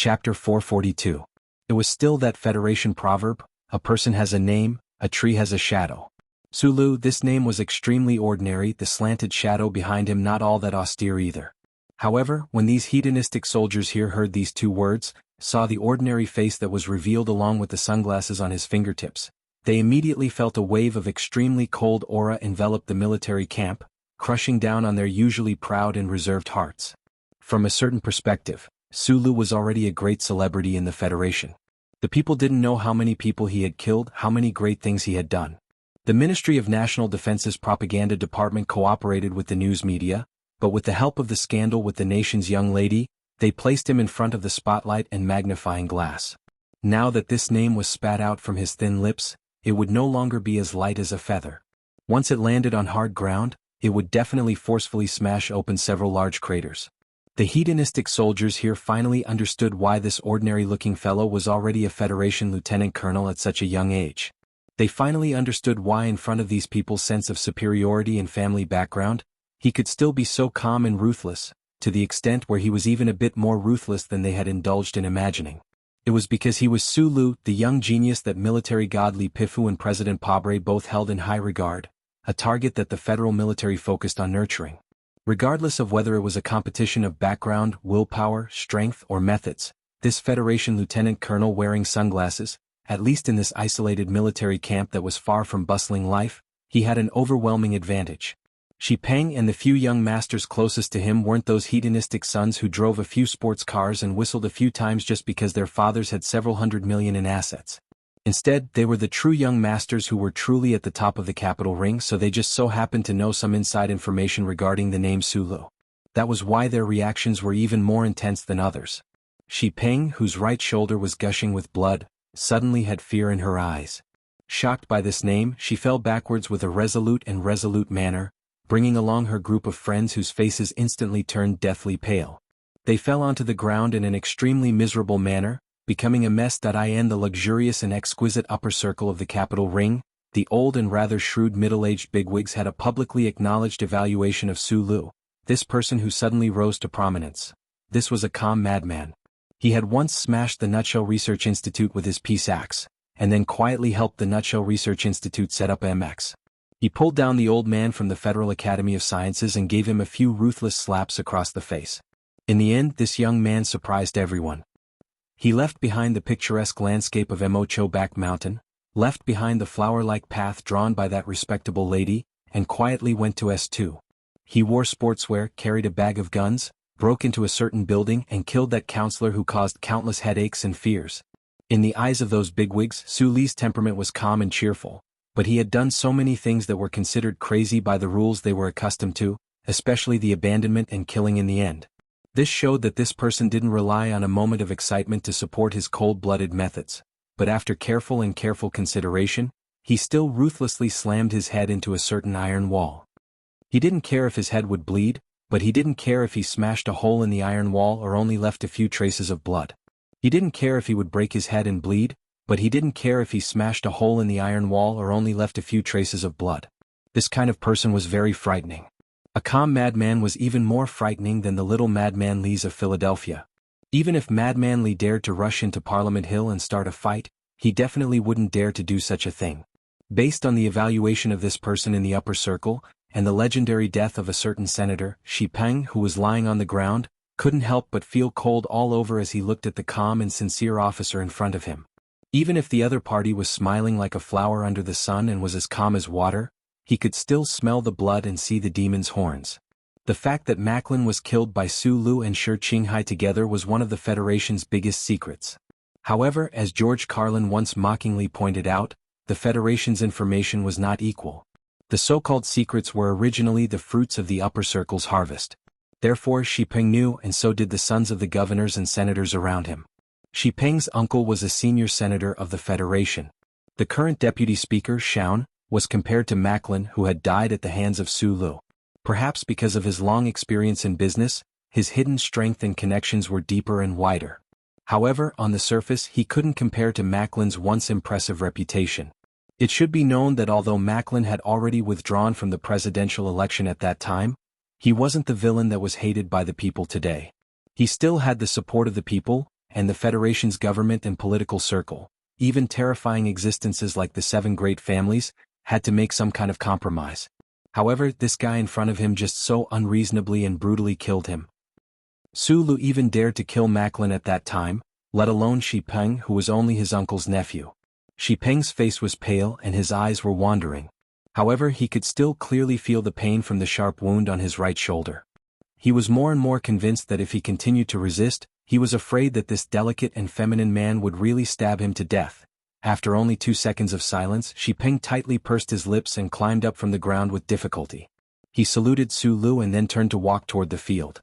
Chapter 442. It was still that Federation proverb, a person has a name, a tree has a shadow. Sulu, this name was extremely ordinary, the slanted shadow behind him not all that austere either. However, when these hedonistic soldiers here heard these two words, saw the ordinary face that was revealed along with the sunglasses on his fingertips, they immediately felt a wave of extremely cold aura envelop the military camp, crushing down on their usually proud and reserved hearts. From a certain perspective, Sulu was already a great celebrity in the Federation. The people didn't know how many people he had killed, how many great things he had done. The Ministry of National Defense's propaganda department cooperated with the news media, but with the help of the scandal with the nation's young lady, they placed him in front of the spotlight and magnifying glass. Now that this name was spat out from his thin lips, it would no longer be as light as a feather. Once it landed on hard ground, it would definitely forcefully smash open several large craters. The hedonistic soldiers here finally understood why this ordinary-looking fellow was already a Federation lieutenant colonel at such a young age. They finally understood why in front of these people's sense of superiority and family background, he could still be so calm and ruthless, to the extent where he was even a bit more ruthless than they had indulged in imagining. It was because he was Sulu, the young genius that military god Li Pifu and President Pabre both held in high regard, a target that the federal military focused on nurturing. Regardless of whether it was a competition of background, willpower, strength, or methods, this Federation lieutenant colonel wearing sunglasses, at least in this isolated military camp that was far from bustling life, he had an overwhelming advantage. Xi Peng and the few young masters closest to him weren't those hedonistic sons who drove a few sports cars and whistled a few times just because their fathers had several $100 million in assets. Instead, they were the true young masters who were truly at the top of the capital ring, so they just so happened to know some inside information regarding the name Sulu. That was why their reactions were even more intense than others. Xi Peng, whose right shoulder was gushing with blood, suddenly had fear in her eyes. Shocked by this name, she fell backwards with a resolute manner, bringing along her group of friends whose faces instantly turned deathly pale. They fell onto the ground in an extremely miserable manner, becoming a mess. In the luxurious and exquisite upper circle of the capital ring, the old and rather shrewd middle-aged bigwigs had a publicly acknowledged evaluation of Sulu, this person who suddenly rose to prominence. This was a calm madman. He had once smashed the Nutshell Research Institute with his peace axe, and then quietly helped the Nutshell Research Institute set up MX. He pulled down the old man from the Federal Academy of Sciences and gave him a few ruthless slaps across the face. In the end, this young man surprised everyone. He left behind the picturesque landscape of Mocho Back Mountain, left behind the flower-like path drawn by that respectable lady, and quietly went to S2. He wore sportswear, carried a bag of guns, broke into a certain building and killed that counselor who caused countless headaches and fears. In the eyes of those bigwigs, Suli's temperament was calm and cheerful, but he had done so many things that were considered crazy by the rules they were accustomed to, especially the abandonment and killing in the end. This showed that this person didn't rely on a moment of excitement to support his cold-blooded methods, but after careful consideration, he still ruthlessly slammed his head into a certain iron wall. He didn't care if his head would bleed, but he didn't care if he smashed a hole in the iron wall or only left a few traces of blood. He didn't care if he would break his head and bleed, but he didn't care if he smashed a hole in the iron wall or only left a few traces of blood. This kind of person was very frightening. A calm madman was even more frightening than the little Madman Lees of Philadelphia. Even if Madman Lee dared to rush into Parliament Hill and start a fight, he definitely wouldn't dare to do such a thing. Based on the evaluation of this person in the upper circle, and the legendary death of a certain senator, Xi Peng, who was lying on the ground, couldn't help but feel cold all over as he looked at the calm and sincere officer in front of him. Even if the other party was smiling like a flower under the sun and was as calm as water, he could still smell the blood and see the demon's horns. The fact that Macklin was killed by Sulu and Shi Qinghai together was one of the Federation's biggest secrets. However, as George Carlin once mockingly pointed out, the Federation's information was not equal. The so-called secrets were originally the fruits of the upper circle's harvest. Therefore Xi Peng knew, and so did the sons of the governors and senators around him. Xi Peng's uncle was a senior senator of the Federation. The current deputy speaker, Shaun, was compared to Macklin, who had died at the hands of Sulu. Perhaps because of his long experience in business, his hidden strength and connections were deeper and wider. However, on the surface he couldn't compare to Macklin's once impressive reputation. It should be known that although Macklin had already withdrawn from the presidential election at that time, he wasn't the villain that was hated by the people today. He still had the support of the people, and the Federation's government and political circle, even terrifying existences like the 7 great families, had to make some kind of compromise. However, this guy in front of him just so unreasonably and brutally killed him. Su Lu even dared to kill Macklin at that time, let alone Shi Peng, who was only his uncle's nephew. Shi Peng's face was pale and his eyes were wandering. However, he could still clearly feel the pain from the sharp wound on his right shoulder. He was more and more convinced that if he continued to resist, he was afraid that this delicate and feminine man would really stab him to death. After only 2 seconds of silence, Shi Peng tightly pursed his lips and climbed up from the ground with difficulty. He saluted Su Lu and then turned to walk toward the field.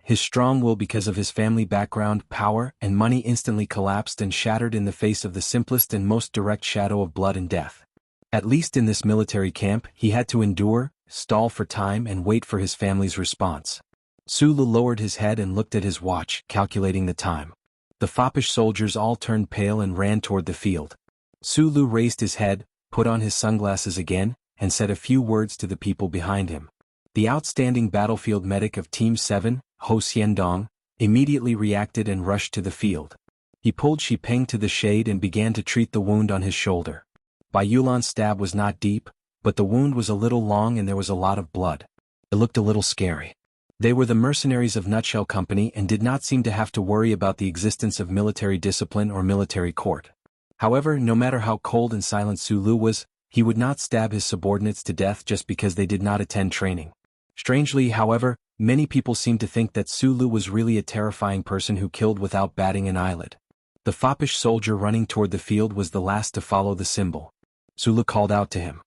His strong will, because of his family background, power, and money, instantly collapsed and shattered in the face of the simplest and most direct shadow of blood and death. At least in this military camp, he had to endure, stall for time, and wait for his family's response. Su Lu lowered his head and looked at his watch, calculating the time. The foppish soldiers all turned pale and ran toward the field. Su Lu raised his head, put on his sunglasses again, and said a few words to the people behind him. The outstanding battlefield medic of Team 7, Ho Xiandong, immediately reacted and rushed to the field. He pulled Shi Peng to the shade and began to treat the wound on his shoulder. Bai Yulan's stab was not deep, but the wound was a little long and there was a lot of blood. It looked a little scary. They were the mercenaries of Nutshell Company and did not seem to have to worry about the existence of military discipline or military court. However, no matter how cold and silent Su Lu was, he would not stab his subordinates to death just because they did not attend training. Strangely, however, many people seemed to think that Su Lu was really a terrifying person who killed without batting an eyelid. The foppish soldier running toward the field was the last to follow the symbol. Su Lu called out to him.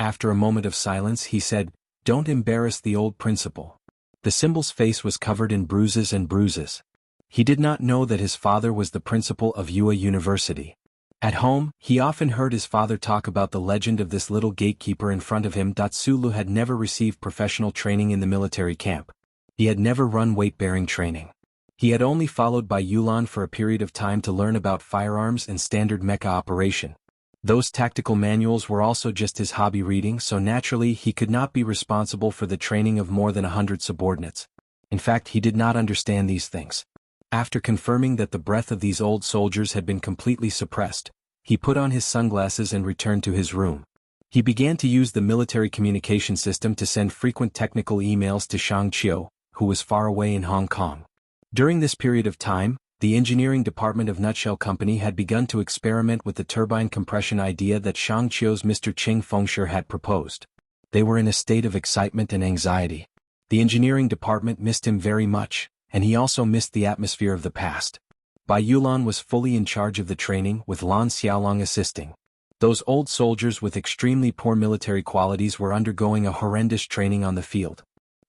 After a moment of silence, he said, "Don't embarrass the old principal." The symbol's face was covered in bruises and bruises. He did not know that his father was the principal of Yue University. At home, he often heard his father talk about the legend of this little gatekeeper in front of him. Su Lu had never received professional training in the military camp. He had never run weight-bearing training. He had only followed Bai Yulan for a period of time to learn about firearms and standard mecha operation. Those tactical manuals were also just his hobby reading, so naturally he could not be responsible for the training of more than 100 subordinates. In fact, he did not understand these things. After confirming that the breath of these old soldiers had been completely suppressed, he put on his sunglasses and returned to his room. He began to use the military communication system to send frequent technical emails to Shang Qiu, who was far away in Hong Kong. During this period of time, the engineering department of Nutshell Company had begun to experiment with the turbine compression idea that Shang Qiu's Mr. Qing Fengshe had proposed. They were in a state of excitement and anxiety. The engineering department missed him very much, and he also missed the atmosphere of the past. Bai Yulan was fully in charge of the training, with Lan Xiaolong assisting. Those old soldiers with extremely poor military qualities were undergoing a horrendous training on the field.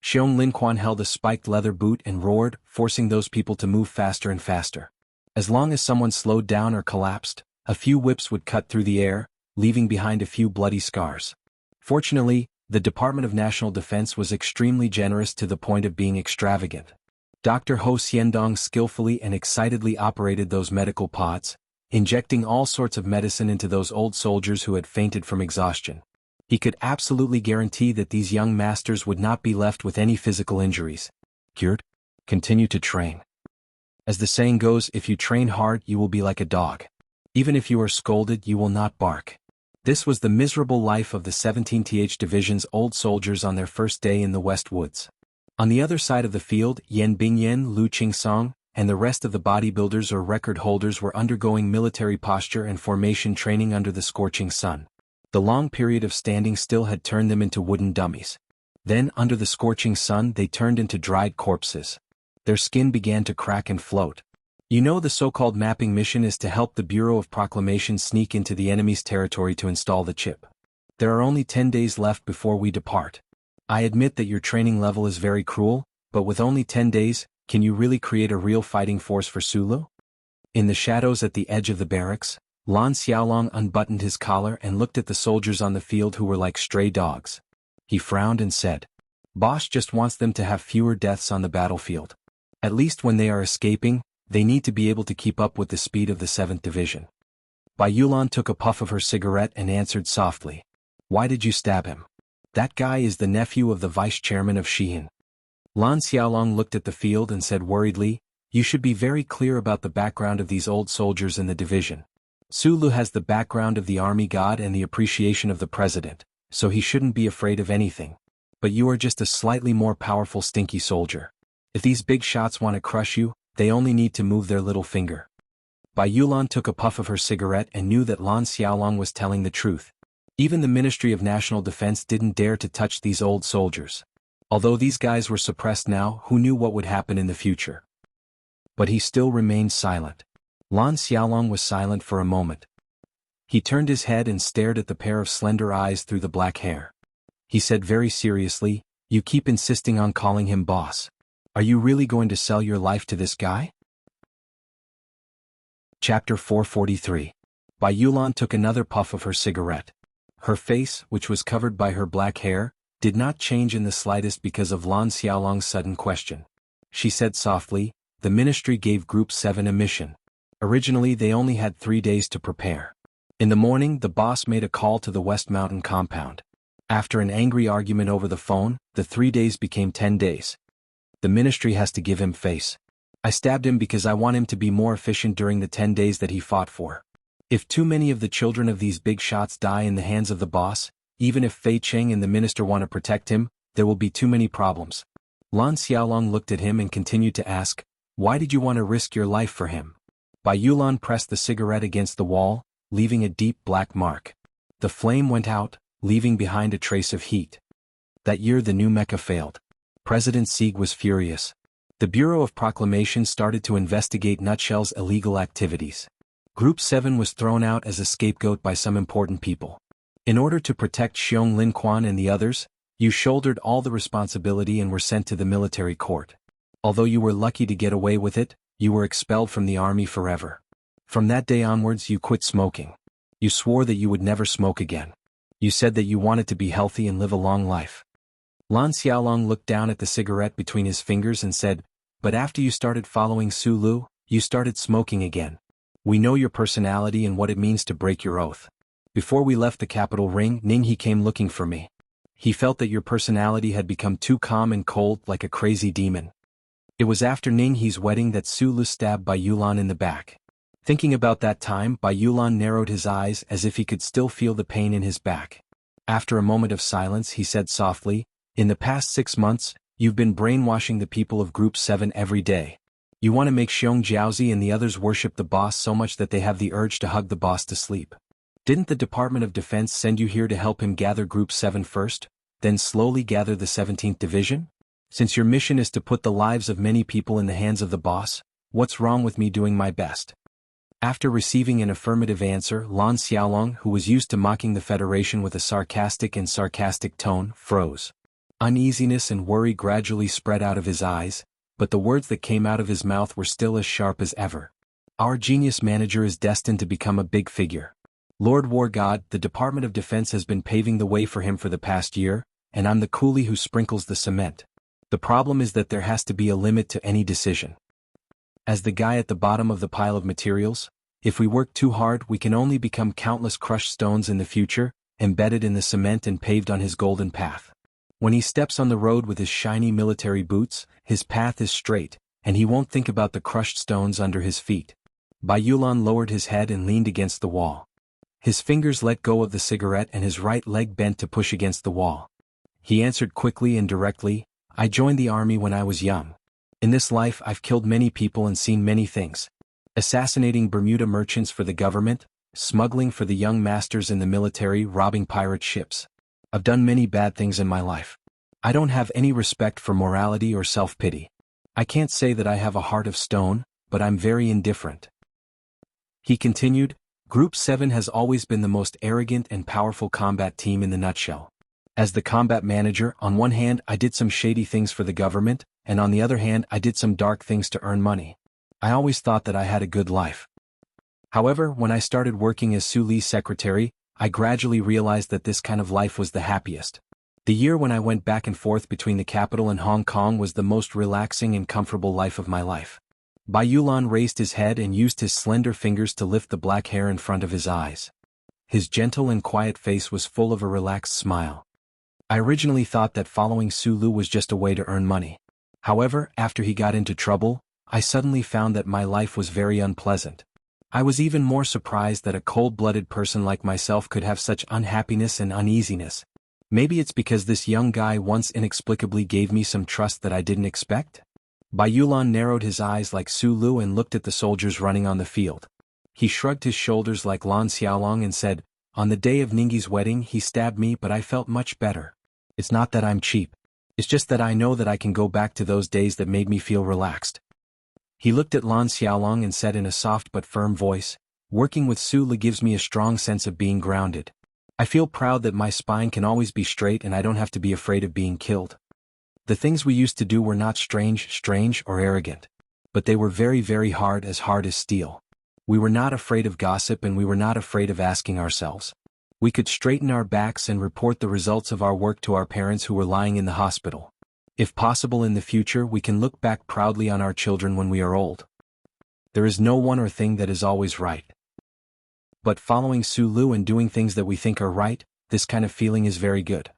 Xiong Linquan held a spiked leather boot and roared, forcing those people to move faster and faster. As long as someone slowed down or collapsed, a few whips would cut through the air, leaving behind a few bloody scars. Fortunately, the Department of National Defense was extremely generous to the point of being extravagant. Dr. Ho Xiandong skillfully and excitedly operated those medical pods, injecting all sorts of medicine into those old soldiers who had fainted from exhaustion. He could absolutely guarantee that these young masters would not be left with any physical injuries. Cured? Continue to train. As the saying goes, if you train hard, you will be like a dog. Even if you are scolded, you will not bark. This was the miserable life of the 17th Division's old soldiers on their first day in the West Woods. On the other side of the field, Yan Bingyan, Lu Qingsong, and the rest of the bodybuilders or record holders were undergoing military posture and formation training under the scorching sun. The long period of standing still had turned them into wooden dummies. Then, under the scorching sun, they turned into dried corpses. Their skin began to crack and float. You know, the so-called mapping mission is to help the Bureau of Proclamation sneak into the enemy's territory to install the chip. There are only 10 days left before we depart. I admit that your training level is very cruel, but with only 10 days, can you really create a real fighting force for Su Lu? In the shadows at the edge of the barracks, Lan Xiaolong unbuttoned his collar and looked at the soldiers on the field who were like stray dogs. He frowned and said, "Boss just wants them to have fewer deaths on the battlefield. At least when they are escaping, they need to be able to keep up with the speed of the 7th Division." Bai Yulan took a puff of her cigarette and answered softly, "Why did you stab him? That guy is the nephew of the vice chairman of Shihin." Lan Xiaolong looked at the field and said worriedly, You should be very clear about the background of these old soldiers in the division. Sulu has the background of the army god and the appreciation of the president, so he shouldn't be afraid of anything. But you are just a slightly more powerful stinky soldier. If these big shots want to crush you, they only need to move their little finger. Bai Yulan took a puff of her cigarette and knew that Lan Xiaolong was telling the truth. Even the Ministry of National Defense didn't dare to touch these old soldiers. Although these guys were suppressed now, who knew what would happen in the future? But he still remained silent. Lan Xiaolong was silent for a moment. He turned his head and stared at the pair of slender eyes through the black hair. He said very seriously, "You keep insisting on calling him boss. Are you really going to sell your life to this guy?" Chapter 443. Bai Yulan took another puff of her cigarette. Her face, which was covered by her black hair, did not change in the slightest because of Lan Xiaolong's sudden question. She said softly, "The ministry gave Group 7 a mission. Originally they only had 3 days to prepare. In the morning the boss made a call to the West Mountain compound. After an angry argument over the phone, the 3 days became 10 days. The ministry has to give him face. I stabbed him because I want him to be more efficient during the 10 days that he fought for. If too many of the children of these big shots die in the hands of the boss, even if Fei Cheng and the minister want to protect him, there will be too many problems." Lan Xiaolong looked at him and continued to ask, "Why did you want to risk your life for him?" Bai Yulan pressed the cigarette against the wall, leaving a deep black mark. The flame went out, leaving behind a trace of heat. That year the new mecha failed. President Sieg was furious. The Bureau of Proclamation started to investigate Nutshell's illegal activities. Group 7 was thrown out as a scapegoat by some important people. In order to protect Xiong Lin Quan and the others, you shouldered all the responsibility and were sent to the military court. Although you were lucky to get away with it, you were expelled from the army forever. From that day onwards you quit smoking. You swore that you would never smoke again. You said that you wanted to be healthy and live a long life. Lan Xiaolong looked down at the cigarette between his fingers and said, "But after you started following Su Lu, you started smoking again. We know your personality and what it means to break your oath. Before we left the capital ring, Ninghe came looking for me. He felt that your personality had become too calm and cold like a crazy demon. It was after Ninghe's wedding that Su Lu stabbed Bai Yulan in the back." Thinking about that time, Bai Yulan narrowed his eyes as if he could still feel the pain in his back. After a moment of silence he said softly, "In the past 6 months, you've been brainwashing the people of Group 7 every day. You want to make Xiong Jiaozi and the others worship the boss so much that they have the urge to hug the boss to sleep. Didn't the Department of Defense send you here to help him gather Group 7 first, then slowly gather the 17th Division? Since your mission is to put the lives of many people in the hands of the boss, what's wrong with me doing my best?" After receiving an affirmative answer, Lan Xiaolong, who was used to mocking the Federation with a sarcastic tone, froze. Uneasiness and worry gradually spread out of his eyes, but the words that came out of his mouth were still as sharp as ever. "Our genius manager is destined to become a big figure. Lord War God, the Department of Defense has been paving the way for him for the past year, and I'm the coolie who sprinkles the cement. The problem is that there has to be a limit to any decision. As the guy at the bottom of the pile of materials, if we work too hard we can only become countless crushed stones in the future, embedded in the cement and paved on his golden path. When he steps on the road with his shiny military boots, his path is straight, and he won't think about the crushed stones under his feet." Bai Yulan lowered his head and leaned against the wall. His fingers let go of the cigarette and his right leg bent to push against the wall. He answered quickly and directly, "I joined the army when I was young. In this life I've killed many people and seen many things. Assassinating Bermuda merchants for the government, smuggling for the young masters in the military, robbing pirate ships. I've done many bad things in my life. I don't have any respect for morality or self-pity. I can't say that I have a heart of stone, but I'm very indifferent." He continued, "Group 7 has always been the most arrogant and powerful combat team in the nutshell. As the combat manager, on one hand I did some shady things for the government, and on the other hand I did some dark things to earn money. I always thought that I had a good life. However, when I started working as Su Li's secretary, I gradually realized that this kind of life was the happiest. The year when I went back and forth between the capital and Hong Kong was the most relaxing and comfortable life of my life." Bai Yulan raised his head and used his slender fingers to lift the black hair in front of his eyes. His gentle and quiet face was full of a relaxed smile. "I originally thought that following Su Lu was just a way to earn money. However, after he got into trouble, I suddenly found that my life was very unpleasant. I was even more surprised that a cold-blooded person like myself could have such unhappiness and uneasiness. Maybe it's because this young guy once inexplicably gave me some trust that I didn't expect? Bai Yulan narrowed his eyes like Su Lu and looked at the soldiers running on the field. He shrugged his shoulders like Lan Xiaolong and said, "On the day of Ningyi's wedding he stabbed me, but I felt much better. It's not that I'm cheap. It's just that I know that I can go back to those days that made me feel relaxed." He looked at Lan Xiaolong and said in a soft but firm voice, "Working with Su Lu gives me a strong sense of being grounded. I feel proud that my spine can always be straight and I don't have to be afraid of being killed. The things we used to do were not strange or arrogant. But they were very hard as steel. We were not afraid of gossip and we were not afraid of asking ourselves. We could straighten our backs and report the results of our work to our parents who were lying in the hospital. If possible in the future we can look back proudly on our children when we are old. There is no one or thing that is always right. But following Su Lu and doing things that we think are right, this kind of feeling is very good."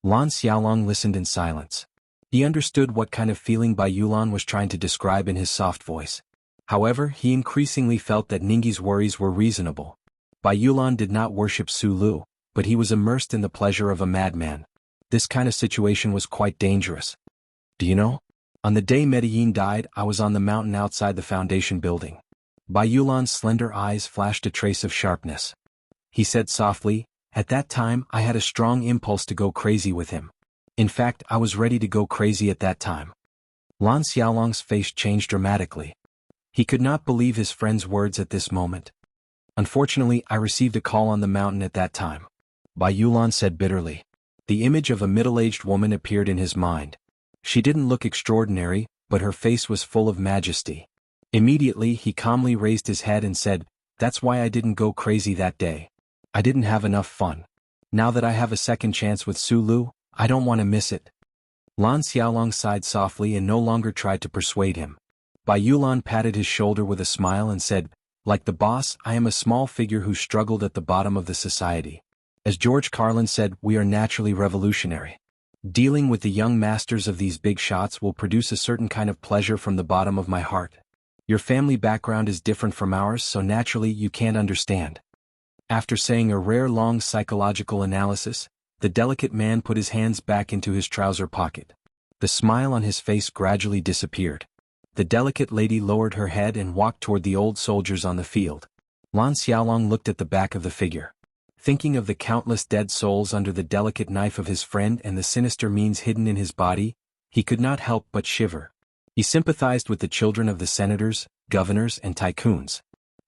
Lan Xiaolong listened in silence. He understood what kind of feeling Bai Yulan was trying to describe in his soft voice. However, he increasingly felt that Ningyi's worries were reasonable. Bai Yulan did not worship Su Lu, but he was immersed in the pleasure of a madman. This kind of situation was quite dangerous. "Do you know? On the day Medellin died, I was on the mountain outside the foundation building." Bai Yulan's slender eyes flashed a trace of sharpness. He said softly, "At that time I had a strong impulse to go crazy with him. In fact, I was ready to go crazy at that time." Lan Xiaolong's face changed dramatically. He could not believe his friend's words at this moment. "Unfortunately, I received a call on the mountain at that time," Bai Yulan said bitterly. The image of a middle-aged woman appeared in his mind. She didn't look extraordinary, but her face was full of majesty. Immediately he calmly raised his head and said, "That's why I didn't go crazy that day. I didn't have enough fun. Now that I have a second chance with Su Lu, I don't want to miss it." Lan Xiaolong sighed softly and no longer tried to persuade him. Bai Yulan patted his shoulder with a smile and said, "Like the boss, I am a small figure who struggled at the bottom of the society. As George Carlin said, we are naturally revolutionary. Dealing with the young masters of these big shots will produce a certain kind of pleasure from the bottom of my heart. Your family background is different from ours, so naturally you can't understand." After saying a rare long psychological analysis, the delicate man put his hands back into his trouser pocket. The smile on his face gradually disappeared. The delicate lady lowered her head and walked toward the old soldiers on the field. Lan Xiaolong looked at the back of the figure. Thinking of the countless dead souls under the delicate knife of his friend and the sinister means hidden in his body, he could not help but shiver. He sympathized with the children of the senators, governors and tycoons.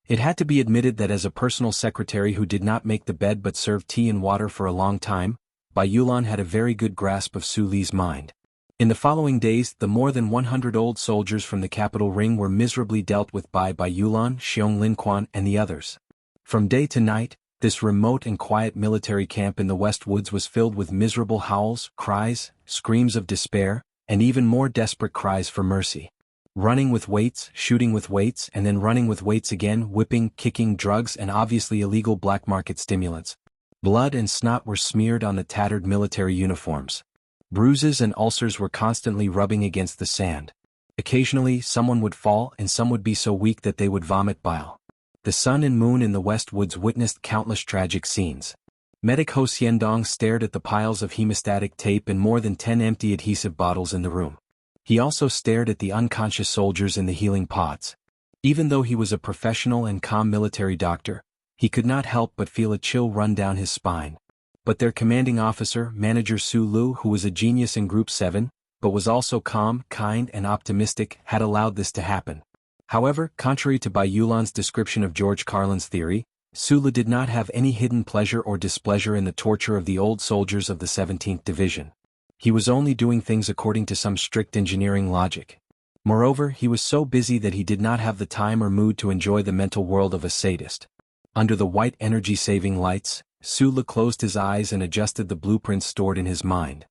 It had to be admitted that as a personal secretary who did not make the bed but served tea and water for a long time, Bai Yulan had a very good grasp of Su Li's mind. In the following days, the more than 100 old soldiers from the capital ring were miserably dealt with by Bai Yulan, Xiong Linquan and the others. From day to night, this remote and quiet military camp in the West Woods was filled with miserable howls, cries, screams of despair, and even more desperate cries for mercy. Running with weights, shooting with weights, and then running with weights again, whipping, kicking, drugs, and obviously illegal black market stimulants. Blood and snot were smeared on the tattered military uniforms. Bruises and ulcers were constantly rubbing against the sand. Occasionally, someone would fall and some would be so weak that they would vomit bile. The sun and moon in the West Woods witnessed countless tragic scenes. Medic Ho Xiandong stared at the piles of hemostatic tape and more than 10 empty adhesive bottles in the room. He also stared at the unconscious soldiers in the healing pods. Even though he was a professional and calm military doctor, he could not help but feel a chill run down his spine. But their commanding officer, Manager Su Lu, who was a genius in Group 7, but was also calm, kind and optimistic, had allowed this to happen. However, contrary to Bai Yulan's description of George Carlin's theory, Su Lu did not have any hidden pleasure or displeasure in the torture of the old soldiers of the 17th Division. He was only doing things according to some strict engineering logic. Moreover, he was so busy that he did not have the time or mood to enjoy the mental world of a sadist. Under the white energy-saving lights, Su Lu closed his eyes and adjusted the blueprints stored in his mind.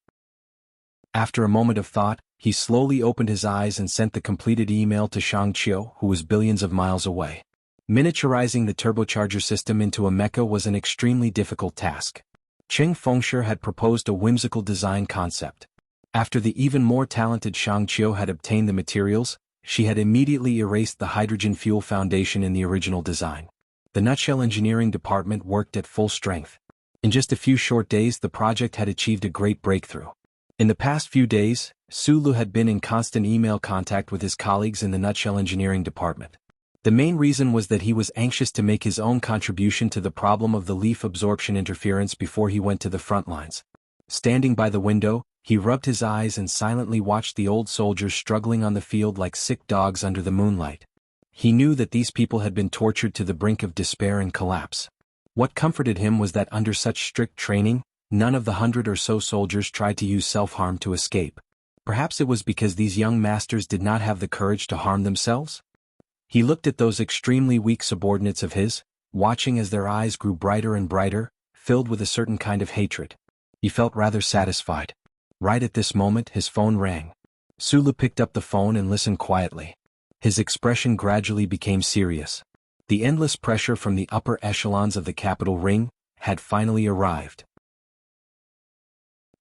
After a moment of thought, he slowly opened his eyes and sent the completed email to Shang Qiu, who was billions of miles away. Miniaturizing the turbocharger system into a mecha was an extremely difficult task. Cheng Fengshi had proposed a whimsical design concept. After the even more talented Shang Qiu had obtained the materials, she had immediately erased the hydrogen fuel foundation in the original design. The nutshell engineering department worked at full strength. In just a few short days, the project had achieved a great breakthrough. In the past few days, Sulu had been in constant email contact with his colleagues in the nutshell engineering department. The main reason was that he was anxious to make his own contribution to the problem of the leaf absorption interference before he went to the front lines. Standing by the window, he rubbed his eyes and silently watched the old soldiers struggling on the field like sick dogs under the moonlight. He knew that these people had been tortured to the brink of despair and collapse. What comforted him was that under such strict training, none of the 100 or so soldiers tried to use self-harm to escape. Perhaps it was because these young masters did not have the courage to harm themselves? He looked at those extremely weak subordinates of his, watching as their eyes grew brighter and brighter, filled with a certain kind of hatred. He felt rather satisfied. Right at this moment, his phone rang. Sulu picked up the phone and listened quietly. His expression gradually became serious. The endless pressure from the upper echelons of the capital ring had finally arrived.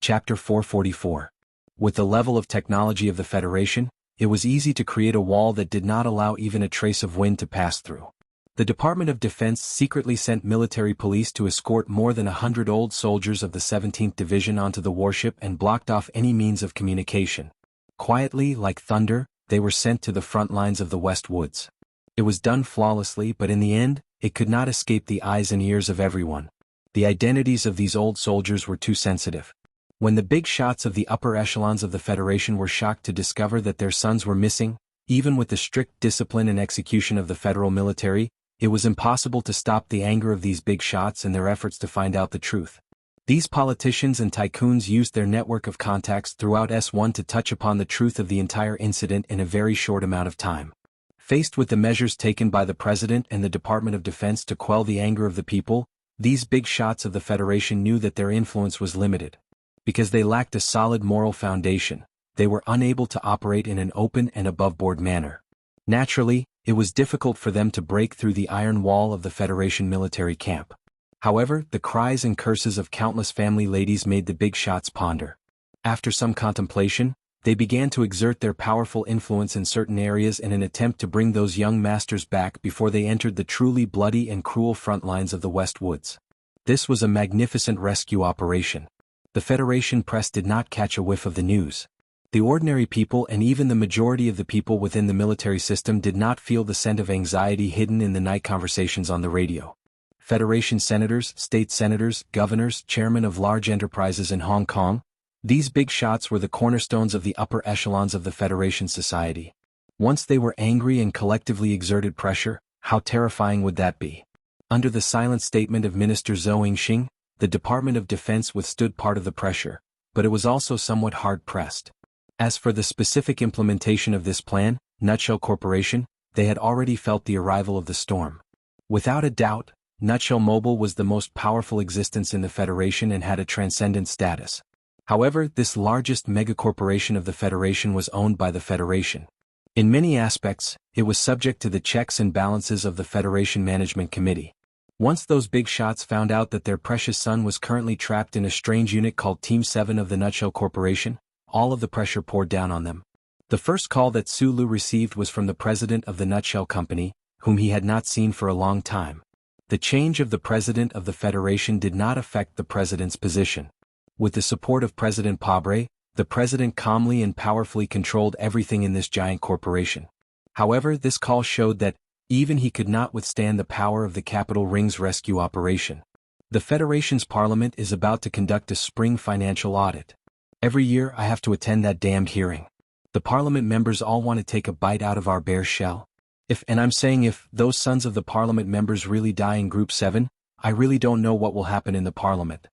Chapter 444. With the level of technology of the Federation, it was easy to create a wall that did not allow even a trace of wind to pass through. The Department of Defense secretly sent military police to escort more than 100 old soldiers of the 17th Division onto the warship and blocked off any means of communication. Quietly, like thunder, they were sent to the front lines of the West Woods. It was done flawlessly, but in the end, it could not escape the eyes and ears of everyone. The identities of these old soldiers were too sensitive. When the big shots of the upper echelons of the Federation were shocked to discover that their sons were missing, even with the strict discipline and execution of the federal military, it was impossible to stop the anger of these big shots and their efforts to find out the truth. These politicians and tycoons used their network of contacts throughout S1 to touch upon the truth of the entire incident in a very short amount of time. Faced with the measures taken by the President and the Department of Defense to quell the anger of the people, these big shots of the Federation knew that their influence was limited. Because they lacked a solid moral foundation, they were unable to operate in an open and above-board manner. Naturally, it was difficult for them to break through the iron wall of the Federation military camp. However, the cries and curses of countless family ladies made the big shots ponder. After some contemplation, they began to exert their powerful influence in certain areas in an attempt to bring those young masters back before they entered the truly bloody and cruel front lines of the West Woods. This was a magnificent rescue operation. The Federation press did not catch a whiff of the news. The ordinary people and even the majority of the people within the military system did not feel the scent of anxiety hidden in the night conversations on the radio. Federation senators, state senators, governors, chairmen of large enterprises in Hong Kong, these big shots were the cornerstones of the upper echelons of the Federation society. Once they were angry and collectively exerted pressure, how terrifying would that be? Under the silent statement of Minister Zhou Yingxing, the Department of Defense withstood part of the pressure, but it was also somewhat hard-pressed. As for the specific implementation of this plan, Nutshell Corporation, they had already felt the arrival of the storm. Without a doubt, Nutshell Mobile was the most powerful existence in the Federation and had a transcendent status. However, this largest megacorporation of the Federation was owned by the Federation. In many aspects, it was subject to the checks and balances of the Federation Management Committee. Once those big shots found out that their precious son was currently trapped in a strange unit called Team 7 of the Nutshell Corporation, all of the pressure poured down on them. The first call that Sulu received was from the president of the Nutshell Company, whom he had not seen for a long time. The change of the president of the Federation did not affect the president's position. With the support of President Pabre, the president calmly and powerfully controlled everything in this giant corporation. However, this call showed that even he could not withstand the power of the Capital Rings rescue operation. The Federation's parliament is about to conduct a spring financial audit. Every year I have to attend that damned hearing. The parliament members all want to take a bite out of our bare shell. If those sons of the parliament members really die in Group 7, I really don't know what will happen in the parliament.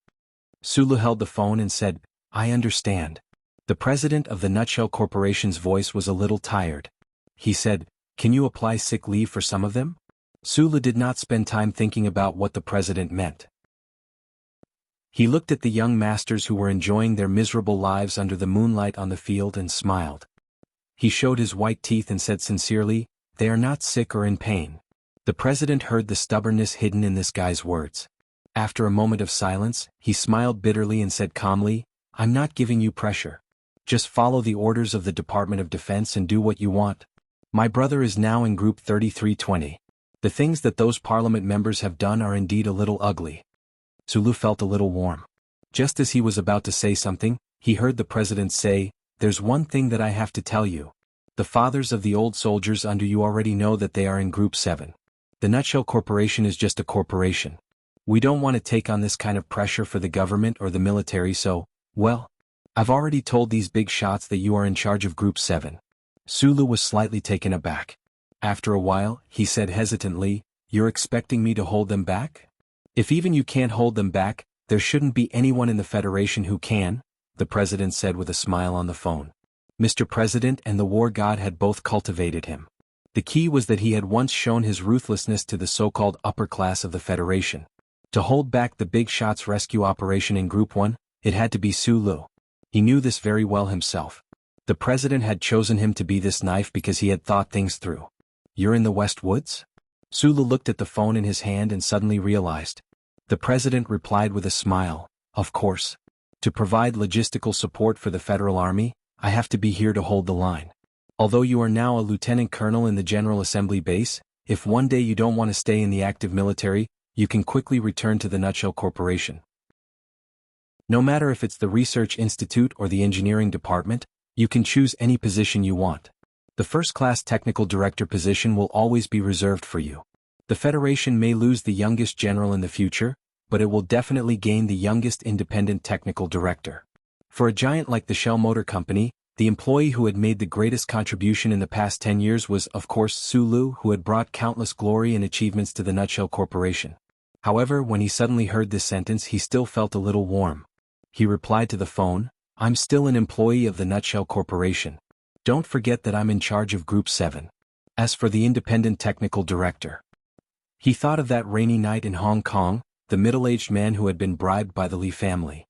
Sulu held the phone and said, "I understand." The president of the Nutshell Corporation's voice was a little tired. He said, "Can you apply sick leave for some of them?" Sulu did not spend time thinking about what the president meant. He looked at the young masters who were enjoying their miserable lives under the moonlight on the field and smiled. He showed his white teeth and said sincerely, "They are not sick or in pain." The president heard the stubbornness hidden in this guy's words. After a moment of silence, he smiled bitterly and said calmly, "I'm not giving you pressure. Just follow the orders of the Department of Defense and do what you want." My brother is now in group 3320. The things that those parliament members have done are indeed a little ugly. Sulu felt a little warm. Just as he was about to say something, he heard the president say, "There's one thing that I have to tell you. The fathers of the old soldiers under you already know that they are in group 7. The Nutshell Corporation is just a corporation. We don't want to take on this kind of pressure for the government or the military, so, well, I've already told these big shots that you are in charge of group 7. Sulu was slightly taken aback. After a while, he said hesitantly, "You're expecting me to hold them back? If even you can't hold them back, there shouldn't be anyone in the Federation who can," the president said with a smile on the phone. Mr. President and the war god had both cultivated him. The key was that he had once shown his ruthlessness to the so-called upper class of the Federation. To hold back the big shots rescue operation in Group 1, it had to be Sulu. He knew this very well himself. The president had chosen him to be this knife because he had thought things through. "You're in the West Woods?" Sulu looked at the phone in his hand and suddenly realized. The president replied with a smile, "Of course. To provide logistical support for the Federal Army, I have to be here to hold the line. Although you are now a lieutenant colonel in the General Assembly base, if one day you don't want to stay in the active military, you can quickly return to the Nutshell Corporation. No matter if it's the Research Institute or the Engineering Department, you can choose any position you want. The first-class technical director position will always be reserved for you. The Federation may lose the youngest general in the future, but it will definitely gain the youngest independent technical director. For a giant like the Shell Motor Company, the employee who had made the greatest contribution in the past 10 years was, of course, Sulu, who had brought countless glory and achievements to the Nutshell Corporation. However, when he suddenly heard this sentence, he still felt a little warm. He replied to the phone, "I'm still an employee of the Nutshell Corporation. Don't forget that I'm in charge of Group 7. As for the independent technical director." He thought of that rainy night in Hong Kong, the middle-aged man who had been bribed by the Li family.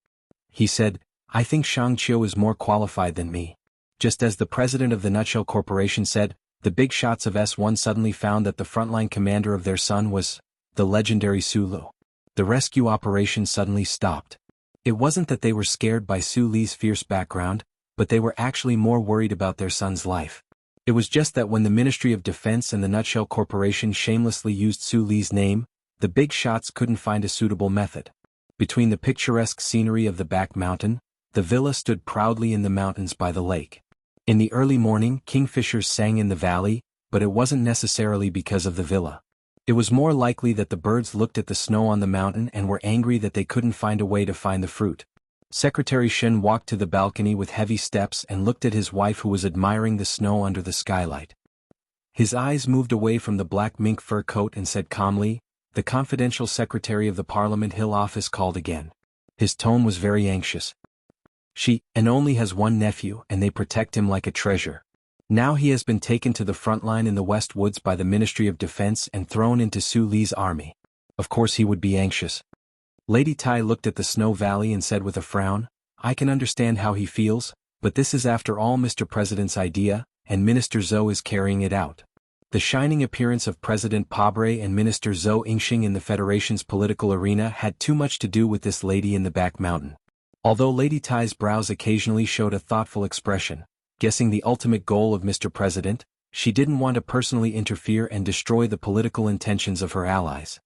He said, "I think Shang Qiu is more qualified than me." Just as the president of the Nutshell Corporation said, the big shots of S1 suddenly found that the frontline commander of their son was the legendary Sulu. The rescue operation suddenly stopped. It wasn't that they were scared by Su Li's fierce background, but they were actually more worried about their son's life. It was just that when the Ministry of Defense and the Nutshell Corporation shamelessly used Su Li's name, the big shots couldn't find a suitable method. Between the picturesque scenery of the back mountain, the villa stood proudly in the mountains by the lake. In the early morning, kingfishers sang in the valley, but it wasn't necessarily because of the villa. It was more likely that the birds looked at the snow on the mountain and were angry that they couldn't find a way to find the fruit. Secretary Shen walked to the balcony with heavy steps and looked at his wife, who was admiring the snow under the skylight. His eyes moved away from the black mink fur coat and said calmly, "The confidential secretary of the Parliament Hill office called again." His tone was very anxious. "She only has one nephew and they protect him like a treasure. Now he has been taken to the front line in the West Woods by the Ministry of Defense and thrown into Su Li's army. Of course he would be anxious." Lady Tai looked at the snow valley and said with a frown, "I can understand how he feels, but this is after all Mr. President's idea, and Minister Zhou is carrying it out." The shining appearance of President Pabre and Minister Zhou Yingxing in the Federation's political arena had too much to do with this lady in the back mountain. Although Lady Tai's brows occasionally showed a thoughtful expression, guessing the ultimate goal of Mr. President, she didn't want to personally interfere and destroy the political intentions of her allies.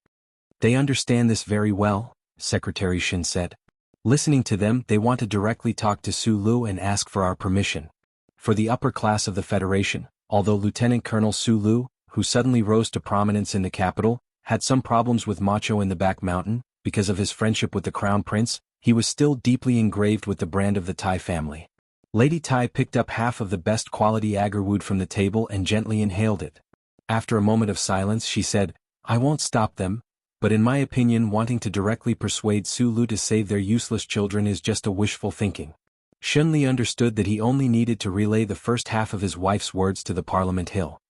"They understand this very well," Secretary Shin said. "Listening to them, they want to directly talk to Sulu and ask for our permission." For the upper class of the Federation, although Lieutenant Colonel Sulu, who suddenly rose to prominence in the capital, had some problems with Macho in the back mountain, because of his friendship with the Crown Prince, he was still deeply engraved with the brand of the Tai family. Lady Tai picked up half of the best quality agarwood from the table and gently inhaled it. After a moment of silence she said, "I won't stop them, but in my opinion wanting to directly persuade Sulu to save their useless children is just a wishful thinking." Shunli understood that he only needed to relay the first half of his wife's words to the Parliament Hill.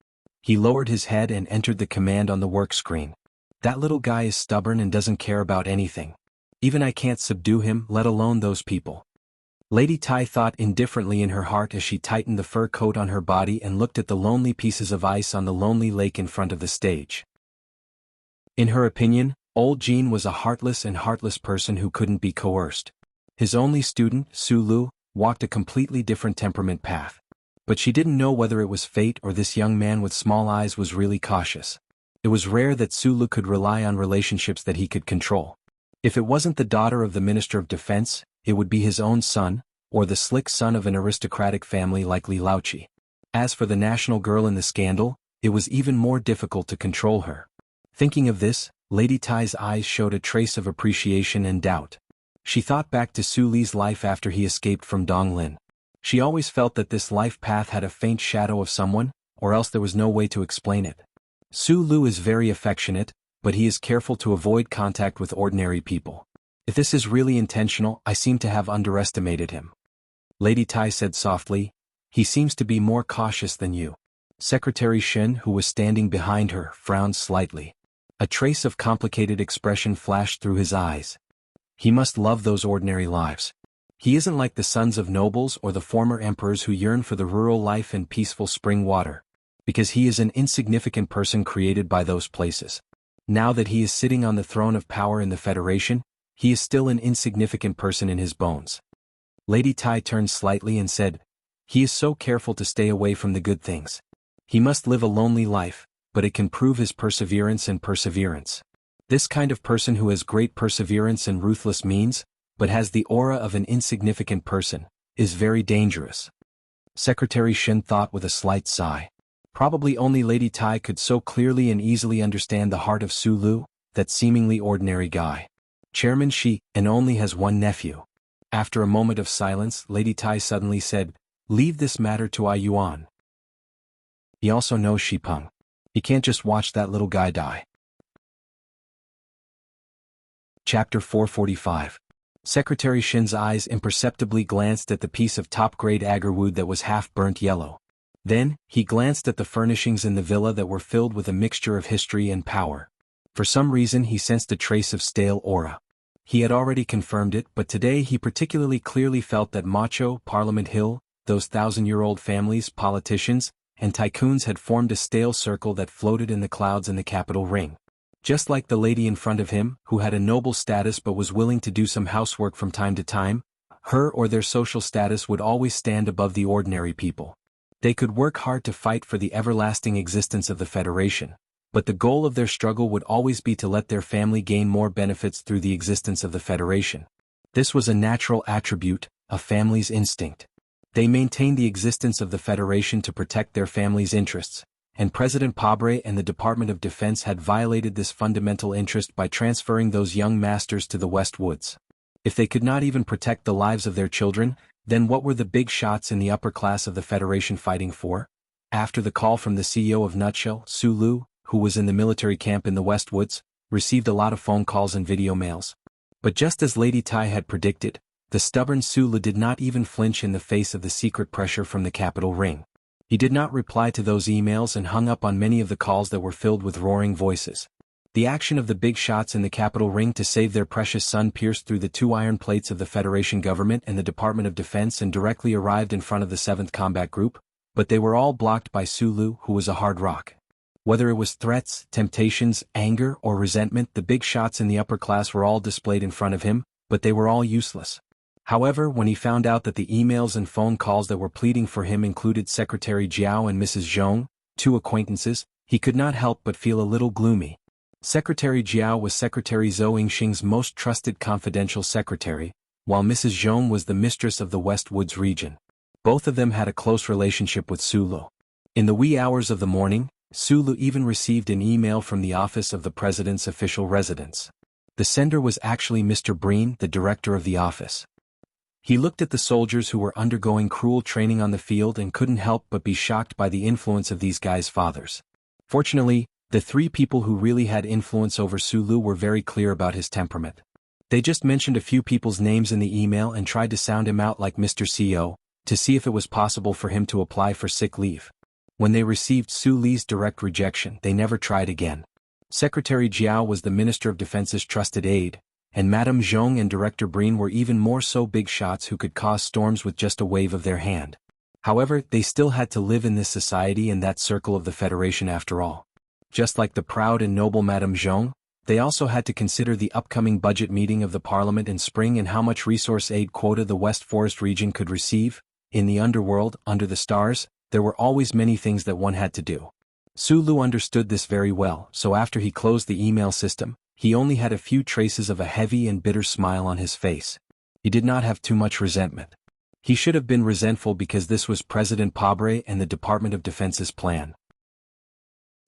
He lowered his head and entered the command on the work screen. "That little guy is stubborn and doesn't care about anything. Even I can't subdue him, let alone those people." Lady Tai thought indifferently in her heart as she tightened the fur coat on her body and looked at the lonely pieces of ice on the lonely lake in front of the stage. In her opinion, old Jean was a heartless person who couldn't be coerced. His only student, Sulu, walked a completely different temperament path. But she didn't know whether it was fate or this young man with small eyes was really cautious. It was rare that Sulu could rely on relationships that he could control. If it wasn't the daughter of the Minister of Defense, it would be his own son, or the slick son of an aristocratic family like Li Laochi. As for the national girl in the scandal, it was even more difficult to control her. Thinking of this, Lady Tai's eyes showed a trace of appreciation and doubt. She thought back to Su Li's life after he escaped from Donglin. She always felt that this life path had a faint shadow of someone, or else there was no way to explain it. Su Lu is very affectionate, but he is careful to avoid contact with ordinary people. If this is really intentional, I seem to have underestimated him. Lady Tai said softly, he seems to be more cautious than you. Secretary Shen, who was standing behind her, frowned slightly. A trace of complicated expression flashed through his eyes. He must love those ordinary lives. He isn't like the sons of nobles or the former emperors who yearn for the rural life and peaceful spring water, because he is an insignificant person created by those places. Now that he is sitting on the throne of power in the Federation, he is still an insignificant person in his bones. Lady Tai turned slightly and said, he is so careful to stay away from the good things. He must live a lonely life, but it can prove his perseverance and perseverance. This kind of person who has great perseverance and ruthless means, but has the aura of an insignificant person, is very dangerous. Secretary Shen thought with a slight sigh. Probably only Lady Tai could so clearly and easily understand the heart of Su Lu, that seemingly ordinary guy. Chairman Shi, and only has one nephew. After a moment of silence, Lady Tai suddenly said, leave this matter to Ai Yuan. He also knows Shi Peng. He can't just watch that little guy die. Chapter 445. Secretary Shen's eyes imperceptibly glanced at the piece of top-grade agarwood that was half-burnt yellow. Then, he glanced at the furnishings in the villa that were filled with a mixture of history and power. For some reason he sensed a trace of stale aura. He had already confirmed it, but today he particularly clearly felt that Macho, Parliament Hill, those thousand-year-old families, politicians, and tycoons had formed a stale circle that floated in the clouds in the capital ring. Just like the lady in front of him, who had a noble status but was willing to do some housework from time to time, her or their social status would always stand above the ordinary people. They could work hard to fight for the everlasting existence of the Federation, but the goal of their struggle would always be to let their family gain more benefits through the existence of the Federation. This was a natural attribute, a family's instinct. They maintained the existence of the Federation to protect their family's interests, and President Pabre and the Department of Defense had violated this fundamental interest by transferring those young masters to the West Woods. If they could not even protect the lives of their children, then what were the big shots in the upper class of the Federation fighting for? After the call from the CEO of Nutshell, Su Lu, who was in the military camp in the West Woods, received a lot of phone calls and video mails. But just as Lady Tai had predicted, the stubborn Su Lu did not even flinch in the face of the secret pressure from the capital ring. He did not reply to those emails and hung up on many of the calls that were filled with roaring voices. The action of the big shots in the capital ring to save their precious son pierced through the two iron plates of the Federation government and the Department of Defense and directly arrived in front of the 7th Combat Group, but they were all blocked by Su Lu, who was a hard rock. Whether it was threats, temptations, anger, or resentment, the big shots in the upper class were all displayed in front of him, but they were all useless. However, when he found out that the emails and phone calls that were pleading for him included Secretary Jiao and Mrs. Zhong, two acquaintances, he could not help but feel a little gloomy. Secretary Jiao was Secretary Zhou Yingxing's most trusted confidential secretary, while Mrs. Zhong was the mistress of the West Woods region. Both of them had a close relationship with Su Lu. In the wee hours of the morning, Su Lu even received an email from the office of the president's official residence. The sender was actually Mr. Breen, the director of the office. He looked at the soldiers who were undergoing cruel training on the field and couldn't help but be shocked by the influence of these guys' fathers. Fortunately, the three people who really had influence over Su Lu were very clear about his temperament. They just mentioned a few people's names in the email and tried to sound him out like Mr. CO, to see if it was possible for him to apply for sick leave. When they received Su Li's direct rejection, they never tried again. Secretary Jiao was the Minister of Defense's trusted aide, and Madame Zhong and Director Breen were even more so big shots who could cause storms with just a wave of their hand. However, they still had to live in this society and that circle of the Federation after all. Just like the proud and noble Madame Zhong, they also had to consider the upcoming budget meeting of the Parliament in spring and how much resource aid quota the West Forest region could receive. In the underworld, under the stars, There were always many things that one had to do. Sulu understood this very well, so after he closed the email system, he only had a few traces of a heavy and bitter smile on his face. He did not have too much resentment. He should have been resentful because this was President Pabre and the Department of Defense's plan.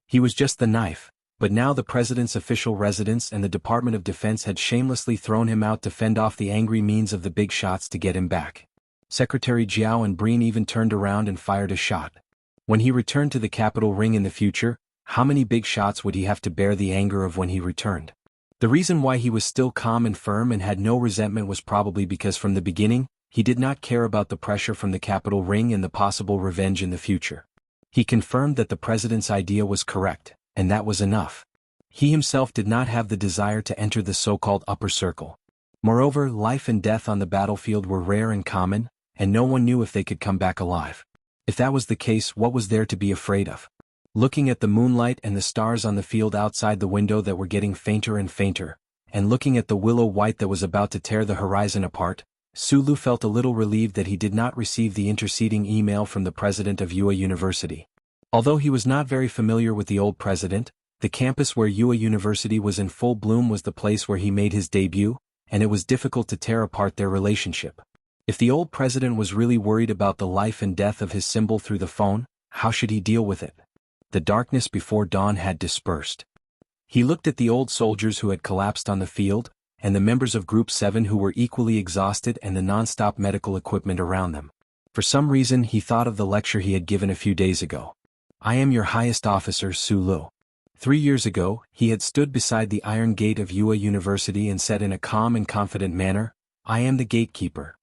He was just the knife, but now the president's official residence and the Department of Defense had shamelessly thrown him out to fend off the angry means of the big shots to get him back. Secretary Jiao and Breen even turned around and fired a shot. When he returned to the capital ring in the future, how many big shots would he have to bear the anger of when he returned? The reason why he was still calm and firm and had no resentment was probably because from the beginning, he did not care about the pressure from the capital ring and the possible revenge in the future. He confirmed that the president's idea was correct, and that was enough. He himself did not have the desire to enter the so-called upper circle. Moreover, life and death on the battlefield were rare and common, and no one knew if they could come back alive. If that was the case, what was there to be afraid of? Looking at the moonlight and the stars on the field outside the window that were getting fainter and fainter, and looking at the willow white that was about to tear the horizon apart, Sulu felt a little relieved that he did not receive the interceding email from the president of Yue University. Although he was not very familiar with the old president, the campus where Yue University was in full bloom was the place where he made his debut, and it was difficult to tear apart their relationship. If the old president was really worried about the life and death of his symbol through the phone, how should he deal with it? The darkness before dawn had dispersed. He looked at the old soldiers who had collapsed on the field, and the members of Group 7 who were equally exhausted and the non-stop medical equipment around them. For some reason he thought of the lecture he had given a few days ago. I am your highest officer, Sulu. 3 years ago, he had stood beside the iron gate of Yue University and said in a calm and confident manner, I am the gatekeeper.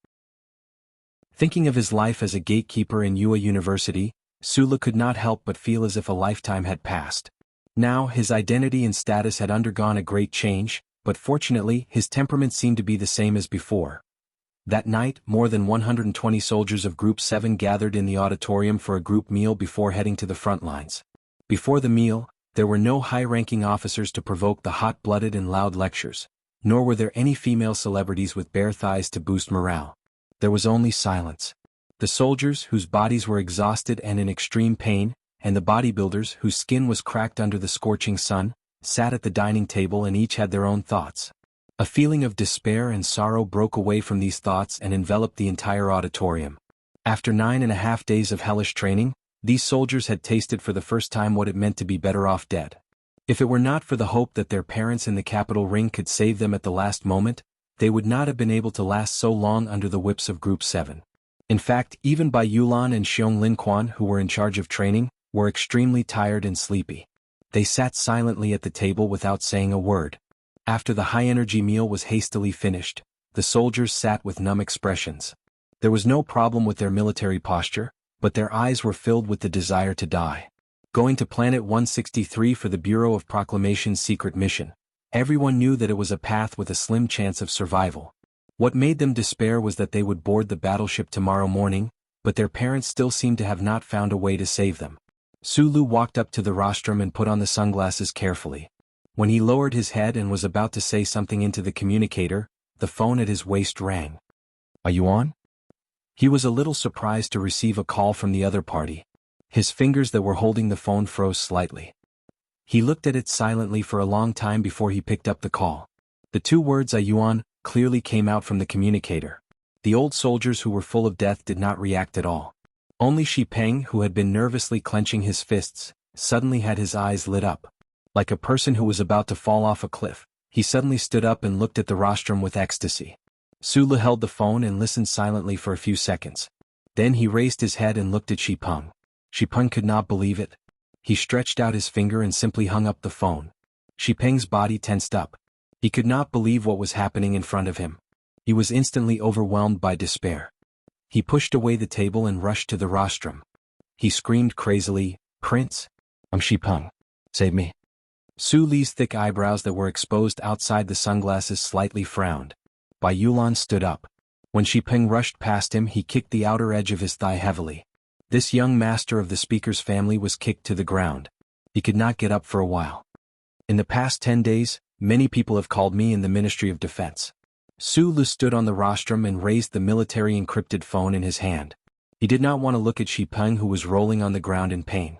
Thinking of his life as a gatekeeper in Yue University, Sulu could not help but feel as if a lifetime had passed. Now, his identity and status had undergone a great change, but fortunately, his temperament seemed to be the same as before. That night, more than 120 soldiers of Group 7 gathered in the auditorium for a group meal before heading to the front lines. Before the meal, there were no high-ranking officers to provoke the hot-blooded and loud lectures, nor were there any female celebrities with bare thighs to boost morale. There was only silence. The soldiers, whose bodies were exhausted and in extreme pain, and the bodybuilders, whose skin was cracked under the scorching sun, sat at the dining table and each had their own thoughts. A feeling of despair and sorrow broke away from these thoughts and enveloped the entire auditorium. After 9.5 days of hellish training, these soldiers had tasted for the first time what it meant to be better off dead. If it were not for the hope that their parents in the capital ring could save them at the last moment, they would not have been able to last so long under the whips of Group 7. In fact, even Bai Yulan and Xiong Linquan, who were in charge of training, were extremely tired and sleepy. They sat silently at the table without saying a word. After the high-energy meal was hastily finished, the soldiers sat with numb expressions. There was no problem with their military posture, but their eyes were filled with the desire to die. Going to Planet 163 for the Bureau of Proclamation's secret mission, everyone knew that it was a path with a slim chance of survival. What made them despair was that they would board the battleship tomorrow morning, but their parents still seemed to have not found a way to save them. Sulu walked up to the rostrum and put on the sunglasses carefully. When he lowered his head and was about to say something into the communicator, the phone at his waist rang. Are you on? He was a little surprised to receive a call from the other party. His fingers that were holding the phone froze slightly. He looked at it silently for a long time before he picked up the call. The two words "Are you on?" clearly came out from the communicator. The old soldiers who were full of death did not react at all. Only Shi Peng, who had been nervously clenching his fists, suddenly had his eyes lit up. Like a person who was about to fall off a cliff, he suddenly stood up and looked at the rostrum with ecstasy. Sulu held the phone and listened silently for a few seconds. Then he raised his head and looked at Shi Peng. Shi Peng could not believe it. He stretched out his finger and simply hung up the phone. Shi Peng's body tensed up. He could not believe what was happening in front of him. He was instantly overwhelmed by despair. He pushed away the table and rushed to the rostrum. He screamed crazily, "Prince! I'm Shi Peng. Save me." Su Li's thick eyebrows that were exposed outside the sunglasses slightly frowned. Bai Yulan stood up. When Shi Peng rushed past him, he kicked the outer edge of his thigh heavily. This young master of the speaker's family was kicked to the ground. He could not get up for a while. In the past 10 days, many people have called me in the Ministry of Defense. Su Lu stood on the rostrum and raised the military encrypted phone in his hand. He did not want to look at Shi Peng, who was rolling on the ground in pain.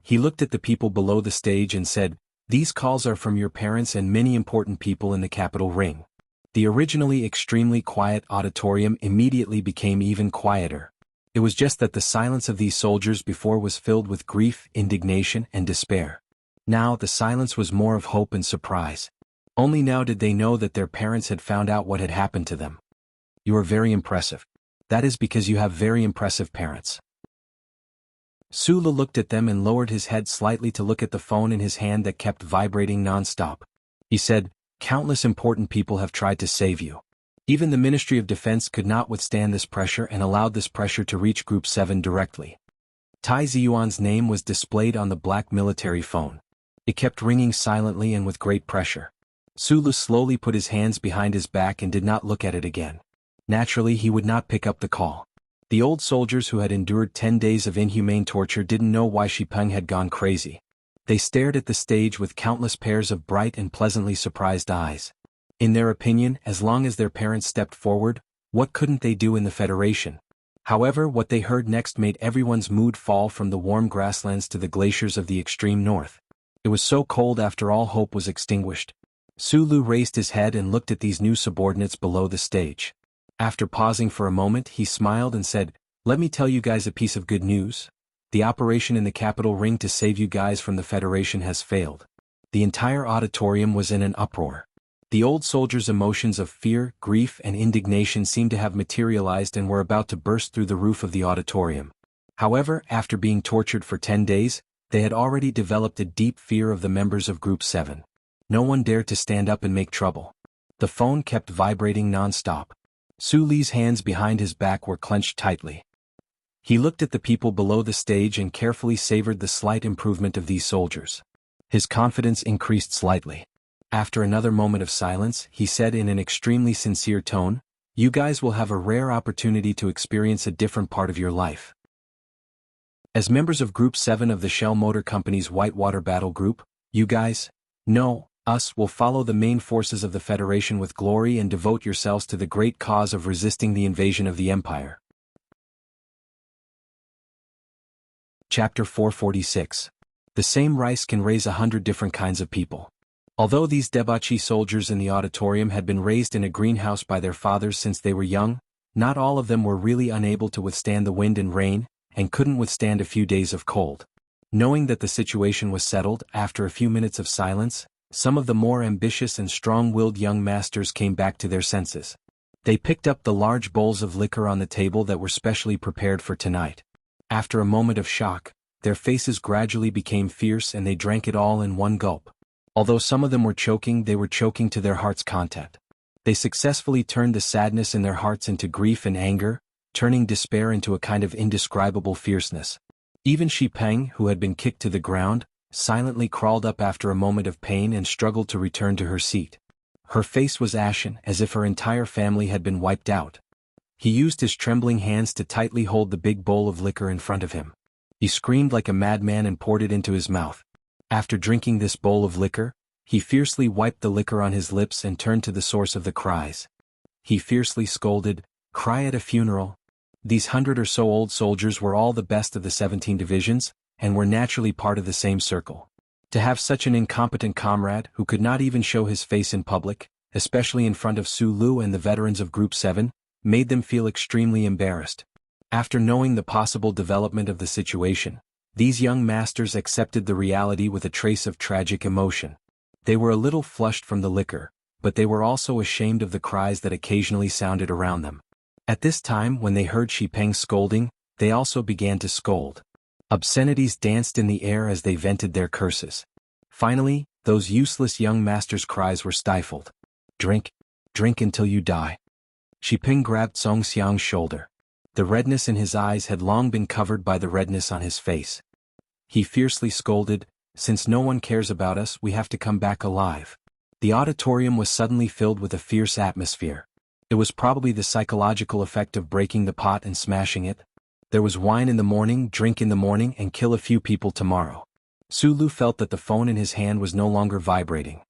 He looked at the people below the stage and said, "These calls are from your parents and many important people in the capital ring." The originally extremely quiet auditorium immediately became even quieter. It was just that the silence of these soldiers before was filled with grief, indignation, and despair. Now the silence was more of hope and surprise. Only now did they know that their parents had found out what had happened to them. "You are very impressive. That is because you have very impressive parents." Sulu looked at them and lowered his head slightly to look at the phone in his hand that kept vibrating non-stop. He said, "Countless important people have tried to save you. Even the Ministry of Defense could not withstand this pressure and allowed this pressure to reach Group 7 directly." Tai Ziyuan's name was displayed on the black military phone. It kept ringing silently and with great pressure. Sulu slowly put his hands behind his back and did not look at it again. Naturally, he would not pick up the call. The old soldiers who had endured 10 days of inhumane torture didn't know why Shi Peng had gone crazy. They stared at the stage with countless pairs of bright and pleasantly surprised eyes. In their opinion, as long as their parents stepped forward, what couldn't they do in the Federation? However, what they heard next made everyone's mood fall from the warm grasslands to the glaciers of the extreme north. It was so cold after all hope was extinguished. Sulu raised his head and looked at these new subordinates below the stage. After pausing for a moment, he smiled and said, "Let me tell you guys a piece of good news. The operation in the capital ring to save you guys from the Federation has failed." The entire auditorium was in an uproar. The old soldiers' emotions of fear, grief, and indignation seemed to have materialized and were about to burst through the roof of the auditorium. However, after being tortured for 10 days, they had already developed a deep fear of the members of Group 7. No one dared to stand up and make trouble. The phone kept vibrating non-stop. Su Li's hands behind his back were clenched tightly. He looked at the people below the stage and carefully savored the slight improvement of these soldiers. His confidence increased slightly. After another moment of silence, he said in an extremely sincere tone, "You guys will have a rare opportunity to experience a different part of your life. As members of Group 7 of the Shell Motor Company's Whitewater Battle Group, you guys, us will follow the main forces of the Federation with glory and devote yourselves to the great cause of resisting the invasion of the Empire." Chapter 446. The same rice can raise 100 different kinds of people. Although these debauchee soldiers in the auditorium had been raised in a greenhouse by their fathers since they were young, not all of them were really unable to withstand the wind and rain, and couldn't withstand a few days of cold. Knowing that the situation was settled, after a few minutes of silence, some of the more ambitious and strong-willed young masters came back to their senses. They picked up the large bowls of liquor on the table that were specially prepared for tonight. After a moment of shock, their faces gradually became fierce and they drank it all in one gulp. Although some of them were choking, they were choking to their heart's content. They successfully turned the sadness in their hearts into grief and anger, turning despair into a kind of indescribable fierceness. Even Shi Peng, who had been kicked to the ground, silently crawled up after a moment of pain and struggled to return to her seat. Her face was ashen, as if her entire family had been wiped out. He used his trembling hands to tightly hold the big bowl of liquor in front of him. He screamed like a madman and poured it into his mouth. After drinking this bowl of liquor, he fiercely wiped the liquor on his lips and turned to the source of the cries. He fiercely scolded, "Cry at a funeral." These 100 or so old soldiers were all the best of the 17 divisions, and were naturally part of the same circle. To have such an incompetent comrade who could not even show his face in public, especially in front of Su Lu and the veterans of Group 7, made them feel extremely embarrassed. After knowing the possible development of the situation, these young masters accepted the reality with a trace of tragic emotion. They were a little flushed from the liquor, but they were also ashamed of the cries that occasionally sounded around them. At this time, when they heard Shi Peng scolding, they also began to scold. Obscenities danced in the air as they vented their curses. Finally, those useless young masters' cries were stifled. "Drink, drink until you die." Shi Peng grabbed Song Xiang's shoulder. The redness in his eyes had long been covered by the redness on his face. He fiercely scolded, "Since no one cares about us, we have to come back alive." The auditorium was suddenly filled with a fierce atmosphere. It was probably the psychological effect of breaking the pot and smashing it. There was wine in the morning, drink in the morning, and kill a few people tomorrow. Su Lu felt that the phone in his hand was no longer vibrating.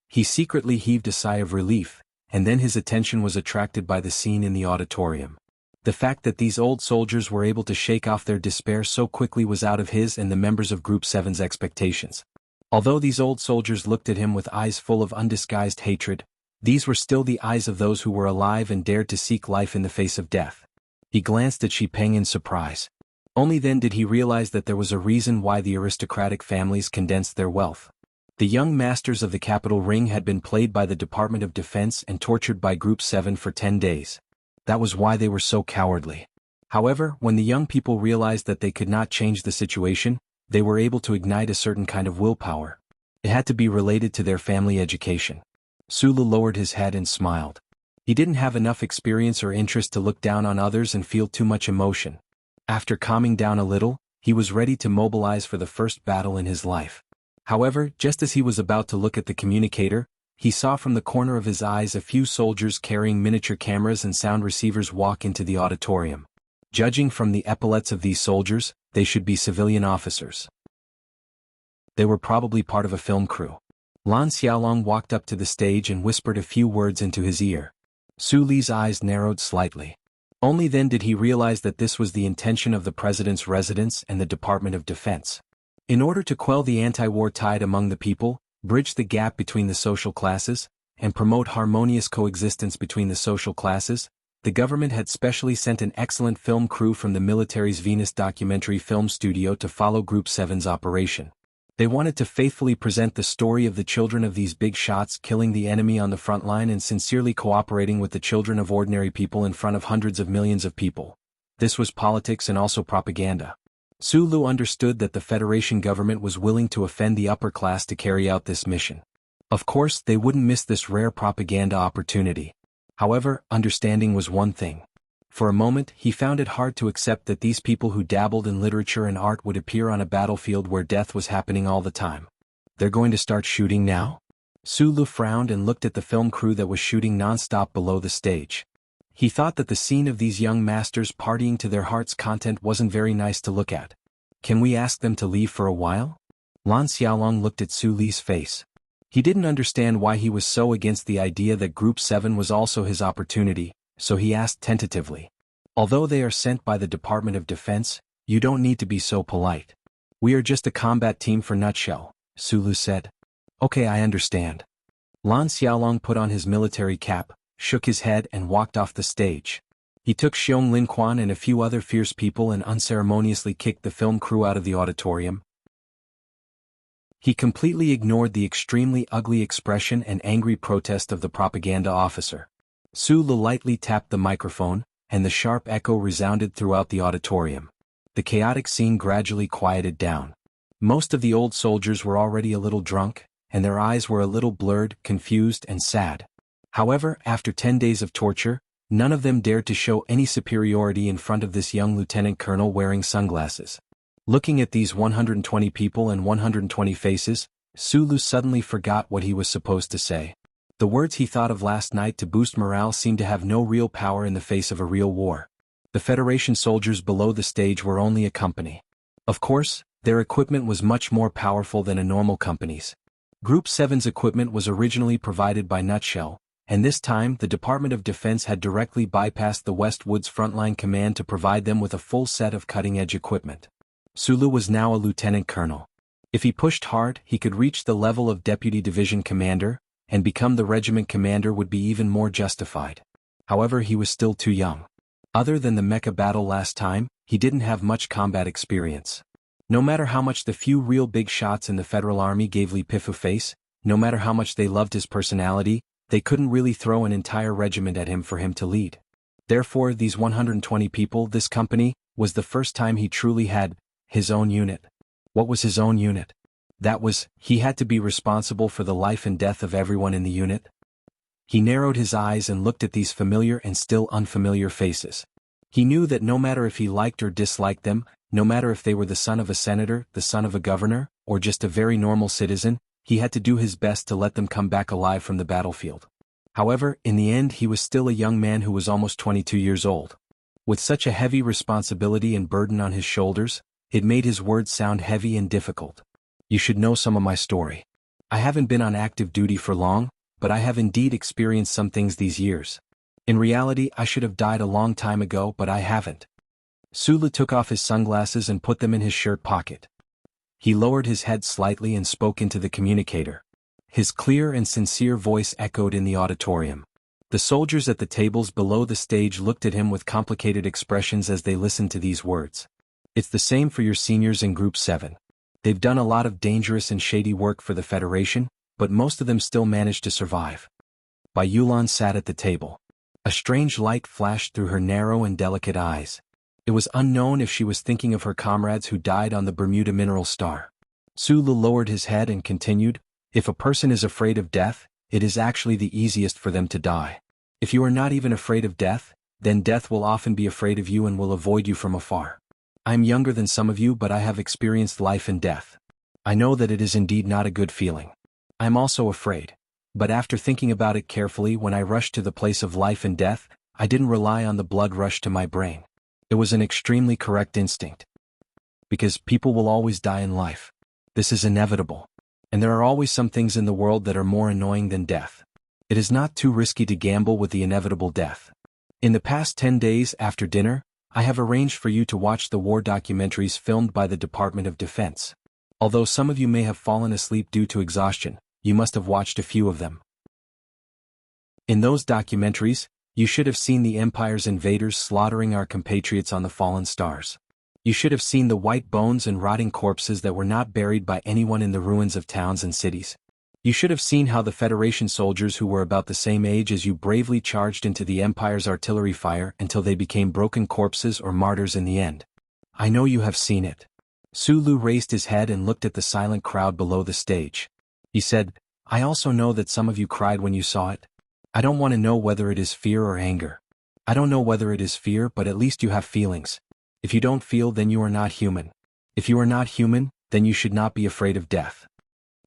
He secretly heaved a sigh of relief, and then his attention was attracted by the scene in the auditorium. The fact that these old soldiers were able to shake off their despair so quickly was out of his and the members of Group 7's expectations. Although these old soldiers looked at him with eyes full of undisguised hatred, these were still the eyes of those who were alive and dared to seek life in the face of death. He glanced at Xi Peng in surprise. Only then did he realize that there was a reason why the aristocratic families condensed their wealth. The young masters of the capital ring had been played by the Department of Defense and tortured by Group 7 for 10 days. That was why they were so cowardly. However, when the young people realized that they could not change the situation, they were able to ignite a certain kind of willpower. It had to be related to their family education. Sulu lowered his head and smiled. He didn't have enough experience or interest to look down on others and feel too much emotion. After calming down a little, he was ready to mobilize for the first battle in his life. However, just as he was about to look at the communicator, he saw from the corner of his eyes a few soldiers carrying miniature cameras and sound receivers walk into the auditorium. Judging from the epaulets of these soldiers, they should be civilian officers. They were probably part of a film crew. Lan Xiaolong walked up to the stage and whispered a few words into his ear. Su Li's eyes narrowed slightly. Only then did he realize that this was the intention of the president's residence and the Department of Defense. In order to quell the anti-war tide among the people, bridge the gap between the social classes, and promote harmonious coexistence between the social classes, the government had specially sent an excellent film crew from the military's Venus documentary film studio to follow Group 7's operation. They wanted to faithfully present the story of the children of these big shots killing the enemy on the front line and sincerely cooperating with the children of ordinary people in front of hundreds of millions of people. This was politics and also propaganda. Su Lu understood that the Federation government was willing to offend the upper class to carry out this mission. Of course, they wouldn't miss this rare propaganda opportunity. However, understanding was one thing. For a moment, he found it hard to accept that these people who dabbled in literature and art would appear on a battlefield where death was happening all the time. They're going to start shooting now? Su Lu frowned and looked at the film crew that was shooting non-stop below the stage. He thought that the scene of these young masters partying to their heart's content wasn't very nice to look at. Can we ask them to leave for a while? Lan Xiaolong looked at Su Li's face. He didn't understand why he was so against the idea that Group 7 was also his opportunity, so he asked tentatively. Although they are sent by the Department of Defense, you don't need to be so polite. We are just a combat team for nutshell, Su Lu said. Okay, I understand. Lan Xiaolong put on his military cap, shook his head and walked off the stage. He took Xiong Linquan and a few other fierce people and unceremoniously kicked the film crew out of the auditorium. He completely ignored the extremely ugly expression and angry protest of the propaganda officer. Su Lu lightly tapped the microphone, and the sharp echo resounded throughout the auditorium. The chaotic scene gradually quieted down. Most of the old soldiers were already a little drunk, and their eyes were a little blurred, confused and sad. However, after 10 days of torture, none of them dared to show any superiority in front of this young lieutenant colonel wearing sunglasses. Looking at these 120 people and 120 faces, Su Lu suddenly forgot what he was supposed to say. The words he thought of last night to boost morale seemed to have no real power in the face of a real war. The Federation soldiers below the stage were only a company. Of course, their equipment was much more powerful than a normal company's. Group 7's equipment was originally provided by Nutshell, and this time the Department of Defense had directly bypassed the Westwoods Frontline Command to provide them with a full set of cutting-edge equipment. Sulu was now a lieutenant colonel. If he pushed hard, he could reach the level of deputy division commander, and become the regiment commander would be even more justified. However, he was still too young. Other than the mecha battle last time, he didn't have much combat experience. No matter how much the few real big shots in the Federal Army gave Li Pifu face, no matter how much they loved his personality, they couldn't really throw an entire regiment at him for him to lead. Therefore, these 120 people, this company, was the first time he truly had his own unit. What was his own unit? That was, he had to be responsible for the life and death of everyone in the unit. He narrowed his eyes and looked at these familiar and still unfamiliar faces. He knew that no matter if he liked or disliked them, no matter if they were the son of a senator, the son of a governor, or just a very normal citizen, he had to do his best to let them come back alive from the battlefield. However, in the end he was still a young man who was almost 22 years old. With such a heavy responsibility and burden on his shoulders, it made his words sound heavy and difficult. You should know some of my story. I haven't been on active duty for long, but I have indeed experienced some things these years. In reality, I should have died a long time ago, but I haven't. Sulu took off his sunglasses and put them in his shirt pocket. He lowered his head slightly and spoke into the communicator. His clear and sincere voice echoed in the auditorium. The soldiers at the tables below the stage looked at him with complicated expressions as they listened to these words. It's the same for your seniors in Group 7. They've done a lot of dangerous and shady work for the Federation, but most of them still managed to survive. Bai Yulan sat at the table. A strange light flashed through her narrow and delicate eyes. It was unknown if she was thinking of her comrades who died on the Bermuda Mineral Star. Sulu lowered his head and continued, if a person is afraid of death, it is actually the easiest for them to die. If you are not even afraid of death, then death will often be afraid of you and will avoid you from afar. I am younger than some of you, but I have experienced life and death. I know that it is indeed not a good feeling. I am also afraid. But after thinking about it carefully, when I rushed to the place of life and death, I didn't rely on the blood rush to my brain. It was an extremely correct instinct. Because people will always die in life. This is inevitable. And there are always some things in the world that are more annoying than death. It is not too risky to gamble with the inevitable death. In the past 10 days after dinner, I have arranged for you to watch the war documentaries filmed by the Department of Defense. Although some of you may have fallen asleep due to exhaustion, you must have watched a few of them. In those documentaries, you should have seen the Empire's invaders slaughtering our compatriots on the fallen stars. You should have seen the white bones and rotting corpses that were not buried by anyone in the ruins of towns and cities. You should have seen how the Federation soldiers who were about the same age as you bravely charged into the Empire's artillery fire until they became broken corpses or martyrs in the end. I know you have seen it. Sulu raised his head and looked at the silent crowd below the stage. He said, I also know that some of you cried when you saw it. I don't want to know whether it is fear or anger. I don't know whether it is fear, but at least you have feelings. If you don't feel, then you are not human. If you are not human, then you should not be afraid of death.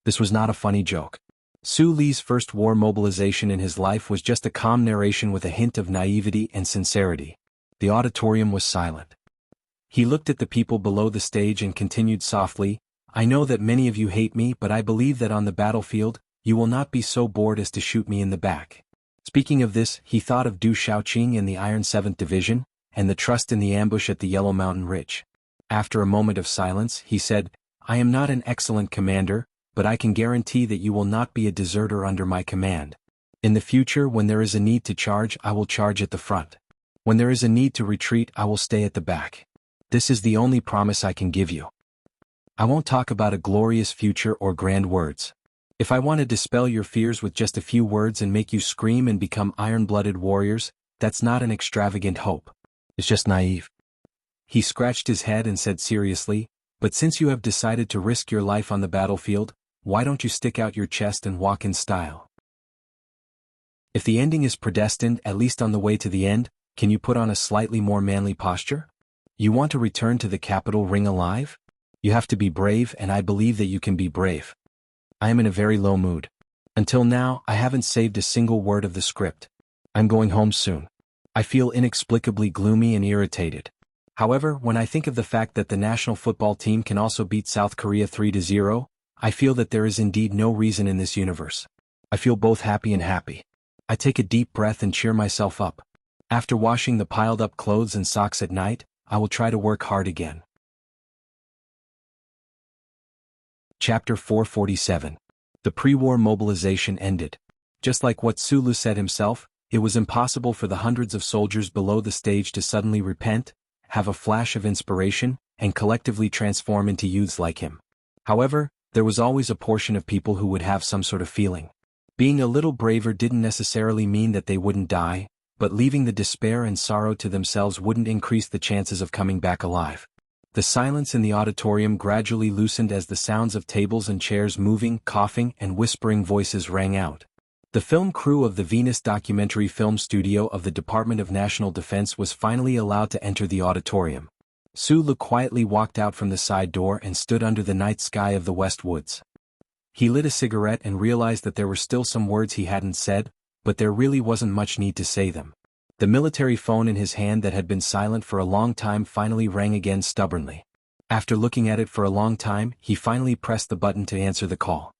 This was not a funny joke. Su Li's first war mobilization in his life was just a calm narration with a hint of naivety and sincerity. The auditorium was silent. He looked at the people below the stage and continued softly, I know that many of you hate me, but I believe that on the battlefield, you will not be so bored as to shoot me in the back. Speaking of this, he thought of Du Shaoqing in the Iron 7th Division, and the trust in the ambush at the Yellow Mountain Ridge. After a moment of silence, he said, I am not an excellent commander, but I can guarantee that you will not be a deserter under my command. In the future, when there is a need to charge, I will charge at the front. When there is a need to retreat, I will stay at the back. This is the only promise I can give you. I won't talk about a glorious future or grand words. If I want to dispel your fears with just a few words and make you scream and become iron-blooded warriors, that's not an extravagant hope. It's just naive. He scratched his head and said seriously, but since you have decided to risk your life on the battlefield, why don't you stick out your chest and walk in style? If the ending is predestined, at least on the way to the end, can you put on a slightly more manly posture? You want to return to the capital ring alive? You have to be brave, and I believe that you can be brave. I am in a very low mood. Until now, I haven't saved a single word of the script. I'm going home soon. I feel inexplicably gloomy and irritated. However, when I think of the fact that the national football team can also beat South Korea 3-0, I feel that there is indeed no reason in this universe. I feel both happy and happy. I take a deep breath and cheer myself up. After washing the piled-up clothes and socks at night, I will try to work hard again. Chapter 447. The pre-war mobilization ended. Just like what Sulu said himself, it was impossible for the hundreds of soldiers below the stage to suddenly repent, have a flash of inspiration, and collectively transform into youths like him. However, there was always a portion of people who would have some sort of feeling. Being a little braver didn't necessarily mean that they wouldn't die, but leaving the despair and sorrow to themselves wouldn't increase the chances of coming back alive. The silence in the auditorium gradually loosened as the sounds of tables and chairs moving, coughing, and whispering voices rang out. The film crew of the Venus Documentary Film Studio of the Department of National Defense was finally allowed to enter the auditorium. Sulu quietly walked out from the side door and stood under the night sky of the West Woods. He lit a cigarette and realized that there were still some words he hadn't said, but there really wasn't much need to say them. The military phone in his hand that had been silent for a long time finally rang again stubbornly. After looking at it for a long time, he finally pressed the button to answer the call.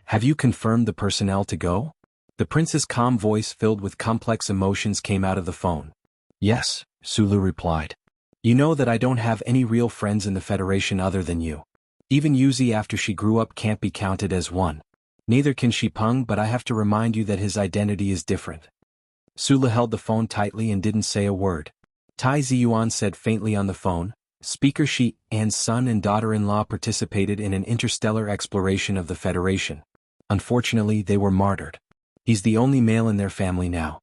Have you confirmed the personnel to go? The prince's calm voice filled with complex emotions came out of the phone. Yes, Sulu replied. You know that I don't have any real friends in the Federation other than you. Even Yuzi after she grew up can't be counted as one. Neither can Shipeng, but I have to remind you that his identity is different. Sulu held the phone tightly and didn't say a word. Tai Ziyuan said faintly on the phone, Speaker Shi An's son and daughter-in-law participated in an interstellar exploration of the Federation. Unfortunately, they were martyred. He's the only male in their family now.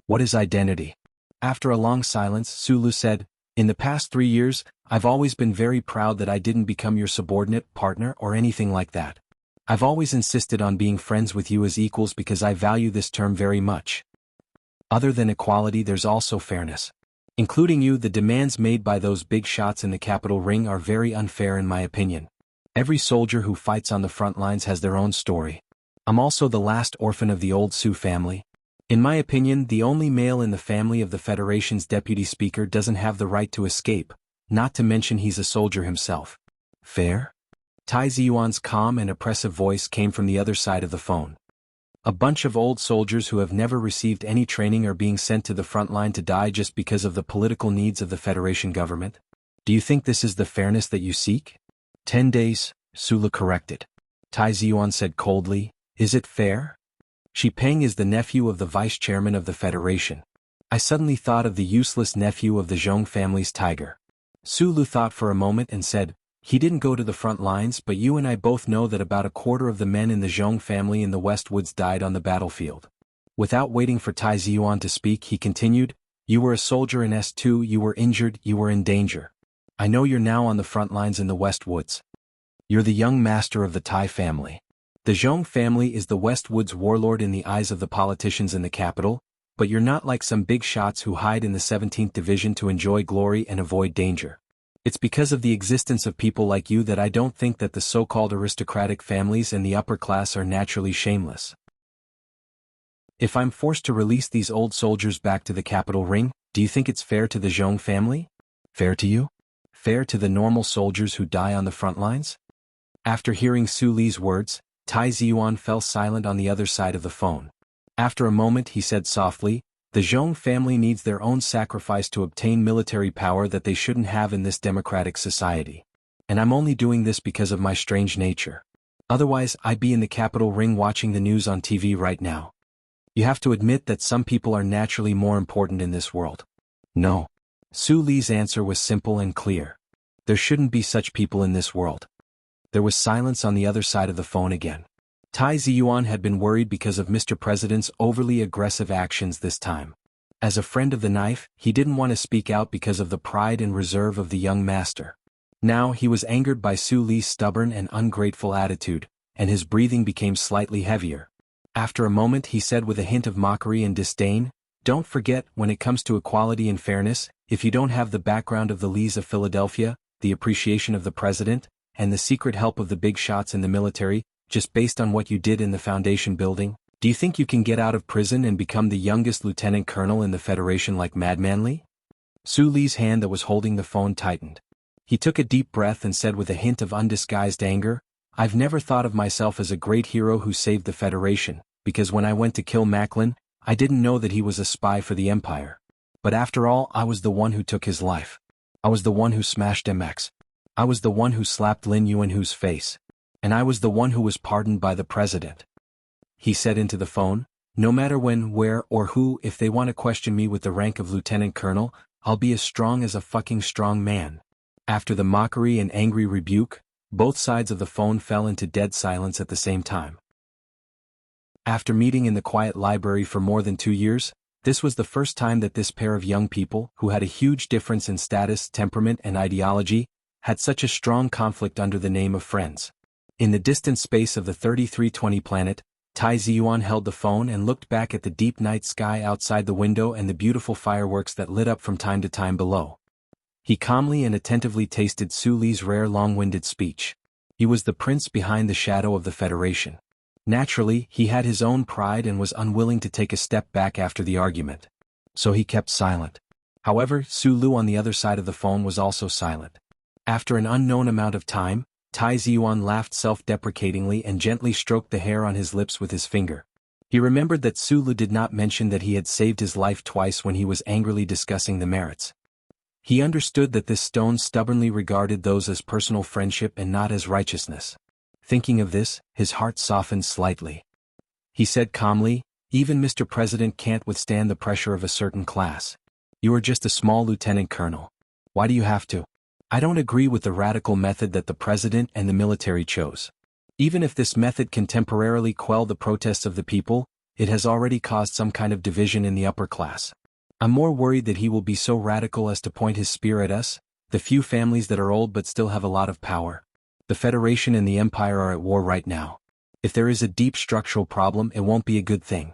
What is identity? After a long silence, Sulu said, In the past 3 years, I've always been very proud that I didn't become your subordinate, partner, or anything like that. I've always insisted on being friends with you as equals because I value this term very much. Other than equality, there's also fairness. Including you, the demands made by those big shots in the capital ring are very unfair in my opinion. Every soldier who fights on the front lines has their own story. I'm also the last orphan of the old Su family. In my opinion, the only male in the family of the Federation's deputy speaker doesn't have the right to escape, not to mention he's a soldier himself. Fair? Tai Ziyuan's calm and oppressive voice came from the other side of the phone. A bunch of old soldiers who have never received any training are being sent to the front line to die just because of the political needs of the Federation government? Do you think this is the fairness that you seek? 10 days, Sulu corrected. Tai Ziyuan said coldly, Is it fair? Shipeng is the nephew of the vice-chairman of the Federation. I suddenly thought of the useless nephew of the Zhong family's tiger. Sulu thought for a moment and said, He didn't go to the front lines, but you and I both know that about a quarter of the men in the Zhong family in the West Woods died on the battlefield. Without waiting for Tai Ziyuan to speak, he continued, You were a soldier in S2, you were injured, you were in danger. I know you're now on the front lines in the West Woods. You're the young master of the Tai family. The Zhong family is the West Woods warlord in the eyes of the politicians in the capital, but you're not like some big shots who hide in the 17th Division to enjoy glory and avoid danger. It's because of the existence of people like you that I don't think that the so-called aristocratic families and the upper class are naturally shameless. If I'm forced to release these old soldiers back to the capital ring, do you think it's fair to the Zhong family? Fair to you? Fair to the normal soldiers who die on the front lines? After hearing Su Li's words, Tai Ziyuan fell silent on the other side of the phone. After a moment he said softly, The Zhong family needs their own sacrifice to obtain military power that they shouldn't have in this democratic society. And I'm only doing this because of my strange nature. Otherwise, I'd be in the capital ring watching the news on TV right now. You have to admit that some people are naturally more important in this world. No. Su Li's answer was simple and clear. There shouldn't be such people in this world. There was silence on the other side of the phone again. Tai Ziyuan had been worried because of Mr. President's overly aggressive actions this time. As a friend of the knife, he didn't want to speak out because of the pride and reserve of the young master. Now he was angered by Su Li's stubborn and ungrateful attitude, and his breathing became slightly heavier. After a moment he said with a hint of mockery and disdain, Don't forget, when it comes to equality and fairness, if you don't have the background of the Lees of Philadelphia, the appreciation of the President, and the secret help of the big shots in the military, just based on what you did in the Foundation building, do you think you can get out of prison and become the youngest lieutenant colonel in the Federation like Madman Lee? Su Li's hand that was holding the phone tightened. He took a deep breath and said with a hint of undisguised anger, I've never thought of myself as a great hero who saved the Federation, because when I went to kill Macklin, I didn't know that he was a spy for the Empire. But after all, I was the one who took his life. I was the one who smashed MX. I was the one who slapped Lin Yuanhu's face. And I was the one who was pardoned by the President. He said into the phone, No matter when, where, or who, if they want to question me with the rank of lieutenant colonel, I'll be as strong as a fucking strong man. After the mockery and angry rebuke, both sides of the phone fell into dead silence at the same time. After meeting in the quiet library for more than 2 years, this was the first time that this pair of young people, who had a huge difference in status, temperament, and ideology, had such a strong conflict under the name of friends. In the distant space of the 3320 planet, Tai Ziyuan held the phone and looked back at the deep night sky outside the window and the beautiful fireworks that lit up from time to time below. He calmly and attentively tasted Su Li's rare long-winded speech. He was the prince behind the shadow of the Federation. Naturally, he had his own pride and was unwilling to take a step back after the argument. So he kept silent. However, Su Lu on the other side of the phone was also silent. After an unknown amount of time, Tai Ziyuan laughed self-deprecatingly and gently stroked the hair on his lips with his finger. He remembered that Sulu did not mention that he had saved his life twice when he was angrily discussing the merits. He understood that this stone stubbornly regarded those as personal friendship and not as righteousness. Thinking of this, his heart softened slightly. He said calmly, "Even Mr. President can't withstand the pressure of a certain class. You are just a small lieutenant colonel. Why do you have to?" "I don't agree with the radical method that the president and the military chose. Even if this method can temporarily quell the protests of the people, it has already caused some kind of division in the upper class. I'm more worried that he will be so radical as to point his spear at us, the few families that are old but still have a lot of power. The Federation and the Empire are at war right now. If there is a deep structural problem, it won't be a good thing."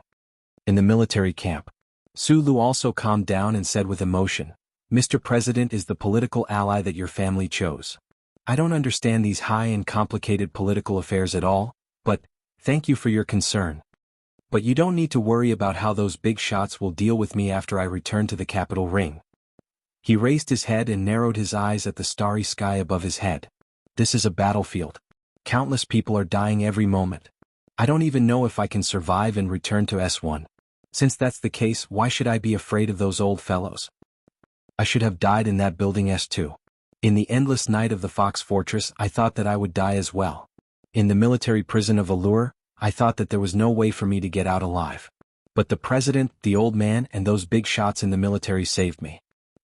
In the military camp, Sulu also calmed down and said with emotion, "Mr. President is the political ally that your family chose. I don't understand these high and complicated political affairs at all, but thank you for your concern. But you don't need to worry about how those big shots will deal with me after I return to the capital ring." He raised his head and narrowed his eyes at the starry sky above his head. "This is a battlefield. Countless people are dying every moment. I don't even know if I can survive and return to S1. Since that's the case, why should I be afraid of those old fellows? I should have died in that building S2. In the endless night of the Fox Fortress, I thought that I would die as well. In the military prison of Allure, I thought that there was no way for me to get out alive. But the president, the old man, and those big shots in the military saved me.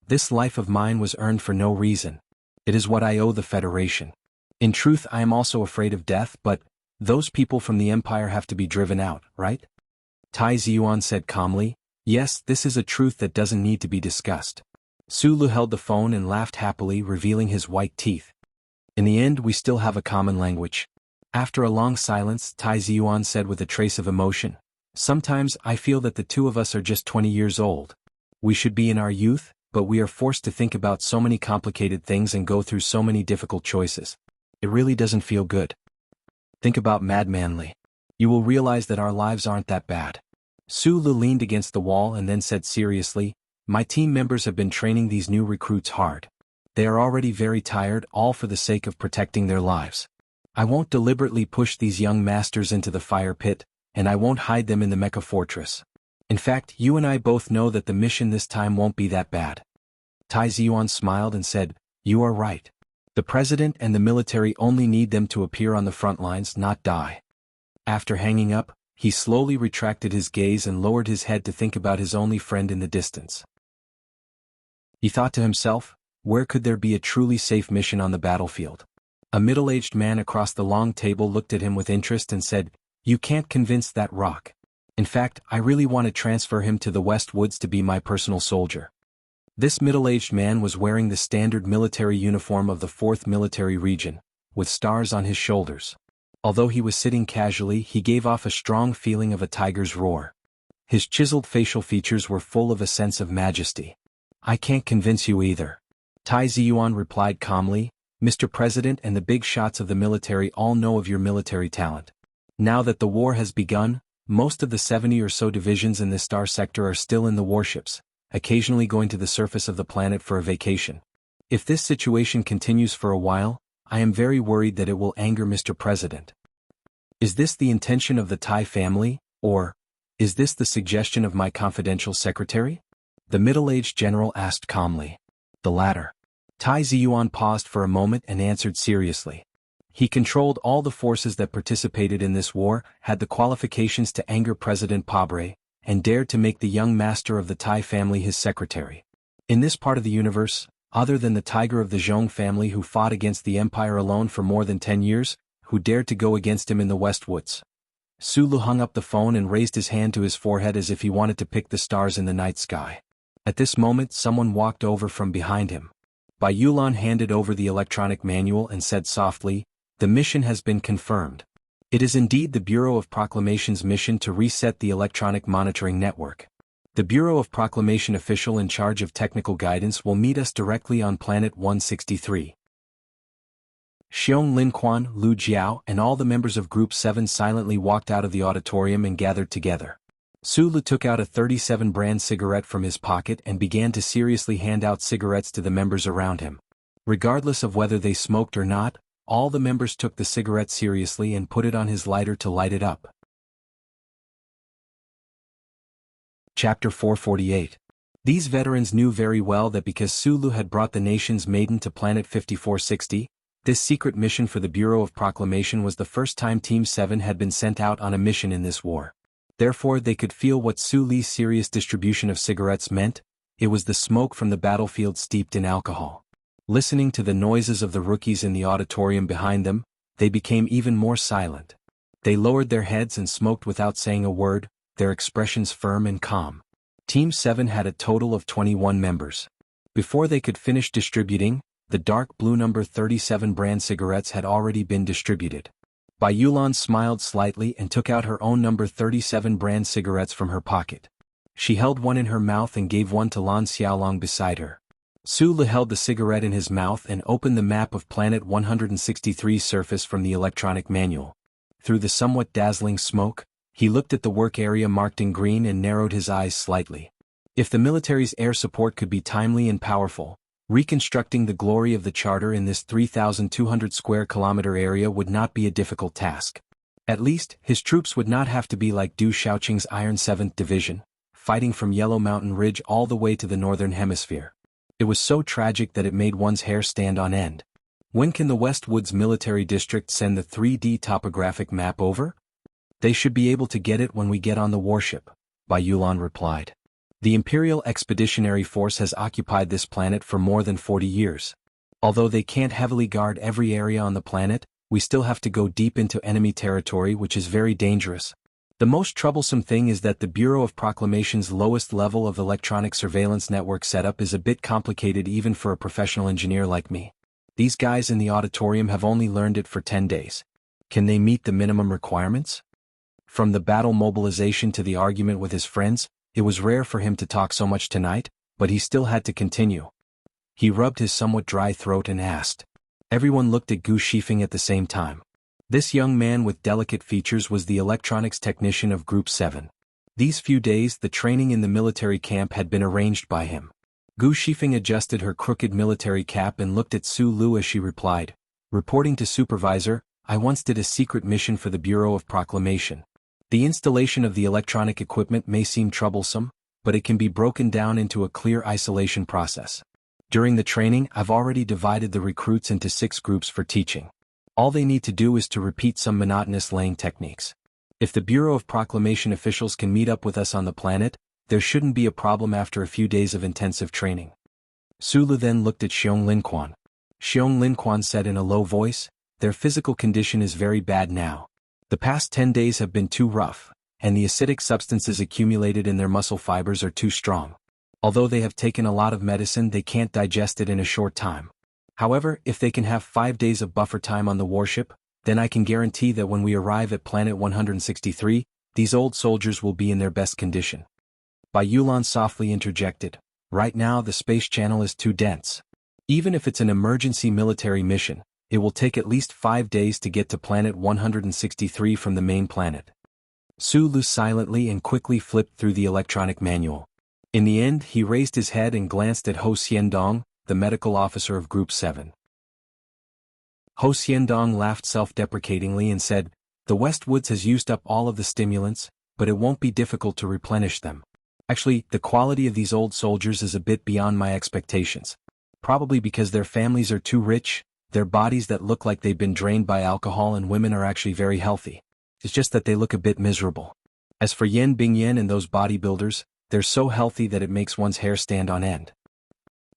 This life of mine was earned for no reason. It is what I owe the Federation. In truth, I am also afraid of death, but those people from the Empire have to be driven out, right?" Tai Ziyuan said calmly, "Yes, this is a truth that doesn't need to be discussed." Sulu held the phone and laughed happily, revealing his white teeth. "In the end, we still have a common language." After a long silence, Tai Ziyuan said with a trace of emotion, "Sometimes I feel that the two of us are just 20 years old. We should be in our youth, but we are forced to think about so many complicated things and go through so many difficult choices. It really doesn't feel good. Think about Mad Manly. You will realize that our lives aren't that bad." Sulu leaned against the wall and then said seriously, "My team members have been training these new recruits hard. They are already very tired, all for the sake of protecting their lives. I won't deliberately push these young masters into the fire pit, and I won't hide them in the Mecha Fortress. In fact, you and I both know that the mission this time won't be that bad." Tai Ziyuan smiled and said, "You are right. The president and the military only need them to appear on the front lines, not die." After hanging up, he slowly retracted his gaze and lowered his head to think about his only friend in the distance. He thought to himself, where could there be a truly safe mission on the battlefield? A middle-aged man across the long table looked at him with interest and said, "You can't convince that rock. In fact, I really want to transfer him to the West Woods to be my personal soldier." This middle-aged man was wearing the standard military uniform of the 4th Military Region, with stars on his shoulders. Although he was sitting casually, he gave off a strong feeling of a tiger's roar. His chiseled facial features were full of a sense of majesty. "I can't convince you either." Tai Ziyuan replied calmly, "Mr. President and the big shots of the military all know of your military talent. Now that the war has begun, most of the 70 or so divisions in the star sector are still in the warships, occasionally going to the surface of the planet for a vacation. If this situation continues for a while, I am very worried that it will anger Mr. President. Is this the intention of the Tai family, or is this the suggestion of my confidential secretary?" the middle-aged general asked calmly. "The latter." Tai Ziyuan paused for a moment and answered seriously. He controlled all the forces that participated in this war, had the qualifications to anger President Pabre, and dared to make the young master of the Tai family his secretary. In this part of the universe, other than the tiger of the Zhong family who fought against the Empire alone for more than 10 years, who dared to go against him in the West Woods. Sulu hung up the phone and raised his hand to his forehead as if he wanted to pick the stars in the night sky. At this moment someone walked over from behind him. Bai Yulan handed over the electronic manual and said softly, "The mission has been confirmed. It is indeed the Bureau of Proclamation's mission to reset the electronic monitoring network. The Bureau of Proclamation official in charge of technical guidance will meet us directly on Planet 163. Xiong Linquan, Lu Jiao, and all the members of Group 7 silently walked out of the auditorium and gathered together. Sulu took out a 37 brand cigarette from his pocket and began to seriously hand out cigarettes to the members around him. Regardless of whether they smoked or not, all the members took the cigarette seriously and put it on his lighter to light it up. Chapter 448. These veterans knew very well that because Sulu had brought the nation's maiden to planet 5460, this secret mission for the Bureau of Proclamation was the first time Team 7 had been sent out on a mission in this war. Therefore they could feel what Su Li's serious distribution of cigarettes meant. It was the smoke from the battlefield steeped in alcohol. Listening to the noises of the rookies in the auditorium behind them, they became even more silent. They lowered their heads and smoked without saying a word, their expressions firm and calm. Team 7 had a total of 21 members. Before they could finish distributing, the dark blue number 37 brand cigarettes had already been distributed. Bai Yulan smiled slightly and took out her own number 37 brand cigarettes from her pocket. She held one in her mouth and gave one to Lan Xiaolong beside her. Su Li held the cigarette in his mouth and opened the map of Planet 163's surface from the electronic manual. Through the somewhat dazzling smoke, he looked at the work area marked in green and narrowed his eyes slightly. If the military's air support could be timely and powerful, reconstructing the glory of the charter in this 3,200 square kilometer area would not be a difficult task. At least, his troops would not have to be like Du Shaoqing's Iron 7th Division, fighting from Yellow Mountain Ridge all the way to the Northern Hemisphere. It was so tragic that it made one's hair stand on end. When can the Westwoods Military District send the 3D topographic map over? They should be able to get it when we get on the warship, Bai Yulan replied. The Imperial Expeditionary Force has occupied this planet for more than 40 years. Although they can't heavily guard every area on the planet, we still have to go deep into enemy territory, which is very dangerous. The most troublesome thing is that the Bureau of Proclamation's lowest level of electronic surveillance network setup is a bit complicated even for a professional engineer like me. These guys in the auditorium have only learned it for 10 days. Can they meet the minimum requirements? From the battle mobilization to the argument with his friends, it was rare for him to talk so much tonight, but he still had to continue. He rubbed his somewhat dry throat and asked. Everyone looked at Gu Shifeng at the same time. This young man with delicate features was the electronics technician of Group 7. These few days the training in the military camp had been arranged by him. Gu Shifeng adjusted her crooked military cap and looked at Su Lu as she replied, reporting to Supervisor, I once did a secret mission for the Bureau of Proclamation. The installation of the electronic equipment may seem troublesome, but it can be broken down into a clear isolation process. During the training, I've already divided the recruits into 6 groups for teaching. All they need to do is to repeat some monotonous laying techniques. If the Bureau of Proclamation officials can meet up with us on the planet, there shouldn't be a problem after a few days of intensive training. Su Lu then looked at Xiong Linquan. Xiong Linquan said in a low voice, their physical condition is very bad now. The past 10 days have been too rough, and the acidic substances accumulated in their muscle fibers are too strong. Although they have taken a lot of medicine, they can't digest it in a short time. However, if they can have 5 days of buffer time on the warship, then I can guarantee that when we arrive at Planet 163, these old soldiers will be in their best condition. Bai Yulan softly interjected, right now the space channel is too dense. Even if it's an emergency military mission, it will take at least 5 days to get to Planet 163 from the main planet. Su Lu silently and quickly flipped through the electronic manual. In the end, he raised his head and glanced at Ho Xiandong, the medical officer of Group 7. Ho Xiandong laughed self-deprecatingly and said, the Westwoods has used up all of the stimulants, but it won't be difficult to replenish them. Actually, the quality of these old soldiers is a bit beyond my expectations. Probably because their families are too rich, their bodies that look like they've been drained by alcohol, and women are actually very healthy. It's just that they look a bit miserable. As for Yan Bingyan and those bodybuilders, they're so healthy that it makes one's hair stand on end.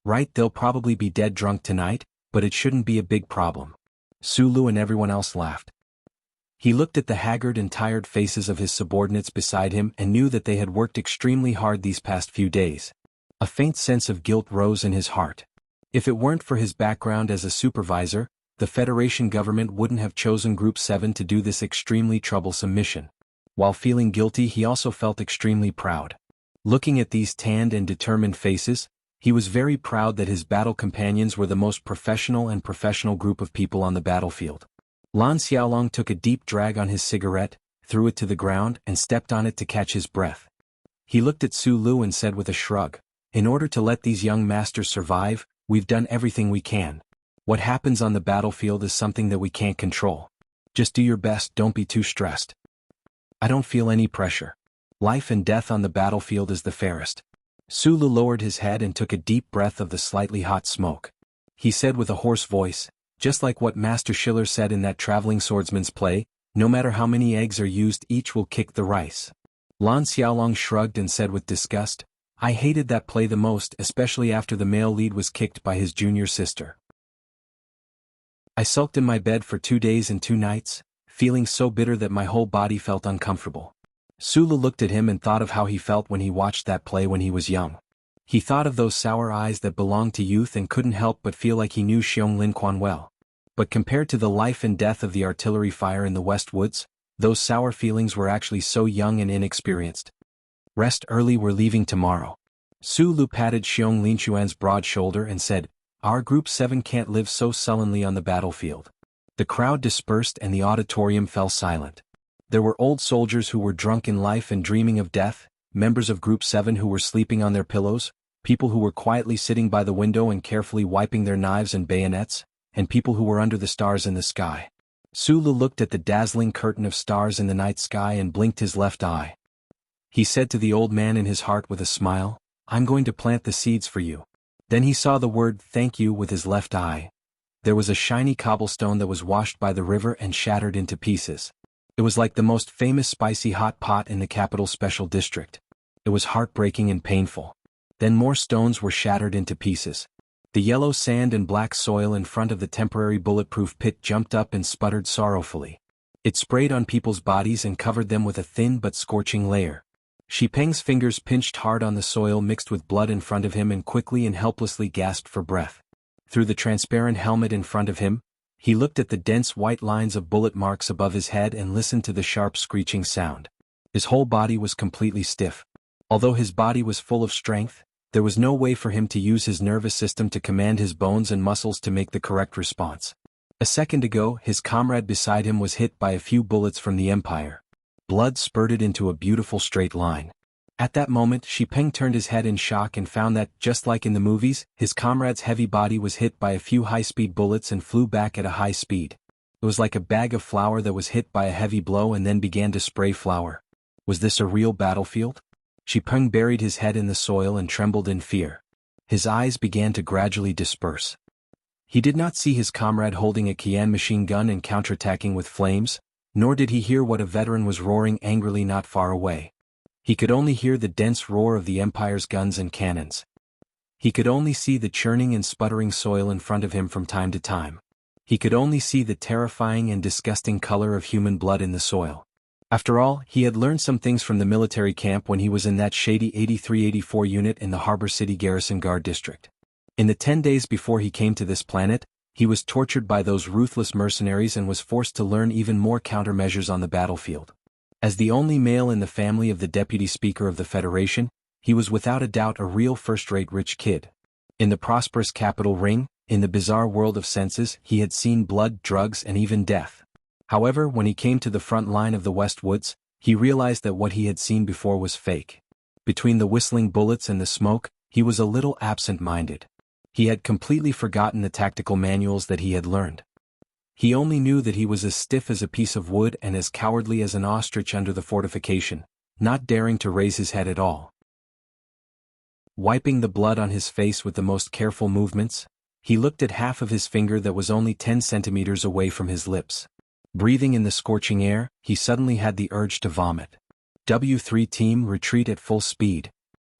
Right, they'll probably be dead drunk tonight, but it shouldn't be a big problem. Su Lu and everyone else laughed. He looked at the haggard and tired faces of his subordinates beside him and knew that they had worked extremely hard these past few days. A faint sense of guilt rose in his heart. If it weren't for his background as a supervisor, the Federation government wouldn't have chosen Group 7 to do this extremely troublesome mission. While feeling guilty, he also felt extremely proud. Looking at these tanned and determined faces, he was very proud that his battle companions were the most professional group of people on the battlefield. Lan Xiaolong took a deep drag on his cigarette, threw it to the ground and stepped on it to catch his breath. He looked at Su Lu and said with a shrug, in order to let these young masters survive, we've done everything we can. What happens on the battlefield is something that we can't control. Just do your best, don't be too stressed. I don't feel any pressure. Life and death on the battlefield is the fairest. Sulu lowered his head and took a deep breath of the slightly hot smoke. He said with a hoarse voice, just like what Master Schiller said in that traveling swordsman's play, no matter how many eggs are used, each will kick the rice. Lan Xiaolong shrugged and said with disgust, I hated that play the most, especially after the male lead was kicked by his junior sister. I sulked in my bed for 2 days and 2 nights, feeling so bitter that my whole body felt uncomfortable. Sulu looked at him and thought of how he felt when he watched that play when he was young. He thought of those sour eyes that belonged to youth and couldn't help but feel like he knew Xiong Linquan well. But compared to the life and death of the artillery fire in the West Woods, those sour feelings were actually so young and inexperienced. Rest early, we're leaving tomorrow. Sulu patted Xiong Linquan's broad shoulder and said, Our Group 7 can't live so sullenly on the battlefield. The crowd dispersed and the auditorium fell silent. There were old soldiers who were drunk in life and dreaming of death, members of Group 7 who were sleeping on their pillows, people who were quietly sitting by the window and carefully wiping their knives and bayonets, and people who were under the stars in the sky. Sulu looked at the dazzling curtain of stars in the night sky and blinked his left eye. He said to the old man in his heart with a smile, I'm going to plant the seeds for you. Then he saw the word thank you with his left eye. There was a shiny cobblestone that was washed by the river and shattered into pieces. It was like the most famous spicy hot pot in the capital special district. It was heartbreaking and painful. Then more stones were shattered into pieces. The yellow sand and black soil in front of the temporary bulletproof pit jumped up and sputtered sorrowfully. It sprayed on people's bodies and covered them with a thin but scorching layer. Shi Peng's fingers pinched hard on the soil mixed with blood in front of him and quickly and helplessly gasped for breath. Through the transparent helmet in front of him, he looked at the dense white lines of bullet marks above his head and listened to the sharp screeching sound. His whole body was completely stiff. Although his body was full of strength, there was no way for him to use his nervous system to command his bones and muscles to make the correct response. A second ago, his comrade beside him was hit by a few bullets from the Empire. Blood spurted into a beautiful straight line. At that moment, Shi Peng turned his head in shock and found that, just like in the movies, his comrade's heavy body was hit by a few high-speed bullets and flew back at a high speed. It was like a bag of flour that was hit by a heavy blow and then began to spray flour. Was this a real battlefield? Shi Peng buried his head in the soil and trembled in fear. His eyes began to gradually disperse. He did not see his comrade holding a Qian machine gun and counterattacking with flames, nor did he hear what a veteran was roaring angrily not far away. He could only hear the dense roar of the Empire's guns and cannons. He could only see the churning and sputtering soil in front of him from time to time. He could only see the terrifying and disgusting color of human blood in the soil. After all, he had learned some things from the military camp when he was in that shady 83-84 unit in the Harbor City Garrison Guard District. In the 10 days before he came to this planet, he was tortured by those ruthless mercenaries and was forced to learn even more countermeasures on the battlefield. As the only male in the family of the Deputy Speaker of the Federation, he was without a doubt a real first-rate rich kid. In the prosperous capital ring, in the bizarre world of senses, he had seen blood, drugs, and even death. However, when he came to the front line of the West Woods, he realized that what he had seen before was fake. Between the whistling bullets and the smoke, he was a little absent-minded. He had completely forgotten the tactical manuals that he had learned. He only knew that he was as stiff as a piece of wood and as cowardly as an ostrich under the fortification, not daring to raise his head at all. Wiping the blood on his face with the most careful movements, he looked at half of his finger that was only 10 centimeters away from his lips. Breathing in the scorching air, he suddenly had the urge to vomit. W3 Team, retreat at full speed.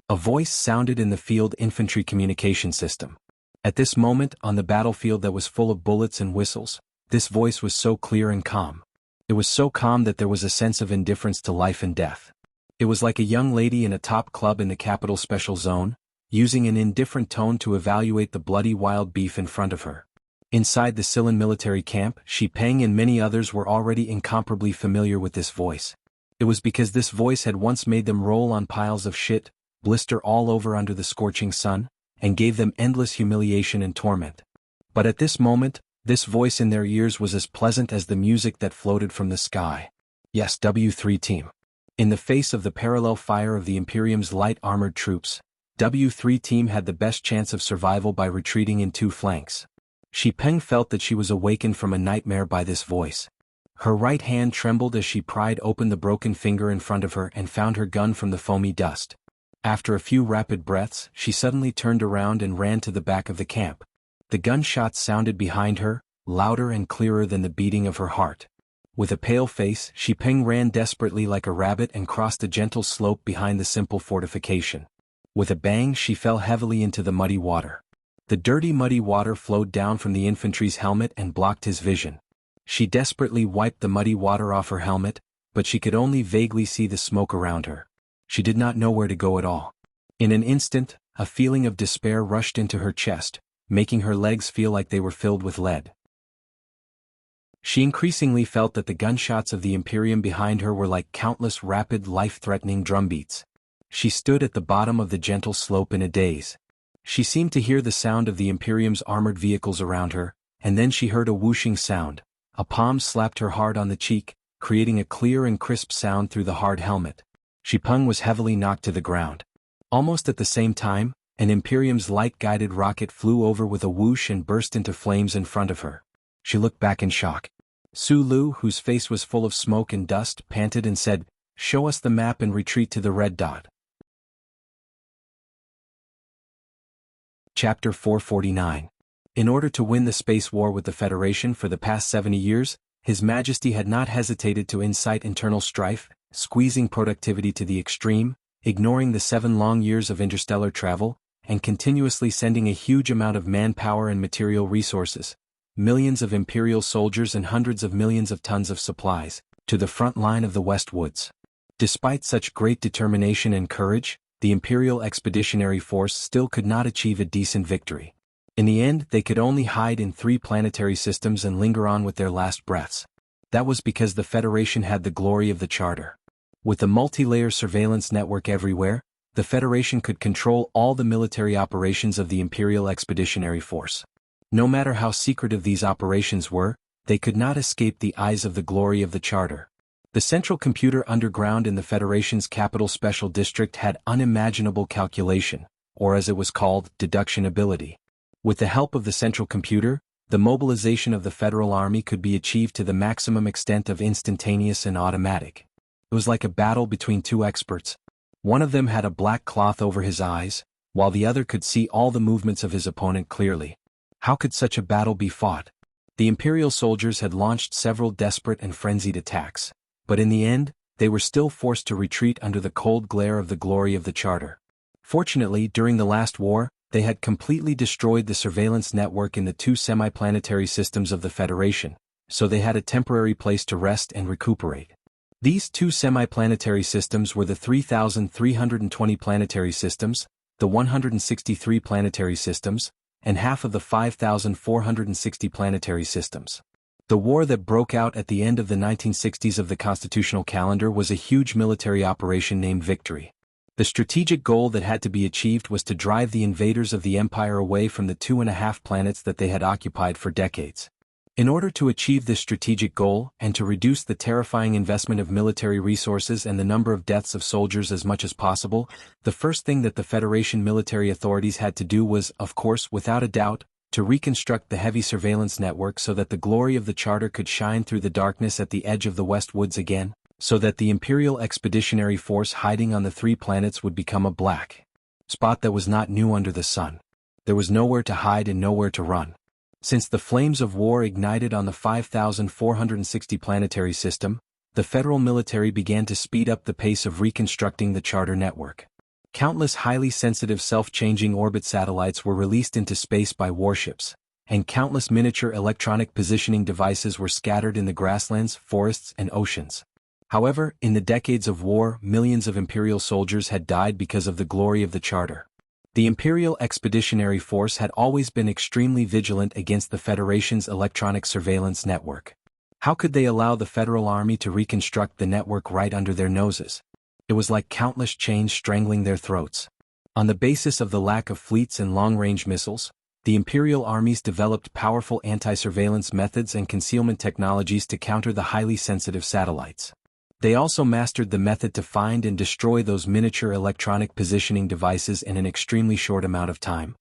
A voice sounded in the field infantry communication system. At this moment, on the battlefield that was full of bullets and whistles, this voice was so clear and calm. It was so calm that there was a sense of indifference to life and death. It was like a young lady in a top club in the capital special zone, using an indifferent tone to evaluate the bloody wild beef in front of her. Inside the Silan military camp, Shi Peng and many others were already incomparably familiar with this voice. It was because this voice had once made them roll on piles of shit, blister all over under the scorching sun, and gave them endless humiliation and torment. But at this moment, this voice in their ears was as pleasant as the music that floated from the sky. Yes, W3 Team. In the face of the parallel fire of the Imperium's light armored troops, W3 Team had the best chance of survival by retreating in 2 flanks. Shi Peng felt that she was awakened from a nightmare by this voice. Her right hand trembled as she pried open the broken finger in front of her and found her gun from the foamy dust. After a few rapid breaths, she suddenly turned around and ran to the back of the camp. The gunshots sounded behind her, louder and clearer than the beating of her heart. With a pale face, Peng ran desperately like a rabbit and crossed a gentle slope behind the simple fortification. With a bang, she fell heavily into the muddy water. The dirty muddy water flowed down from the infantry's helmet and blocked his vision. She desperately wiped the muddy water off her helmet, but she could only vaguely see the smoke around her. She did not know where to go at all. In an instant, a feeling of despair rushed into her chest, making her legs feel like they were filled with lead. She increasingly felt that the gunshots of the Imperium behind her were like countless rapid, life-threatening drumbeats. She stood at the bottom of the gentle slope in a daze. She seemed to hear the sound of the Imperium's armored vehicles around her, and then she heard a whooshing sound. A palm slapped her hard on the cheek, creating a clear and crisp sound through the hard helmet. Peng was heavily knocked to the ground. Almost at the same time, an Imperium's light-guided rocket flew over with a whoosh and burst into flames in front of her. She looked back in shock. Sulu, whose face was full of smoke and dust, panted and said, "Show us the map and retreat to the red dot." Chapter 449. In order to win the space war with the Federation for the past 70 years, His Majesty had not hesitated to incite internal strife, squeezing productivity to the extreme, ignoring the 7 long years of interstellar travel, and continuously sending a huge amount of manpower and material resources, millions of Imperial soldiers and hundreds of millions of tons of supplies, to the front line of the West Woods. Despite such great determination and courage, the Imperial Expeditionary Force still could not achieve a decent victory. In the end, they could only hide in 3 planetary systems and linger on with their last breaths. That was because the Federation had the glory of the Charter. With the multi-layer surveillance network everywhere, the Federation could control all the military operations of the Imperial Expeditionary Force. No matter how secretive these operations were, they could not escape the eyes of the glory of the Charter. The central computer underground in the Federation's capital special district had unimaginable calculation, or as it was called, deduction ability. With the help of the central computer, the mobilization of the Federal Army could be achieved to the maximum extent of instantaneous and automatic. It was like a battle between 2 experts. One of them had a black cloth over his eyes, while the other could see all the movements of his opponent clearly. How could such a battle be fought? The Imperial soldiers had launched several desperate and frenzied attacks, but in the end, they were still forced to retreat under the cold glare of the glory of the Charter. Fortunately, during the last war, they had completely destroyed the surveillance network in the 2 semi-planetary systems of the Federation, so they had a temporary place to rest and recuperate. These 2 semi-planetary systems were the 3,320 planetary systems, the 163 planetary systems, and half of the 5,460 planetary systems. The war that broke out at the end of the 1960s of the constitutional calendar was a huge military operation named Victory. The strategic goal that had to be achieved was to drive the invaders of the Empire away from the 2.5 planets that they had occupied for decades. In order to achieve this strategic goal, and to reduce the terrifying investment of military resources and the number of deaths of soldiers as much as possible, the first thing that the Federation military authorities had to do was, of course, without a doubt, to reconstruct the heavy surveillance network so that the glory of the Charter could shine through the darkness at the edge of the West Woods again, so that the Imperial Expeditionary Force hiding on the 3 planets would become a black spot that was not new under the sun. There was nowhere to hide and nowhere to run. Since the flames of war ignited on the 5,460 planetary system, the federal military began to speed up the pace of reconstructing the Charter network. Countless highly sensitive self-changing orbit satellites were released into space by warships, and countless miniature electronic positioning devices were scattered in the grasslands, forests, and oceans. However, in the decades of war, millions of Imperial soldiers had died because of the glory of the Charter. The Imperial Expeditionary Force had always been extremely vigilant against the Federation's electronic surveillance network. How could they allow the Federal Army to reconstruct the network right under their noses? It was like countless chains strangling their throats. On the basis of the lack of fleets and long-range missiles, the Imperial armies developed powerful anti-surveillance methods and concealment technologies to counter the highly sensitive satellites. They also mastered the method to find and destroy those miniature electronic positioning devices in an extremely short amount of time.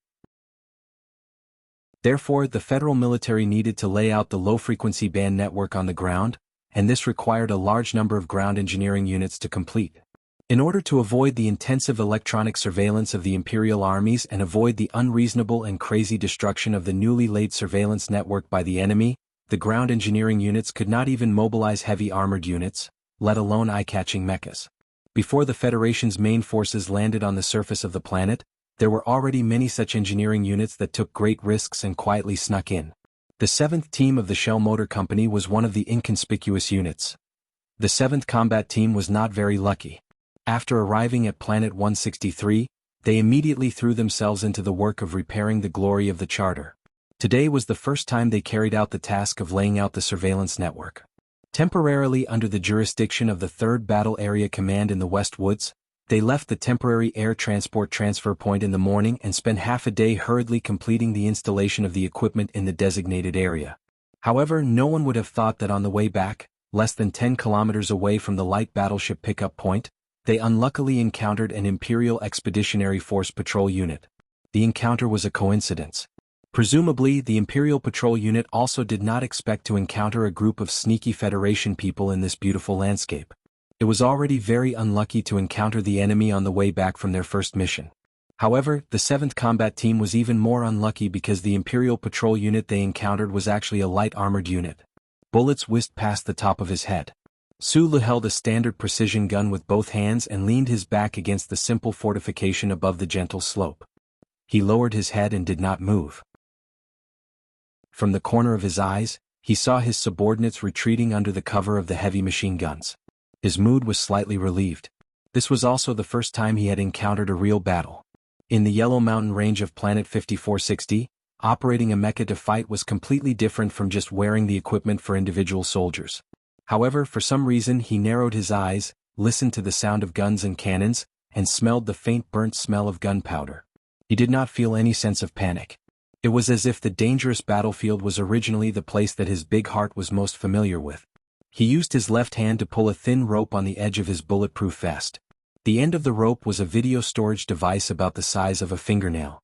Therefore, the federal military needed to lay out the low-frequency band network on the ground, and this required a large number of ground engineering units to complete. In order to avoid the intensive electronic surveillance of the imperial armies and avoid the unreasonable and crazy destruction of the newly laid surveillance network by the enemy, the ground engineering units could not even mobilize heavy armored units, let alone eye-catching mechas. Before the Federation's main forces landed on the surface of the planet, there were already many such engineering units that took great risks and quietly snuck in. The 7th Team of the Shell Motor Company was one of the inconspicuous units. The 7th Combat Team was not very lucky. After arriving at Planet 163, they immediately threw themselves into the work of repairing the glory of the Charter. Today was the first time they carried out the task of laying out the surveillance network. Temporarily under the jurisdiction of the 3rd Battle Area Command in the West Woods, they left the temporary air transport transfer point in the morning and spent half a day hurriedly completing the installation of the equipment in the designated area. However, no one would have thought that on the way back, less than 10 kilometers away from the light battleship pickup point, they unluckily encountered an Imperial Expeditionary Force patrol unit. The encounter was a coincidence. Presumably, the Imperial Patrol Unit also did not expect to encounter a group of sneaky Federation people in this beautiful landscape. It was already very unlucky to encounter the enemy on the way back from their first mission. However, the 7th Combat Team was even more unlucky because the Imperial Patrol Unit they encountered was actually a light armored unit. Bullets whizzed past the top of his head. Sulu held a standard precision gun with both hands and leaned his back against the simple fortification above the gentle slope. He lowered his head and did not move. From the corner of his eyes, he saw his subordinates retreating under the cover of the heavy machine guns. His mood was slightly relieved. This was also the first time he had encountered a real battle. In the Yellow Mountain range of Planet 5460, operating a mecha to fight was completely different from just wearing the equipment for individual soldiers. However, for some reason he narrowed his eyes, listened to the sound of guns and cannons, and smelled the faint burnt smell of gunpowder. He did not feel any sense of panic. It was as if the dangerous battlefield was originally the place that his big heart was most familiar with. He used his left hand to pull a thin rope on the edge of his bulletproof vest. The end of the rope was a video storage device about the size of a fingernail.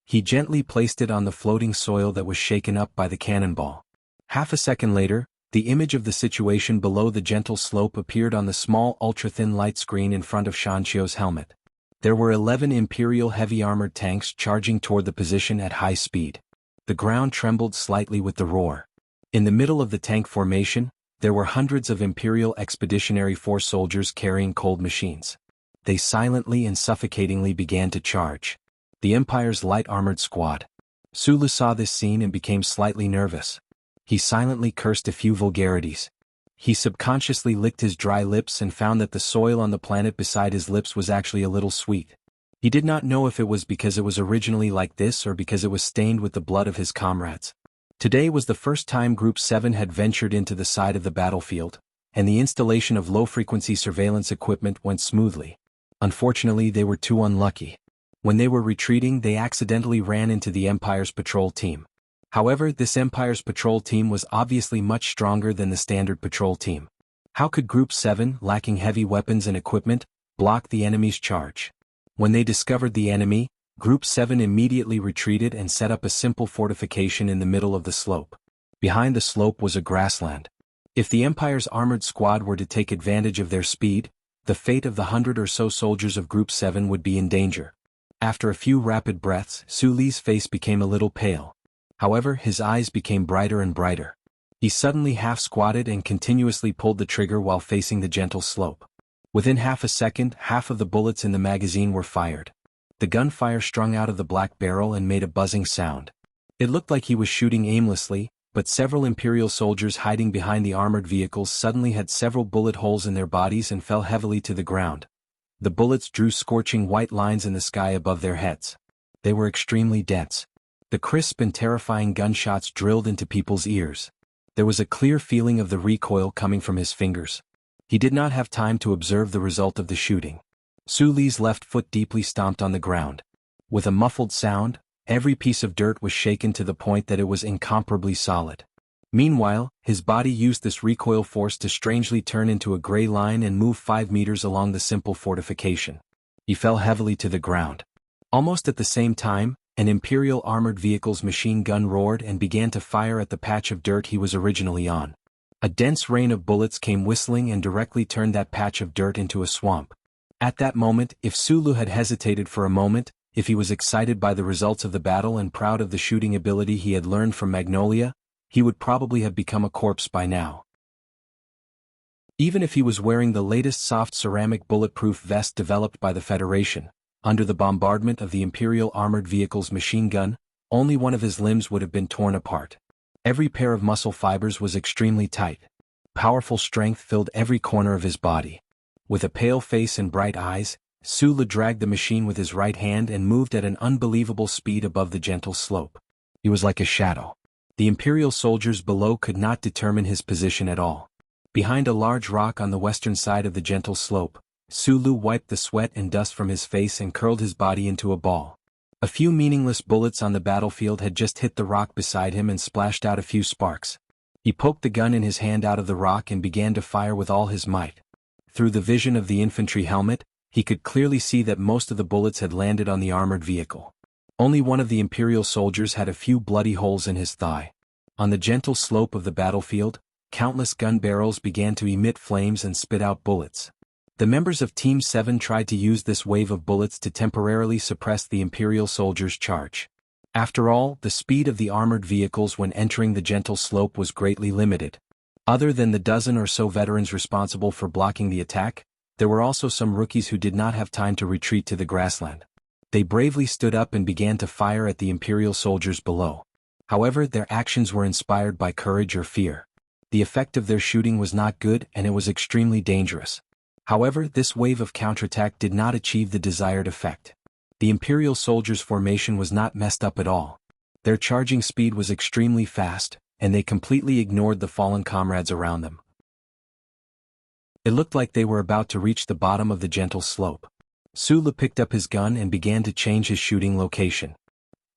He gently placed it on the floating soil that was shaken up by the cannonball. Half a second later, the image of the situation below the gentle slope appeared on the small ultra-thin light screen in front of Shanchio's helmet. There were 11 Imperial heavy-armored tanks charging toward the position at high speed. The ground trembled slightly with the roar. In the middle of the tank formation, there were hundreds of Imperial Expeditionary Force soldiers carrying cold machines. They silently and suffocatingly began to charge. The Empire's light-armored squad. Sulu saw this scene and became slightly nervous. He silently cursed a few vulgarities. He subconsciously licked his dry lips and found that the soil on the planet beside his lips was actually a little sweet. He did not know if it was because it was originally like this or because it was stained with the blood of his comrades. Today was the first time Group 7 had ventured into the side of the battlefield, and the installation of low-frequency surveillance equipment went smoothly. Unfortunately, they were too unlucky. When they were retreating, they accidentally ran into the Empire's patrol team. However, this Empire's patrol team was obviously much stronger than the standard patrol team. How could Group 7, lacking heavy weapons and equipment, block the enemy's charge? When they discovered the enemy, Group 7 immediately retreated and set up a simple fortification in the middle of the slope. Behind the slope was a grassland. If the Empire's armored squad were to take advantage of their speed, the fate of the 100 or so soldiers of Group 7 would be in danger. After a few rapid breaths, Suli's face became a little pale. However, his eyes became brighter and brighter. He suddenly half-squatted and continuously pulled the trigger while facing the gentle slope. Within half a second, half of the bullets in the magazine were fired. The gunfire strung out of the black barrel and made a buzzing sound. It looked like he was shooting aimlessly, but several Imperial soldiers hiding behind the armored vehicles suddenly had several bullet holes in their bodies and fell heavily to the ground. The bullets drew scorching white lines in the sky above their heads. They were extremely dense. The crisp and terrifying gunshots drilled into people's ears. There was a clear feeling of the recoil coming from his fingers. He did not have time to observe the result of the shooting. Suli's left foot deeply stomped on the ground. With a muffled sound, every piece of dirt was shaken to the point that it was incomparably solid. Meanwhile, his body used this recoil force to strangely turn into a gray line and move 5 meters along the simple fortification. He fell heavily to the ground. Almost at the same time, an Imperial armored vehicle's machine gun roared and began to fire at the patch of dirt he was originally on. A dense rain of bullets came whistling and directly turned that patch of dirt into a swamp. At that moment, if Sulu had hesitated for a moment, if he was excited by the results of the battle and proud of the shooting ability he had learned from Magnolia, he would probably have become a corpse by now. Even if he was wearing the latest soft ceramic bulletproof vest developed by the Federation, under the bombardment of the Imperial armored vehicle's machine gun, only one of his limbs would have been torn apart. Every pair of muscle fibers was extremely tight. Powerful strength filled every corner of his body. With a pale face and bright eyes, Sulu dragged the machine with his right hand and moved at an unbelievable speed above the gentle slope. He was like a shadow. The Imperial soldiers below could not determine his position at all. Behind a large rock on the western side of the gentle slope, Sulu wiped the sweat and dust from his face and curled his body into a ball. A few meaningless bullets on the battlefield had just hit the rock beside him and splashed out a few sparks. He poked the gun in his hand out of the rock and began to fire with all his might. Through the vision of the infantry helmet, he could clearly see that most of the bullets had landed on the armored vehicle. Only one of the Imperial soldiers had a few bloody holes in his thigh. On the gentle slope of the battlefield, countless gun barrels began to emit flames and spit out bullets. The members of Team 7 tried to use this wave of bullets to temporarily suppress the Imperial soldiers' charge. After all, the speed of the armored vehicles when entering the gentle slope was greatly limited. Other than the dozen or so veterans responsible for blocking the attack, there were also some rookies who did not have time to retreat to the grassland. They bravely stood up and began to fire at the Imperial soldiers below. However, their actions were inspired by courage or fear. The effect of their shooting was not good and it was extremely dangerous. However, this wave of counterattack did not achieve the desired effect. The Imperial soldiers' formation was not messed up at all. Their charging speed was extremely fast, and they completely ignored the fallen comrades around them. It looked like they were about to reach the bottom of the gentle slope. Sulu picked up his gun and began to change his shooting location.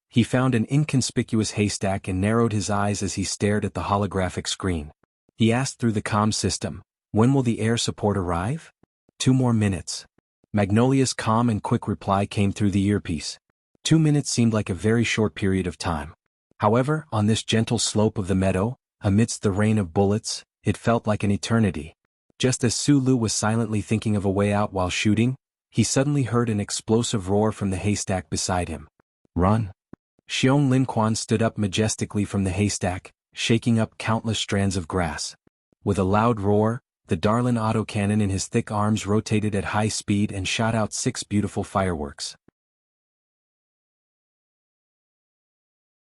He found an inconspicuous haystack and narrowed his eyes as he stared at the holographic screen. He asked through the comm system, "When will the air support arrive?" 2 more minutes. Magnolia's calm and quick reply came through the earpiece. 2 minutes seemed like a very short period of time. However, on this gentle slope of the meadow, amidst the rain of bullets, it felt like an eternity. Just as Sulu was silently thinking of a way out while shooting, he suddenly heard an explosive roar from the haystack beside him. "Run!" Xiong Linquan stood up majestically from the haystack, shaking up countless strands of grass. With a loud roar, the Darlin autocannon in his thick arms rotated at high speed and shot out 6 beautiful fireworks.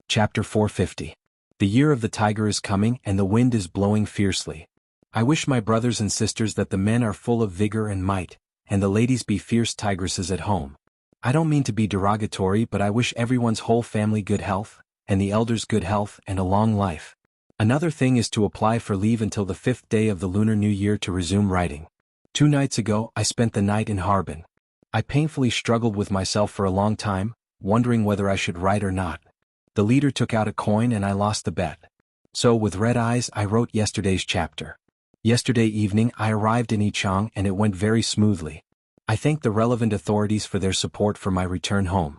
Chapter 450. The year of the tiger is coming and the wind is blowing fiercely. I wish my brothers and sisters that the men are full of vigor and might, and the ladies be fierce tigresses at home. I don't mean to be derogatory, but I wish everyone's whole family good health, and the elders good health and a long life. Another thing is to apply for leave until the 5th day of the Lunar New Year to resume writing. 2 nights ago, I spent the night in Harbin. I painfully struggled with myself for a long time, wondering whether I should write or not. The leader took out a coin and I lost the bet. So with red eyes I wrote yesterday's chapter. Yesterday evening I arrived in Yichang and it went very smoothly. I thanked the relevant authorities for their support for my return home.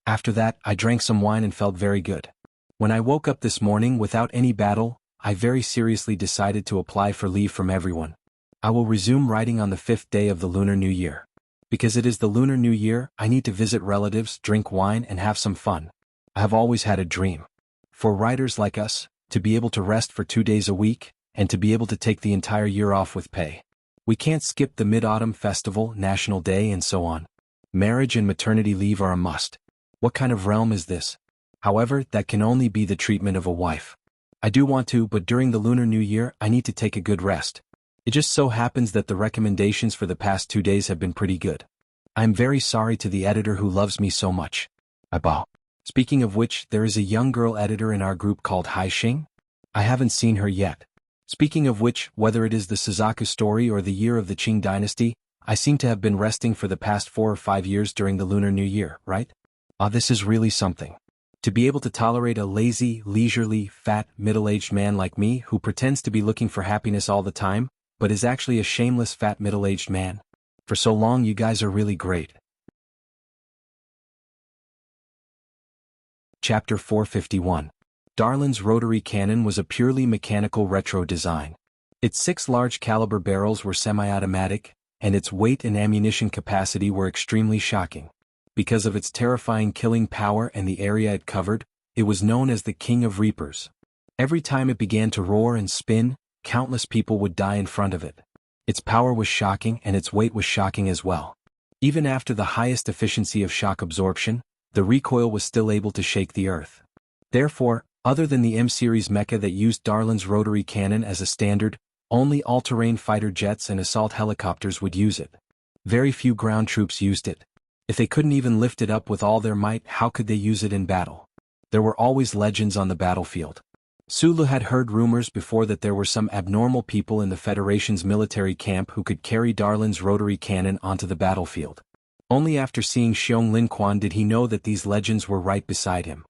After that, I drank some wine and felt very good. When I woke up this morning without any battle, I very seriously decided to apply for leave from everyone. I will resume writing on the 5th day of the Lunar New Year. Because it is the Lunar New Year, I need to visit relatives, drink wine and have some fun. I have always had a dream. For writers like us, to be able to rest for 2 days a week, and to be able to take the entire year off with pay. We can't skip the Mid-Autumn Festival, National Day and so on. Marriage and maternity leave are a must. What kind of realm is this? However, that can only be the treatment of a wife. I do want to, but during the Lunar New Year I need to take a good rest. It just so happens that the recommendations for the past 2 days have been pretty good. I am very sorry to the editor who loves me so much. I bow. Speaking of which, there is a young girl editor in our group called Hai Xing. I haven't seen her yet. Speaking of which, whether it is the Suzaku story or the year of the Qing dynasty, I seem to have been resting for the past 4 or 5 years during the Lunar New Year, right? This is really something. To be able to tolerate a lazy, leisurely, fat, middle-aged man like me who pretends to be looking for happiness all the time, but is actually a shameless fat middle-aged man. For so long you guys are really great. Chapter 451. Darlin's rotary cannon was a purely mechanical retro design. Its 6 large-caliber barrels were semi-automatic, and its weight and ammunition capacity were extremely shocking. Because of its terrifying killing power and the area it covered, it was known as the King of Reapers. Every time it began to roar and spin, countless people would die in front of it. Its power was shocking and its weight was shocking as well. Even after the highest efficiency of shock absorption, the recoil was still able to shake the earth. Therefore, other than the M-series mecha that used Darlin's rotary cannon as a standard, only all-terrain fighter jets and assault helicopters would use it. Very few ground troops used it. If they couldn't even lift it up with all their might, how could they use it in battle? There were always legends on the battlefield. Sulu had heard rumors before that there were some abnormal people in the Federation's military camp who could carry Darlin's rotary cannon onto the battlefield. Only after seeing Xiong Linquan did he know that these legends were right beside him.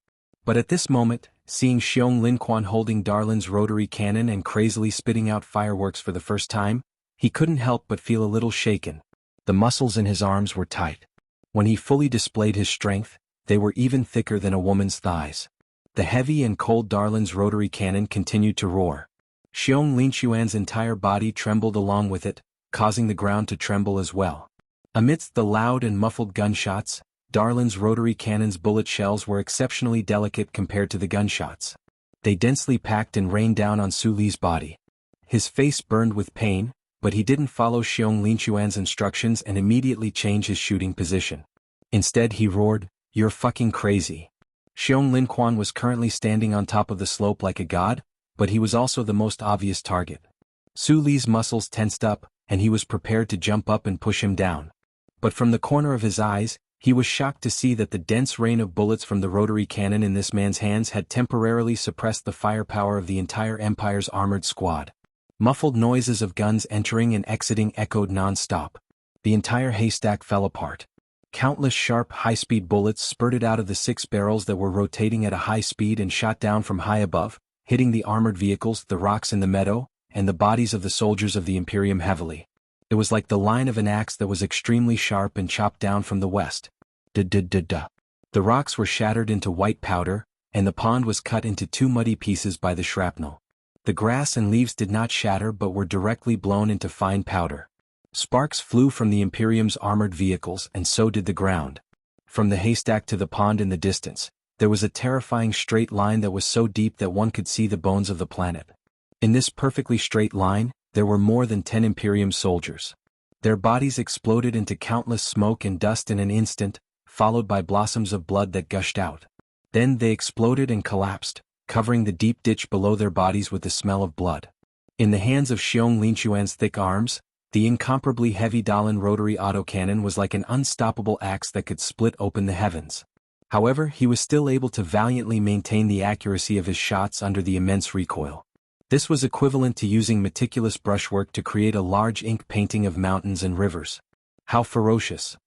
But at this moment, seeing Xiong Linquan holding Darlin's rotary cannon and crazily spitting out fireworks for the first time, he couldn't help but feel a little shaken. The muscles in his arms were tight. When he fully displayed his strength, they were even thicker than a woman's thighs. The heavy and cold Darlin's rotary cannon continued to roar. Xiong Linquan's entire body trembled along with it, causing the ground to tremble as well. Amidst the loud and muffled gunshots, Darlin's rotary cannon's bullet shells were exceptionally delicate compared to the gunshots. They densely packed and rained down on Su Li's body. His face burned with pain, but he didn't follow Xiong Linquan's instructions and immediately change his shooting position. Instead he roared, "You're fucking crazy." Xiong Linquan was currently standing on top of the slope like a god, but he was also the most obvious target. Su Li's muscles tensed up, and he was prepared to jump up and push him down. But from the corner of his eyes, he was shocked to see that the dense rain of bullets from the rotary cannon in this man's hands had temporarily suppressed the firepower of the entire Empire's armored squad. Muffled noises of guns entering and exiting echoed non-stop. The entire haystack fell apart. Countless sharp, high-speed bullets spurted out of the 6 barrels that were rotating at a high speed and shot down from high above, hitting the armored vehicles, the rocks in the meadow, and the bodies of the soldiers of the Imperium heavily. It was like the line of an axe that was extremely sharp and chopped down from the west. Da-da-da-da. The rocks were shattered into white powder, and the pond was cut into 2 muddy pieces by the shrapnel. The grass and leaves did not shatter but were directly blown into fine powder. Sparks flew from the Imperium's armored vehicles and so did the ground. From the haystack to the pond in the distance, there was a terrifying straight line that was so deep that one could see the bones of the planet. In this perfectly straight line, there were more than 10 Imperium soldiers. Their bodies exploded into countless smoke and dust in an instant, followed by blossoms of blood that gushed out. Then they exploded and collapsed, covering the deep ditch below their bodies with the smell of blood. In the hands of Xiong Linquan's thick arms, the incomparably heavy Darlin rotary autocannon was like an unstoppable axe that could split open the heavens. However, he was still able to valiantly maintain the accuracy of his shots under the immense recoil. This was equivalent to using meticulous brushwork to create a large ink painting of mountains and rivers. How ferocious!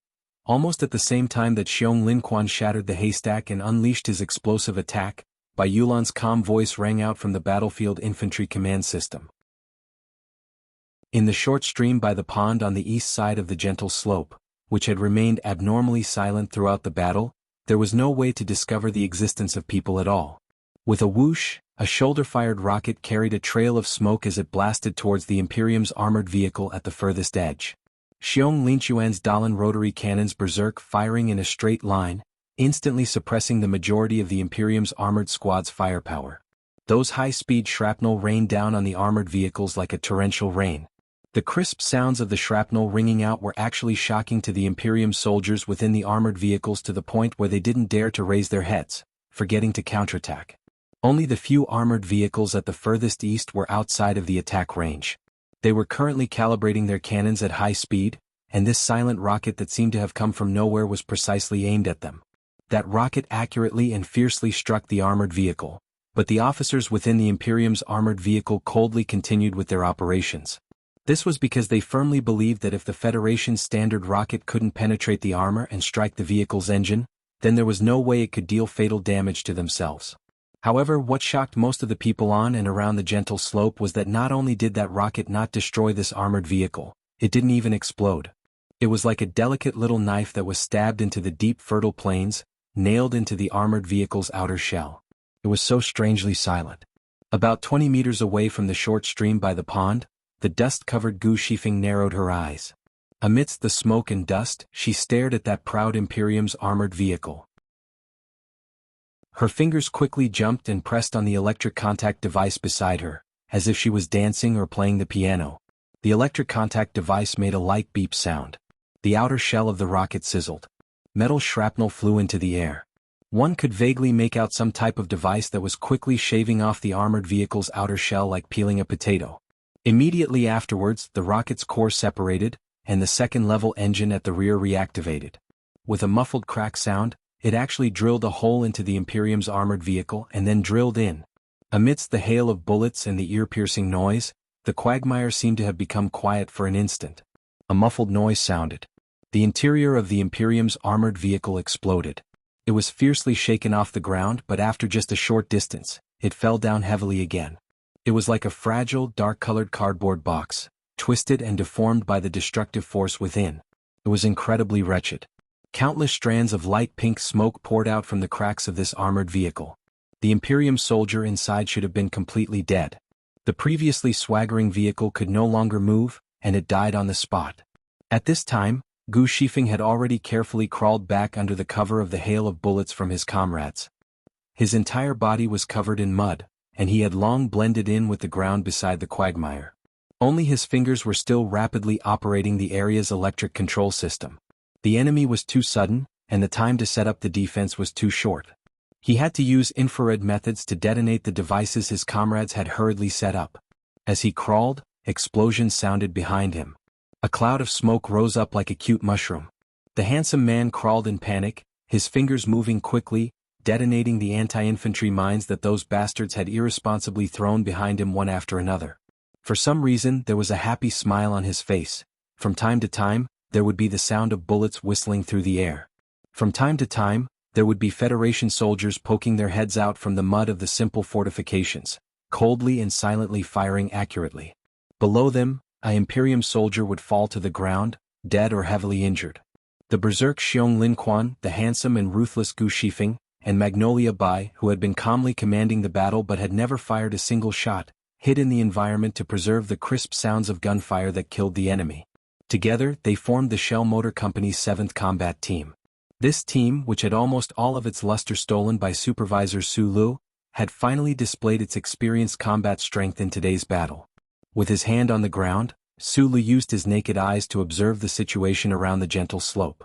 Almost at the same time that Xiong Linquan shattered the haystack and unleashed his explosive attack, Bai Yulan's calm voice rang out from the battlefield infantry command system. In the short stream by the pond on the east side of the gentle slope, which had remained abnormally silent throughout the battle, there was no way to discover the existence of people at all. With a whoosh, a shoulder-fired rocket carried a trail of smoke as it blasted towards the Imperium's armored vehicle at the furthest edge. Xiong Linquan's Darlin rotary cannons berserk firing in a straight line, instantly suppressing the majority of the Imperium's armored squad's firepower. Those high-speed shrapnel rained down on the armored vehicles like a torrential rain. The crisp sounds of the shrapnel ringing out were actually shocking to the Imperium soldiers within the armored vehicles to the point where they didn't dare to raise their heads, forgetting to counterattack. Only the few armored vehicles at the furthest east were outside of the attack range. They were currently calibrating their cannons at high speed, and this silent rocket that seemed to have come from nowhere was precisely aimed at them. That rocket accurately and fiercely struck the armored vehicle, but the officers within the Imperium's armored vehicle coldly continued with their operations. This was because they firmly believed that if the Federation's standard rocket couldn't penetrate the armor and strike the vehicle's engine, then there was no way it could deal fatal damage to themselves. However, what shocked most of the people on and around the gentle slope was that not only did that rocket not destroy this armored vehicle, it didn't even explode. It was like a delicate little knife that was stabbed into the deep fertile plains, nailed into the armored vehicle's outer shell. It was so strangely silent. About 20 meters away from the short stream by the pond, The dust-covered Gu Shifeng narrowed her eyes. Amidst the smoke and dust, she stared at that proud Imperium's armored vehicle. Her fingers quickly jumped and pressed on the electric contact device beside her, as if she was dancing or playing the piano. The electric contact device made a light beep sound. The outer shell of the rocket sizzled. Metal shrapnel flew into the air. One could vaguely make out some type of device that was quickly shaving off the armored vehicle's outer shell like peeling a potato. Immediately afterwards, the rocket's core separated, and the second-level engine at the rear reactivated. With a muffled crack sound, it actually drilled a hole into the Imperium's armored vehicle and then drilled in. Amidst the hail of bullets and the ear-piercing noise, the quagmire seemed to have become quiet for an instant. A muffled noise sounded. The interior of the Imperium's armored vehicle exploded. It was fiercely shaken off the ground, but after just a short distance, it fell down heavily again. It was like a fragile, dark-colored cardboard box, twisted and deformed by the destructive force within. It was incredibly wretched. Countless strands of light pink smoke poured out from the cracks of this armored vehicle. The Imperium soldier inside should have been completely dead. The previously swaggering vehicle could no longer move, and it died on the spot. At this time, Gu Shifeng had already carefully crawled back under the cover of the hail of bullets from his comrades. His entire body was covered in mud, and he had long blended in with the ground beside the quagmire. Only his fingers were still rapidly operating the area's electric control system. The enemy was too sudden, and the time to set up the defense was too short. He had to use infrared methods to detonate the devices his comrades had hurriedly set up. As he crawled, explosions sounded behind him. A cloud of smoke rose up like a cute mushroom. The handsome man crawled in panic, his fingers moving quickly, detonating the anti-infantry mines that those bastards had irresponsibly thrown behind him one after another. For some reason, there was a happy smile on his face. From time to time, there would be the sound of bullets whistling through the air. From time to time, there would be Federation soldiers poking their heads out from the mud of the simple fortifications, coldly and silently firing accurately. Below them, an Imperium soldier would fall to the ground, dead or heavily injured. The berserk Xiong Linquan, the handsome and ruthless Gu Shifeng, and Magnolia Bai, who had been calmly commanding the battle but had never fired a single shot, hid in the environment to preserve the crisp sounds of gunfire that killed the enemy. Together, they formed the Shell Motor Company's 7th Combat Team. This team, which had almost all of its luster stolen by Supervisor Su Lu, had finally displayed its experienced combat strength in today's battle. With his hand on the ground, Su Lu used his naked eyes to observe the situation around the gentle slope.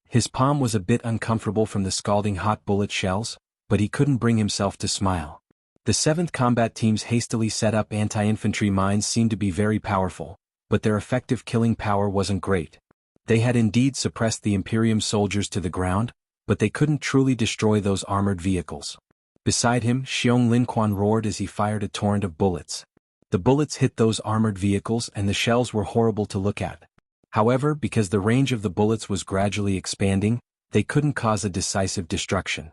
His palm was a bit uncomfortable from the scalding hot bullet shells, but he couldn't bring himself to smile. The 7th Combat Team's hastily set up anti-infantry mines seemed to be very powerful, but their effective killing power wasn't great. They had indeed suppressed the Imperium soldiers to the ground, but they couldn't truly destroy those armored vehicles. Beside him, Xiong Linquan roared as he fired a torrent of bullets. The bullets hit those armored vehicles and the shells were horrible to look at. However, because the range of the bullets was gradually expanding, they couldn't cause a decisive destruction.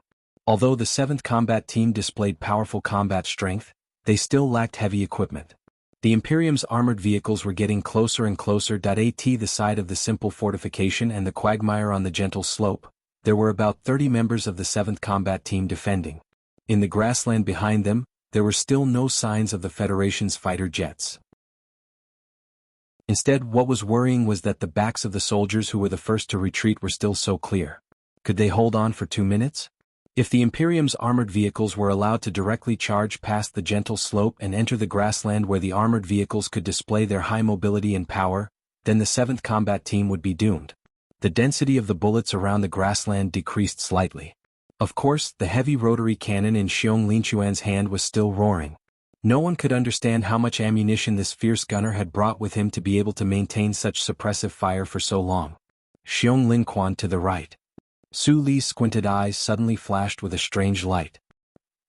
Although the 7th Combat Team displayed powerful combat strength, they still lacked heavy equipment. The Imperium's armored vehicles were getting closer and closer. At the side of the simple fortification and the quagmire on the gentle slope, there were about 30 members of the 7th Combat Team defending. In the grassland behind them, there were still no signs of the Federation's fighter jets. Instead, what was worrying was that the backs of the soldiers who were the first to retreat were still so clear. Could they hold on for 2 minutes? If the Imperium's armored vehicles were allowed to directly charge past the gentle slope and enter the grassland where the armored vehicles could display their high mobility and power, then the 7th Combat Team would be doomed. The density of the bullets around the grassland decreased slightly. Of course, the heavy rotary cannon in Xiong Linquan's hand was still roaring. No one could understand how much ammunition this fierce gunner had brought with him to be able to maintain such suppressive fire for so long. Xiong Linquan to the right. Su Li's squinted eyes suddenly flashed with a strange light.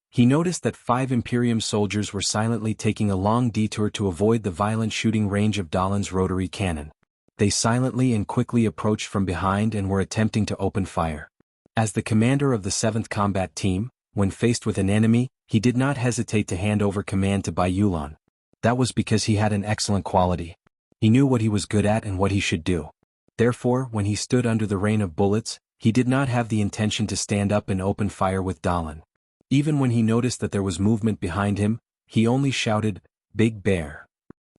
He noticed that 5 Imperium soldiers were silently taking a long detour to avoid the violent shooting range of Dalin's rotary cannon. They silently and quickly approached from behind and were attempting to open fire. As the commander of the 7th Combat Team, when faced with an enemy, he did not hesitate to hand over command to Bai Yulan. That was because he had an excellent quality. He knew what he was good at and what he should do. Therefore, when he stood under the rain of bullets, he did not have the intention to stand up and open fire with Dalin. Even when he noticed that there was movement behind him, he only shouted, "Big Bear."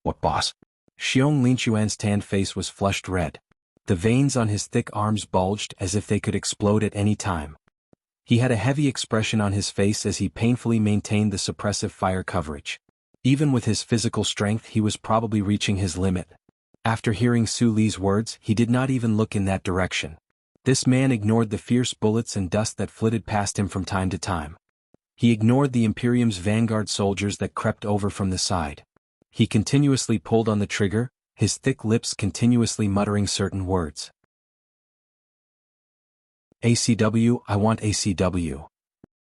"What, boss?" Xiong Linquan's tanned face was flushed red. The veins on his thick arms bulged as if they could explode at any time. He had a heavy expression on his face as he painfully maintained the suppressive fire coverage. Even with his physical strength, he was probably reaching his limit. After hearing Su Li's words, he did not even look in that direction. This man ignored the fierce bullets and dust that flitted past him from time to time. He ignored the Imperium's vanguard soldiers that crept over from the side. He continuously pulled on the trigger, his thick lips continuously muttering certain words. ACW, I want ACW.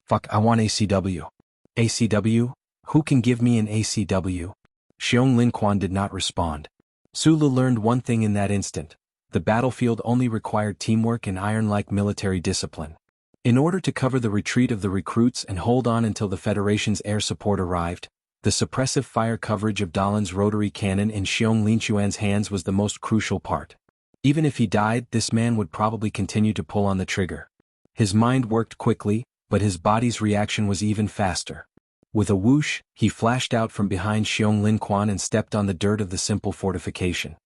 Fuck, I want ACW. ACW? Who can give me an ACW? Xiong Linquan did not respond. Sulu learned one thing in that instant. The battlefield only required teamwork and iron-like military discipline. In order to cover the retreat of the recruits and hold on until the Federation's air support arrived, the suppressive fire coverage of Dalin's rotary cannon in Xiong Linquan's hands was the most crucial part. Even if he died, this man would probably continue to pull on the trigger. His mind worked quickly, but his body's reaction was even faster. With a whoosh, he flashed out from behind Xiong Linquan and stepped on the dirt of the simple fortification.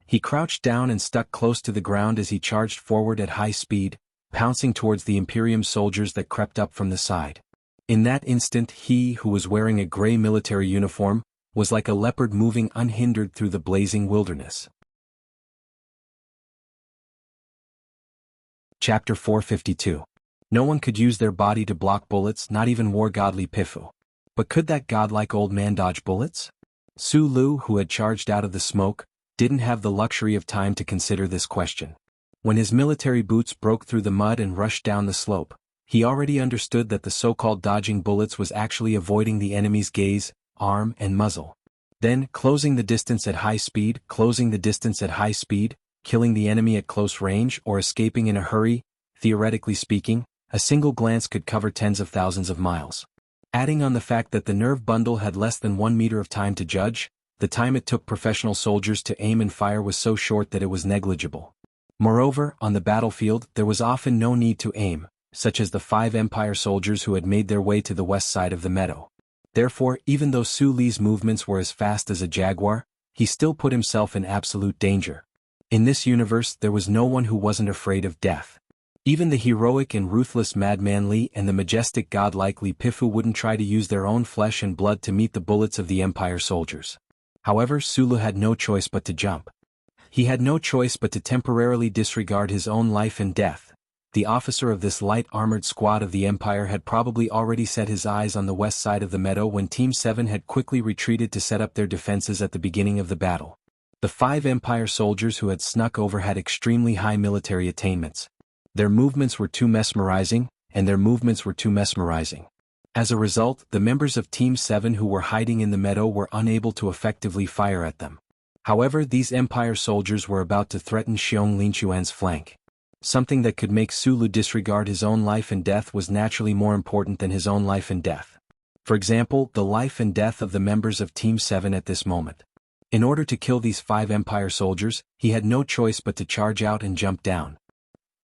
He crouched down and stuck close to the ground as he charged forward at high speed, pouncing towards the Imperium soldiers that crept up from the side. In that instant, he, who was wearing a gray military uniform, was like a leopard moving unhindered through the blazing wilderness. Chapter 452. No one could use their body to block bullets, not even war godly Pifu. But could that godlike old man dodge bullets? Su Lu, who had charged out of the smoke, didn't have the luxury of time to consider this question. When his military boots broke through the mud and rushed down the slope, he already understood that the so-called dodging bullets was actually avoiding the enemy's gaze, arm, and muzzle. Then, closing the distance at high speed, killing the enemy at close range or escaping in a hurry, theoretically speaking, a single glance could cover tens of thousands of miles. Adding on the fact that the nerve bundle had less than 1 meter of time to judge, the time it took professional soldiers to aim and fire was so short that it was negligible. Moreover, on the battlefield, there was often no need to aim, such as the 5 Empire soldiers who had made their way to the west side of the meadow. Therefore, even though Su Li's movements were as fast as a jaguar, he still put himself in absolute danger. In this universe, there was no one who wasn't afraid of death. Even the heroic and ruthless madman Li and the majestic godlike Li Pifu wouldn't try to use their own flesh and blood to meet the bullets of the Empire soldiers. However, Sulu had no choice but to jump. He had no choice but to temporarily disregard his own life and death. The officer of this light armored squad of the Empire had probably already set his eyes on the west side of the meadow when Team 7 had quickly retreated to set up their defenses at the beginning of the battle. The 5 Empire soldiers who had snuck over had extremely high military attainments. Their movements were too mesmerizing, As a result, the members of Team 7 who were hiding in the meadow were unable to effectively fire at them. However, these Empire soldiers were about to threaten Xiong Linquan's flank. Something that could make Sulu disregard his own life and death was naturally more important than his own life and death. For example, the life and death of the members of Team 7 at this moment. In order to kill these 5 Empire soldiers, he had no choice but to charge out and jump down.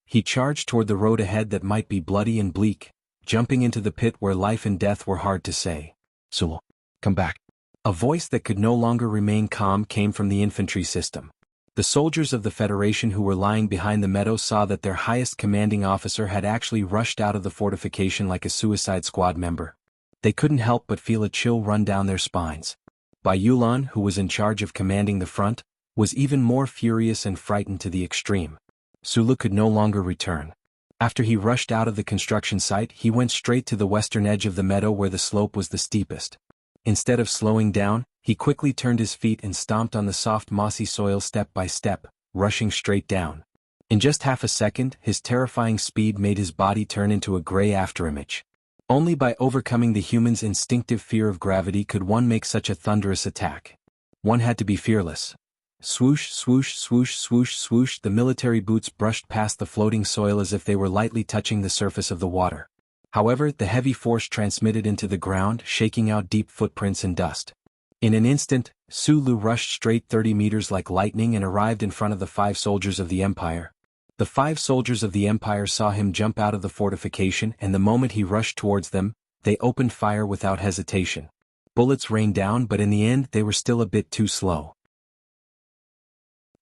He charged toward the road ahead that might be bloody and bleak, jumping into the pit where life and death were hard to say. Sulu, come back. A voice that could no longer remain calm came from the infantry system. The soldiers of the Federation who were lying behind the meadow saw that their highest commanding officer had actually rushed out of the fortification like a Suicide Squad member. They couldn't help but feel a chill run down their spines. Bai Yulan, who was in charge of commanding the front, was even more furious and frightened to the extreme. Sulu could no longer return. After he rushed out of the construction site, he went straight to the western edge of the meadow where the slope was the steepest. Instead of slowing down, he quickly turned his feet and stomped on the soft mossy soil step by step, rushing straight down. In just half a second, his terrifying speed made his body turn into a gray afterimage. Only by overcoming the human's instinctive fear of gravity could one make such a thunderous attack. One had to be fearless. Swoosh, swoosh, swoosh, swoosh, swoosh, the military boots brushed past the floating soil as if they were lightly touching the surface of the water. However, the heavy force transmitted into the ground, shaking out deep footprints and dust. In an instant, Sulu rushed straight 30 meters like lightning and arrived in front of the 5 soldiers of the Empire. The 5 soldiers of the Empire saw him jump out of the fortification, and the moment he rushed towards them, they opened fire without hesitation. Bullets rained down, but in the end they were still a bit too slow.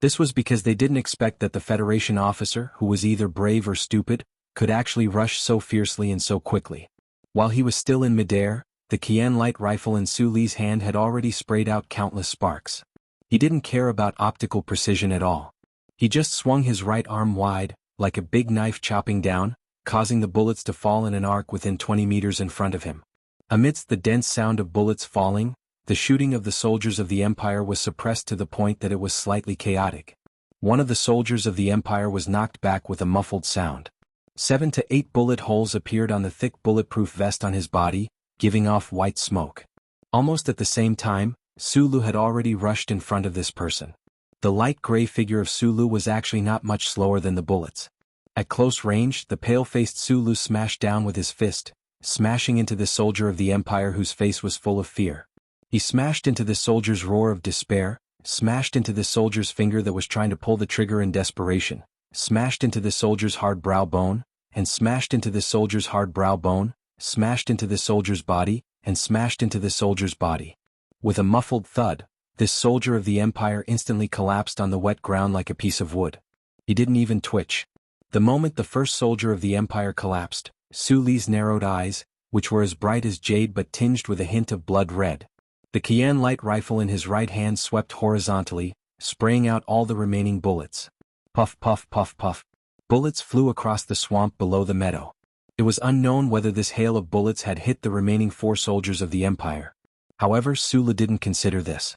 This was because they didn't expect that the Federation officer, who was either brave or stupid, could actually rush so fiercely and so quickly. While he was still in midair, the Qian light rifle in Su Li's hand had already sprayed out countless sparks. He didn't care about optical precision at all. He just swung his right arm wide, like a big knife chopping down, causing the bullets to fall in an arc within 20 meters in front of him. Amidst the dense sound of bullets falling, the shooting of the soldiers of the Empire was suppressed to the point that it was slightly chaotic. One of the soldiers of the Empire was knocked back with a muffled sound. 7 to 8 bullet holes appeared on the thick bulletproof vest on his body, giving off white smoke. Almost at the same time, Sulu had already rushed in front of this person. The light gray figure of Sulu was actually not much slower than the bullets. At close range, the pale-faced Sulu smashed down with his fist, smashing into the soldier of the Empire whose face was full of fear. He smashed into the soldier's roar of despair, smashed into the soldier's finger that was trying to pull the trigger in desperation, smashed into the soldier's hard brow bone, and smashed into the soldier's hard brow bone, smashed into the soldier's body, and smashed into the soldier's body. With a muffled thud, this soldier of the Empire instantly collapsed on the wet ground like a piece of wood. He didn't even twitch. The moment the first soldier of the Empire collapsed, Su Li's narrowed eyes, which were as bright as jade but tinged with a hint of blood red. The Qian light rifle in his right hand swept horizontally, spraying out all the remaining bullets. Puff puff puff puff. Bullets flew across the swamp below the meadow. It was unknown whether this hail of bullets had hit the remaining 4 soldiers of the Empire. However, Sulu didn't consider this.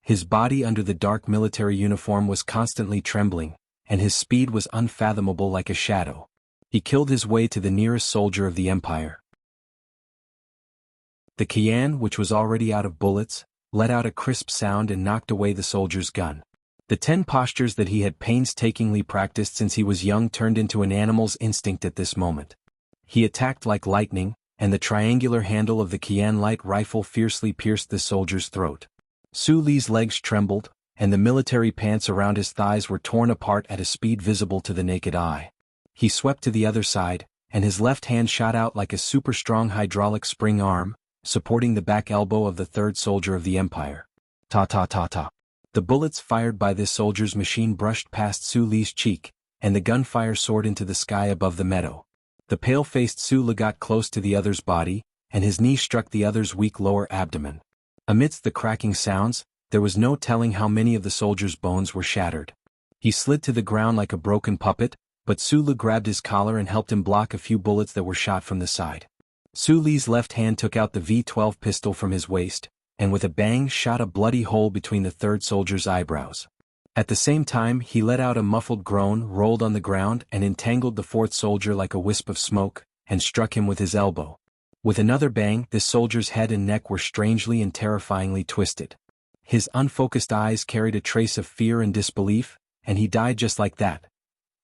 His body under the dark military uniform was constantly trembling, and his speed was unfathomable like a shadow. He killed his way to the nearest soldier of the Empire. The Qian, which was already out of bullets, let out a crisp sound and knocked away the soldier's gun. The 10 postures that he had painstakingly practiced since he was young turned into an animal's instinct at this moment. He attacked like lightning, and the triangular handle of the Qian light rifle fiercely pierced the soldier's throat. Su Li's legs trembled, and the military pants around his thighs were torn apart at a speed visible to the naked eye. He swept to the other side, and his left hand shot out like a super-strong hydraulic spring arm, supporting the back elbow of the 3rd soldier of the Empire. Ta-ta-ta-ta. The bullets fired by this soldier's machine brushed past Su Li's cheek, and the gunfire soared into the sky above the meadow. The pale-faced Sulu got close to the other's body, and his knee struck the other's weak lower abdomen. Amidst the cracking sounds, there was no telling how many of the soldier's bones were shattered. He slid to the ground like a broken puppet, but Sulu grabbed his collar and helped him block a few bullets that were shot from the side. Su Li's left hand took out the V12 pistol from his waist, and with a bang shot a bloody hole between the 3rd soldier's eyebrows. At the same time, he let out a muffled groan, rolled on the ground, and entangled the 4th soldier like a wisp of smoke, and struck him with his elbow. With another bang, this soldier's head and neck were strangely and terrifyingly twisted. His unfocused eyes carried a trace of fear and disbelief, and he died just like that.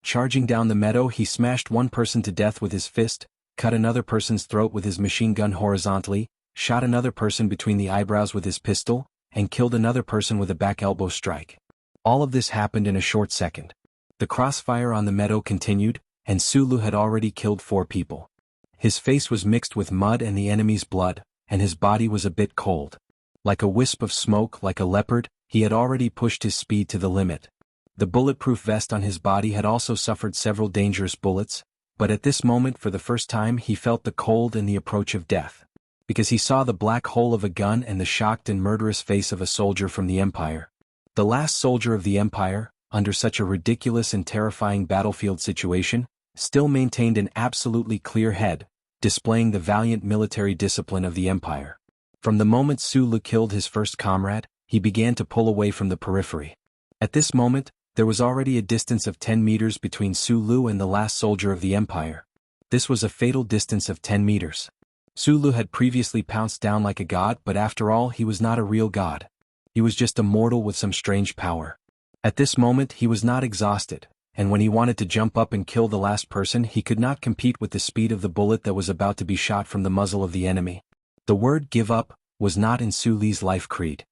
Charging down the meadow, he smashed one person to death with his fist, cut another person's throat with his machine gun horizontally, shot another person between the eyebrows with his pistol, and killed another person with a back elbow strike. All of this happened in a short second. The crossfire on the meadow continued, and Sulu had already killed 4 people. His face was mixed with mud and the enemy's blood, and his body was a bit cold. Like a wisp of smoke, like a leopard, he had already pushed his speed to the limit. The bulletproof vest on his body had also suffered several dangerous bullets, but at this moment for the first time he felt the cold and the approach of death. Because he saw the black hole of a gun and the shocked and murderous face of a soldier from the Empire. The last soldier of the Empire, under such a ridiculous and terrifying battlefield situation, still maintained an absolutely clear head, displaying the valiant military discipline of the Empire. From the moment Sulu killed his first comrade, he began to pull away from the periphery. At this moment, there was already a distance of 10 meters between Sulu and the last soldier of the Empire. This was a fatal distance of 10 meters. Sulu had previously pounced down like a god, but after all he was not a real god. He was just a mortal with some strange power. At this moment he was not exhausted, and when he wanted to jump up and kill the last person he could not compete with the speed of the bullet that was about to be shot from the muzzle of the enemy. The word "give up" was not in Su Li's life creed.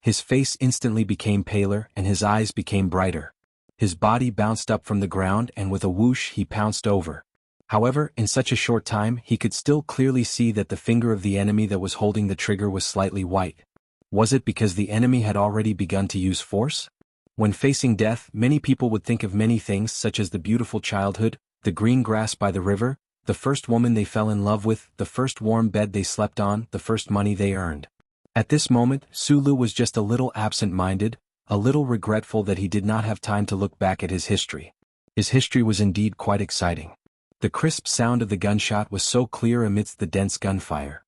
His face instantly became paler and his eyes became brighter. His body bounced up from the ground and with a whoosh he pounced over. However, in such a short time he could still clearly see that the finger of the enemy that was holding the trigger was slightly white. Was it because the enemy had already begun to use force? When facing death, many people would think of many things such as the beautiful childhood, the green grass by the river, the first woman they fell in love with, the first warm bed they slept on, the first money they earned. At this moment, Sulu was just a little absent-minded, a little regretful that he did not have time to look back at his history. His history was indeed quite exciting. The crisp sound of the gunshot was so clear amidst the dense gunfire.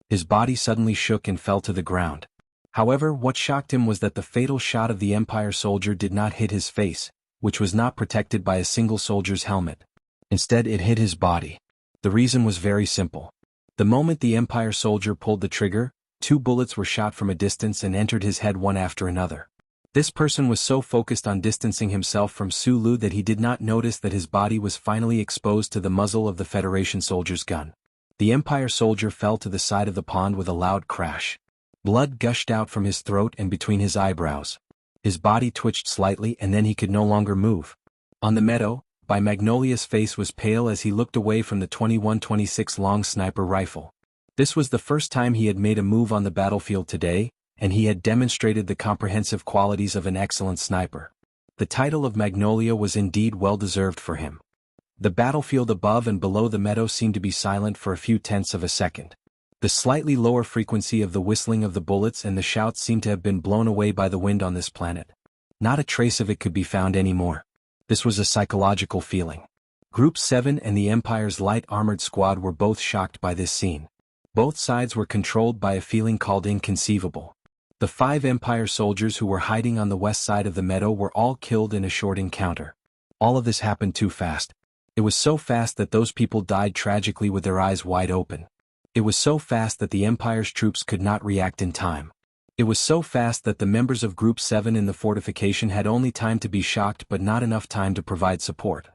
His body suddenly shook and fell to the ground. However, what shocked him was that the fatal shot of the Empire soldier did not hit his face, which was not protected by a single soldier's helmet. Instead, it hit his body. The reason was very simple. The moment the Empire soldier pulled the trigger, 2 bullets were shot from a distance and entered his head one after another. This person was so focused on distancing himself from Sulu that he did not notice that his body was finally exposed to the muzzle of the Federation soldier's gun. The Empire soldier fell to the side of the pond with a loud crash. Blood gushed out from his throat and between his eyebrows. His body twitched slightly and then he could no longer move. On the meadow, Magnolia's face was pale as he looked away from the 21-26 long sniper rifle. This was the first time he had made a move on the battlefield today, and he had demonstrated the comprehensive qualities of an excellent sniper. The title of Magnolia was indeed well-deserved for him. The battlefield above and below the meadow seemed to be silent for a few tenths of a second. The slightly lower frequency of the whistling of the bullets and the shouts seemed to have been blown away by the wind on this planet. Not a trace of it could be found anymore. This was a psychological feeling. Group 7 and the Empire's light armored squad were both shocked by this scene. Both sides were controlled by a feeling called inconceivable. The 5 Empire soldiers who were hiding on the west side of the meadow were all killed in a short encounter. All of this happened too fast. It was so fast that those people died tragically with their eyes wide open. It was so fast that the Empire's troops could not react in time. It was so fast that the members of Group 7 in the fortification had only time to be shocked but not enough time to provide support.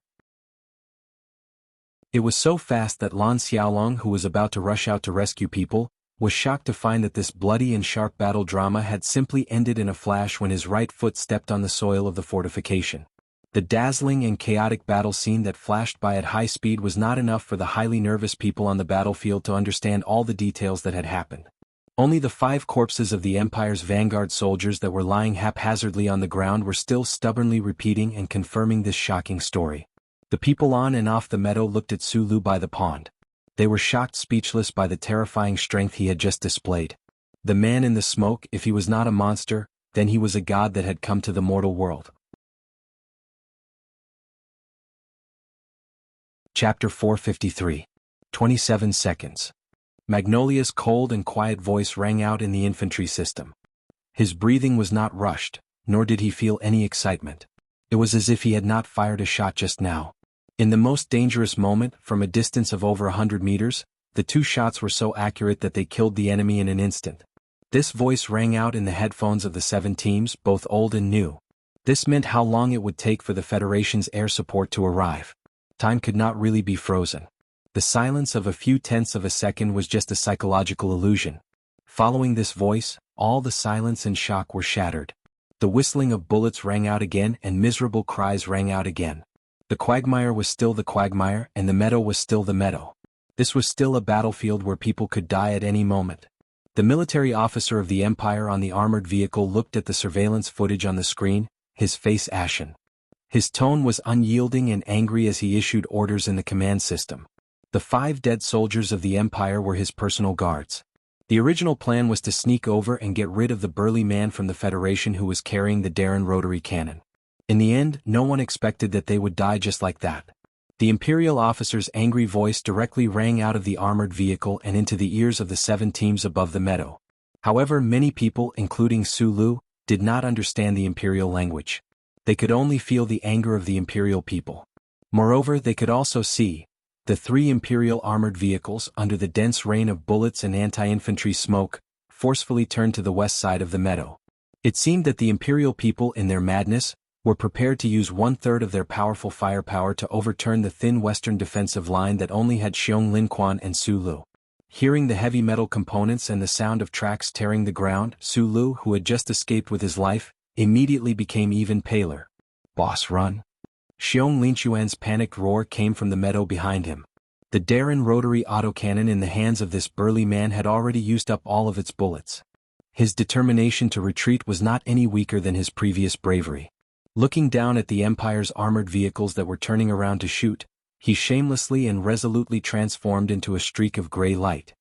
It was so fast that Lan Xiaolong, who was about to rush out to rescue people, was shocked to find that this bloody and sharp battle drama had simply ended in a flash when his right foot stepped on the soil of the fortification. The dazzling and chaotic battle scene that flashed by at high speed was not enough for the highly nervous people on the battlefield to understand all the details that had happened. Only the 5 corpses of the Empire's vanguard soldiers that were lying haphazardly on the ground were still stubbornly repeating and confirming this shocking story. The people on and off the meadow looked at Sulu by the pond. They were shocked speechless by the terrifying strength he had just displayed. The man in the smoke, if he was not a monster, then he was a god that had come to the mortal world. Chapter 453. 27 seconds. Magnolia's cold and quiet voice rang out in the infantry system. His breathing was not rushed, nor did he feel any excitement. It was as if he had not fired a shot just now. In the most dangerous moment, from a distance of over 100 meters, the 2 shots were so accurate that they killed the enemy in an instant. This voice rang out in the headphones of the 7 teams, both old and new. This meant how long it would take for the Federation's air support to arrive. Time could not really be frozen. The silence of a few tenths of a second was just a psychological illusion. Following this voice, all the silence and shock were shattered. The whistling of bullets rang out again and miserable cries rang out again. The quagmire was still the quagmire and the meadow was still the meadow. This was still a battlefield where people could die at any moment. The military officer of the Empire on the armored vehicle looked at the surveillance footage on the screen, his face ashen. His tone was unyielding and angry as he issued orders in the command system. The 5 dead soldiers of the Empire were his personal guards. The original plan was to sneak over and get rid of the burly man from the Federation who was carrying the Darren rotary cannon. In the end, no one expected that they would die just like that. The Imperial officer's angry voice directly rang out of the armored vehicle and into the ears of the 7 teams above the meadow. However, many people, including Sulu, did not understand the Imperial language. They could only feel the anger of the Imperial people. Moreover, they could also see the 3 Imperial armored vehicles, under the dense rain of bullets and anti-infantry smoke, forcefully turned to the west side of the meadow. It seemed that the Imperial people, in their madness, were prepared to use 1/3 of their powerful firepower to overturn the thin western defensive line that only had Xiong Linquan and Sulu. Hearing the heavy metal components and the sound of tracks tearing the ground, Sulu, who had just escaped with his life, immediately became even paler. "Boss, run!" Xiong Linquan's panicked roar came from the meadow behind him. The Darren rotary autocannon in the hands of this burly man had already used up all of its bullets. His determination to retreat was not any weaker than his previous bravery. Looking down at the Empire's armored vehicles that were turning around to shoot, he shamelessly and resolutely transformed into a streak of gray light.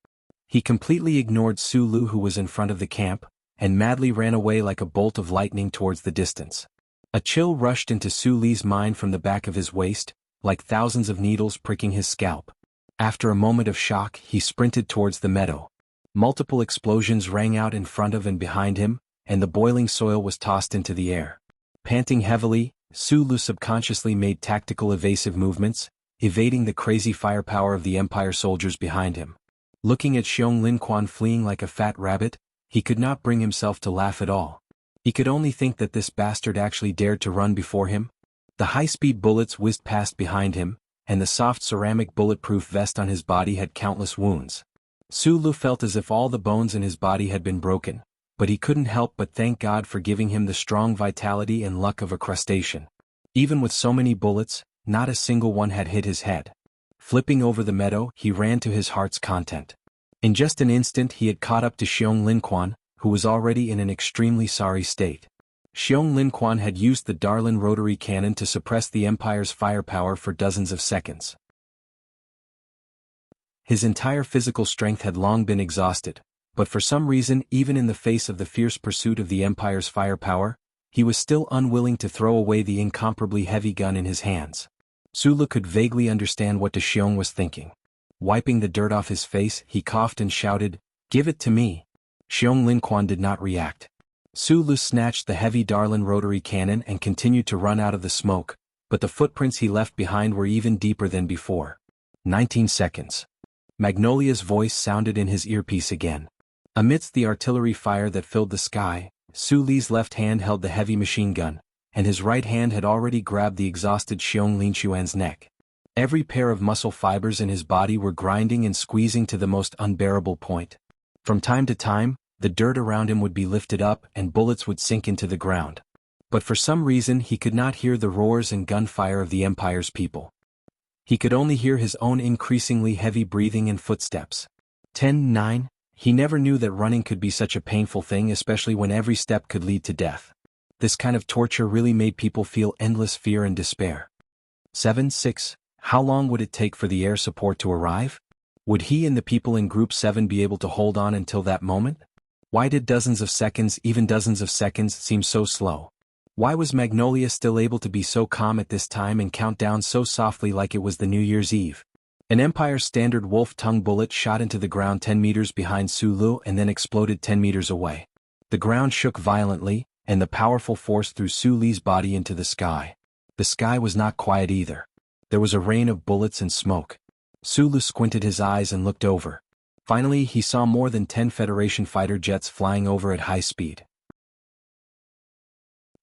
He completely ignored Sulu, who was in front of the camp, and madly ran away like a bolt of lightning towards the distance. A chill rushed into Suli's mind from the back of his waist, like thousands of needles pricking his scalp. After a moment of shock, he sprinted towards the meadow. Multiple explosions rang out in front of and behind him, and the boiling soil was tossed into the air. Panting heavily, Sulu subconsciously made tactical evasive movements, evading the crazy firepower of the Empire soldiers behind him. Looking at Xiong Linquan fleeing like a fat rabbit, he could not bring himself to laugh at all. He could only think that this bastard actually dared to run before him. The high-speed bullets whizzed past behind him, and the soft ceramic bulletproof vest on his body had countless wounds. Sulu felt as if all the bones in his body had been broken, but he couldn't help but thank God for giving him the strong vitality and luck of a crustacean. Even with so many bullets, not a single one had hit his head. Flipping over the meadow, he ran to his heart's content. In just an instant he had caught up to Xiong Linquan, who was already in an extremely sorry state. Xiong Linquan had used the Darlin rotary cannon to suppress the Empire's firepower for dozens of seconds. His entire physical strength had long been exhausted, but for some reason, even in the face of the fierce pursuit of the Empire's firepower, he was still unwilling to throw away the incomparably heavy gun in his hands. Sulu could vaguely understand what Xiong was thinking. Wiping the dirt off his face, he coughed and shouted, "Give it to me." Xiong Linquan did not react. Sulu snatched the heavy Darlin rotary cannon and continued to run out of the smoke, but the footprints he left behind were even deeper than before. 19 seconds. Magnolia's voice sounded in his earpiece again. Amidst the artillery fire that filled the sky, Suli's left hand held the heavy machine gun, and his right hand had already grabbed the exhausted Xiong Linquan's neck. Every pair of muscle fibers in his body were grinding and squeezing to the most unbearable point. From time to time, the dirt around him would be lifted up and bullets would sink into the ground. But for some reason he could not hear the roars and gunfire of the Empire's people. He could only hear his own increasingly heavy breathing and footsteps. 10-9. He never knew that running could be such a painful thing, especially when every step could lead to death. This kind of torture really made people feel endless fear and despair. 7-6. How long would it take for the air support to arrive? Would he and the people in Group 7 be able to hold on until that moment? Why did dozens of seconds, even dozens of seconds, seem so slow? Why was Magnolia still able to be so calm at this time and count down so softly like it was the New Year's Eve? An Empire Standard wolf-tongue bullet shot into the ground 10 meters behind Sulu and then exploded 10 meters away. The ground shook violently, and the powerful force threw Suli's body into the sky. The sky was not quiet either. There was a rain of bullets and smoke. Sulu squinted his eyes and looked over. Finally, he saw more than 10 Federation fighter jets flying over at high speed.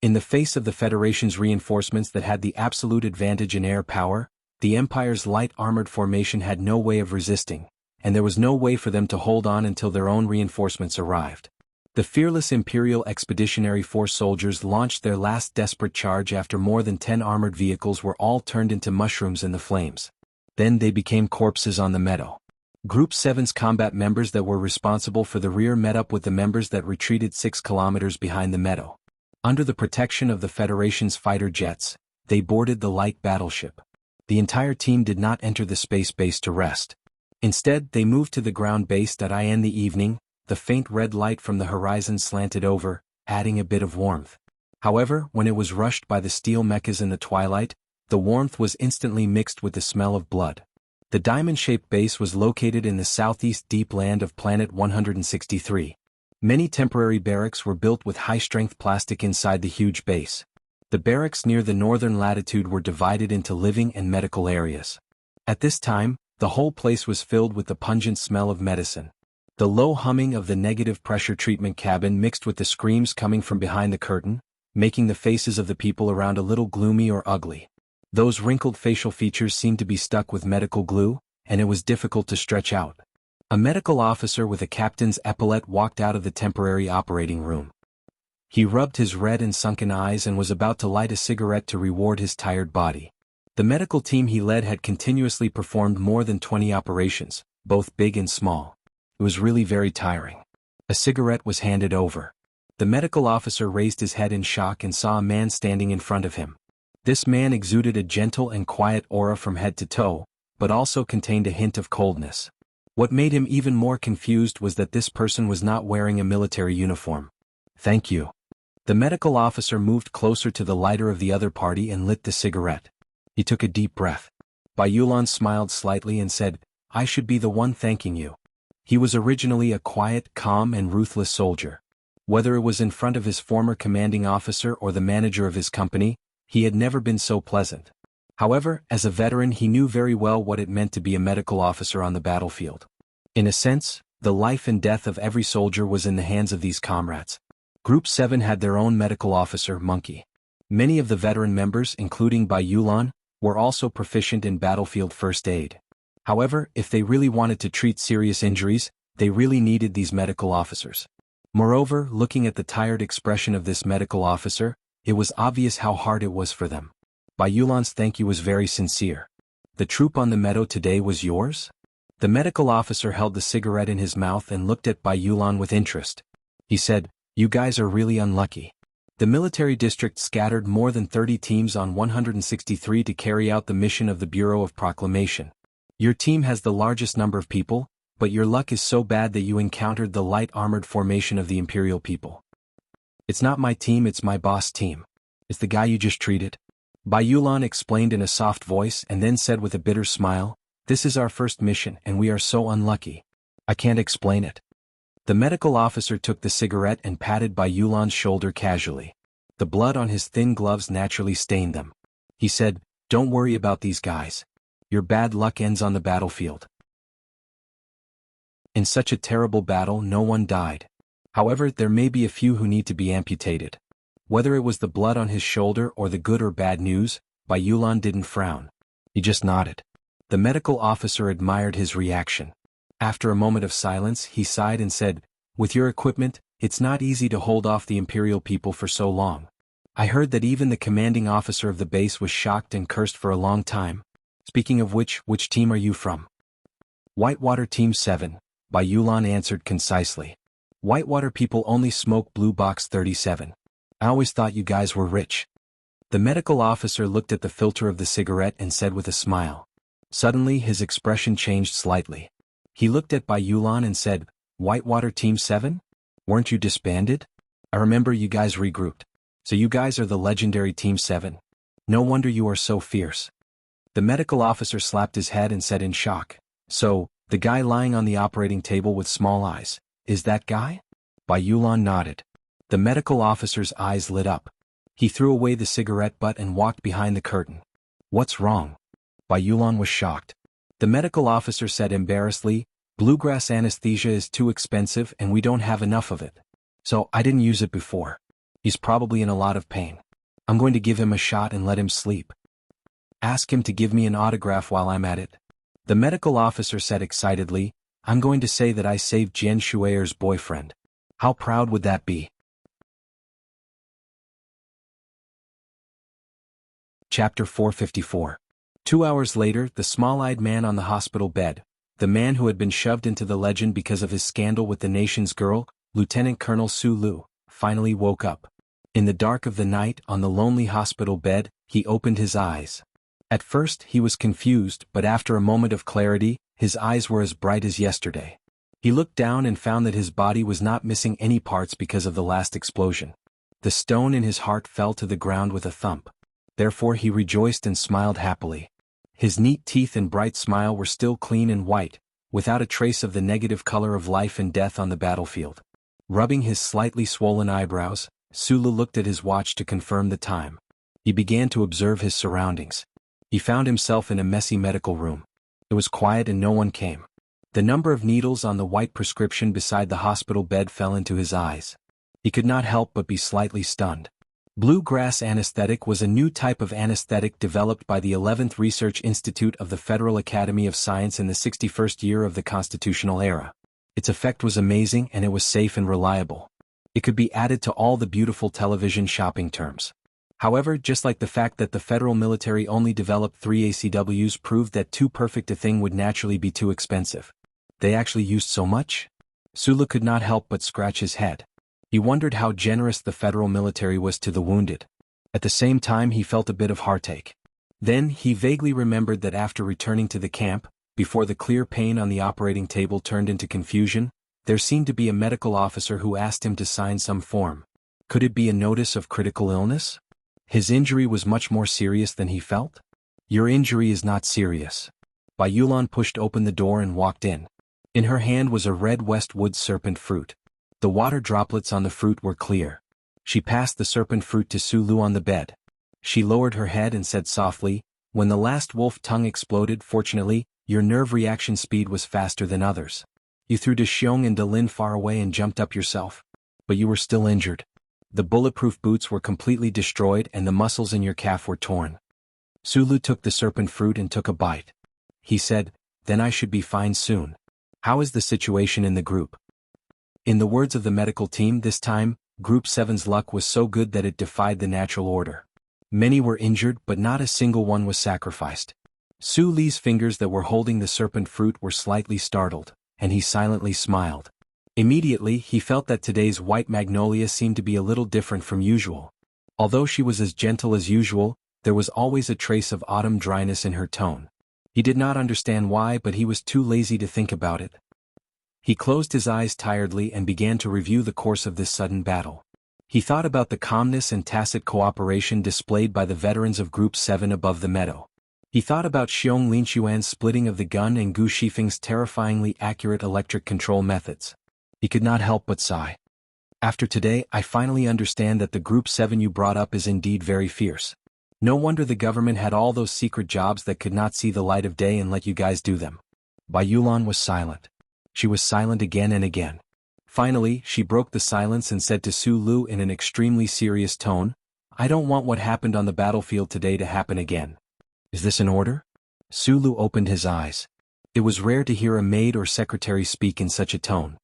In the face of the Federation's reinforcements that had the absolute advantage in air power, the Empire's light armored formation had no way of resisting, and there was no way for them to hold on until their own reinforcements arrived. The fearless Imperial Expeditionary Force soldiers launched their last desperate charge after more than 10 armored vehicles were all turned into mushrooms in the flames. Then they became corpses on the meadow. Group 7's combat members that were responsible for the rear met up with the members that retreated 6 kilometers behind the meadow. Under the protection of the Federation's fighter jets, they boarded the light battleship. The entire team did not enter the space base to rest. Instead, they moved to the ground base. In the evening, the faint red light from the horizon slanted over, adding a bit of warmth. However, when it was rushed by the steel mechas in the twilight, the warmth was instantly mixed with the smell of blood. The diamond-shaped base was located in the southeast deep land of Planet 163. Many temporary barracks were built with high-strength plastic inside the huge base. The barracks near the northern latitude were divided into living and medical areas. At this time, the whole place was filled with the pungent smell of medicine. The low humming of the negative pressure treatment cabin mixed with the screams coming from behind the curtain, making the faces of the people around a little gloomy or ugly. Those wrinkled facial features seemed to be stuck with medical glue, and it was difficult to stretch out. A medical officer with a captain's epaulette walked out of the temporary operating room. He rubbed his red and sunken eyes and was about to light a cigarette to reward his tired body. The medical team he led had continuously performed more than 20 operations, both big and small. It was really very tiring. A cigarette was handed over. The medical officer raised his head in shock and saw a man standing in front of him. This man exuded a gentle and quiet aura from head to toe, but also contained a hint of coldness. What made him even more confused was that this person was not wearing a military uniform. "Thank you." The medical officer moved closer to the lighter of the other party and lit the cigarette. He took a deep breath. Bai Yulan smiled slightly and said, "I should be the one thanking you." He was originally a quiet, calm and ruthless soldier. Whether it was in front of his former commanding officer or the manager of his company, he had never been so pleasant. However, as a veteran he knew very well what it meant to be a medical officer on the battlefield. In a sense, the life and death of every soldier was in the hands of these comrades. Group 7 had their own medical officer, Monkey. Many of the veteran members, including Bai Yulan, were also proficient in battlefield first aid. However, if they really wanted to treat serious injuries, they really needed these medical officers. Moreover, looking at the tired expression of this medical officer, it was obvious how hard it was for them. Bai Yulan's thank you was very sincere. "The troop on the meadow today was yours?" The medical officer held the cigarette in his mouth and looked at Bai Yulan with interest. He said, "You guys are really unlucky. The military district scattered more than 30 teams on 163 to carry out the mission of the Bureau of Proclamation. Your team has the largest number of people, but your luck is so bad that you encountered the light armored formation of the Imperial people. It's not my team, it's my boss' team. It's the guy you just treated." Bai Yulan explained in a soft voice and then said with a bitter smile, "This is our first mission and we are so unlucky. I can't explain it." The medical officer took the cigarette and patted Bai Yulan's shoulder casually. The blood on his thin gloves naturally stained them. He said, "Don't worry about these guys. Your bad luck ends on the battlefield." In such a terrible battle no one died. However, there may be a few who need to be amputated. Whether it was the blood on his shoulder or the good or bad news, Bai Yulan didn't frown. He just nodded. The medical officer admired his reaction. After a moment of silence he sighed and said, "With your equipment, it's not easy to hold off the Imperial people for so long. I heard that even the commanding officer of the base was shocked and cursed for a long time. Speaking of which team are you from?" "Whitewater Team 7, Bai Yulan answered concisely. "Whitewater people only smoke Blue Box 37. I always thought you guys were rich." The medical officer looked at the filter of the cigarette and said with a smile. Suddenly his expression changed slightly. He looked at Bai Yulan and said, "Whitewater Team 7? Weren't you disbanded? I remember you guys regrouped. So you guys are the legendary Team 7. No wonder you are so fierce." The medical officer slapped his head and said in shock, "So, the guy lying on the operating table with small eyes, is that guy?" Bai Yulan nodded. The medical officer's eyes lit up. He threw away the cigarette butt and walked behind the curtain. "What's wrong?" Bai Yulan was shocked. The medical officer said embarrassedly, "Bluegrass anesthesia is too expensive and we don't have enough of it. So I didn't use it before. He's probably in a lot of pain. I'm going to give him a shot and let him sleep. Ask him to give me an autograph while I'm at it." The medical officer said excitedly, "I'm going to say that I saved Jian Shueyer's boyfriend. How proud would that be?" Chapter 454. 2 hours later, the small-eyed man on the hospital bed, the man who had been shoved into the legend because of his scandal with the nation's girl, Lieutenant Colonel Su Lu, finally woke up. In the dark of the night, on the lonely hospital bed, he opened his eyes. At first he was confused, but after a moment of clarity, his eyes were as bright as yesterday. He looked down and found that his body was not missing any parts because of the last explosion. The stone in his heart fell to the ground with a thump. Therefore he rejoiced and smiled happily. His neat teeth and bright smile were still clean and white, without a trace of the negative color of life and death on the battlefield. Rubbing his slightly swollen eyebrows, Sulu looked at his watch to confirm the time. He began to observe his surroundings. He found himself in a messy medical room. It was quiet and no one came. The number of needles on the white prescription beside the hospital bed fell into his eyes. He could not help but be slightly stunned. Bluegrass anesthetic was a new type of anesthetic developed by the 11th Research Institute of the Federal Academy of Science in the 61st year of the constitutional era. Its effect was amazing and it was safe and reliable. It could be added to all the beautiful television shopping terms. However, just like the fact that the federal military only developed 3 ACWs proved that too perfect a thing would naturally be too expensive. They actually used so much? Sulu could not help but scratch his head. He wondered how generous the federal military was to the wounded. At the same time he felt a bit of heartache. Then he vaguely remembered that after returning to the camp, before the clear pain on the operating table turned into confusion, there seemed to be a medical officer who asked him to sign some form. Could it be a notice of critical illness? His injury was much more serious than he felt? Your injury is not serious. Bai Yulan pushed open the door and walked in. In her hand was a red Westwood serpent fruit. The water droplets on the fruit were clear. She passed the serpent fruit to Sulu on the bed. She lowered her head and said softly, "When the last wolf tongue exploded, fortunately, your nerve reaction speed was faster than others. You threw De Xiong and De Lin far away and jumped up yourself. But you were still injured. The bulletproof boots were completely destroyed and the muscles in your calf were torn." Sulu took the serpent fruit and took a bite. He said, "Then I should be fine soon. How is the situation in the group?" In the words of the medical team this time, Group 7's luck was so good that it defied the natural order. Many were injured but not a single one was sacrificed. Su Li's fingers that were holding the serpent fruit were slightly startled, and he silently smiled. Immediately he felt that today's white magnolia seemed to be a little different from usual. Although she was as gentle as usual, there was always a trace of autumn dryness in her tone. He did not understand why, but he was too lazy to think about it. He closed his eyes tiredly and began to review the course of this sudden battle. He thought about the calmness and tacit cooperation displayed by the veterans of Group 7 above the meadow. He thought about Xiong Linquan's splitting of the gun and Gu Shifeng's terrifyingly accurate electric control methods. He could not help but sigh. After today, I finally understand that the Group 7 you brought up is indeed very fierce. No wonder the government had all those secret jobs that could not see the light of day and let you guys do them. Bai Yulan was silent. She was silent again and again. Finally, she broke the silence and said to Su Lu in an extremely serious tone, "I don't want what happened on the battlefield today to happen again. Is this an order?" Su Lu opened his eyes. It was rare to hear a maid or secretary speak in such a tone.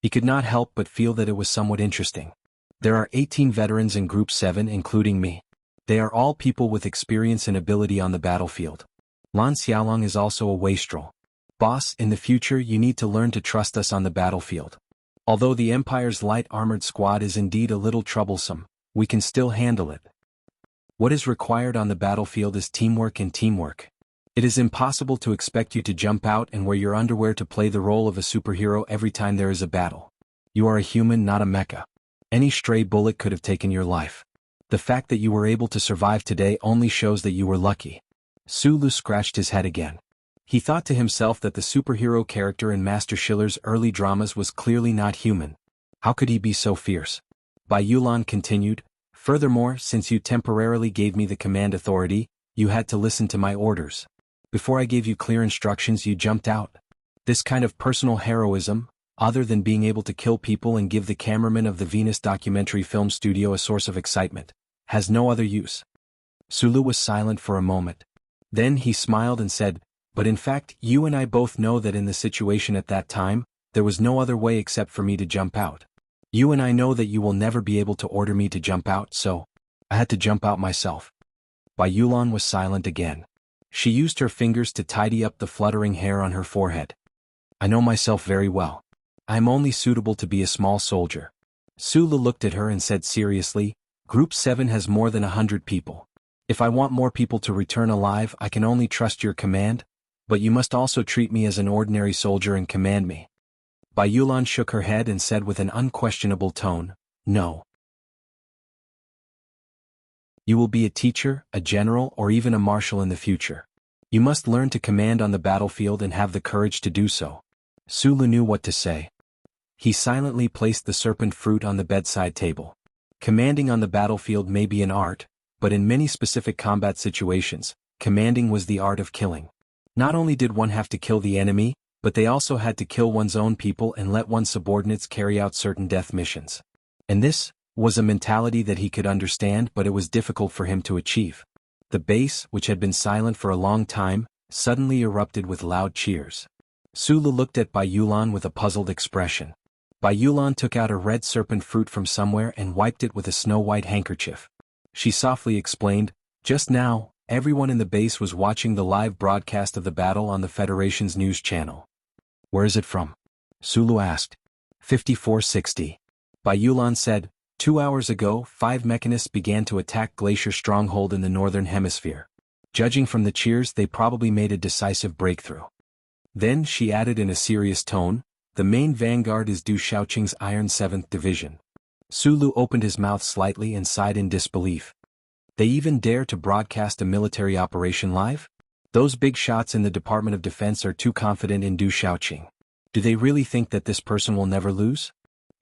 He could not help but feel that it was somewhat interesting. There are 18 veterans in Group 7 including me. They are all people with experience and ability on the battlefield. Lan Xiaolong is also a wastrel. Boss, in the future you need to learn to trust us on the battlefield. Although the Empire's light armored squad is indeed a little troublesome, we can still handle it. What is required on the battlefield is teamwork and teamwork. It is impossible to expect you to jump out and wear your underwear to play the role of a superhero every time there is a battle. You are a human, not a mecha. Any stray bullet could have taken your life. The fact that you were able to survive today only shows that you were lucky. Su Lu scratched his head again. He thought to himself that the superhero character in Master Schiller's early dramas was clearly not human. How could he be so fierce? Bai Yulan continued, "Furthermore, since you temporarily gave me the command authority, you had to listen to my orders. Before I gave you clear instructions you jumped out. This kind of personal heroism, other than being able to kill people and give the cameraman of the Venus documentary film studio a source of excitement, has no other use." Sulu was silent for a moment. Then he smiled and said, "But in fact, you and I both know that in the situation at that time, there was no other way except for me to jump out. You and I know that you will never be able to order me to jump out, so I had to jump out myself." Bai Yulan was silent again. She used her fingers to tidy up the fluttering hair on her forehead. "I know myself very well. I am only suitable to be a small soldier." Sulu looked at her and said seriously, "Group 7 has more than 100 people. If I want more people to return alive, I can only trust your command, but you must also treat me as an ordinary soldier and command me." Bai Yulan shook her head and said with an unquestionable tone, "No. You will be a teacher, a general, or even a marshal in the future. You must learn to command on the battlefield and have the courage to do so." Sulu knew what to say. He silently placed the serpent fruit on the bedside table. Commanding on the battlefield may be an art, but in many specific combat situations, commanding was the art of killing. Not only did one have to kill the enemy, but they also had to kill one's own people and let one's subordinates carry out certain death missions. And this was a mentality that he could understand, but it was difficult for him to achieve. The base, which had been silent for a long time, suddenly erupted with loud cheers. Sulu looked at Bai Yulan with a puzzled expression. Bai Yulan took out a red serpent fruit from somewhere and wiped it with a snow-white handkerchief. She softly explained, "Just now, everyone in the base was watching the live broadcast of the battle on the Federation's news channel." "Where is it from?" Sulu asked. 5460. Bai Yulan said, 2 hours ago, 5 mechanists began to attack Glacier Stronghold in the northern hemisphere. Judging from the cheers, they probably made a decisive breakthrough. Then, she added in a serious tone, the main vanguard is Du Shaoqing's Iron 7th Division. Sulu opened his mouth slightly and sighed in disbelief. They even dare to broadcast a military operation live? Those big shots in the Department of Defense are too confident in Du Shaoqing. Do they really think that this person will never lose?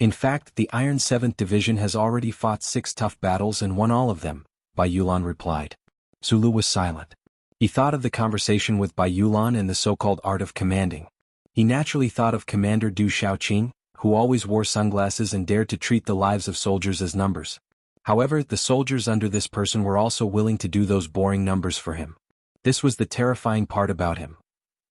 In fact, the Iron 7th Division has already fought 6 tough battles and won all of them, Bai Yulan replied. Sulu was silent. He thought of the conversation with Bai Yulan and the so-called art of commanding. He naturally thought of Commander Du Shaoqing, who always wore sunglasses and dared to treat the lives of soldiers as numbers. However, the soldiers under this person were also willing to do those boring numbers for him. This was the terrifying part about him.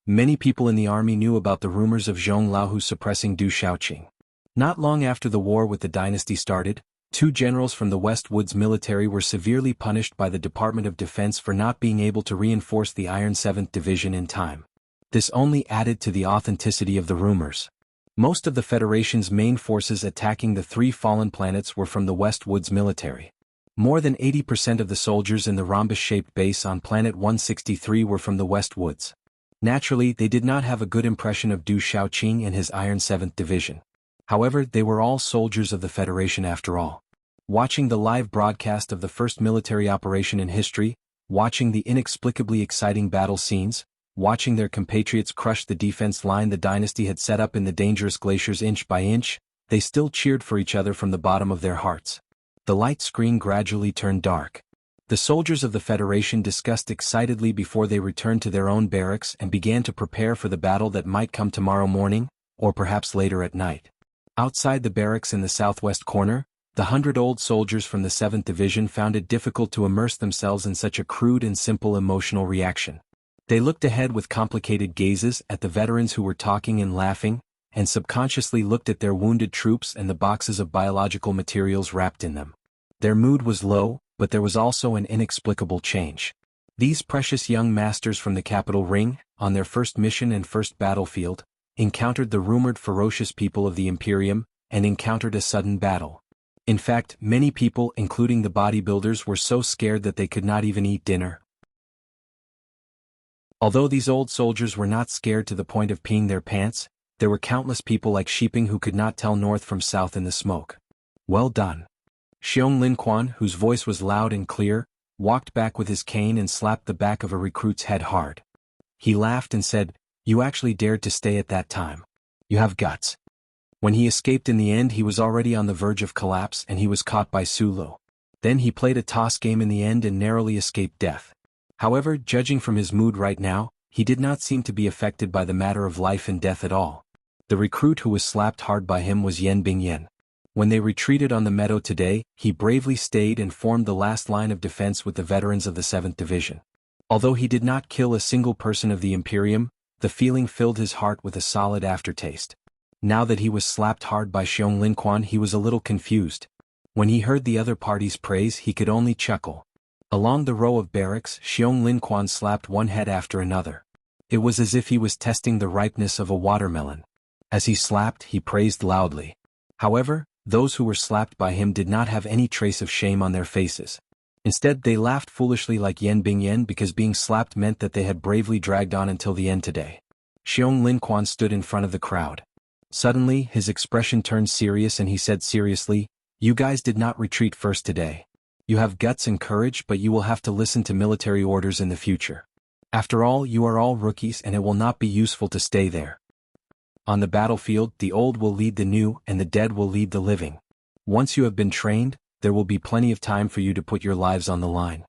Many people in the army knew about the rumors of Zhong Laohu suppressing Du Shaoqing. Not long after the war with the dynasty started, 2 generals from the West Woods military were severely punished by the Department of Defense for not being able to reinforce the Iron 7th Division in time. This only added to the authenticity of the rumors. Most of the Federation's main forces attacking the 3 fallen planets were from the West Woods military. More than 80% of the soldiers in the rhombus-shaped base on Planet 163 were from the West Woods. Naturally, they did not have a good impression of Du Shaoqing and his Iron 7th Division. However, they were all soldiers of the Federation after all. Watching the live broadcast of the first military operation in history, watching the inexplicably exciting battle scenes, watching their compatriots crush the defense line the dynasty had set up in the dangerous glaciers inch by inch, they still cheered for each other from the bottom of their hearts. The light screen gradually turned dark. The soldiers of the Federation discussed excitedly before they returned to their own barracks and began to prepare for the battle that might come tomorrow morning, or perhaps later at night. Outside the barracks in the southwest corner, the 100 old soldiers from the 7th Division found it difficult to immerse themselves in such a crude and simple emotional reaction. They looked ahead with complicated gazes at the veterans who were talking and laughing, and subconsciously looked at their wounded troops and the boxes of biological materials wrapped in them. Their mood was low, but there was also an inexplicable change. These precious young masters from the capital ring, on their first mission and first battlefield, encountered the rumored ferocious people of the Imperium, and encountered a sudden battle. In fact, many people, including the bodybuilders, were so scared that they could not even eat dinner. Although these old soldiers were not scared to the point of peeing their pants, there were countless people like Shiping who could not tell north from south in the smoke. Well done. Xiong Linquan, whose voice was loud and clear, walked back with his cane and slapped the back of a recruit's head hard. He laughed and said, "You actually dared to stay at that time. You have guts." When he escaped in the end, he was already on the verge of collapse and he was caught by Sulu. Then he played a toss game in the end and narrowly escaped death. However, judging from his mood right now, he did not seem to be affected by the matter of life and death at all. The recruit who was slapped hard by him was Yen Bingyen. When they retreated on the meadow today, he bravely stayed and formed the last line of defense with the veterans of the 7th Division. Although he did not kill a single person of the Imperium, the feeling filled his heart with a solid aftertaste. Now that he was slapped hard by Xiong Linquan, he was a little confused. When he heard the other party's praise, he could only chuckle. Along the row of barracks, Xiong Linquan slapped one head after another. It was as if he was testing the ripeness of a watermelon. As he slapped, he praised loudly. However, those who were slapped by him did not have any trace of shame on their faces. Instead, they laughed foolishly like Yen Bingyen because being slapped meant that they had bravely dragged on until the end today. Xiong Linquan stood in front of the crowd. Suddenly, his expression turned serious and he said seriously, "You guys did not retreat first today. You have guts and courage, but you will have to listen to military orders in the future. After all, you are all rookies and it will not be useful to stay there. On the battlefield, the old will lead the new and the dead will lead the living. Once you have been trained, there will be plenty of time for you to put your lives on the line.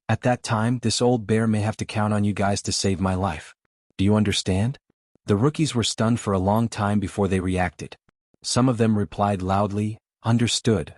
At that time, this old bear may have to count on you guys to save my life. Do you understand?" The rookies were stunned for a long time before they reacted. Some of them replied loudly, "Understood."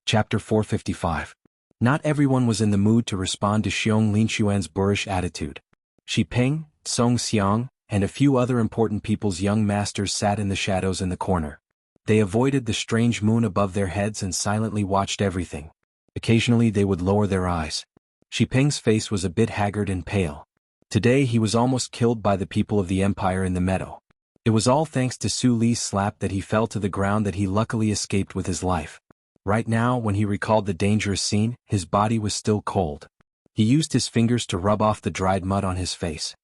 Chapter 455. Not everyone was in the mood to respond to Xiong Linquan's boorish attitude. Shi Ping, Song Xiang, and a few other important people's young masters sat in the shadows in the corner. They avoided the strange moon above their heads and silently watched everything. Occasionally they would lower their eyes. Peng's face was a bit haggard and pale. Today he was almost killed by the people of the Empire in the meadow. It was all thanks to Su Li's slap that he fell to the ground that he luckily escaped with his life. Right now, when he recalled the dangerous scene, his body was still cold. He used his fingers to rub off the dried mud on his face.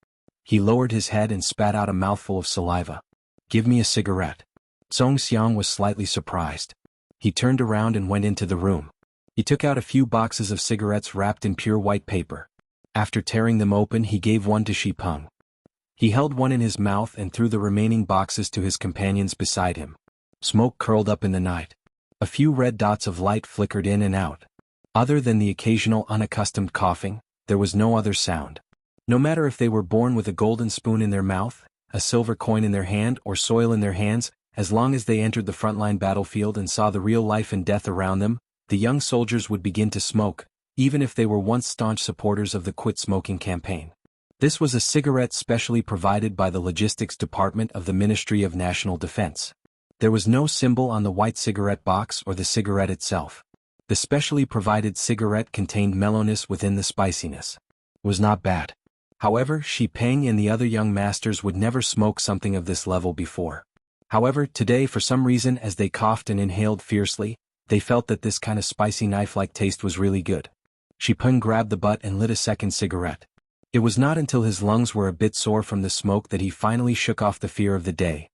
He lowered his head and spat out a mouthful of saliva. "Give me a cigarette." Song Xiang was slightly surprised. He turned around and went into the room. He took out a few boxes of cigarettes wrapped in pure white paper. After tearing them open, he gave one to Peng. He held one in his mouth and threw the remaining boxes to his companions beside him. Smoke curled up in the night. A few red dots of light flickered in and out. Other than the occasional unaccustomed coughing, there was no other sound. No matter if they were born with a golden spoon in their mouth, a silver coin in their hand, or soil in their hands, as long as they entered the frontline battlefield and saw the real life and death around them, the young soldiers would begin to smoke, even if they were once staunch supporters of the Quit Smoking campaign. This was a cigarette specially provided by the Logistics Department of the Ministry of National Defense. There was no symbol on the white cigarette box or the cigarette itself. The specially provided cigarette contained mellowness within the spiciness. It was not bad. However, Peng and the other young masters would never smoke something of this level before. However, today for some reason as they coughed and inhaled fiercely, they felt that this kind of spicy knife-like taste was really good. Peng grabbed the butt and lit a second cigarette. It was not until his lungs were a bit sore from the smoke that he finally shook off the fear of the day.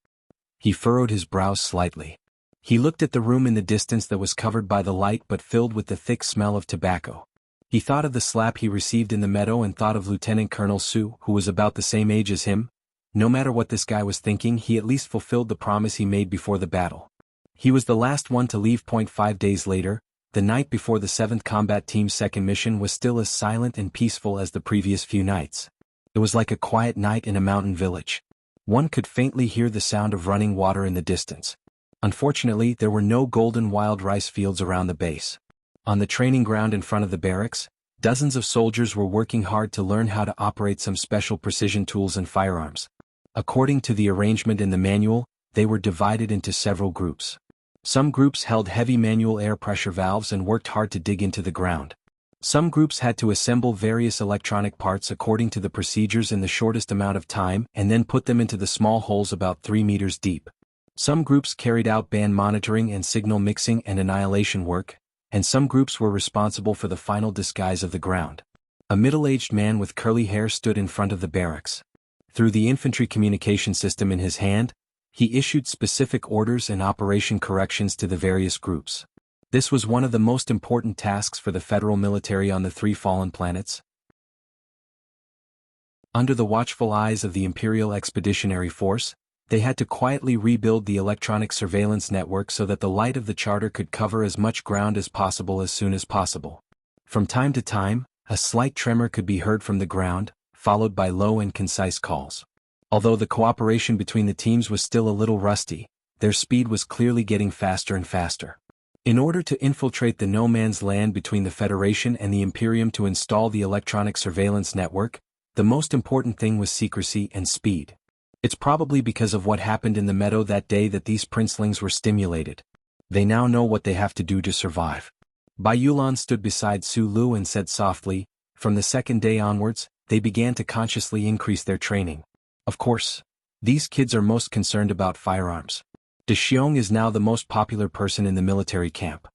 He furrowed his brows slightly. He looked at the room in the distance that was covered by the light but filled with the thick smell of tobacco. He thought of the slap he received in the meadow and thought of Lieutenant Colonel Su, who was about the same age as him. No matter what this guy was thinking, he at least fulfilled the promise he made before the battle. He was the last one to leave. 5 days later, the night before the 7th Combat Team's second mission was still as silent and peaceful as the previous few nights. It was like a quiet night in a mountain village. One could faintly hear the sound of running water in the distance. Unfortunately, there were no golden wild rice fields around the base. On the training ground in front of the barracks, dozens of soldiers were working hard to learn how to operate some special precision tools and firearms. According to the arrangement in the manual, they were divided into several groups. Some groups held heavy manual air pressure valves and worked hard to dig into the ground. Some groups had to assemble various electronic parts according to the procedures in the shortest amount of time and then put them into the small holes about 3 meters deep. Some groups carried out band monitoring and signal mixing and annihilation work, and some groups were responsible for the final disguise of the ground. A middle-aged man with curly hair stood in front of the barracks. Through the infantry communication system in his hand, he issued specific orders and operation corrections to the various groups. This was one of the most important tasks for the federal military on the 3 fallen planets. Under the watchful eyes of the Imperial Expeditionary Force, they had to quietly rebuild the electronic surveillance network so that the light of the charter could cover as much ground as possible as soon as possible. From time to time, a slight tremor could be heard from the ground, followed by low and concise calls. Although the cooperation between the teams was still a little rusty, their speed was clearly getting faster and faster. In order to infiltrate the no man's land between the Federation and the Imperium to install the electronic surveillance network, the most important thing was secrecy and speed. It's probably because of what happened in the meadow that day that these princelings were stimulated. They now know what they have to do to survive. Bai Yulan stood beside Su Lu and said softly, from the second day onwards, they began to consciously increase their training. Of course, these kids are most concerned about firearms. De Xiong is now the most popular person in the military camp.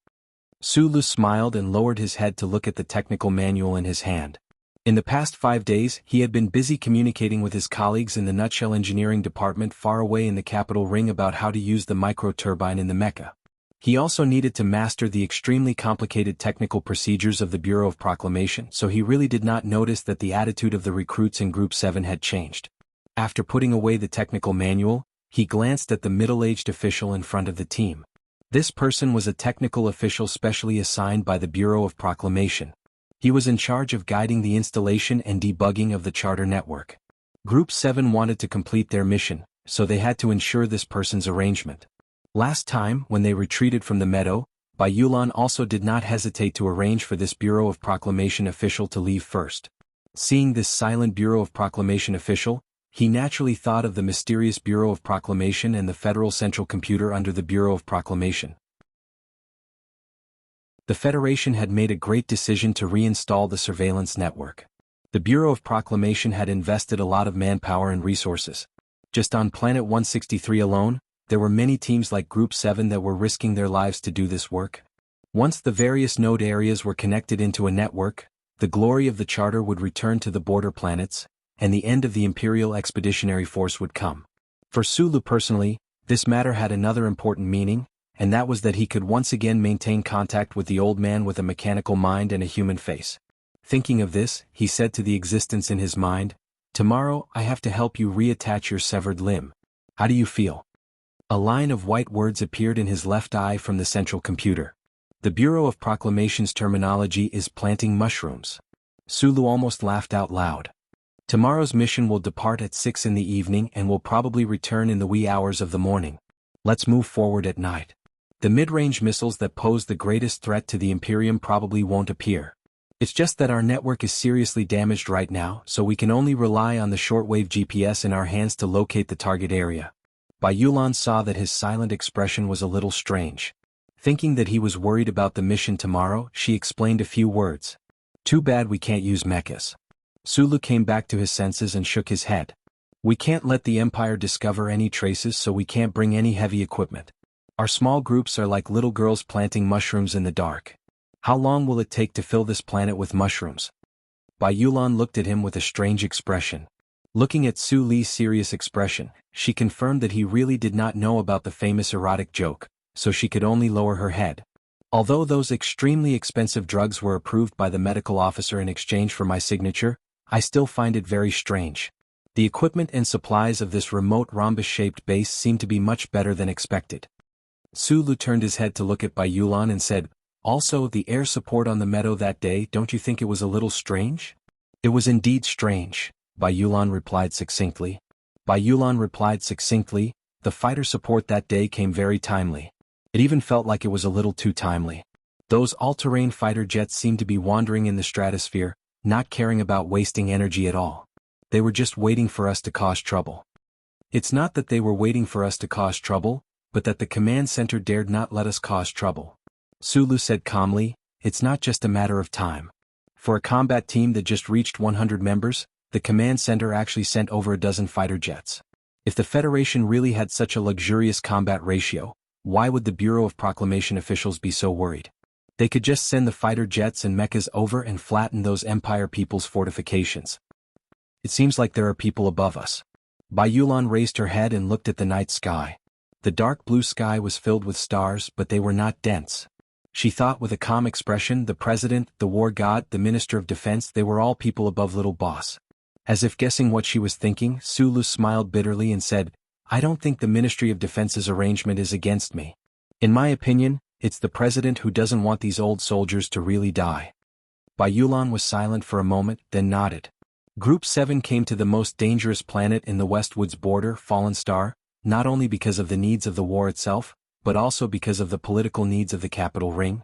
Su Lu smiled and lowered his head to look at the technical manual in his hand. In the past 5 days, he had been busy communicating with his colleagues in the Nutshell Engineering Department far away in the capital ring about how to use the micro-turbine in the mecha. He also needed to master the extremely complicated technical procedures of the Bureau of Proclamation, so he really did not notice that the attitude of the recruits in Group 7 had changed. After putting away the technical manual, he glanced at the middle-aged official in front of the team. This person was a technical official specially assigned by the Bureau of Proclamation. He was in charge of guiding the installation and debugging of the charter network. Group 7 wanted to complete their mission, so they had to ensure this person's arrangement. Last time, when they retreated from the meadow, Bai Yulan also did not hesitate to arrange for this Bureau of Proclamation official to leave first. Seeing this silent Bureau of Proclamation official, he naturally thought of the mysterious Bureau of Proclamation and the Federal Central Computer under the Bureau of Proclamation. The Federation had made a great decision to reinstall the surveillance network. The Bureau of Proclamation had invested a lot of manpower and resources. Just on Planet 163 alone, there were many teams like Group 7 that were risking their lives to do this work. Once the various node areas were connected into a network, the glory of the Charter would return to the border planets, and the end of the Imperial Expeditionary Force would come. For Sulu personally, this matter had another important meaning, and that was that he could once again maintain contact with the old man with a mechanical mind and a human face. Thinking of this, he said to the existence in his mind, "Tomorrow I have to help you reattach your severed limb. How do you feel?" A line of white words appeared in his left eye from the central computer. The Bureau of Proclamation's terminology is planting mushrooms. Sulu almost laughed out loud. Tomorrow's mission will depart at 6 in the evening and will probably return in the wee hours of the morning. Let's move forward at night. The mid-range missiles that pose the greatest threat to the Imperium probably won't appear. It's just that our network is seriously damaged right now, so we can only rely on the shortwave GPS in our hands to locate the target area. Bai Yulan saw that his silent expression was a little strange. Thinking that he was worried about the mission tomorrow, she explained a few words. "Too bad we can't use mechas." Sulu came back to his senses and shook his head. "We can't let the Empire discover any traces, so we can't bring any heavy equipment. Our small groups are like little girls planting mushrooms in the dark. How long will it take to fill this planet with mushrooms?" Bai Yulan looked at him with a strange expression. Looking at Su Li's serious expression, she confirmed that he really did not know about the famous erotic joke, so she could only lower her head. "Although those extremely expensive drugs were approved by the medical officer in exchange for my signature, I still find it very strange. The equipment and supplies of this remote rhombus-shaped base seem to be much better than expected." Sulu turned his head to look at Bai Yulan and said, "Also, the air support on the meadow that day, don't you think it was a little strange?" "It was indeed strange," Bai Yulan replied succinctly. The fighter support that day came very timely. It even felt like it was a little too timely. Those all-terrain fighter jets seemed to be wandering in the stratosphere, not caring about wasting energy at all. They were just waiting for us to cause trouble. It's not that they were waiting for us to cause trouble, but that the command center dared not let us cause trouble. Sulu said calmly, "It's not just a matter of time. For a combat team that just reached 100 members, the command center actually sent over a dozen fighter jets. If the Federation really had such a luxurious combat ratio, why would the Bureau of Proclamation officials be so worried? They could just send the fighter jets and mechas over and flatten those Empire people's fortifications. It seems like there are people above us." Bai Yulan raised her head and looked at the night sky. The dark blue sky was filled with stars, but they were not dense. She thought with a calm expression, the President, the War God, the Minister of Defense, they were all people above Little Boss. As if guessing what she was thinking, Sulu smiled bitterly and said, "I don't think the Ministry of Defense's arrangement is against me. In my opinion, it's the President who doesn't want these old soldiers to really die." Bai Yulan was silent for a moment, then nodded. Group 7 came to the most dangerous planet in the Westwood's border, Fallen Star, not only because of the needs of the war itself, but also because of the political needs of the capital ring.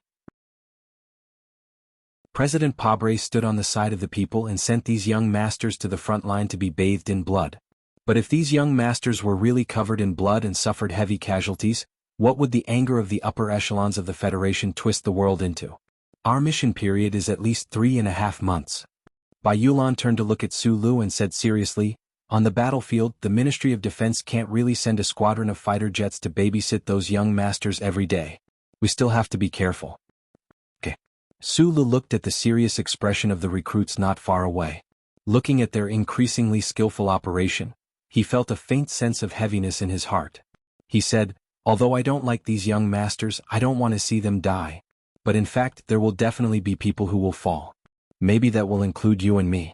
President Pabre stood on the side of the people and sent these young masters to the front line to be bathed in blood. But if these young masters were really covered in blood and suffered heavy casualties, what would the anger of the upper echelons of the Federation twist the world into? "Our mission period is at least 3.5 months. Bai Yulan turned to look at Sulu and said seriously, "On the battlefield, the Ministry of Defense can't really send a squadron of fighter jets to babysit those young masters every day. We still have to be careful." "Okay." Sulu looked at the serious expression of the recruits not far away. Looking at their increasingly skillful operation, he felt a faint sense of heaviness in his heart. He said, "Although I don't like these young masters, I don't want to see them die. But in fact, there will definitely be people who will fall. Maybe that will include you and me."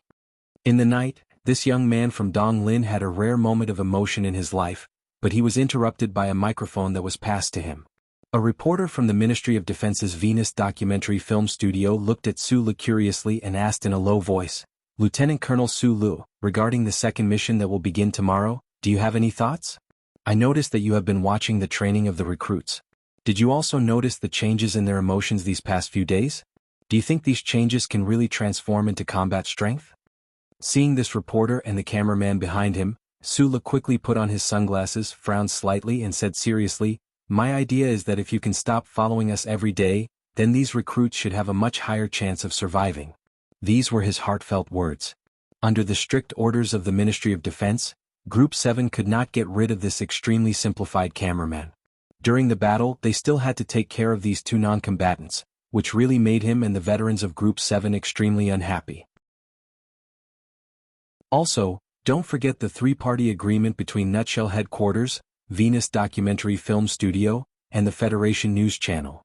In the night, this young man from Donglin had a rare moment of emotion in his life, but he was interrupted by a microphone that was passed to him. A reporter from the Ministry of Defense's Venus documentary film studio looked at Sulu curiously and asked in a low voice, "Lieutenant Colonel Sulu, regarding the second mission that will begin tomorrow, do you have any thoughts? I noticed that you have been watching the training of the recruits. Did you also notice the changes in their emotions these past few days? Do you think these changes can really transform into combat strength?" Seeing this reporter and the cameraman behind him, Sulu quickly put on his sunglasses, frowned slightly and said seriously, "My idea is that if you can stop following us every day, then these recruits should have a much higher chance of surviving. These were his heartfelt words. Under the strict orders of the Ministry of Defense, Group 7 could not get rid of this extremely simplified cameraman. During the battle, they still had to take care of these two non-combatants, which really made him and the veterans of Group 7 extremely unhappy. Also, don't forget the three-party agreement between Nutshell Headquarters, Venus Documentary Film Studio, and the Federation News Channel.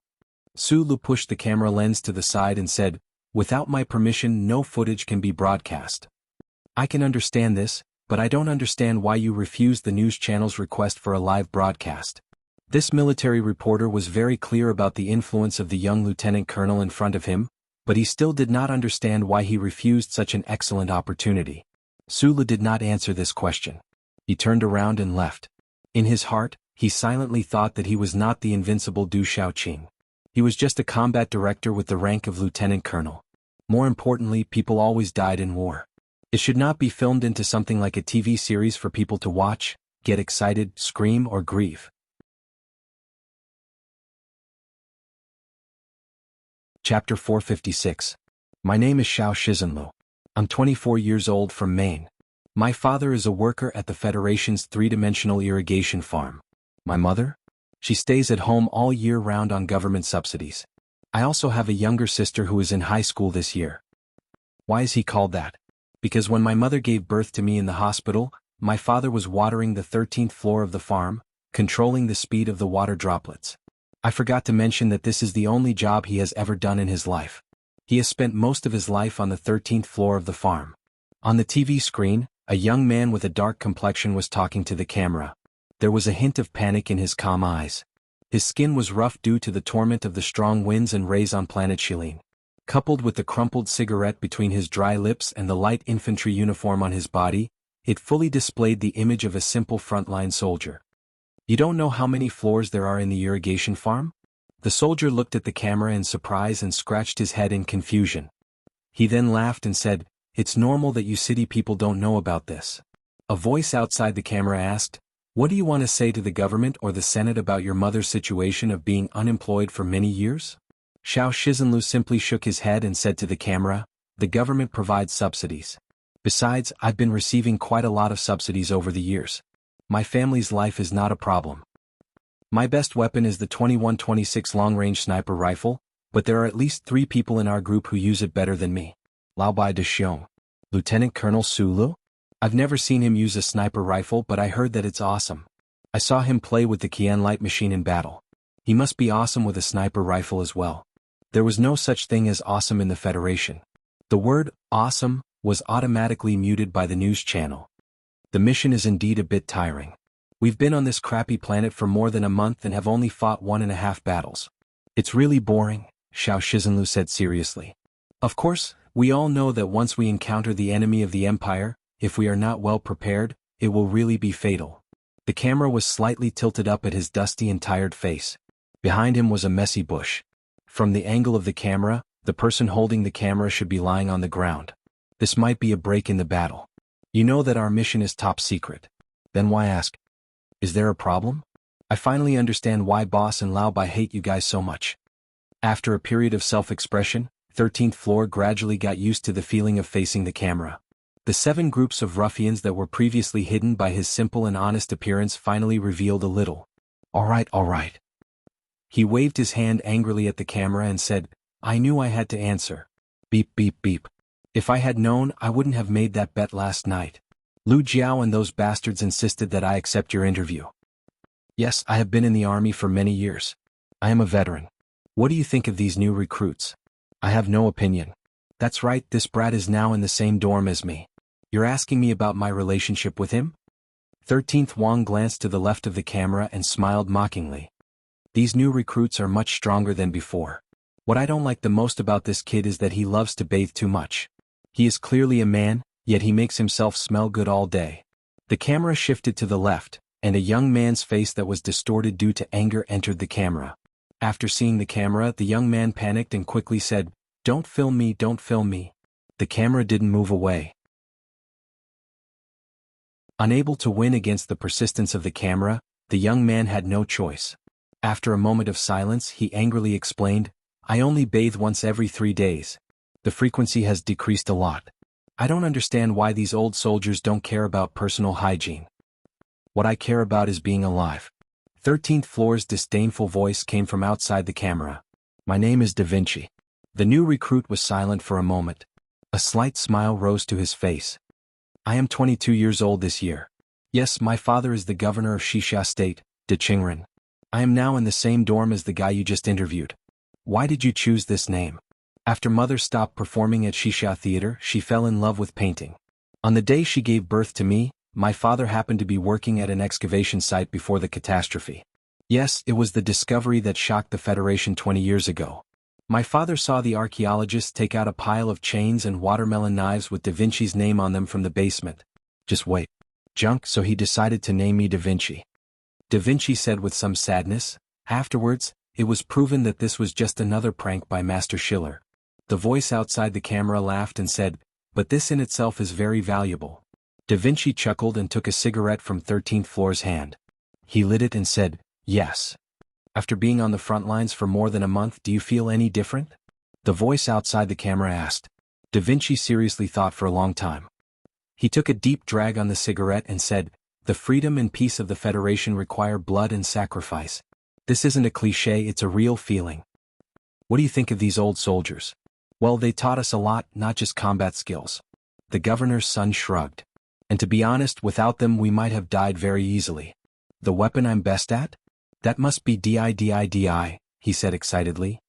Sulu pushed the camera lens to the side and said, "Without my permission, no footage can be broadcast. I can understand this, but I don't understand why you refused the news channel's request for a live broadcast." This military reporter was very clear about the influence of the young lieutenant colonel in front of him, but he still did not understand why he refused such an excellent opportunity. Sulu did not answer this question. He turned around and left. In his heart, he silently thought that he was not the invincible Du Shaoqing. He was just a combat director with the rank of lieutenant colonel. More importantly, people always died in war. It should not be filmed into something like a TV series for people to watch, get excited, scream, or grieve. Chapter 456. My name is Xiao Shizenlu. I'm 24 years old from Maine. My father is a worker at the Federation's three-dimensional irrigation farm. My mother? She stays at home all year round on government subsidies. I also have a younger sister who is in high school this year. Why is he called that? Because when my mother gave birth to me in the hospital, my father was watering the 13th floor of the farm, controlling the speed of the water droplets. I forgot to mention that this is the only job he has ever done in his life. He has spent most of his life on the 13th floor of the farm. On the TV screen, a young man with a dark complexion was talking to the camera. There was a hint of panic in his calm eyes. His skin was rough due to the torment of the strong winds and rays on planet Shilin. Coupled with the crumpled cigarette between his dry lips and the light infantry uniform on his body, it fully displayed the image of a simple frontline soldier. You don't know how many floors there are in the irrigation farm? The soldier looked at the camera in surprise and scratched his head in confusion. He then laughed and said, "It's normal that you city people don't know about this." A voice outside the camera asked, "What do you want to say to the government or the Senate about your mother's situation of being unemployed for many years?" Xiao Shizenlu simply shook his head and said to the camera, "The government provides subsidies. Besides, I've been receiving quite a lot of subsidies over the years. My family's life is not a problem. My best weapon is the 21-26 long-range sniper rifle, but there are at least 3 people in our group who use it better than me. Lao Bai de Xiong. Lieutenant Colonel Sulu? I've never seen him use a sniper rifle, but I heard that it's awesome. I saw him play with the Qian light machine in battle. He must be awesome with a sniper rifle as well." There was no such thing as awesome in the Federation. The word awesome was automatically muted by the news channel. The mission is indeed a bit tiring. We've been on this crappy planet for more than a month and have only fought 1.5 battles. It's really boring, Xiao Shizenlu said seriously. Of course, we all know that once we encounter the enemy of the Empire, if we are not well prepared, it will really be fatal. The camera was slightly tilted up at his dusty and tired face. Behind him was a messy bush. From the angle of the camera, the person holding the camera should be lying on the ground. This might be a break in the battle. You know that our mission is top secret. Then why ask? Is there a problem? I finally understand why Boss and Lao Bai hate you guys so much. After a period of self-expression, 13th floor gradually got used to the feeling of facing the camera. The 7 groups of ruffians that were previously hidden by his simple and honest appearance finally revealed a little. All right. He waved his hand angrily at the camera and said, "I knew I had to answer. Beep beep beep. If I had known, I wouldn't have made that bet last night. Lu Jiao and those bastards insisted that I accept your interview. Yes, I have been in the army for many years. I am a veteran. What do you think of these new recruits? I have no opinion. That's right, this brat is now in the same dorm as me. You're asking me about my relationship with him?" 13th Wang glanced to the left of the camera and smiled mockingly. These new recruits are much stronger than before. What I don't like the most about this kid is that he loves to bathe too much. He is clearly a man, yet he makes himself smell good all day. The camera shifted to the left, and a young man's face that was distorted due to anger entered the camera. After seeing the camera, the young man panicked and quickly said, "Don't film me, don't film me." The camera didn't move away. Unable to win against the persistence of the camera, the young man had no choice. After a moment of silence, he angrily explained, I only bathe once every 3 days. The frequency has decreased a lot. I don't understand why these old soldiers don't care about personal hygiene. What I care about is being alive. 13th floor's disdainful voice came from outside the camera. My name is Da Vinci. The new recruit was silent for a moment. A slight smile rose to his face. I am 22 years old this year. Yes, my father is the governor of Wuxia State, De Qingren. I am now in the same dorm as the guy you just interviewed. Why did you choose this name? After mother stopped performing at Wuxia Theater, she fell in love with painting. On the day she gave birth to me, my father happened to be working at an excavation site before the catastrophe. Yes, it was the discovery that shocked the Federation 20 years ago. My father saw the archaeologists take out a pile of chains and watermelon knives with Da Vinci's name on them from the basement. Just wait. Junk, so he decided to name me Da Vinci. Da Vinci said with some sadness. Afterwards, it was proven that this was just another prank by Master Schiller. The voice outside the camera laughed and said, but this in itself is very valuable. Da Vinci chuckled and took a cigarette from 13th floor's hand. He lit it and said, yes. After being on the front lines for more than a month, do you feel any different? The voice outside the camera asked. Da Vinci seriously thought for a long time. He took a deep drag on the cigarette and said, the freedom and peace of the Federation require blood and sacrifice. This isn't a cliché, it's a real feeling. What do you think of these old soldiers? Well, they taught us a lot, not just combat skills. The governor's son shrugged. And to be honest, without them we might have died very easily. The weapon I'm best at? That must be DIDIDI, he said excitedly.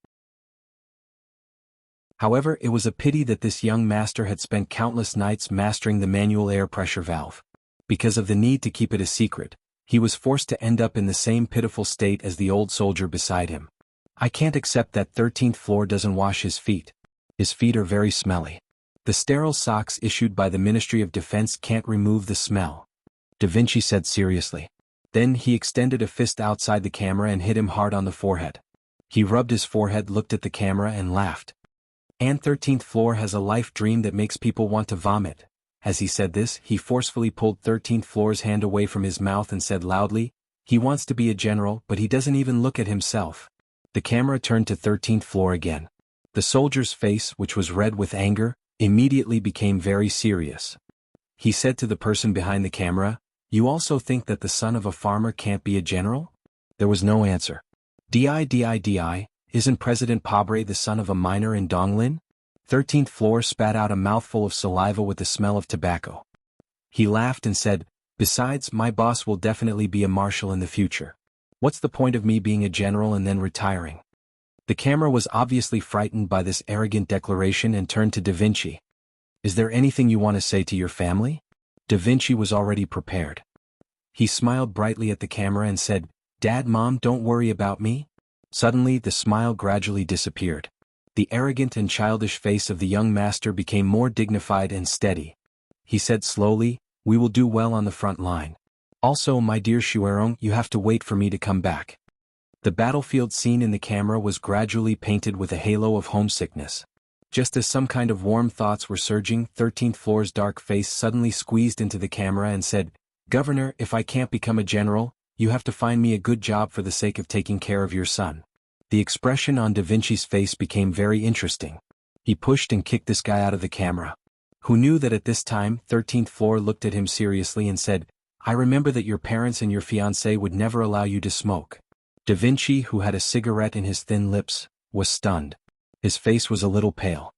However, it was a pity that this young master had spent countless nights mastering the manual air pressure valve. Because of the need to keep it a secret, he was forced to end up in the same pitiful state as the old soldier beside him. I can't accept that 13th floor doesn't wash his feet. His feet are very smelly. The sterile socks issued by the Ministry of Defense can't remove the smell. Da Vinci said seriously. Then he extended a fist outside the camera and hit him hard on the forehead. He rubbed his forehead, looked at the camera and laughed. And 13th floor has a life dream that makes people want to vomit. As he said this, he forcefully pulled 13th floor's hand away from his mouth and said loudly, he wants to be a general, but he doesn't even look at himself. The camera turned to 13th floor again. The soldier's face, which was red with anger, immediately became very serious. He said to the person behind the camera, you also think that the son of a farmer can't be a general? There was no answer. DIDIDI, isn't President Pabre the son of a miner in Donglin? 13th floor spat out a mouthful of saliva with the smell of tobacco. He laughed and said, besides, my boss will definitely be a marshal in the future. What's the point of me being a general and then retiring? The camera was obviously frightened by this arrogant declaration and turned to Da Vinci. Is there anything you want to say to your family? Da Vinci was already prepared. He smiled brightly at the camera and said, Dad, Mom, don't worry about me. Suddenly, the smile gradually disappeared. The arrogant and childish face of the young master became more dignified and steady. He said slowly, we will do well on the front line. Also, my dear Shuerong, you have to wait for me to come back. The battlefield scene in the camera was gradually painted with a halo of homesickness. Just as some kind of warm thoughts were surging, 13th floor's dark face suddenly squeezed into the camera and said, Governor, if I can't become a general, you have to find me a good job for the sake of taking care of your son. The expression on Da Vinci's face became very interesting. He pushed and kicked this guy out of the camera. Who knew that at this time, 13th floor looked at him seriously and said, I remember that your parents and your fiancé would never allow you to smoke. Da Vinci, who had a cigarette in his thin lips, was stunned. His face was a little pale.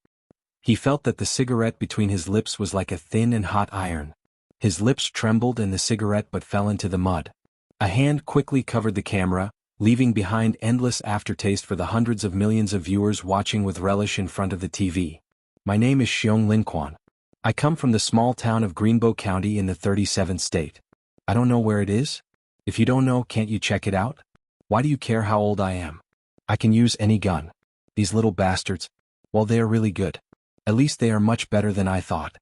He felt that the cigarette between his lips was like a thin and hot iron. His lips trembled and the cigarette but fell into the mud. A hand quickly covered the camera, leaving behind endless aftertaste for the hundreds of millions of viewers watching with relish in front of the TV. My name is Xiong Linquan. I come from the small town of Greenbow County in the 37th state. I don't know where it is. If you don't know, can't you check it out? Why do you care how old I am? I can use any gun. These little bastards, well, they are really good. At least they are much better than I thought.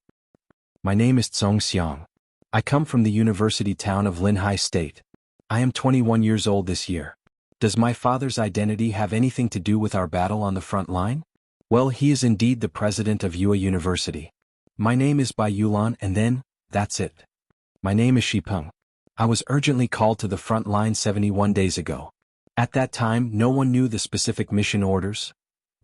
My name is Tsong Xiang. I come from the university town of Linhai State. I am 21 years old this year. Does my father's identity have anything to do with our battle on the front line? Well, he is indeed the president of Yue University. My name is Bai Yulan and then, that's it. My name is Shipeng. I was urgently called to the front line 71 days ago. At that time, no one knew the specific mission orders.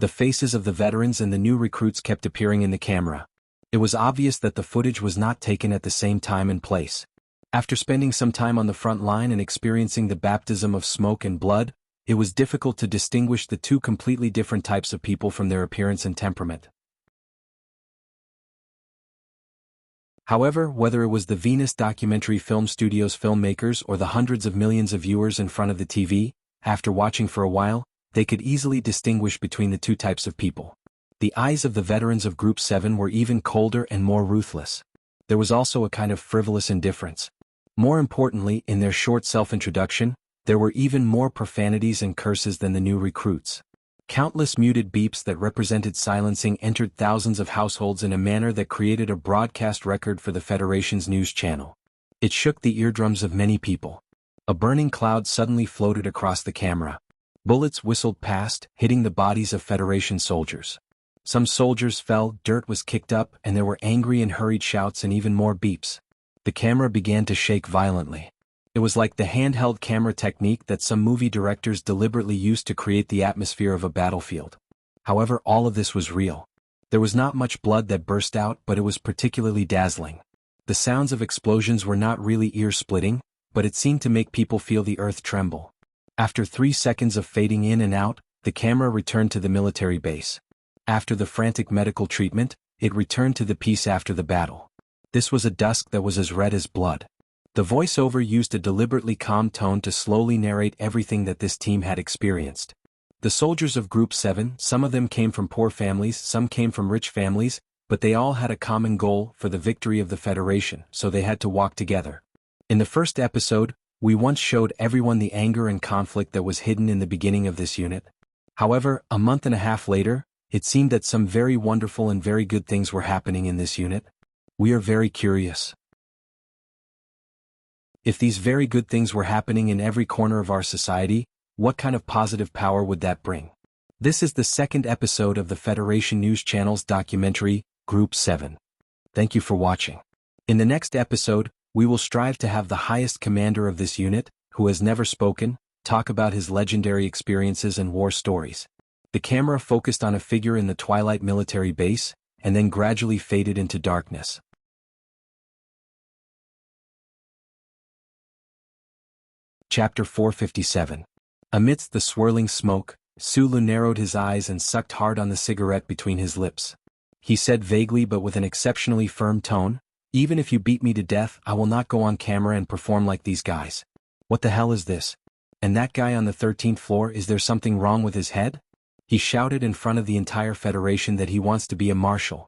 The faces of the veterans and the new recruits kept appearing in the camera. It was obvious that the footage was not taken at the same time and place. After spending some time on the front line and experiencing the baptism of smoke and blood, it was difficult to distinguish the two completely different types of people from their appearance and temperament. However, whether it was the Venus Documentary Film Studios filmmakers or the hundreds of millions of viewers in front of the TV, after watching for a while, they could easily distinguish between the two types of people. The eyes of the veterans of Group 7 were even colder and more ruthless. There was also a kind of frivolous indifference. More importantly, in their short self-introduction, there were even more profanities and curses than the new recruits. Countless muted beeps that represented silencing entered thousands of households in a manner that created a broadcast record for the Federation's news channel. It shook the eardrums of many people. A burning cloud suddenly floated across the camera. Bullets whistled past, hitting the bodies of Federation soldiers. Some soldiers fell, dirt was kicked up, and there were angry and hurried shouts and even more beeps. The camera began to shake violently. It was like the handheld camera technique that some movie directors deliberately used to create the atmosphere of a battlefield. However, all of this was real. There was not much blood that burst out, but it was particularly dazzling. The sounds of explosions were not really ear-splitting, but it seemed to make people feel the earth tremble. After 3 seconds of fading in and out, the camera returned to the military base. After the frantic medical treatment, it returned to the peace after the battle. This was a dusk that was as red as blood. The voiceover used a deliberately calm tone to slowly narrate everything that this team had experienced. The soldiers of Group 7, some of them came from poor families, some came from rich families, but they all had a common goal for the victory of the Federation, so they had to walk together. In the first episode, we once showed everyone the anger and conflict that was hidden in the beginning of this unit. However, a month and a half later, it seemed that some very wonderful and very good things were happening in this unit. We are very curious. If these very good things were happening in every corner of our society, what kind of positive power would that bring? This is the second episode of the Federation News Channel's documentary, Group 7. Thank you for watching. In the next episode, we will strive to have the highest commander of this unit, who has never spoken, talk about his legendary experiences and war stories. The camera focused on a figure in the Twilight military base, and then gradually faded into darkness. Chapter 457. Amidst the swirling smoke, Sulu narrowed his eyes and sucked hard on the cigarette between his lips. He said vaguely but with an exceptionally firm tone, "Even if you beat me to death, I will not go on camera and perform like these guys. What the hell is this? And that guy on the 13th floor, is there something wrong with his head?" He shouted in front of the entire Federation that he wants to be a marshal.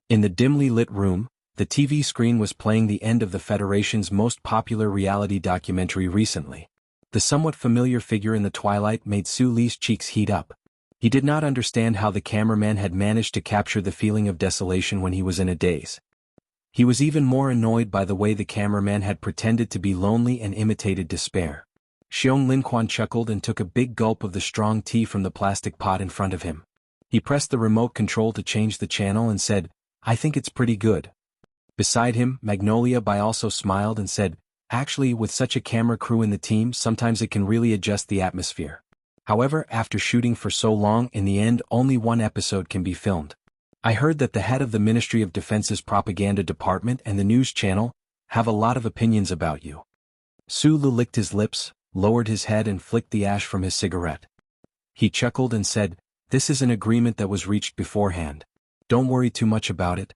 In the dimly lit room, the TV screen was playing the end of the Federation's most popular reality documentary recently. The somewhat familiar figure in the twilight made Su Li's cheeks heat up. He did not understand how the cameraman had managed to capture the feeling of desolation when he was in a daze. He was even more annoyed by the way the cameraman had pretended to be lonely and imitated despair. Xiong Linquan chuckled and took a big gulp of the strong tea from the plastic pot in front of him. He pressed the remote control to change the channel and said, "I think it's pretty good." Beside him, Magnolia Bai also smiled and said, "Actually, with such a camera crew in the team, sometimes it can really adjust the atmosphere." However, after shooting for so long, in the end only one episode can be filmed. I heard that the head of the Ministry of Defense's propaganda department and the news channel have a lot of opinions about you. Sulu licked his lips, lowered his head and flicked the ash from his cigarette. He chuckled and said, "This is an agreement that was reached beforehand. Don't worry too much about it.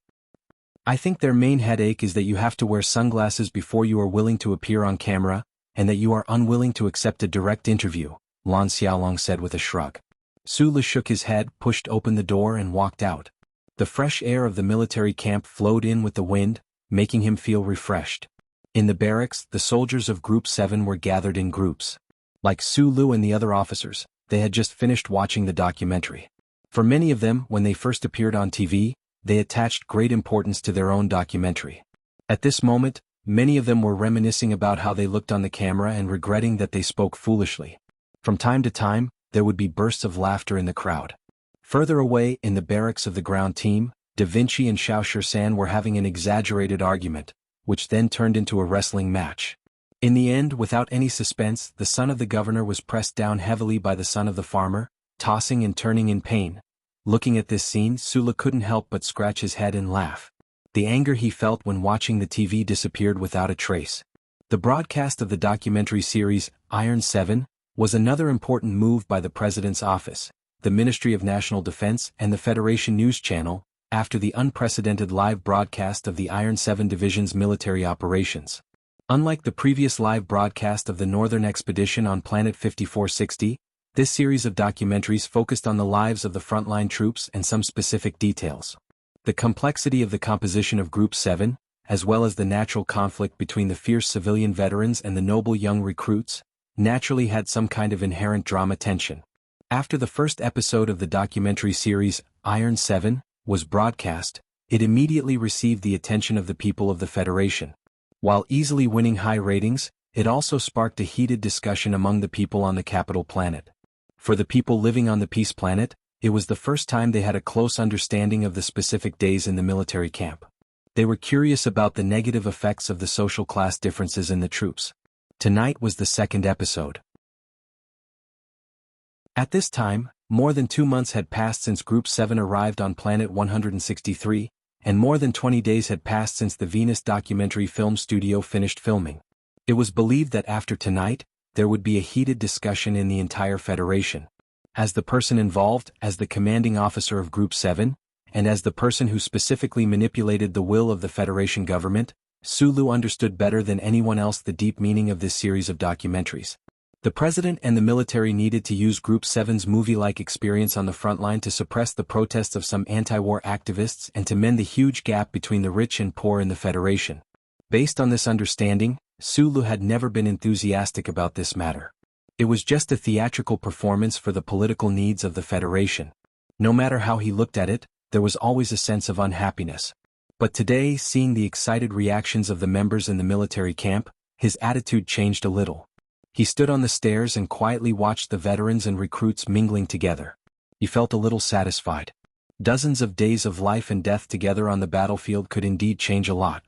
I think their main headache is that you have to wear sunglasses before you are willing to appear on camera, and that you are unwilling to accept a direct interview," Lan Xiaolong said with a shrug. Sulu shook his head, pushed open the door and walked out. The fresh air of the military camp flowed in with the wind, making him feel refreshed. In the barracks, the soldiers of Group 7 were gathered in groups. Like Sulu and the other officers, they had just finished watching the documentary. For many of them, when they first appeared on TV, they attached great importance to their own documentary. At this moment, many of them were reminiscing about how they looked on the camera and regretting that they spoke foolishly. From time to time, there would be bursts of laughter in the crowd. Further away, in the barracks of the ground team, Da Vinci and Xiao Shisan were having an exaggerated argument, which then turned into a wrestling match. In the end, without any suspense, the son of the governor was pressed down heavily by the son of the farmer, tossing and turning in pain, Looking at this scene, Sulu couldn't help but scratch his head and laugh. The anger he felt when watching the TV disappeared without a trace. The broadcast of the documentary series, Iron 7, was another important move by the President's office, the Ministry of National Defense and the Federation News Channel, after the unprecedented live broadcast of the Iron 7 Division's military operations. Unlike the previous live broadcast of the Northern Expedition on Planet 5460, this series of documentaries focused on the lives of the frontline troops and some specific details. The complexity of the composition of Group 7, as well as the natural conflict between the fierce civilian veterans and the noble young recruits, naturally had some kind of inherent drama tension. After the first episode of the documentary series, Iron 7, was broadcast, it immediately received the attention of the people of the Federation. While easily winning high ratings, it also sparked a heated discussion among the people on the capital planet. For the people living on the Peace Planet, it was the first time they had a close understanding of the specific days in the military camp. They were curious about the negative effects of the social class differences in the troops. Tonight was the second episode. At this time, more than 2 months had passed since Group 7 arrived on Planet 163, and more than 20 days had passed since the Venus documentary film studio finished filming. It was believed that after tonight, there would be a heated discussion in the entire Federation. As the person involved, as the commanding officer of Group 7, and as the person who specifically manipulated the will of the Federation government, Sulu understood better than anyone else the deep meaning of this series of documentaries. The President and the military needed to use Group 7's movie-like experience on the front line to suppress the protests of some anti-war activists and to mend the huge gap between the rich and poor in the Federation. Based on this understanding, Sulu had never been enthusiastic about this matter. It was just a theatrical performance for the political needs of the Federation. No matter how he looked at it, there was always a sense of unhappiness. But today, seeing the excited reactions of the members in the military camp, his attitude changed a little. He stood on the stairs and quietly watched the veterans and recruits mingling together. He felt a little satisfied. Dozens of days of life and death together on the battlefield could indeed change a lot.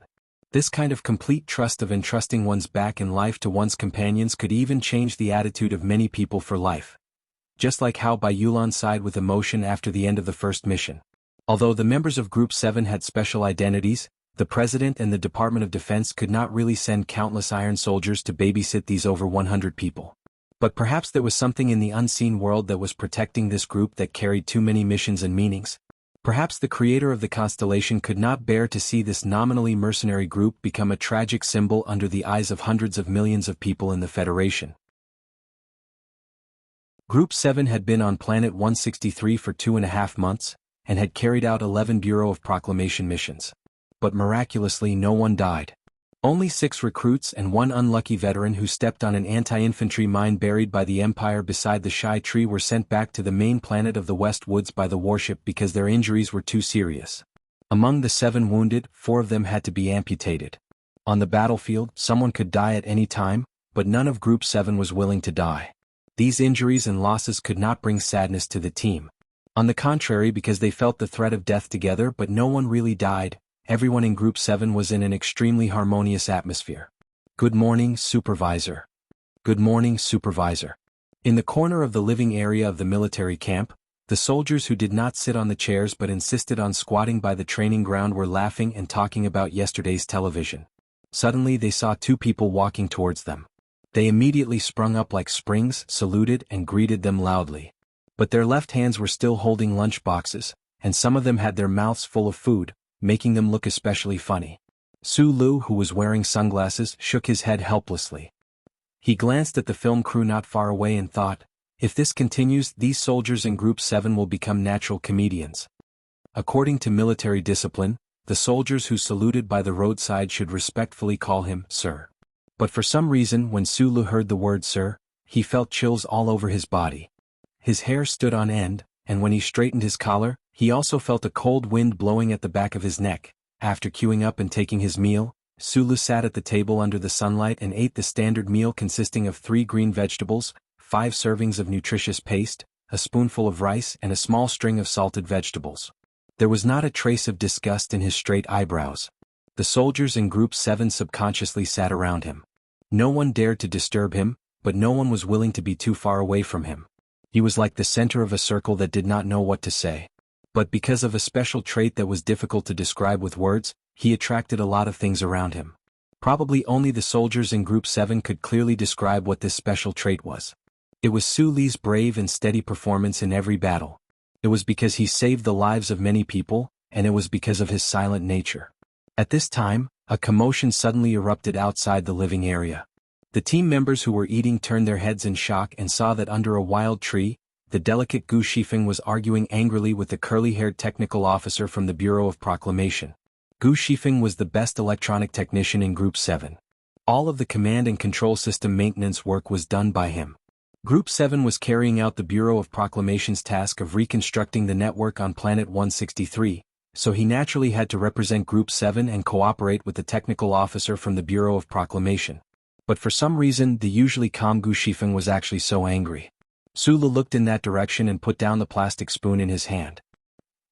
This kind of complete trust of entrusting one's back and life to one's companions could even change the attitude of many people for life. Just like how Bayulan sighed with emotion after the end of the first mission. Although the members of Group 7 had special identities, the President and the Department of Defense could not really send countless Iron Soldiers to babysit these over 100 people. But perhaps there was something in the unseen world that was protecting this group that carried too many missions and meanings. Perhaps the creator of the constellation could not bear to see this nominally mercenary group become a tragic symbol under the eyes of hundreds of millions of people in the Federation. Group 7 had been on Planet 163 for 2.5 months, and had carried out 11 Bureau of Proclamation missions. But miraculously no one died. Only 6 recruits and 1 unlucky veteran who stepped on an anti-infantry mine buried by the Empire beside the Shy Tree were sent back to the main planet of the West Woods by the warship because their injuries were too serious. Among the 7 wounded, 4 of them had to be amputated. On the battlefield, someone could die at any time, but none of Group 7 was willing to die. These injuries and losses could not bring sadness to the team. On the contrary, because they felt the threat of death together but no one really died, everyone in Group 7 was in an extremely harmonious atmosphere. "Good morning, Supervisor." "Good morning, Supervisor." In the corner of the living area of the military camp, the soldiers who did not sit on the chairs but insisted on squatting by the training ground were laughing and talking about yesterday's television. Suddenly they saw 2 people walking towards them. They immediately sprung up like springs, saluted and greeted them loudly. But their left hands were still holding lunch boxes, and some of them had their mouths full of food, making them look especially funny. Sulu, who was wearing sunglasses, shook his head helplessly. He glanced at the film crew not far away and thought, if this continues, these soldiers in Group 7 will become natural comedians. According to military discipline, the soldiers who saluted by the roadside should respectfully call him sir. But for some reason, when Sulu heard the word sir, he felt chills all over his body. His hair stood on end, and when he straightened his collar, he also felt a cold wind blowing at the back of his neck. After queuing up and taking his meal, Sulu sat at the table under the sunlight and ate the standard meal consisting of 3 green vegetables, 5 servings of nutritious paste, a spoonful of rice and a small string of salted vegetables. There was not a trace of disgust in his straight eyebrows. The soldiers in Group 7 subconsciously sat around him. No one dared to disturb him, but no one was willing to be too far away from him. He was like the center of a circle that did not know what to say. But because of a special trait that was difficult to describe with words, he attracted a lot of things around him. Probably only the soldiers in Group 7 could clearly describe what this special trait was. It was Su Li's brave and steady performance in every battle. It was because he saved the lives of many people, and it was because of his silent nature. At this time, a commotion suddenly erupted outside the living area. The team members who were eating turned their heads in shock and saw that under a wild tree, the delicate Gu Shifeng was arguing angrily with the curly-haired technical officer from the Bureau of Proclamation. Gu Shifeng was the best electronic technician in Group 7. All of the command and control system maintenance work was done by him. Group 7 was carrying out the Bureau of Proclamation's task of reconstructing the network on Planet 163, so he naturally had to represent Group 7 and cooperate with the technical officer from the Bureau of Proclamation. But for some reason, the usually calm Gu Shifeng was actually so angry. Sulu looked in that direction and put down the plastic spoon in his hand.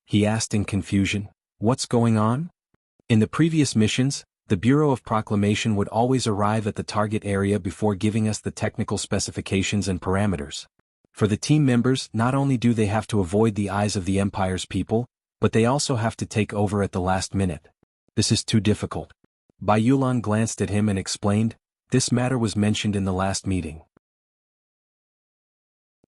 He asked in confusion, "What's going on?" In the previous missions, the Bureau of Proclamation would always arrive at the target area before giving us the technical specifications and parameters. For the team members, not only do they have to avoid the eyes of the Empire's people, but they also have to take over at the last minute. This is too difficult. Bai Yulan glanced at him and explained, "This matter was mentioned in the last meeting.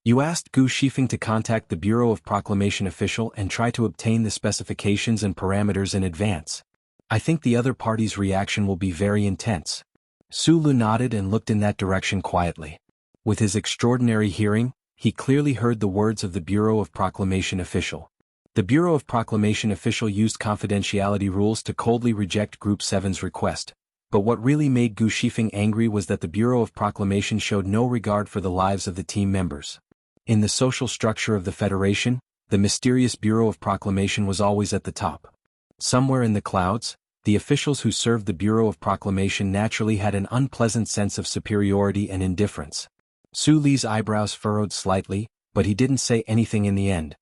You asked Gu Shifeng to contact the Bureau of Proclamation official and try to obtain the specifications and parameters in advance. I think the other party's reaction will be very intense." Sulu nodded and looked in that direction quietly. With his extraordinary hearing, he clearly heard the words of the Bureau of Proclamation official. The Bureau of Proclamation official used confidentiality rules to coldly reject Group 7's request. But what really made Gu Shifeng angry was that the Bureau of Proclamation showed no regard for the lives of the team members. In the social structure of the Federation, the mysterious Bureau of Proclamation was always at the top. Somewhere in the clouds, the officials who served the Bureau of Proclamation naturally had an unpleasant sense of superiority and indifference. Su Li's eyebrows furrowed slightly, but he didn't say anything in the end.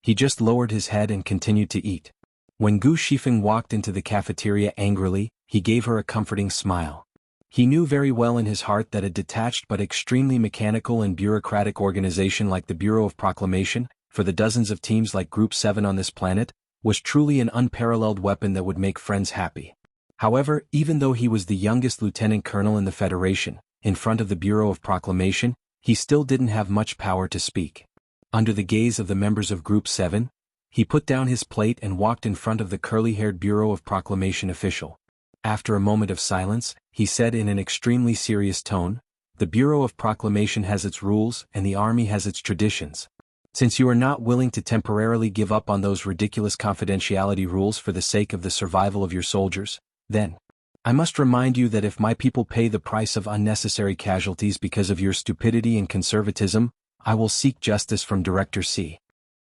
He just lowered his head and continued to eat. When Gu Shifeng walked into the cafeteria angrily, he gave her a comforting smile. He knew very well in his heart that a detached but extremely mechanical and bureaucratic organization like the Bureau of Proclamation, for the dozens of teams like Group 7 on this planet, was truly an unparalleled weapon that would make friends happy. However, even though he was the youngest lieutenant colonel in the Federation, in front of the Bureau of Proclamation, he still didn't have much power to speak. Under the gaze of the members of Group 7, he put down his plate and walked in front of the curly-haired Bureau of Proclamation official. After a moment of silence, he said in an extremely serious tone, "The Bureau of Proclamation has its rules and the army has its traditions. Since you are not willing to temporarily give up on those ridiculous confidentiality rules for the sake of the survival of your soldiers, then I must remind you that if my people pay the price of unnecessary casualties because of your stupidity and conservatism, I will seek justice from Director C."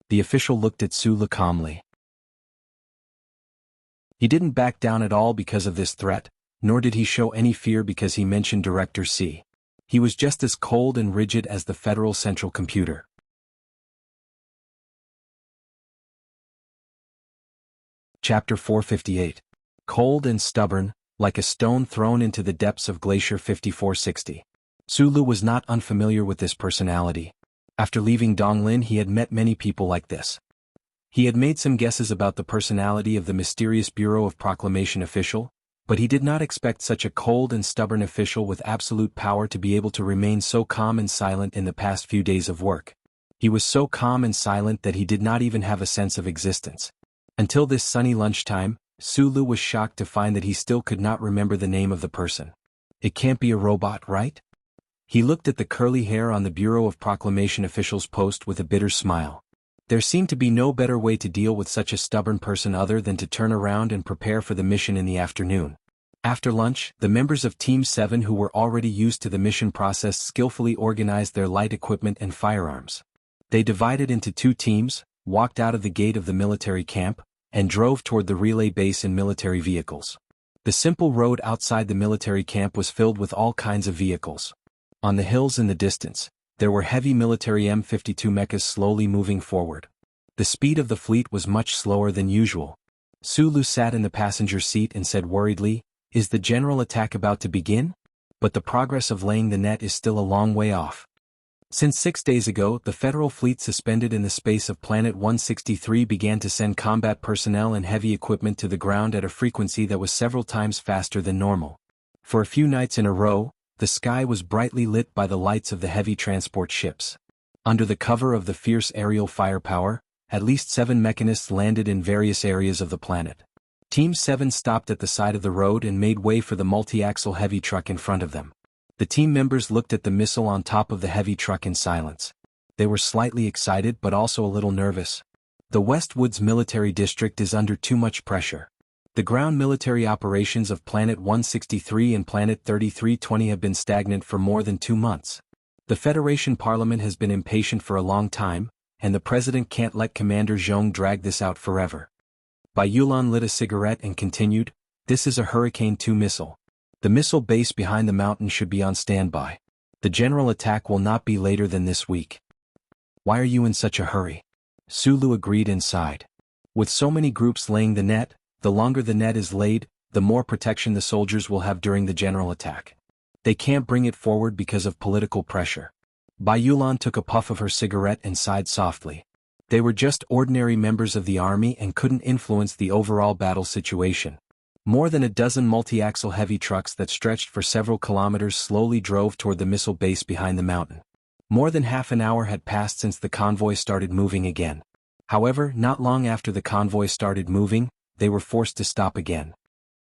The official looked at Sulu calmly. He didn't back down at all because of this threat, nor did he show any fear because he mentioned Director C. He was just as cold and rigid as the Federal Central Computer. Chapter 458. Cold and stubborn, like a stone thrown into the depths of Glacier 5460. Sulu was not unfamiliar with this personality. After leaving Donglin, he had met many people like this. He had made some guesses about the personality of the mysterious Bureau of Proclamation official, but he did not expect such a cold and stubborn official with absolute power to be able to remain so calm and silent in the past few days of work. He was so calm and silent that he did not even have a sense of existence. Until this sunny lunchtime, Sulu was shocked to find that he still could not remember the name of the person. It can't be a robot, right? He looked at the curly hair on the Bureau of Proclamation official's post with a bitter smile. There seemed to be no better way to deal with such a stubborn person other than to turn around and prepare for the mission in the afternoon. After lunch, the members of Team 7 who were already used to the mission process skillfully organized their light equipment and firearms. They divided into two teams, walked out of the gate of the military camp, and drove toward the relay base in military vehicles. The simple road outside the military camp was filled with all kinds of vehicles. On the hills in the distance, there were heavy military M52 mechas slowly moving forward. The speed of the fleet was much slower than usual. Sulu sat in the passenger seat and said worriedly, "Is the general attack about to begin?" But the progress of laying the net is still a long way off. Since 6 days ago, the federal fleet suspended in the space of Planet 163 began to send combat personnel and heavy equipment to the ground at a frequency that was several times faster than normal. For a few nights in a row, the sky was brightly lit by the lights of the heavy transport ships. Under the cover of the fierce aerial firepower, at least 7 mechanists landed in various areas of the planet. Team 7 stopped at the side of the road and made way for the multi-axle heavy truck in front of them. The team members looked at the missile on top of the heavy truck in silence. They were slightly excited but also a little nervous. The Westwoods military district is under too much pressure. The ground military operations of Planet 163 and Planet 3320 have been stagnant for more than 2 months. The Federation Parliament has been impatient for a long time, and the President can't let Commander Zhong drag this out forever. Bai Yulan lit a cigarette and continued, "This is a Hurricane 2 missile. The missile base behind the mountain should be on standby. The general attack will not be later than this week." "Why are you in such a hurry?" Sulu agreed and sighed. "With so many groups laying the net, the longer the net is laid, the more protection the soldiers will have during the general attack. They can't bring it forward because of political pressure." Bai Yulan took a puff of her cigarette and sighed softly. They were just ordinary members of the army and couldn't influence the overall battle situation. More than a dozen multi-axle heavy trucks that stretched for several kilometers slowly drove toward the missile base behind the mountain. More than half an hour had passed since the convoy started moving again. However, not long after the convoy started moving, they were forced to stop again.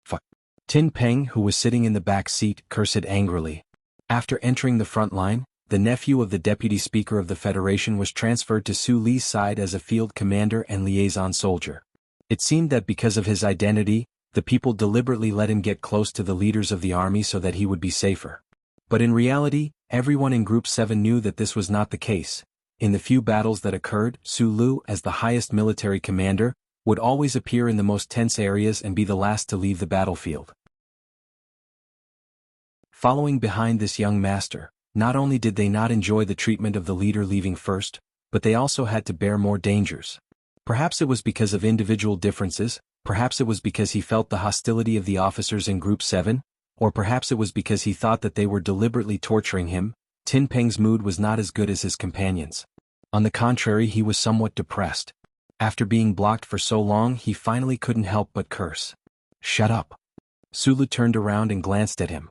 "Fuck." Tin Peng, who was sitting in the back seat, cursed angrily. After entering the front line, the nephew of the deputy speaker of the Federation was transferred to Su Li's side as a field commander and liaison soldier. It seemed that because of his identity, the people deliberately let him get close to the leaders of the army so that he would be safer. But in reality, everyone in Group 7 knew that this was not the case. In the few battles that occurred, Su Lu, as the highest military commander, would always appear in the most tense areas and be the last to leave the battlefield. Following behind this young master, not only did they not enjoy the treatment of the leader leaving first, but they also had to bear more dangers. Perhaps it was because of individual differences, perhaps it was because he felt the hostility of the officers in Group 7, or perhaps it was because he thought that they were deliberately torturing him. Tin Peng's mood was not as good as his companions. On the contrary, he was somewhat depressed. After being blocked for so long, he finally couldn't help but curse. "Shut up." Sulu turned around and glanced at him.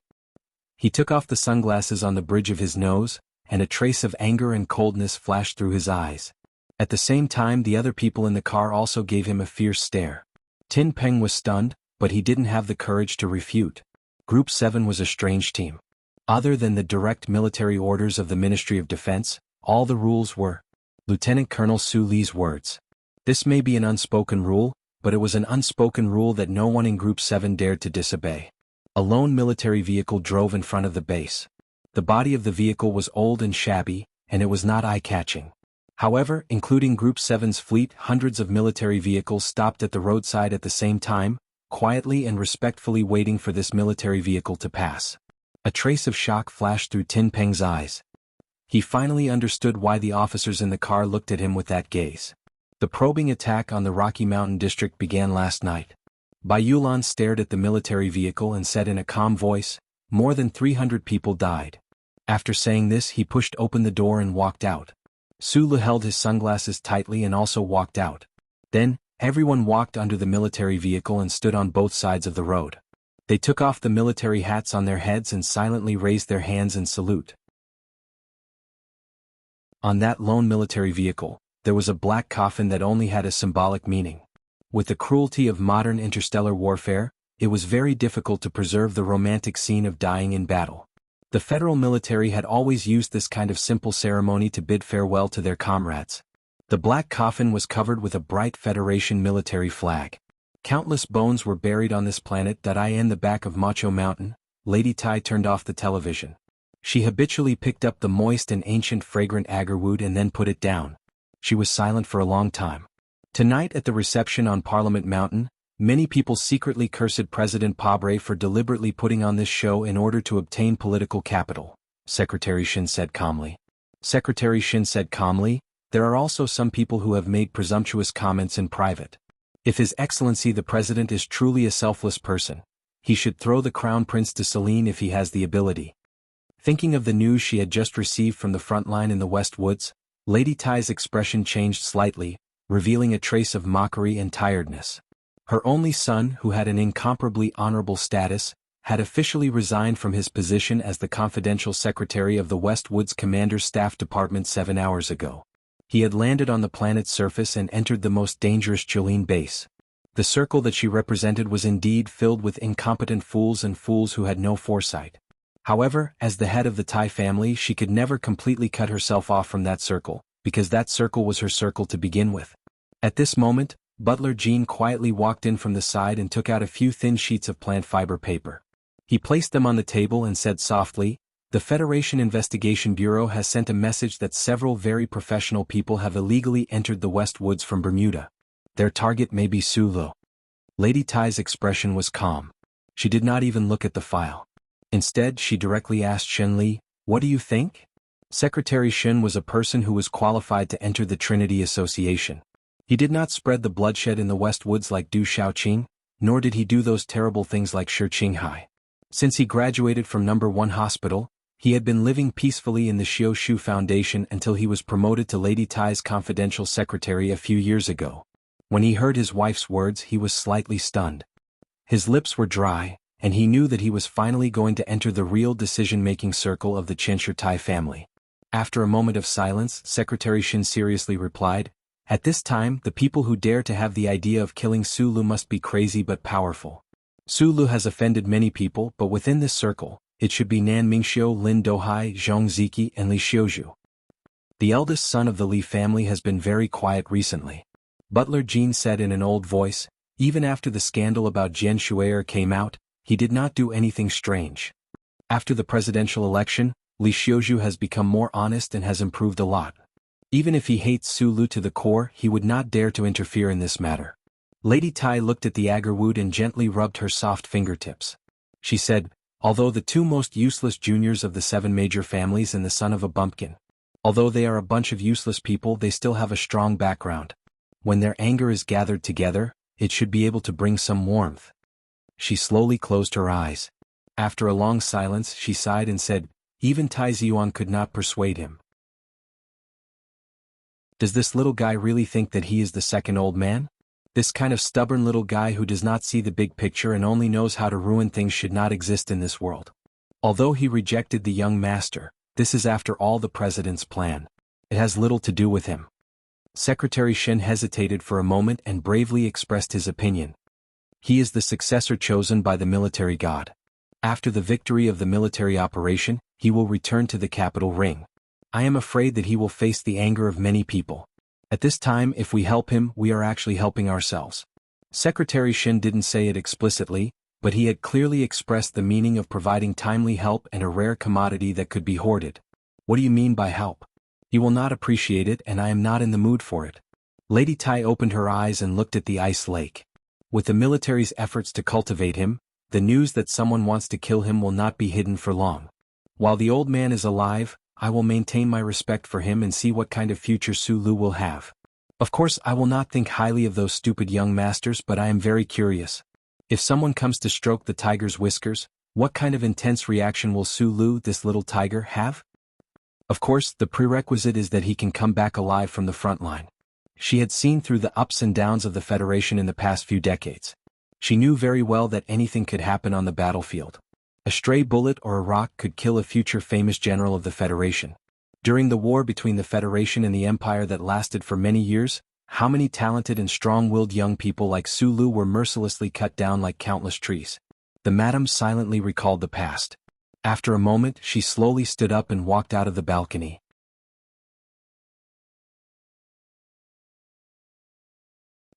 He took off the sunglasses on the bridge of his nose, and a trace of anger and coldness flashed through his eyes. At the same time, the other people in the car also gave him a fierce stare. Tin Peng was stunned, but he didn't have the courage to refute. Group 7 was a strange team. Other than the direct military orders of the Ministry of Defense, all the rules were Lieutenant Colonel Su Li's words. This may be an unspoken rule, but it was an unspoken rule that no one in Group 7 dared to disobey. A lone military vehicle drove in front of the base. The body of the vehicle was old and shabby, and it was not eye-catching. However, including Group 7's fleet, hundreds of military vehicles stopped at the roadside at the same time, quietly and respectfully waiting for this military vehicle to pass. A trace of shock flashed through Tin Peng's eyes. He finally understood why the officers in the car looked at him with that gaze. The probing attack on the Rocky Mountain district began last night. Bai Yulan stared at the military vehicle and said in a calm voice, "More than 300 people died." After saying this, he pushed open the door and walked out. Sulu held his sunglasses tightly and also walked out. Then, everyone walked under the military vehicle and stood on both sides of the road. They took off the military hats on their heads and silently raised their hands in salute. On that lone military vehicle, there was a black coffin that only had a symbolic meaning. With the cruelty of modern interstellar warfare, it was very difficult to preserve the romantic scene of dying in battle. The federal military had always used this kind of simple ceremony to bid farewell to their comrades. The black coffin was covered with a bright Federation military flag. Countless bones were buried on this planet that in the back of Macho Mountain. Lady Tai turned off the television. She habitually picked up the moist and ancient fragrant agarwood and then put it down. She was silent for a long time. Tonight at the reception on Parliament Mountain, many people secretly cursed President Pabre for deliberately putting on this show in order to obtain political capital, Secretary Shin said calmly. Secretary Shin said calmly, "There are also some people who have made presumptuous comments in private. If His Excellency the President is truly a selfless person, he should throw the Crown Prince to Celine if he has the ability." Thinking of the news she had just received from the front line in the West Woods, Lady Tai's expression changed slightly, revealing a trace of mockery and tiredness. Her only son, who had an incomparably honorable status, had officially resigned from his position as the confidential secretary of the West Woods Commander's Staff Department 7 hours ago. He had landed on the planet's surface and entered the most dangerous Jolene base. The circle that she represented was indeed filled with incompetent fools and fools who had no foresight. However, as the head of the Tai family, she could never completely cut herself off from that circle, because that circle was her circle to begin with. At this moment, Butler Jean quietly walked in from the side and took out a few thin sheets of plant fiber paper. He placed them on the table and said softly, "The Federation Investigation Bureau has sent a message that several very professional people have illegally entered the West Woods from Bermuda. Their target may be Sulu." Lady Tai's expression was calm. She did not even look at the file. Instead, she directly asked Shen Li, "What do you think?" Secretary Shen was a person who was qualified to enter the Trinity Association. He did not spread the bloodshed in the West Woods like Du Xiaoqing, nor did he do those terrible things like Shi Qinghai. Since he graduated from No. 1 Hospital, he had been living peacefully in the Xiu Shu Foundation until he was promoted to Lady Tai's confidential secretary a few years ago. When he heard his wife's words, he was slightly stunned. His lips were dry, and he knew that he was finally going to enter the real decision-making circle of the Chenshur Tai family. After a moment of silence, Secretary Shen seriously replied, "At this time, the people who dare to have the idea of killing Sulu must be crazy but powerful. Sulu has offended many people, but within this circle, it should be Nan Mingxiu, Lin Dohai, Zhong Ziki, and Li Xiuzhu. The eldest son of the Li family has been very quiet recently." Butler Jean said in an old voice. Even after the scandal about Jian Shui'er came out, he did not do anything strange. After the presidential election, Li Xiuzhu has become more honest and has improved a lot. Even if he hates Sulu to the core, he would not dare to interfere in this matter. Lady Tai looked at the agarwood and gently rubbed her soft fingertips. She said, "Although the two most useless juniors of the 7 major families and the son of a bumpkin, although they are a bunch of useless people, they still have a strong background. When their anger is gathered together, it should be able to bring some warmth." She slowly closed her eyes. After a long silence, she sighed and said, "Even Tai Ziyuan could not persuade him." Does this little guy really think that he is the second old man? This kind of stubborn little guy who does not see the big picture and only knows how to ruin things should not exist in this world. Although he rejected the young master, this is after all the president's plan. It has little to do with him. Secretary Shen hesitated for a moment and bravely expressed his opinion. He is the successor chosen by the military god. After the victory of the military operation, he will return to the capital ring. I am afraid that he will face the anger of many people. At this time, if we help him, we are actually helping ourselves. Secretary Shen didn't say it explicitly, but he had clearly expressed the meaning of providing timely help and a rare commodity that could be hoarded. What do you mean by help? He will not appreciate it, and I am not in the mood for it. Lady Tai opened her eyes and looked at the ice lake. With the military's efforts to cultivate him, the news that someone wants to kill him will not be hidden for long. While the old man is alive, I will maintain my respect for him and see what kind of future Sulu will have. Of course, I will not think highly of those stupid young masters, but I am very curious. If someone comes to stroke the tiger's whiskers, what kind of intense reaction will Sulu, this little tiger, have? Of course, the prerequisite is that he can come back alive from the front line. She had seen through the ups and downs of the Federation in the past few decades. She knew very well that anything could happen on the battlefield. A stray bullet or a rock could kill a future famous general of the Federation. During the war between the Federation and the Empire that lasted for many years, how many talented and strong-willed young people like Sulu were mercilessly cut down like countless trees. The madam silently recalled the past. After a moment, she slowly stood up and walked out of the balcony.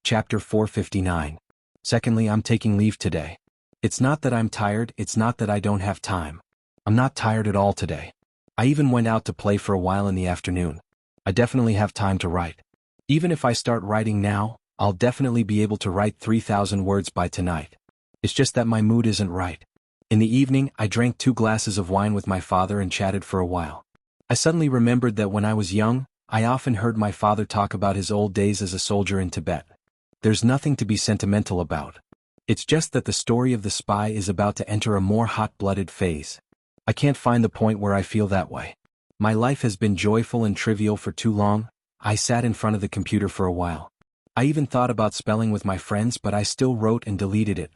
Chapter 459. Secondly, I'm taking leave today. It's not that I'm tired, it's not that I don't have time. I'm not tired at all today. I even went out to play for a while in the afternoon. I definitely have time to write. Even if I start writing now, I'll definitely be able to write 3,000 words by tonight. It's just that my mood isn't right. In the evening, I drank 2 glasses of wine with my father and chatted for a while. I suddenly remembered that when I was young, I often heard my father talk about his old days as a soldier in Tibet. There's nothing to be sentimental about. It's just that the story of the spy is about to enter a more hot-blooded phase. I can't find the point where I feel that way. My life has been joyful and trivial for too long. I sat in front of the computer for a while. I even thought about spelling with my friends, but I still wrote and deleted it.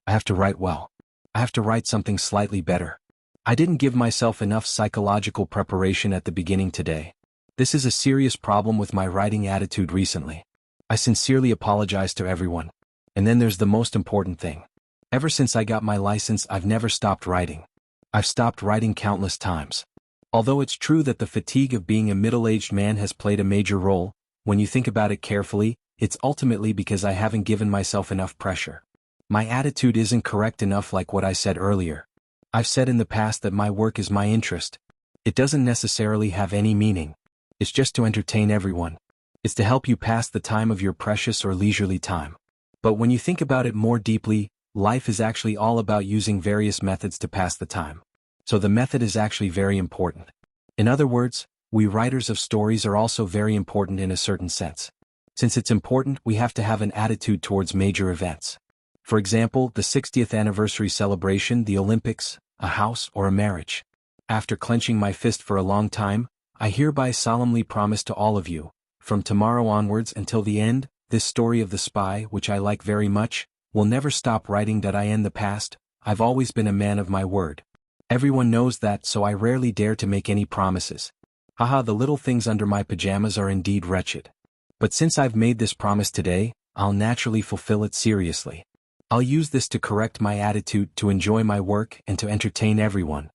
I have to write well. I have to write something slightly better. I didn't give myself enough psychological preparation at the beginning today. This is a serious problem with my writing attitude recently. I sincerely apologize to everyone. And then there's the most important thing. Ever since I got my license, I've never stopped writing. I've stopped writing countless times. Although it's true that the fatigue of being a middle-aged man has played a major role, when you think about it carefully, it's ultimately because I haven't given myself enough pressure. My attitude isn't correct enough, like what I said earlier. I've said in the past that my work is my interest. It doesn't necessarily have any meaning. It's just to entertain everyone. It's to help you pass the time of your precious or leisurely time. But when you think about it more deeply, life is actually all about using various methods to pass the time. So the method is actually very important. In other words, we writers of stories are also very important in a certain sense. Since it's important, we have to have an attitude towards major events. For example, the 60th anniversary celebration, the Olympics, a house, or a marriage. After clenching my fist for a long time, I hereby solemnly promise to all of you, from tomorrow onwards until the end, this story of the spy, which I like very much, will never stop writing. I end the past. I've always been a man of my word. Everyone knows that, so I rarely dare to make any promises. Haha, the little things under my pajamas are indeed wretched. But since I've made this promise today, I'll naturally fulfill it seriously. I'll use this to correct my attitude, to enjoy my work, and to entertain everyone.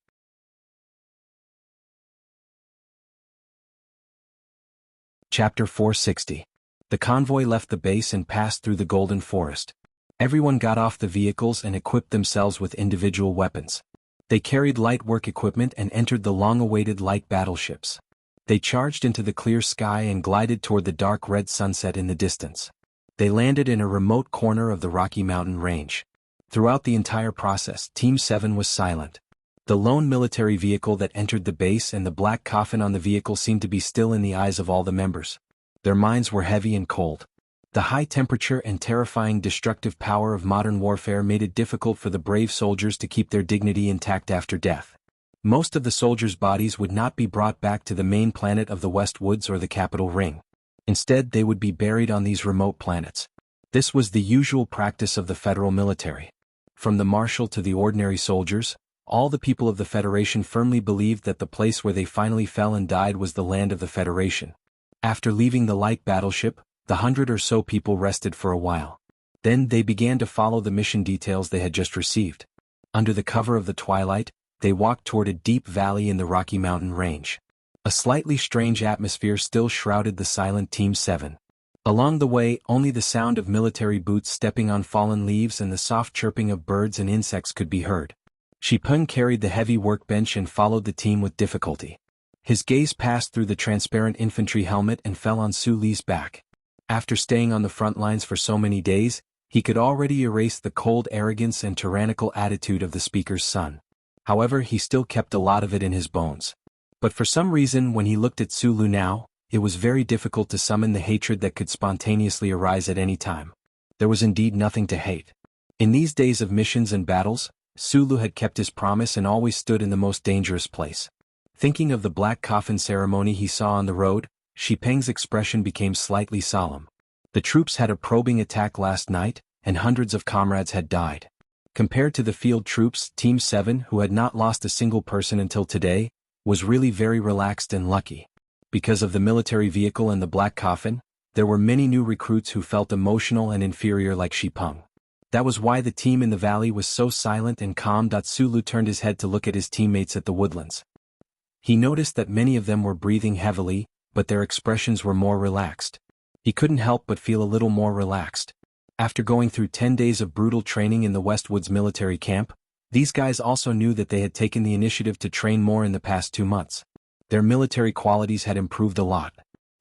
Chapter 460. The convoy left the base and passed through the Golden Forest. Everyone got off the vehicles and equipped themselves with individual weapons. They carried light work equipment and entered the long-awaited light battleships. They charged into the clear sky and glided toward the dark red sunset in the distance. They landed in a remote corner of the Rocky Mountain Range. Throughout the entire process, Team 7 was silent. The lone military vehicle that entered the base and the black coffin on the vehicle seemed to be still in the eyes of all the members. Their minds were heavy and cold. The high temperature and terrifying destructive power of modern warfare made it difficult for the brave soldiers to keep their dignity intact after death. Most of the soldiers' bodies would not be brought back to the main planet of the West Woods or the capital ring. Instead, they would be buried on these remote planets. This was the usual practice of the federal military. From the marshal to the ordinary soldiers, all the people of the Federation firmly believed that the place where they finally fell and died was the land of the Federation. After leaving the light battleship, the 100 or so people rested for a while. Then they began to follow the mission details they had just received. Under the cover of the twilight, they walked toward a deep valley in the Rocky Mountain Range. A slightly strange atmosphere still shrouded the silent Team 7. Along the way, only the sound of military boots stepping on fallen leaves and the soft chirping of birds and insects could be heard. Shipeng carried the heavy workbench and followed the team with difficulty. His gaze passed through the transparent infantry helmet and fell on Su Li's back. After staying on the front lines for so many days, he could already erase the cold arrogance and tyrannical attitude of the speaker's son. However, he still kept a lot of it in his bones. But for some reason, when he looked at Su Lu now, it was very difficult to summon the hatred that could spontaneously arise at any time. There was indeed nothing to hate. In these days of missions and battles, Su Lu had kept his promise and always stood in the most dangerous place. Thinking of the black coffin ceremony he saw on the road, Shipeng's expression became slightly solemn. The troops had a probing attack last night, and hundreds of comrades had died. Compared to the field troops, Team 7, who had not lost a single person until today, was really very relaxed and lucky. Because of the military vehicle and the black coffin, there were many new recruits who felt emotional and inferior like Shipeng. That was why the team in the valley was so silent and calm. Su Lu turned his head to look at his teammates at the woodlands. He noticed that many of them were breathing heavily, but their expressions were more relaxed. He couldn't help but feel a little more relaxed. After going through 10 days of brutal training in the Westwoods military camp, these guys also knew that they had taken the initiative to train more in the past 2 months. Their military qualities had improved a lot.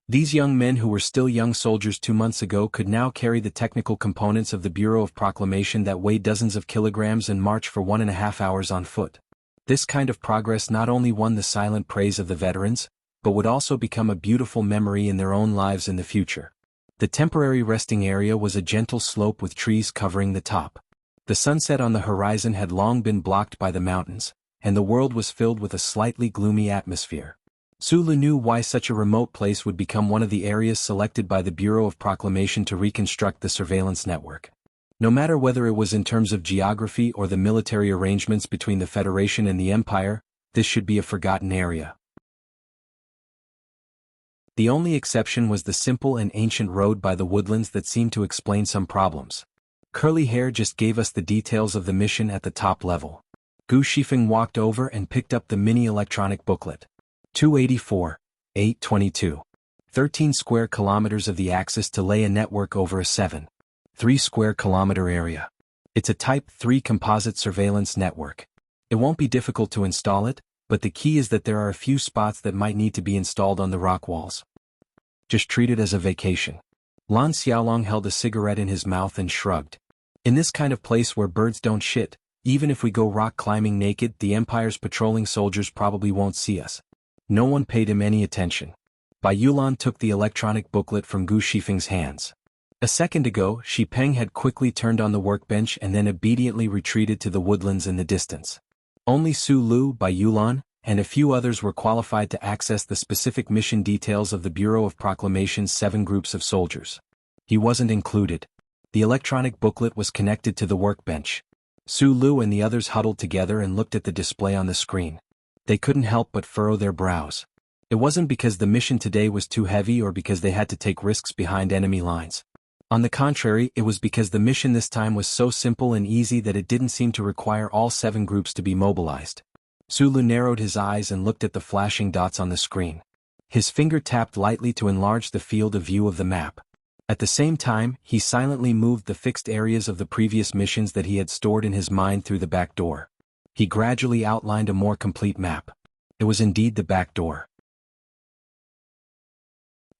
These young men who were still young soldiers 2 months ago could now carry the technical components of the Bureau of Proclamation that weighed dozens of kilograms and march for 1.5 hours on foot. This kind of progress not only won the silent praise of the veterans, but would also become a beautiful memory in their own lives in the future. The temporary resting area was a gentle slope with trees covering the top. The sunset on the horizon had long been blocked by the mountains, and the world was filled with a slightly gloomy atmosphere. Sulu knew why such a remote place would become one of the areas selected by the Bureau of Proclamation to reconstruct the surveillance network. No matter whether it was in terms of geography or the military arrangements between the Federation and the Empire, this should be a forgotten area. The only exception was the simple and ancient road by the woodlands that seemed to explain some problems. Curly Hair just gave us the details of the mission at the top level. Gu Shifeng walked over and picked up the mini electronic booklet. 284, 822. 13 square kilometers of the axis to lay a network over a 7.3 square kilometer area. It's a Type 3 composite surveillance network. It won't be difficult to install it, but the key is that there are a few spots that might need to be installed on the rock walls. Just treat it as a vacation. Lan Xiaolong held a cigarette in his mouth and shrugged. In this kind of place where birds don't shit, even if we go rock climbing naked, the Empire's patrolling soldiers probably won't see us. No one paid him any attention. Bai Yulan took the electronic booklet from Gu Shifeng's hands. A second ago, Shi Peng had quickly turned on the workbench and then obediently retreated to the woodlands in the distance. Only Su Lu, Bai Yulan, and a few others were qualified to access the specific mission details of the Bureau of Proclamation's 7 groups of soldiers. He wasn't included. The electronic booklet was connected to the workbench. Su Lu and the others huddled together and looked at the display on the screen. They couldn't help but furrow their brows. It wasn't because the mission today was too heavy or because they had to take risks behind enemy lines. On the contrary, it was because the mission this time was so simple and easy that it didn't seem to require all 7 groups to be mobilized. Sulu narrowed his eyes and looked at the flashing dots on the screen. His finger tapped lightly to enlarge the field of view of the map. At the same time, he silently moved the fixed areas of the previous missions that he had stored in his mind through the back door. He gradually outlined a more complete map. It was indeed the back door.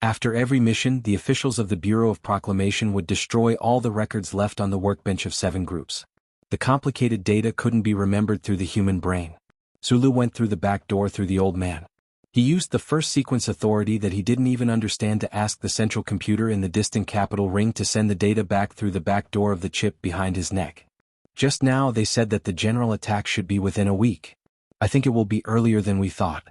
After every mission, the officials of the Bureau of Proclamation would destroy all the records left on the workbench of 7 groups. The complicated data couldn't be remembered through the human brain. Sulu went through the back door through the old man. He used the first sequence authority that he didn't even understand to ask the central computer in the distant capital ring to send the data back through the back door of the chip behind his neck. Just now they said that the general attack should be within a week. I think it will be earlier than we thought.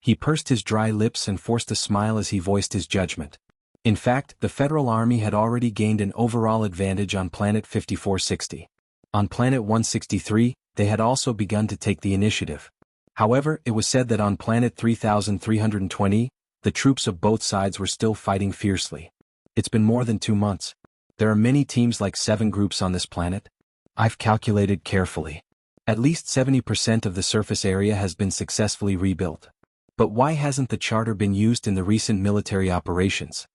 He pursed his dry lips and forced a smile as he voiced his judgment. In fact, the Federal Army had already gained an overall advantage on Planet 5460. On Planet 163, they had also begun to take the initiative. However, it was said that on Planet 3320, the troops of both sides were still fighting fiercely. It's been more than 2 months. There are many teams like 7 groups on this planet. I've calculated carefully. At least 70% of the surface area has been successfully rebuilt. But why hasn't the charter been used in the recent military operations?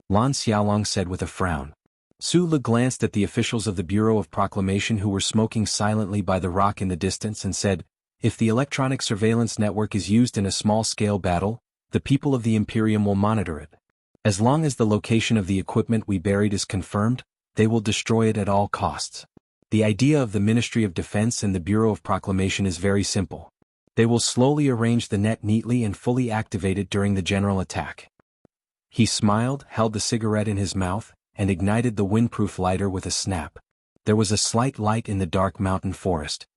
Lan Xiaolong said with a frown. Su Le glanced at the officials of the Bureau of Proclamation who were smoking silently by the rock in the distance and said, "If the electronic surveillance network is used in a small-scale battle, the people of the Imperium will monitor it. As long as the location of the equipment we buried is confirmed, they will destroy it at all costs. The idea of the Ministry of Defense and the Bureau of Proclamation is very simple. They will slowly arrange the net neatly and fully activate it during the general attack." He smiled, held the cigarette in his mouth, and ignited the windproof lighter with a snap. There was a slight light in the dark mountain forest.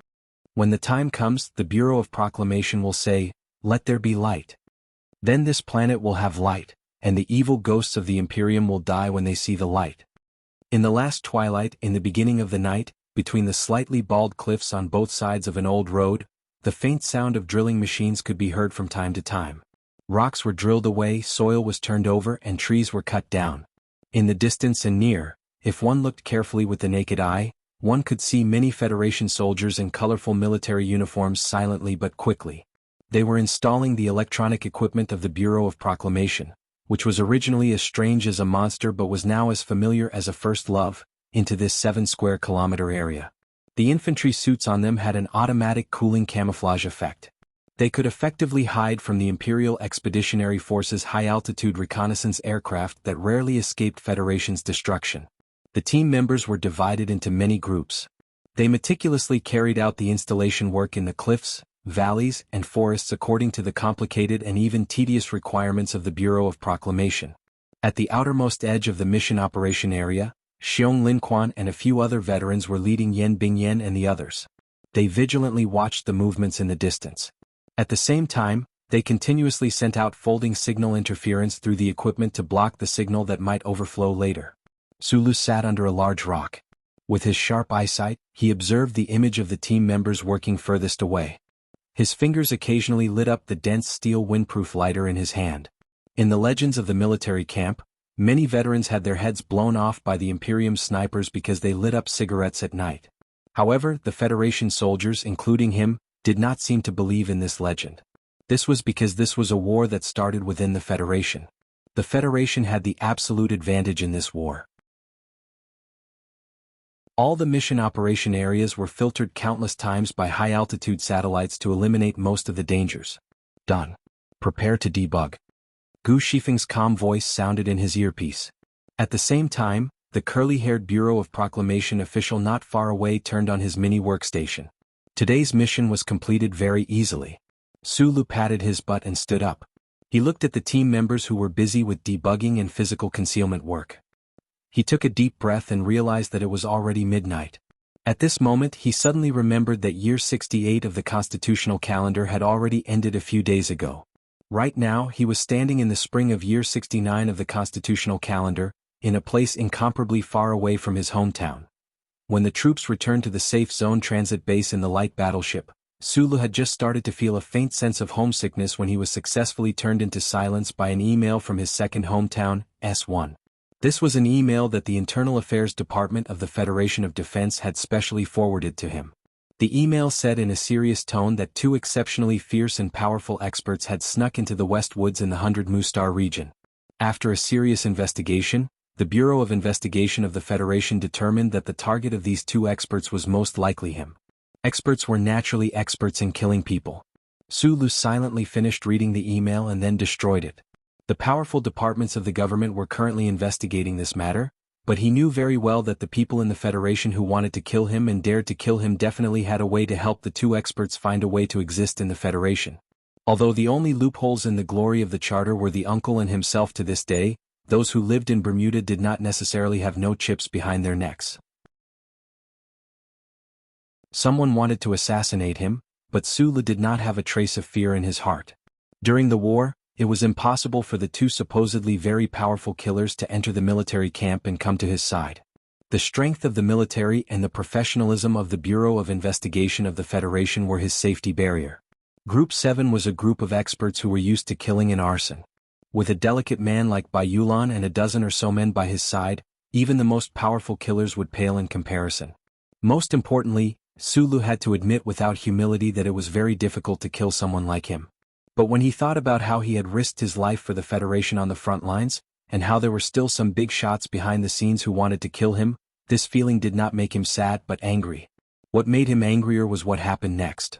When the time comes, the Bureau of Proclamation will say, "Let there be light." Then this planet will have light, and the evil ghosts of the Imperium will die when they see the light. In the last twilight, in the beginning of the night, between the slightly bald cliffs on both sides of an old road, the faint sound of drilling machines could be heard from time to time. Rocks were drilled away, soil was turned over, and trees were cut down. In the distance and near, if one looked carefully with the naked eye, one could see many Federation soldiers in colorful military uniforms silently but quickly. They were installing the electronic equipment of the Bureau of Proclamation, which was originally as strange as a monster but was now as familiar as a first love, into this 7 square kilometer area. The infantry suits on them had an automatic cooling camouflage effect. They could effectively hide from the Imperial Expeditionary Force's high-altitude reconnaissance aircraft that rarely escaped Federation's destruction. The team members were divided into many groups. They meticulously carried out the installation work in the cliffs, valleys, and forests according to the complicated and even tedious requirements of the Bureau of Proclamation. At the outermost edge of the mission operation area, Xiong Linquan and a few other veterans were leading Yen Bingyen and the others. They vigilantly watched the movements in the distance. At the same time, they continuously sent out folding signal interference through the equipment to block the signal that might overflow later. Sulu sat under a large rock. With his sharp eyesight, he observed the image of the team members working furthest away. His fingers occasionally lit up the dense steel windproof lighter in his hand. In the legends of the military camp, many veterans had their heads blown off by the Imperium snipers because they lit up cigarettes at night. However, the Federation soldiers, including him, did not seem to believe in this legend. This was because this was a war that started within the Federation. The Federation had the absolute advantage in this war. All the mission operation areas were filtered countless times by high-altitude satellites to eliminate most of the dangers. Done. Prepare to debug. Gu Shifeng's calm voice sounded in his earpiece. At the same time, the curly-haired Bureau of Proclamation official not far away turned on his mini workstation. Today's mission was completed very easily. Sulu patted his butt and stood up. He looked at the team members who were busy with debugging and physical concealment work. He took a deep breath and realized that it was already midnight. At this moment he suddenly remembered that year 68 of the constitutional calendar had already ended a few days ago. Right now he was standing in the spring of year 69 of the constitutional calendar, in a place incomparably far away from his hometown. When the troops returned to the safe zone transit base in the light battleship, Sulu had just started to feel a faint sense of homesickness when he was successfully turned into silence by an email from his second hometown, S1. This was an email that the Internal Affairs Department of the Federation of Defense had specially forwarded to him. The email said in a serious tone that two exceptionally fierce and powerful experts had snuck into the West Woods in the 100 Mustar region. After a serious investigation, the Bureau of Investigation of the Federation determined that the target of these two experts was most likely him. Experts were naturally experts in killing people. Sulu silently finished reading the email and then destroyed it. The powerful departments of the government were currently investigating this matter, but he knew very well that the people in the Federation who wanted to kill him and dared to kill him definitely had a way to help the two experts find a way to exist in the Federation. Although the only loopholes in the glory of the Charter were the uncle and himself to this day, those who lived in Bermuda did not necessarily have no chips behind their necks. Someone wanted to assassinate him, but Sulu did not have a trace of fear in his heart. During the war, it was impossible for the two supposedly very powerful killers to enter the military camp and come to his side. The strength of the military and the professionalism of the Bureau of Investigation of the Federation were his safety barrier. Group 7 was a group of experts who were used to killing and arson. With a delicate man like Bayulan and a dozen or so men by his side, even the most powerful killers would pale in comparison. Most importantly, Sulu had to admit without humility that it was very difficult to kill someone like him. But when he thought about how he had risked his life for the Federation on the front lines, and how there were still some big shots behind the scenes who wanted to kill him, this feeling did not make him sad but angry. What made him angrier was what happened next.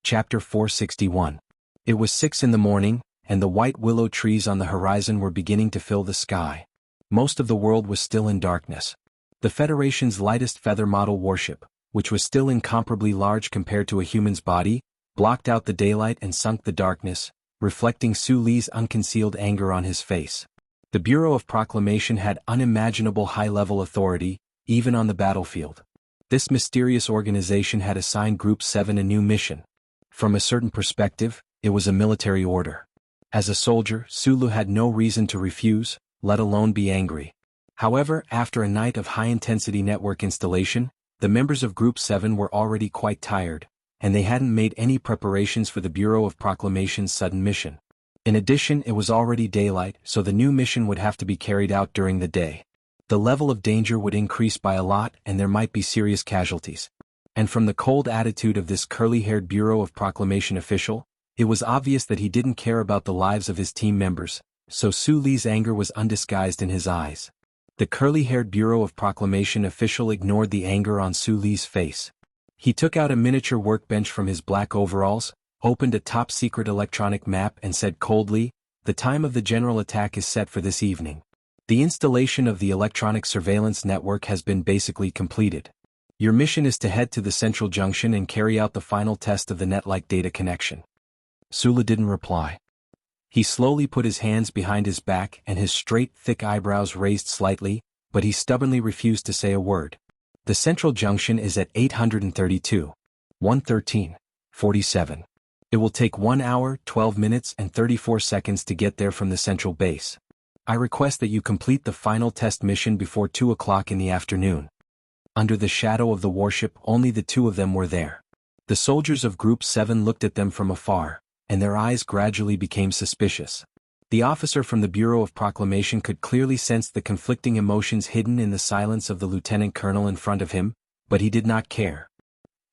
Chapter 461. It was 6 in the morning, and the white willow trees on the horizon were beginning to fill the sky. Most of the world was still in darkness. The Federation's lightest feather model warship, which was still incomparably large compared to a human's body, blocked out the daylight and sunk the darkness, reflecting Suli's unconcealed anger on his face. The Bureau of Proclamation had unimaginable high-level authority, even on the battlefield. This mysterious organization had assigned Group 7 a new mission. From a certain perspective, it was a military order. As a soldier, Sulu had no reason to refuse, let alone be angry. However, after a night of high-intensity network installation, the members of Group 7 were already quite tired, and they hadn't made any preparations for the Bureau of Proclamation's sudden mission. In addition, it was already daylight, so the new mission would have to be carried out during the day. The level of danger would increase by a lot and there might be serious casualties. And from the cold attitude of this curly-haired Bureau of Proclamation official, it was obvious that he didn't care about the lives of his team members, so Suli's anger was undisguised in his eyes. The curly-haired Bureau of Proclamation official ignored the anger on Suli's face. He took out a miniature workbench from his black overalls, opened a top-secret electronic map and said coldly, "The time of the general attack is set for this evening. The installation of the electronic surveillance network has been basically completed. Your mission is to head to the central junction and carry out the final test of the net-like data connection." Sulu didn't reply. He slowly put his hands behind his back and his straight, thick eyebrows raised slightly, but he stubbornly refused to say a word. The central junction is at 832. 113. 47. It will take 1 hour, 12 minutes and 34 seconds to get there from the central base. I request that you complete the final test mission before 2 o'clock in the afternoon. Under the shadow of the warship, only the two of them were there. The soldiers of Group 7 looked at them from afar, and their eyes gradually became suspicious. The officer from the Bureau of Proclamation could clearly sense the conflicting emotions hidden in the silence of the lieutenant colonel in front of him, but he did not care.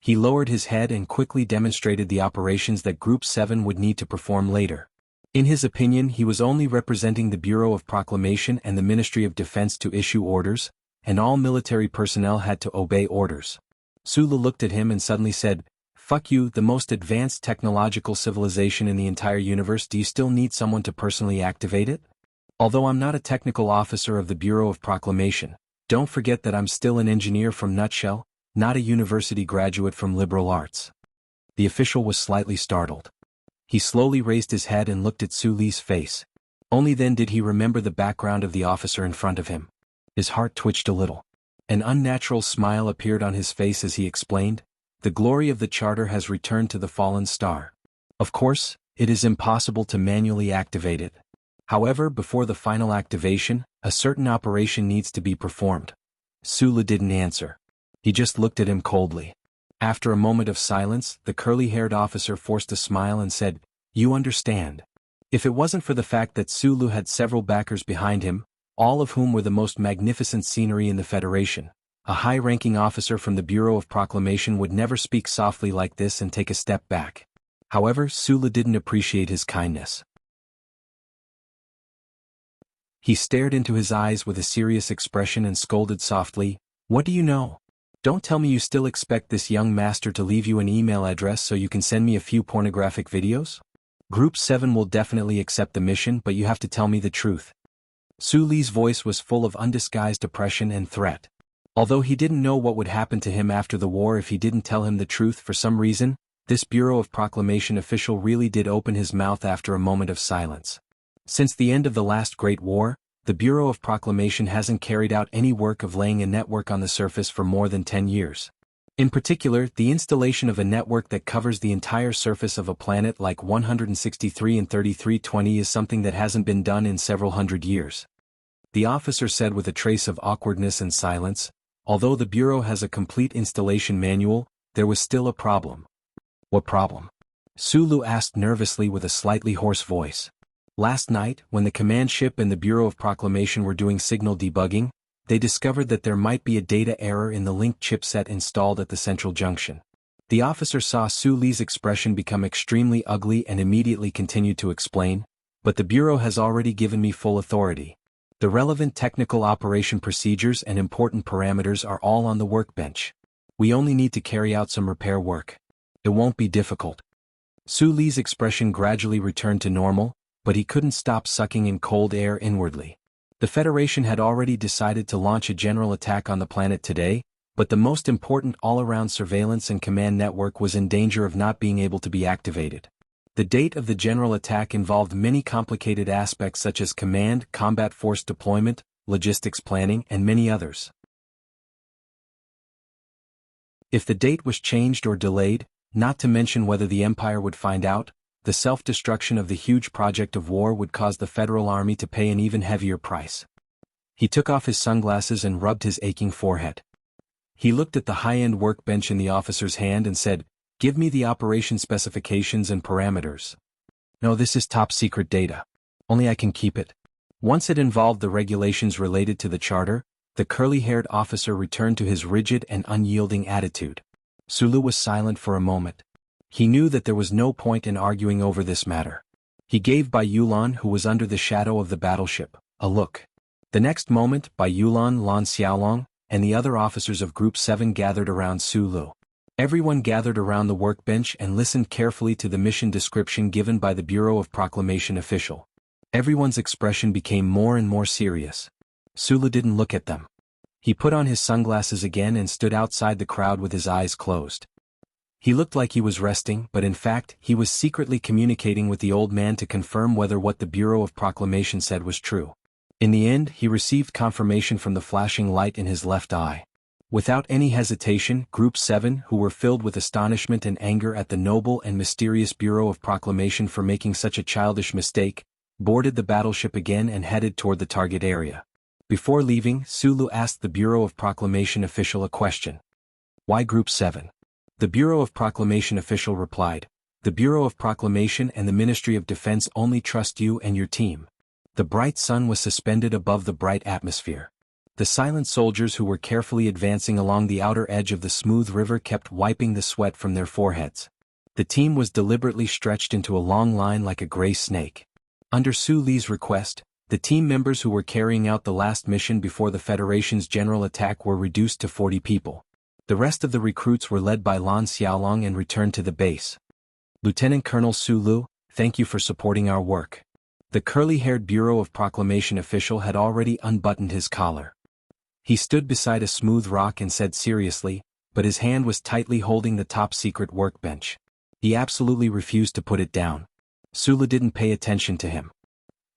He lowered his head and quickly demonstrated the operations that Group 7 would need to perform later. In his opinion, he was only representing the Bureau of Proclamation and the Ministry of Defense to issue orders, and all military personnel had to obey orders. Sulu looked at him and suddenly said, "Fuck you, the most advanced technological civilization in the entire universe. Do you still need someone to personally activate it? Although I'm not a technical officer of the Bureau of Proclamation, don't forget that I'm still an engineer from Nutshell, not a university graduate from liberal arts." The official was slightly startled. He slowly raised his head and looked at Su Li's face. Only then did he remember the background of the officer in front of him. His heart twitched a little. An unnatural smile appeared on his face as he explained, "The glory of the charter has returned to the fallen star. Of course, it is impossible to manually activate it. However, before the final activation, a certain operation needs to be performed." Sulu didn't answer. He just looked at him coldly. After a moment of silence, the curly-haired officer forced a smile and said, "You understand." If it wasn't for the fact that Sulu had several backers behind him, all of whom were the most magnificent scenery in the Federation, a high-ranking officer from the Bureau of Proclamation would never speak softly like this and take a step back. However, Sulu didn't appreciate his kindness. He stared into his eyes with a serious expression and scolded softly, "What do you know? Don't tell me you still expect this young master to leave you an email address so you can send me a few pornographic videos? Group 7 will definitely accept the mission, but you have to tell me the truth." Su Li's voice was full of undisguised oppression and threat. Although he didn't know what would happen to him after the war if he didn't tell him the truth for some reason, this Bureau of Proclamation official really did open his mouth after a moment of silence. Since the end of the last Great War, the Bureau of Proclamation hasn't carried out any work of laying a network on the surface for more than 10 years. In particular, the installation of a network that covers the entire surface of a planet like 163 and 3320 is something that hasn't been done in several hundred years. The officer said with a trace of awkwardness and silence, "Although the Bureau has a complete installation manual, there was still a problem." "What problem?" Sulu asked nervously with a slightly hoarse voice. "Last night, when the command ship and the Bureau of Proclamation were doing signal debugging, they discovered that there might be a data error in the link chipset installed at the central junction." The officer saw Su Li's expression become extremely ugly and immediately continued to explain, "But the Bureau has already given me full authority. The relevant technical operation procedures and important parameters are all on the workbench. We only need to carry out some repair work. It won't be difficult." Su Li's expression gradually returned to normal, but he couldn't stop sucking in cold air inwardly. The Federation had already decided to launch a general attack on the planet today, but the most important all-around surveillance and command network was in danger of not being able to be activated. The date of the general attack involved many complicated aspects such as command, combat force deployment, logistics planning, and many others. If the date was changed or delayed, not to mention whether the Empire would find out, the self-destruction of the huge project of war would cause the Federal Army to pay an even heavier price. He took off his sunglasses and rubbed his aching forehead. He looked at the high-end workbench in the officer's hand and said, "Give me the operation specifications and parameters." "No, this is top-secret data. Only I can keep it." Once it involved the regulations related to the charter, the curly-haired officer returned to his rigid and unyielding attitude. Sulu was silent for a moment. He knew that there was no point in arguing over this matter. He gave Bai Yulan, who was under the shadow of the battleship, a look. The next moment, Bai Yulan, Lan Xiaolong, and the other officers of Group 7 gathered around Sulu. Everyone gathered around the workbench and listened carefully to the mission description given by the Bureau of Proclamation official. Everyone's expression became more and more serious. Sulu didn't look at them. He put on his sunglasses again and stood outside the crowd with his eyes closed. He looked like he was resting, but in fact, he was secretly communicating with the old man to confirm whether what the Bureau of Proclamation said was true. In the end, he received confirmation from the flashing light in his left eye. Without any hesitation, Group 7, who were filled with astonishment and anger at the noble and mysterious Bureau of Proclamation for making such a childish mistake, boarded the battleship again and headed toward the target area. Before leaving, Sulu asked the Bureau of Proclamation official a question. Why Group 7? The Bureau of Proclamation official replied, "The Bureau of Proclamation and the Ministry of Defense only trust you and your team." The bright sun was suspended above the bright atmosphere. The silent soldiers who were carefully advancing along the outer edge of the smooth river kept wiping the sweat from their foreheads. The team was deliberately stretched into a long line like a gray snake. Under Su Li's request, the team members who were carrying out the last mission before the Federation's general attack were reduced to 40 people. The rest of the recruits were led by Lan Xiaolong and returned to the base. Lieutenant Colonel Su Lu, thank you for supporting our work. The curly-haired Bureau of Proclamation official had already unbuttoned his collar. He stood beside a smooth rock and said seriously, but his hand was tightly holding the top-secret workbench. He absolutely refused to put it down. Su Lu didn't pay attention to him.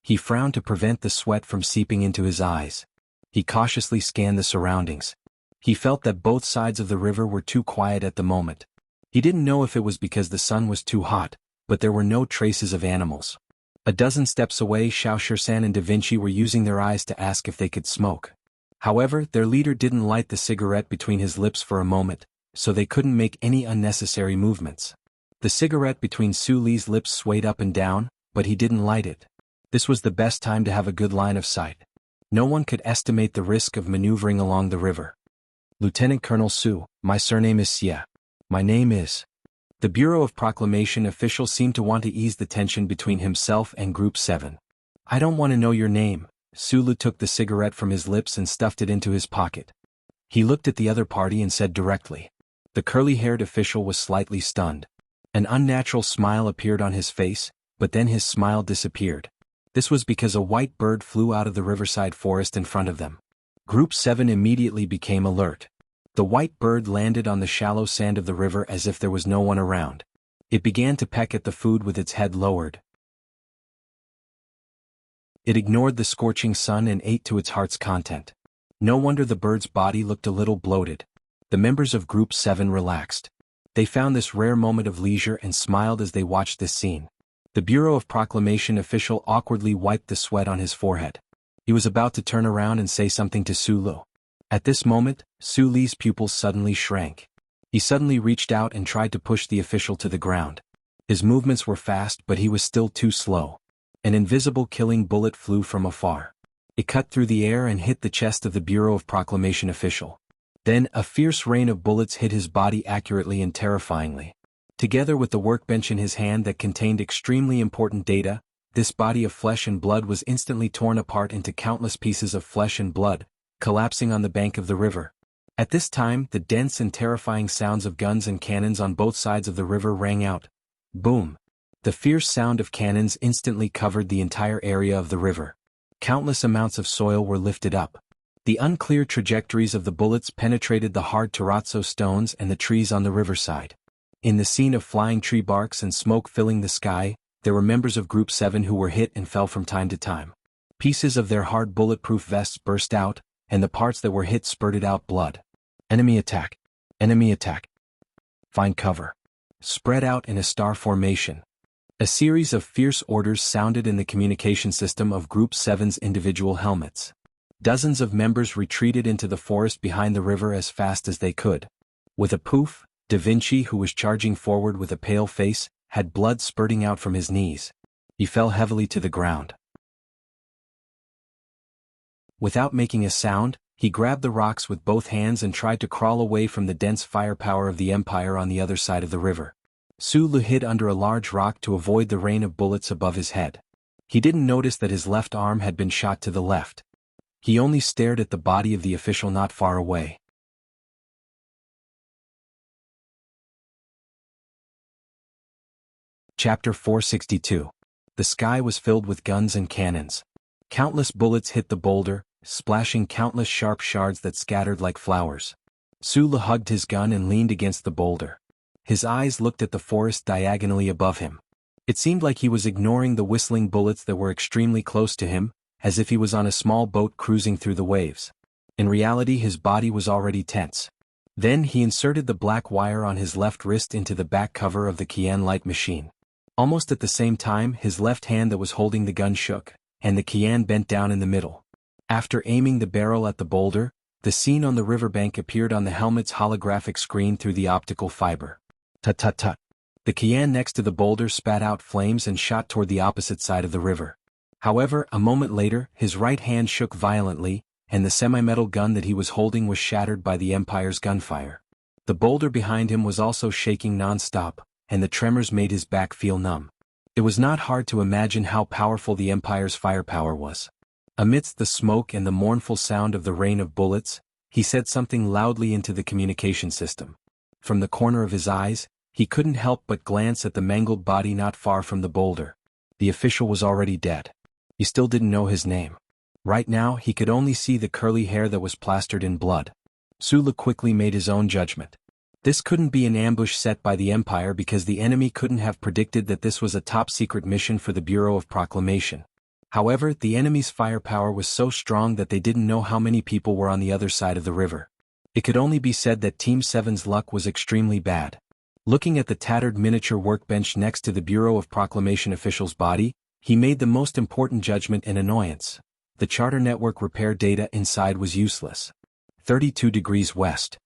He frowned to prevent the sweat from seeping into his eyes. He cautiously scanned the surroundings. He felt that both sides of the river were too quiet at the moment. He didn't know if it was because the sun was too hot, but there were no traces of animals. A dozen steps away, Xiao Shisan and Da Vinci were using their eyes to ask if they could smoke. However, their leader didn't light the cigarette between his lips for a moment, so they couldn't make any unnecessary movements. The cigarette between Su Li's lips swayed up and down, but he didn't light it. This was the best time to have a good line of sight. No one could estimate the risk of maneuvering along the river. Lieutenant Colonel Su, my surname is Xie. My name is... The Bureau of Proclamation official seemed to want to ease the tension between himself and Group 7. I don't want to know your name. Sulu took the cigarette from his lips and stuffed it into his pocket. He looked at the other party and said directly. The curly-haired official was slightly stunned. An unnatural smile appeared on his face, but then his smile disappeared. This was because a white bird flew out of the riverside forest in front of them. Group 7 immediately became alert. The white bird landed on the shallow sand of the river as if there was no one around. It began to peck at the food with its head lowered. It ignored the scorching sun and ate to its heart's content. No wonder the bird's body looked a little bloated. The members of Group 7 relaxed. They found this rare moment of leisure and smiled as they watched this scene. The Bureau of Proclamation official awkwardly wiped the sweat on his forehead. He was about to turn around and say something to Su Lu. At this moment, Su Li's pupils suddenly shrank. He suddenly reached out and tried to push the official to the ground. His movements were fast, but he was still too slow. An invisible killing bullet flew from afar. It cut through the air and hit the chest of the Bureau of Proclamation official. Then, a fierce rain of bullets hit his body accurately and terrifyingly. Together with the workbench in his hand that contained extremely important data, this body of flesh and blood was instantly torn apart into countless pieces of flesh and blood, collapsing on the bank of the river. At this time, the dense and terrifying sounds of guns and cannons on both sides of the river rang out. Boom! The fierce sound of cannons instantly covered the entire area of the river. Countless amounts of soil were lifted up. The unclear trajectories of the bullets penetrated the hard terrazzo stones and the trees on the riverside. In the scene of flying tree barks and smoke filling the sky, there were members of Group 7 who were hit and fell from time to time. Pieces of their hard bulletproof vests burst out, and the parts that were hit spurted out blood. Enemy attack! Enemy attack! Find cover! Spread out in a star formation. A series of fierce orders sounded in the communication system of Group 7's individual helmets. Dozens of members retreated into the forest behind the river as fast as they could. With a poof, Da Vinci, who was charging forward with a pale face, had blood spurting out from his knees. He fell heavily to the ground. Without making a sound, he grabbed the rocks with both hands and tried to crawl away from the dense firepower of the Empire on the other side of the river. Su Lu hid under a large rock to avoid the rain of bullets above his head. He didn't notice that his left arm had been shot to the left. He only stared at the body of the official not far away. Chapter 462. The sky was filled with guns and cannons. Countless bullets hit the boulder, splashing countless sharp shards that scattered like flowers. Su Lu hugged his gun and leaned against the boulder. His eyes looked at the forest diagonally above him. It seemed like he was ignoring the whistling bullets that were extremely close to him, as if he was on a small boat cruising through the waves. In reality, his body was already tense. Then he inserted the black wire on his left wrist into the back cover of the Qian light machine. Almost at the same time, his left hand that was holding the gun shook, and the Qian bent down in the middle. After aiming the barrel at the boulder, the scene on the riverbank appeared on the helmet's holographic screen through the optical fiber. Tut-tut-tut. The Qian next to the boulder spat out flames and shot toward the opposite side of the river. However, a moment later, his right hand shook violently, and the semi-metal gun that he was holding was shattered by the Empire's gunfire. The boulder behind him was also shaking non-stop, and the tremors made his back feel numb. It was not hard to imagine how powerful the Empire's firepower was. Amidst the smoke and the mournful sound of the rain of bullets, he said something loudly into the communication system. From the corner of his eyes, he couldn't help but glance at the mangled body not far from the boulder. The official was already dead. He still didn't know his name. Right now, he could only see the curly hair that was plastered in blood. Sulu quickly made his own judgment. This couldn't be an ambush set by the Empire because the enemy couldn't have predicted that this was a top-secret mission for the Bureau of Proclamation. However, the enemy's firepower was so strong that they didn't know how many people were on the other side of the river. It could only be said that Team 7's luck was extremely bad. Looking at the tattered miniature workbench next to the Bureau of Proclamation official's body, he made the most important judgment and annoyance. The charter network repair data inside was useless. 32 degrees west.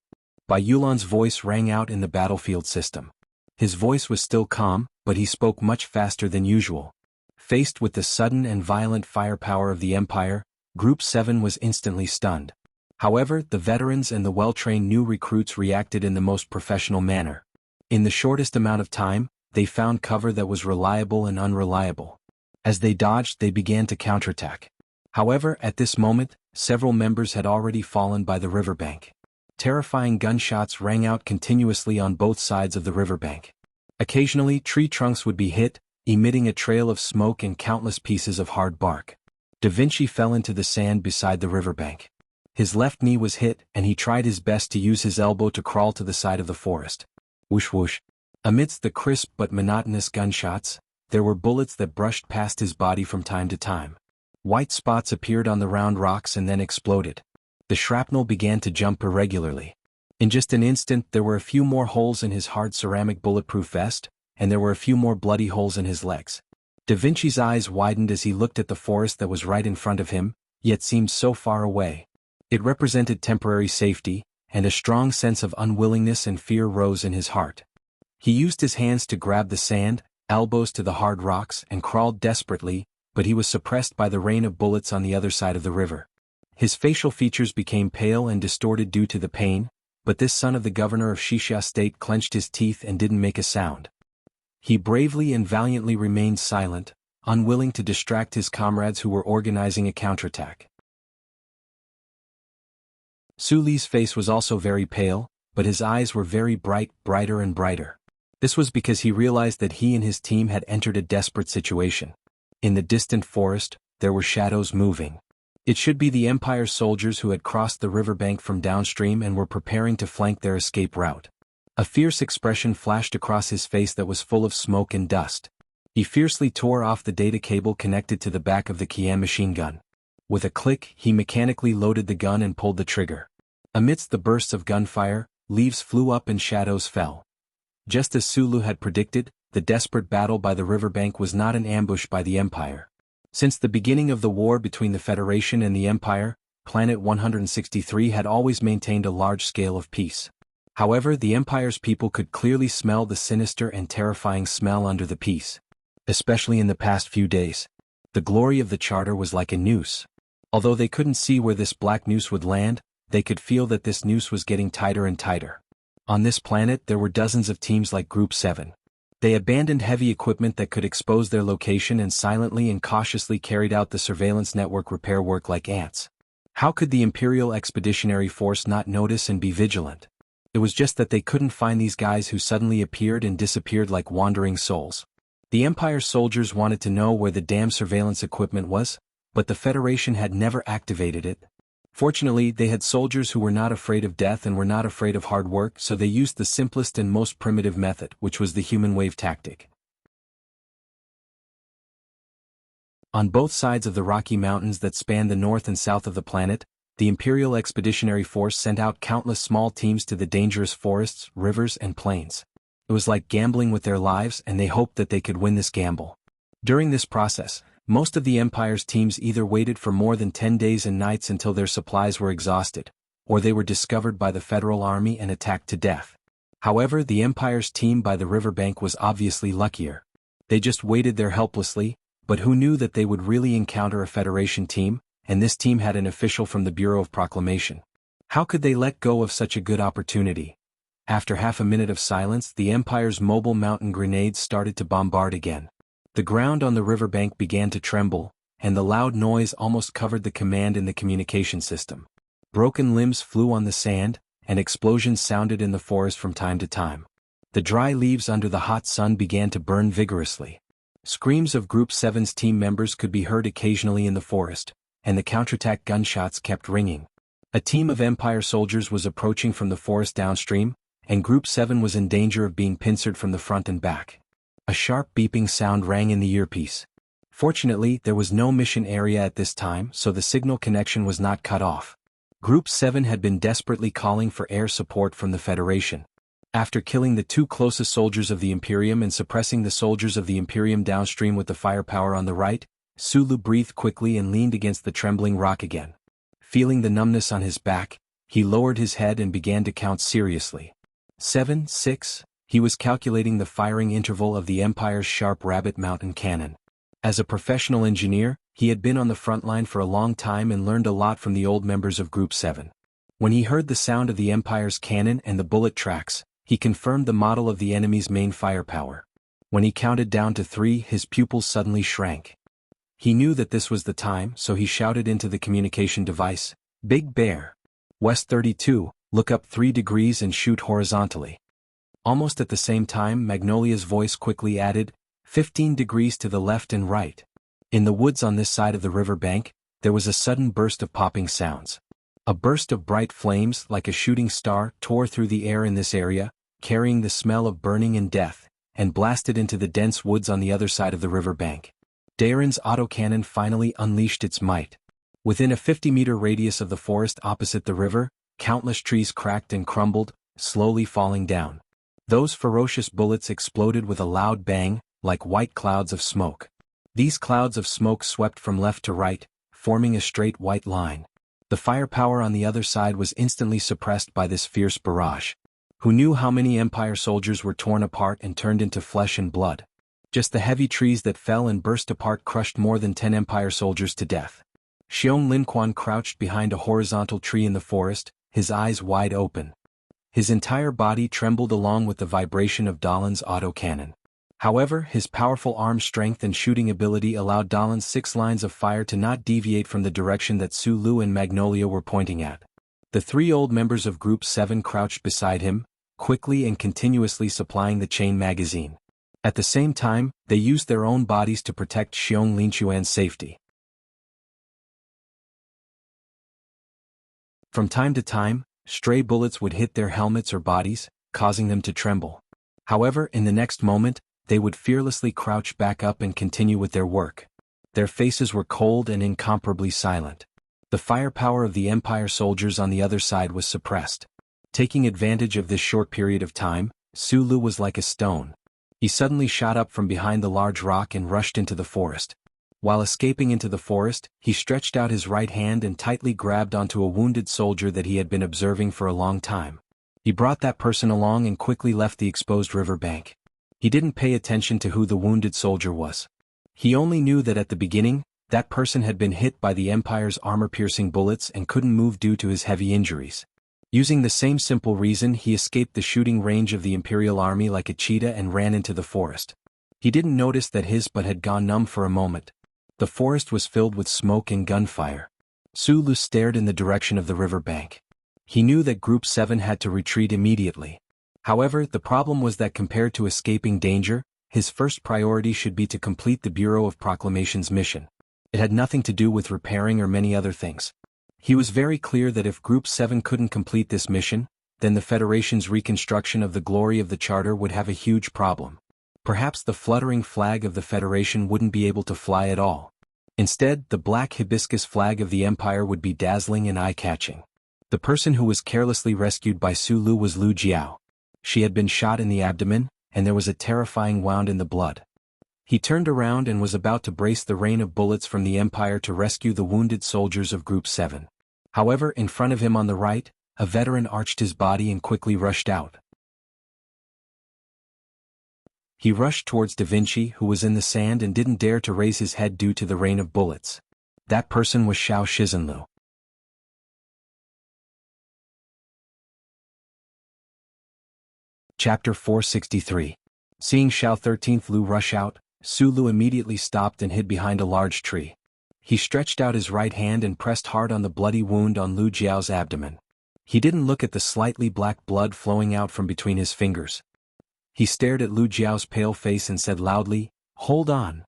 Bai Yulan's voice rang out in the battlefield system. His voice was still calm, but he spoke much faster than usual. Faced with the sudden and violent firepower of the Empire, Group 7 was instantly stunned. However, the veterans and the well-trained new recruits reacted in the most professional manner. In the shortest amount of time, they found cover that was reliable and unreliable. As they dodged, they began to counterattack. However, at this moment, several members had already fallen by the riverbank. Terrifying gunshots rang out continuously on both sides of the riverbank. Occasionally, tree trunks would be hit, emitting a trail of smoke and countless pieces of hard bark. Da Vinci fell into the sand beside the riverbank. His left knee was hit, and he tried his best to use his elbow to crawl to the side of the forest. Whoosh whoosh. Amidst the crisp but monotonous gunshots, there were bullets that brushed past his body from time to time. White spots appeared on the round rocks and then exploded. The shrapnel began to jump irregularly. In just an instant, there were a few more holes in his hard ceramic bulletproof vest, and there were a few more bloody holes in his legs. Da Vinci's eyes widened as he looked at the forest that was right in front of him, yet seemed so far away. It represented temporary safety, and a strong sense of unwillingness and fear rose in his heart. He used his hands to grab the sand, elbows to the hard rocks, and crawled desperately, but he was suppressed by the rain of bullets on the other side of the river. His facial features became pale and distorted due to the pain, but this son of the governor of Shixia State clenched his teeth and didn't make a sound. He bravely and valiantly remained silent, unwilling to distract his comrades who were organizing a counterattack. Su Li's face was also very pale, but his eyes were very bright, brighter and brighter. This was because he realized that he and his team had entered a desperate situation. In the distant forest, there were shadows moving. It should be the Empire's soldiers who had crossed the riverbank from downstream and were preparing to flank their escape route. A fierce expression flashed across his face that was full of smoke and dust. He fiercely tore off the data cable connected to the back of the Qian machine gun. With a click, he mechanically loaded the gun and pulled the trigger. Amidst the bursts of gunfire, leaves flew up and shadows fell. Just as Sulu had predicted, the desperate battle by the riverbank was not an ambush by the Empire. Since the beginning of the war between the Federation and the Empire, Planet 163 had always maintained a large scale of peace. However, the Empire's people could clearly smell the sinister and terrifying smell under the peace. Especially in the past few days. The glory of the Charter was like a noose. Although they couldn't see where this black noose would land, they could feel that this noose was getting tighter and tighter. On this planet there were dozens of teams like Group 7. They abandoned heavy equipment that could expose their location and silently and cautiously carried out the surveillance network repair work like ants. How could the Imperial Expeditionary Force not notice and be vigilant? It was just that they couldn't find these guys who suddenly appeared and disappeared like wandering souls. The Empire soldiers wanted to know where the damn surveillance equipment was, but the Federation had never activated it. Fortunately, they had soldiers who were not afraid of death and were not afraid of hard work, so they used the simplest and most primitive method, which was the human wave tactic. On both sides of the Rocky Mountains that span the north and south of the planet, the Imperial Expeditionary Force sent out countless small teams to the dangerous forests, rivers, and plains. It was like gambling with their lives, and they hoped that they could win this gamble. During this process, most of the Empire's teams either waited for more than 10 days and nights until their supplies were exhausted, or they were discovered by the Federal Army and attacked to death. However, the Empire's team by the riverbank was obviously luckier. They just waited there helplessly, but who knew that they would really encounter a Federation team, and this team had an official from the Bureau of Proclamation. How could they let go of such a good opportunity? After half a minute of silence, the Empire's mobile mountain grenades started to bombard again. The ground on the riverbank began to tremble, and the loud noise almost covered the command in the communication system. Broken limbs flew on the sand, and explosions sounded in the forest from time to time. The dry leaves under the hot sun began to burn vigorously. Screams of Group 7's team members could be heard occasionally in the forest, and the counterattack gunshots kept ringing. A team of Empire soldiers was approaching from the forest downstream, and Group 7 was in danger of being pincered from the front and back. A sharp beeping sound rang in the earpiece. Fortunately, there was no mission area at this time, so the signal connection was not cut off. Group 7 had been desperately calling for air support from the Federation. After killing the two closest soldiers of the Imperium and suppressing the soldiers of the Imperium downstream with the firepower on the right, Sulu breathed quickly and leaned against the trembling rock again. Feeling the numbness on his back, he lowered his head and began to count seriously. 7, 6, he was calculating the firing interval of the Empire's sharp Rabbit Mountain cannon. As a professional engineer, he had been on the front line for a long time and learned a lot from the old members of Group 7. When he heard the sound of the Empire's cannon and the bullet tracks, he confirmed the model of the enemy's main firepower. When he counted down to 3, his pupils suddenly shrank. He knew that this was the time, so he shouted into the communication device, "Big Bear. West 32, look up 3 degrees and shoot horizontally." Almost at the same time, Magnolia's voice quickly added, 15 degrees to the left and right. In the woods on this side of the river bank, there was a sudden burst of popping sounds. A burst of bright flames, like a shooting star, tore through the air in this area, carrying the smell of burning and death, and blasted into the dense woods on the other side of the river bank. Darren's autocannon finally unleashed its might. Within a 50-meter radius of the forest opposite the river, countless trees cracked and crumbled, slowly falling down. Those ferocious bullets exploded with a loud bang, like white clouds of smoke. These clouds of smoke swept from left to right, forming a straight white line. The firepower on the other side was instantly suppressed by this fierce barrage. Who knew how many Empire soldiers were torn apart and turned into flesh and blood? Just the heavy trees that fell and burst apart crushed more than 10 Empire soldiers to death. Xiong Linquan crouched behind a horizontal tree in the forest, his eyes wide open. His entire body trembled along with the vibration of Dalin's autocannon. However, his powerful arm strength and shooting ability allowed Dalin's 6 lines of fire to not deviate from the direction that Sulu and Magnolia were pointing at. The 3 old members of Group 7 crouched beside him, quickly and continuously supplying the chain magazine. At the same time, they used their own bodies to protect Xiong Linquan's safety. From time to time, stray bullets would hit their helmets or bodies, causing them to tremble. However, in the next moment, they would fearlessly crouch back up and continue with their work. Their faces were cold and incomparably silent. The firepower of the Empire soldiers on the other side was suppressed. Taking advantage of this short period of time, Sulu was like a stone. He suddenly shot up from behind the large rock and rushed into the forest. While escaping into the forest, he stretched out his right hand and tightly grabbed onto a wounded soldier that he had been observing for a long time. He brought that person along and quickly left the exposed river bank. He didn't pay attention to who the wounded soldier was. He only knew that at the beginning, that person had been hit by the Empire's armor-piercing bullets and couldn't move due to his heavy injuries. Using the same simple reason, he escaped the shooting range of the Imperial Army like a cheetah and ran into the forest. He didn't notice that his butt had gone numb for a moment. The forest was filled with smoke and gunfire. Sulu stared in the direction of the river bank. He knew that Group 7 had to retreat immediately. However, the problem was that compared to escaping danger, his first priority should be to complete the Bureau of Proclamation's mission. It had nothing to do with repairing or many other things. He was very clear that if Group 7 couldn't complete this mission, then the Federation's reconstruction of the glory of the Charter would have a huge problem. Perhaps the fluttering flag of the Federation wouldn't be able to fly at all. Instead, the black hibiscus flag of the Empire would be dazzling and eye-catching. The person who was carelessly rescued by Su Lu was Lu Jiao. She had been shot in the abdomen, and there was a terrifying wound in the blood. He turned around and was about to brace the rain of bullets from the Empire to rescue the wounded soldiers of Group 7. However, in front of him on the right, a veteran arched his body and quickly rushed out. He rushed towards Da Vinci, who was in the sand and didn't dare to raise his head due to the rain of bullets. That person was Xiao Shizenlu. Chapter 463. Seeing Xiao 13th Lu rush out, Su Lu immediately stopped and hid behind a large tree. He stretched out his right hand and pressed hard on the bloody wound on Lu Jiao's abdomen. He didn't look at the slightly black blood flowing out from between his fingers. He stared at Lu Jiao's pale face and said loudly, "Hold on."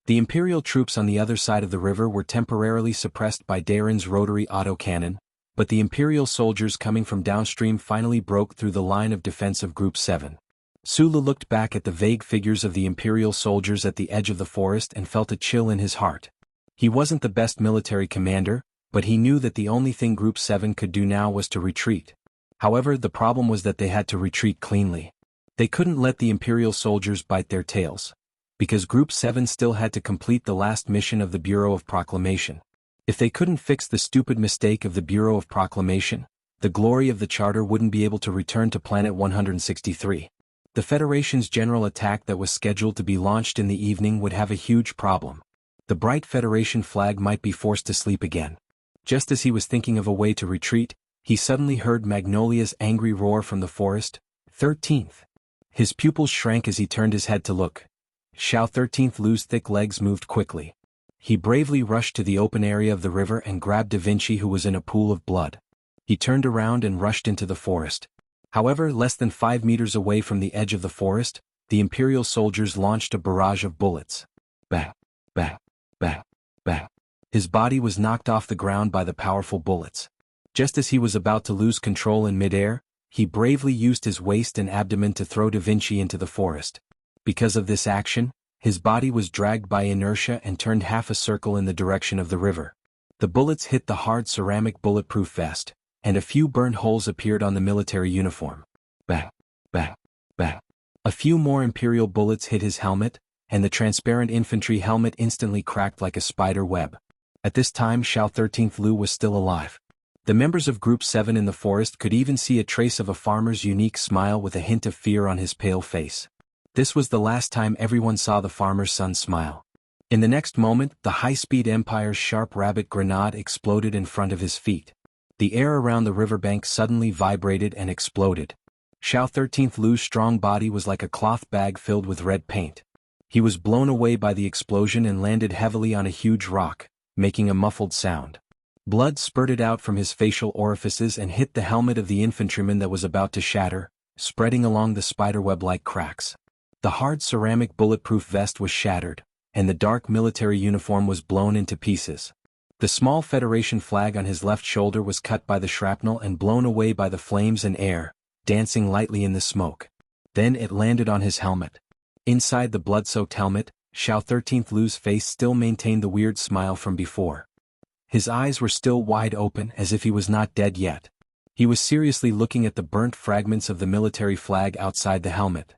The Imperial troops on the other side of the river were temporarily suppressed by Daren's rotary autocannon, but the Imperial soldiers coming from downstream finally broke through the line of defense of Group 7. Su Lu looked back at the vague figures of the Imperial soldiers at the edge of the forest and felt a chill in his heart. He wasn't the best military commander, but he knew that the only thing Group 7 could do now was to retreat. However, the problem was that they had to retreat cleanly. They couldn't let the Imperial soldiers bite their tails, because Group 7 still had to complete the last mission of the Bureau of Proclamation. If they couldn't fix the stupid mistake of the Bureau of Proclamation, the glory of the Charter wouldn't be able to return to Planet 163. The Federation's general attack that was scheduled to be launched in the evening would have a huge problem. The bright Federation flag might be forced to sleep again. Just as he was thinking of a way to retreat, he suddenly heard Magnolia's angry roar from the forest, "13th." His pupils shrank as he turned his head to look. Xiao 13th Lu's thick legs moved quickly. He bravely rushed to the open area of the river and grabbed Da Vinci, who was in a pool of blood. He turned around and rushed into the forest. However, less than 5 meters away from the edge of the forest, the Imperial soldiers launched a barrage of bullets. Bang, bang, bang, bang. His body was knocked off the ground by the powerful bullets. Just as he was about to lose control in midair, he bravely used his waist and abdomen to throw Da Vinci into the forest. Because of this action, his body was dragged by inertia and turned half a circle in the direction of the river. The bullets hit the hard ceramic bulletproof vest, and a few burnt holes appeared on the military uniform. Bang, bang, bang. A few more Imperial bullets hit his helmet, and the transparent infantry helmet instantly cracked like a spider web. At this time, Xiao 13th Lu was still alive. The members of Group 7 in the forest could even see a trace of a farmer's unique smile with a hint of fear on his pale face. This was the last time everyone saw the farmer's son smile. In the next moment, the high-speed Empire's sharp rabbit grenade exploded in front of his feet. The air around the riverbank suddenly vibrated and exploded. Xiao 13th Lu's strong body was like a cloth bag filled with red paint. He was blown away by the explosion and landed heavily on a huge rock, making a muffled sound. Blood spurted out from his facial orifices and hit the helmet of the infantryman that was about to shatter, spreading along the spiderweb-like cracks. The hard ceramic bulletproof vest was shattered, and the dark military uniform was blown into pieces. The small Federation flag on his left shoulder was cut by the shrapnel and blown away by the flames and air, dancing lightly in the smoke. Then it landed on his helmet. Inside the blood-soaked helmet, Xiao 13th Lu's face still maintained the weird smile from before. His eyes were still wide open as if he was not dead yet. He was seriously looking at the burnt fragments of the military flag outside the helmet.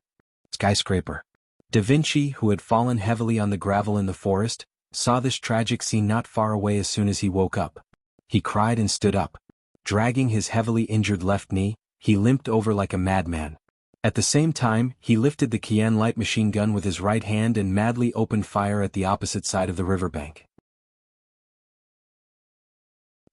Skyscraper. Da Vinci, who had fallen heavily on the gravel in the forest, saw this tragic scene not far away as soon as he woke up. He cried and stood up. Dragging his heavily injured left knee, he limped over like a madman. At the same time, he lifted the Qian light machine gun with his right hand and madly opened fire at the opposite side of the riverbank.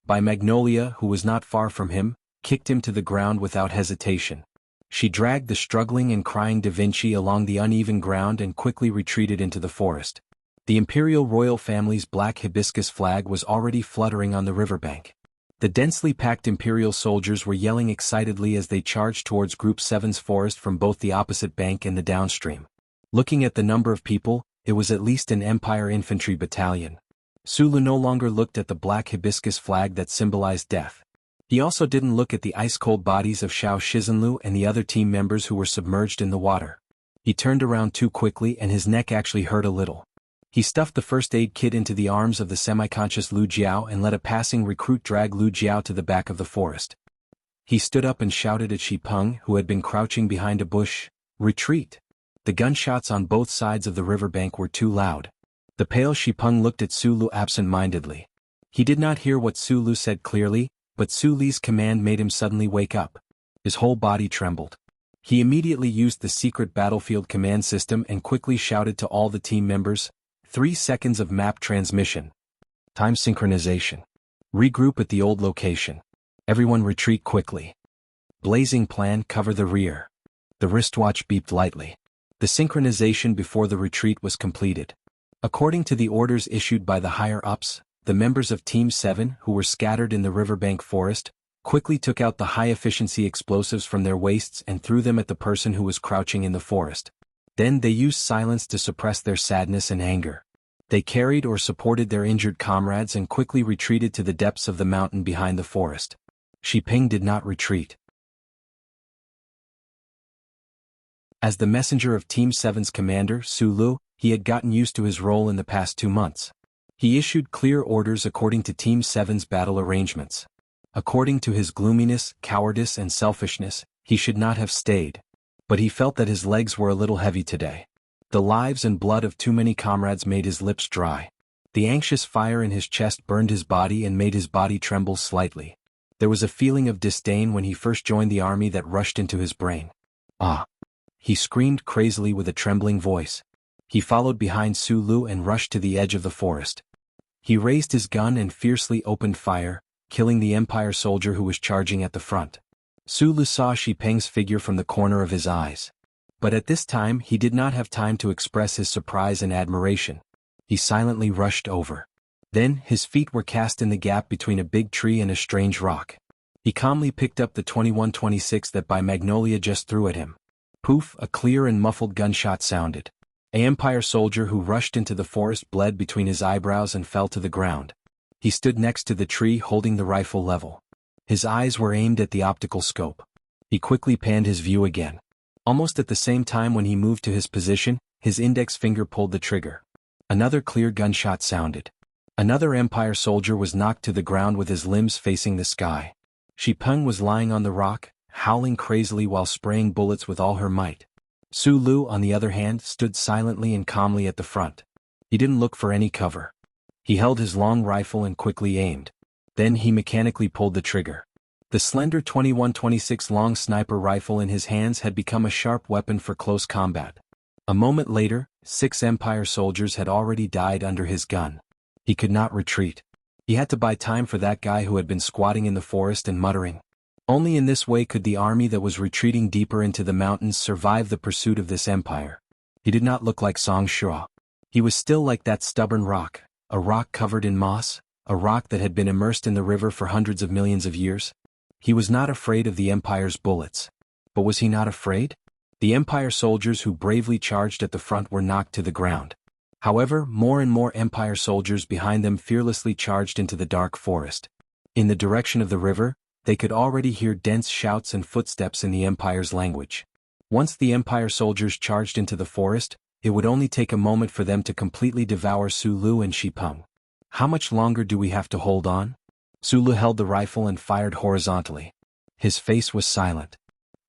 By Magnolia, who was not far from him, kicked him to the ground without hesitation. She dragged the struggling and crying Da Vinci along the uneven ground and quickly retreated into the forest. The Imperial royal family's black hibiscus flag was already fluttering on the riverbank. The densely packed Imperial soldiers were yelling excitedly as they charged towards Group 7's forest from both the opposite bank and the downstream. Looking at the number of people, it was at least an Empire infantry battalion. Sulu no longer looked at the black hibiscus flag that symbolized death. He also didn't look at the ice-cold bodies of Xiao Shizenlu and the other team members who were submerged in the water. He turned around too quickly and his neck actually hurt a little. He stuffed the first aid kit into the arms of the semi-conscious Lu Jiao and let a passing recruit drag Lu Jiao to the back of the forest. He stood up and shouted at Shi Peng, who had been crouching behind a bush, "Retreat!" The gunshots on both sides of the riverbank were too loud. The pale Shi Peng looked at Sulu absent-mindedly. He did not hear what Sulu said clearly, but Su Li's command made him suddenly wake up. His whole body trembled. He immediately used the secret battlefield command system and quickly shouted to all the team members, 3 seconds of map transmission. Time synchronization. Regroup at the old location. Everyone retreat quickly. Blazing plan, cover the rear. The wristwatch beeped lightly. The synchronization before the retreat was completed. According to the orders issued by the higher-ups, the members of Team 7 who were scattered in the riverbank forest quickly took out the high-efficiency explosives from their waists and threw them at the person who was crouching in the forest. Then they used silence to suppress their sadness and anger. They carried or supported their injured comrades and quickly retreated to the depths of the mountain behind the forest. Shi Peng did not retreat. As the messenger of Team 7's commander, Su Lu, he had gotten used to his role in the past 2 months. He issued clear orders according to Team 7's battle arrangements. According to his gloominess, cowardice and selfishness, he should not have stayed. But he felt that his legs were a little heavy today. The lives and blood of too many comrades made his lips dry. The anxious fire in his chest burned his body and made his body tremble slightly. There was a feeling of disdain when he first joined the army that rushed into his brain. "Ah!" He screamed crazily with a trembling voice. He followed behind Su Lu and rushed to the edge of the forest. He raised his gun and fiercely opened fire, killing the Empire soldier who was charging at the front. Su Lu saw Shi Peng's figure from the corner of his eyes. But at this time he did not have time to express his surprise and admiration. He silently rushed over. Then his feet were cast in the gap between a big tree and a strange rock. He calmly picked up the 21-26 that By Magnolia just threw at him. Poof, a clear and muffled gunshot sounded. An Empire soldier who rushed into the forest bled between his eyebrows and fell to the ground. He stood next to the tree holding the rifle level. His eyes were aimed at the optical scope. He quickly panned his view again. Almost at the same time when he moved to his position, his index finger pulled the trigger. Another clear gunshot sounded. Another Empire soldier was knocked to the ground with his limbs facing the sky. Shi Peng was lying on the rock, howling crazily while spraying bullets with all her might. Su Lu, on the other hand, stood silently and calmly at the front. He didn't look for any cover. He held his long rifle and quickly aimed. Then he mechanically pulled the trigger. The slender 21-26 long sniper rifle in his hands had become a sharp weapon for close combat. A moment later, 6 Empire soldiers had already died under his gun. He could not retreat. He had to buy time for that guy who had been squatting in the forest and muttering. Only in this way could the army that was retreating deeper into the mountains survive the pursuit of this empire. He did not look like Song Shua. He was still like that stubborn rock, a rock covered in moss, a rock that had been immersed in the river for hundreds of millions of years. He was not afraid of the Empire's bullets. But was he not afraid? The Empire soldiers who bravely charged at the front were knocked to the ground. However, more and more Empire soldiers behind them fearlessly charged into the dark forest. In the direction of the river, they could already hear dense shouts and footsteps in the Empire's language. Once the Empire soldiers charged into the forest, it would only take a moment for them to completely devour Su Lu and Shi Peng. How much longer do we have to hold on? Su Lu held the rifle and fired horizontally. His face was silent.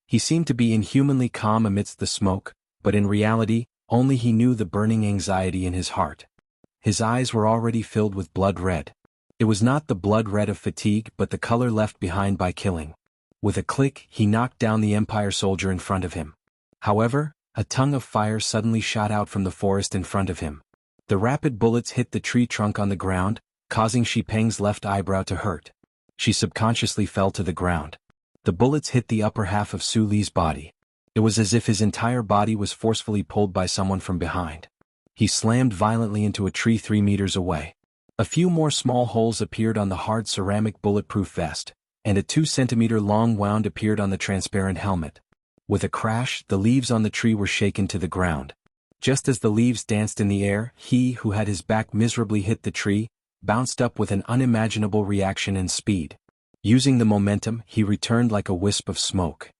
He seemed to be inhumanly calm amidst the smoke, but in reality, only he knew the burning anxiety in his heart. His eyes were already filled with blood red. It was not the blood red of fatigue but the color left behind by killing. With a click, he knocked down the Empire soldier in front of him. However, a tongue of fire suddenly shot out from the forest in front of him. The rapid bullets hit the tree trunk on the ground, causing Shi Peng's left eyebrow to hurt. She subconsciously fell to the ground. The bullets hit the upper half of Su Li's body. It was as if his entire body was forcefully pulled by someone from behind. He slammed violently into a tree 3 meters away. A few more small holes appeared on the hard ceramic bulletproof vest, and a 2-centimeter-long wound appeared on the transparent helmet. With a crash, the leaves on the tree were shaken to the ground. Just as the leaves danced in the air, he who had his back miserably hit the tree, bounced up with an unimaginable reaction and speed. Using the momentum, he returned like a wisp of smoke.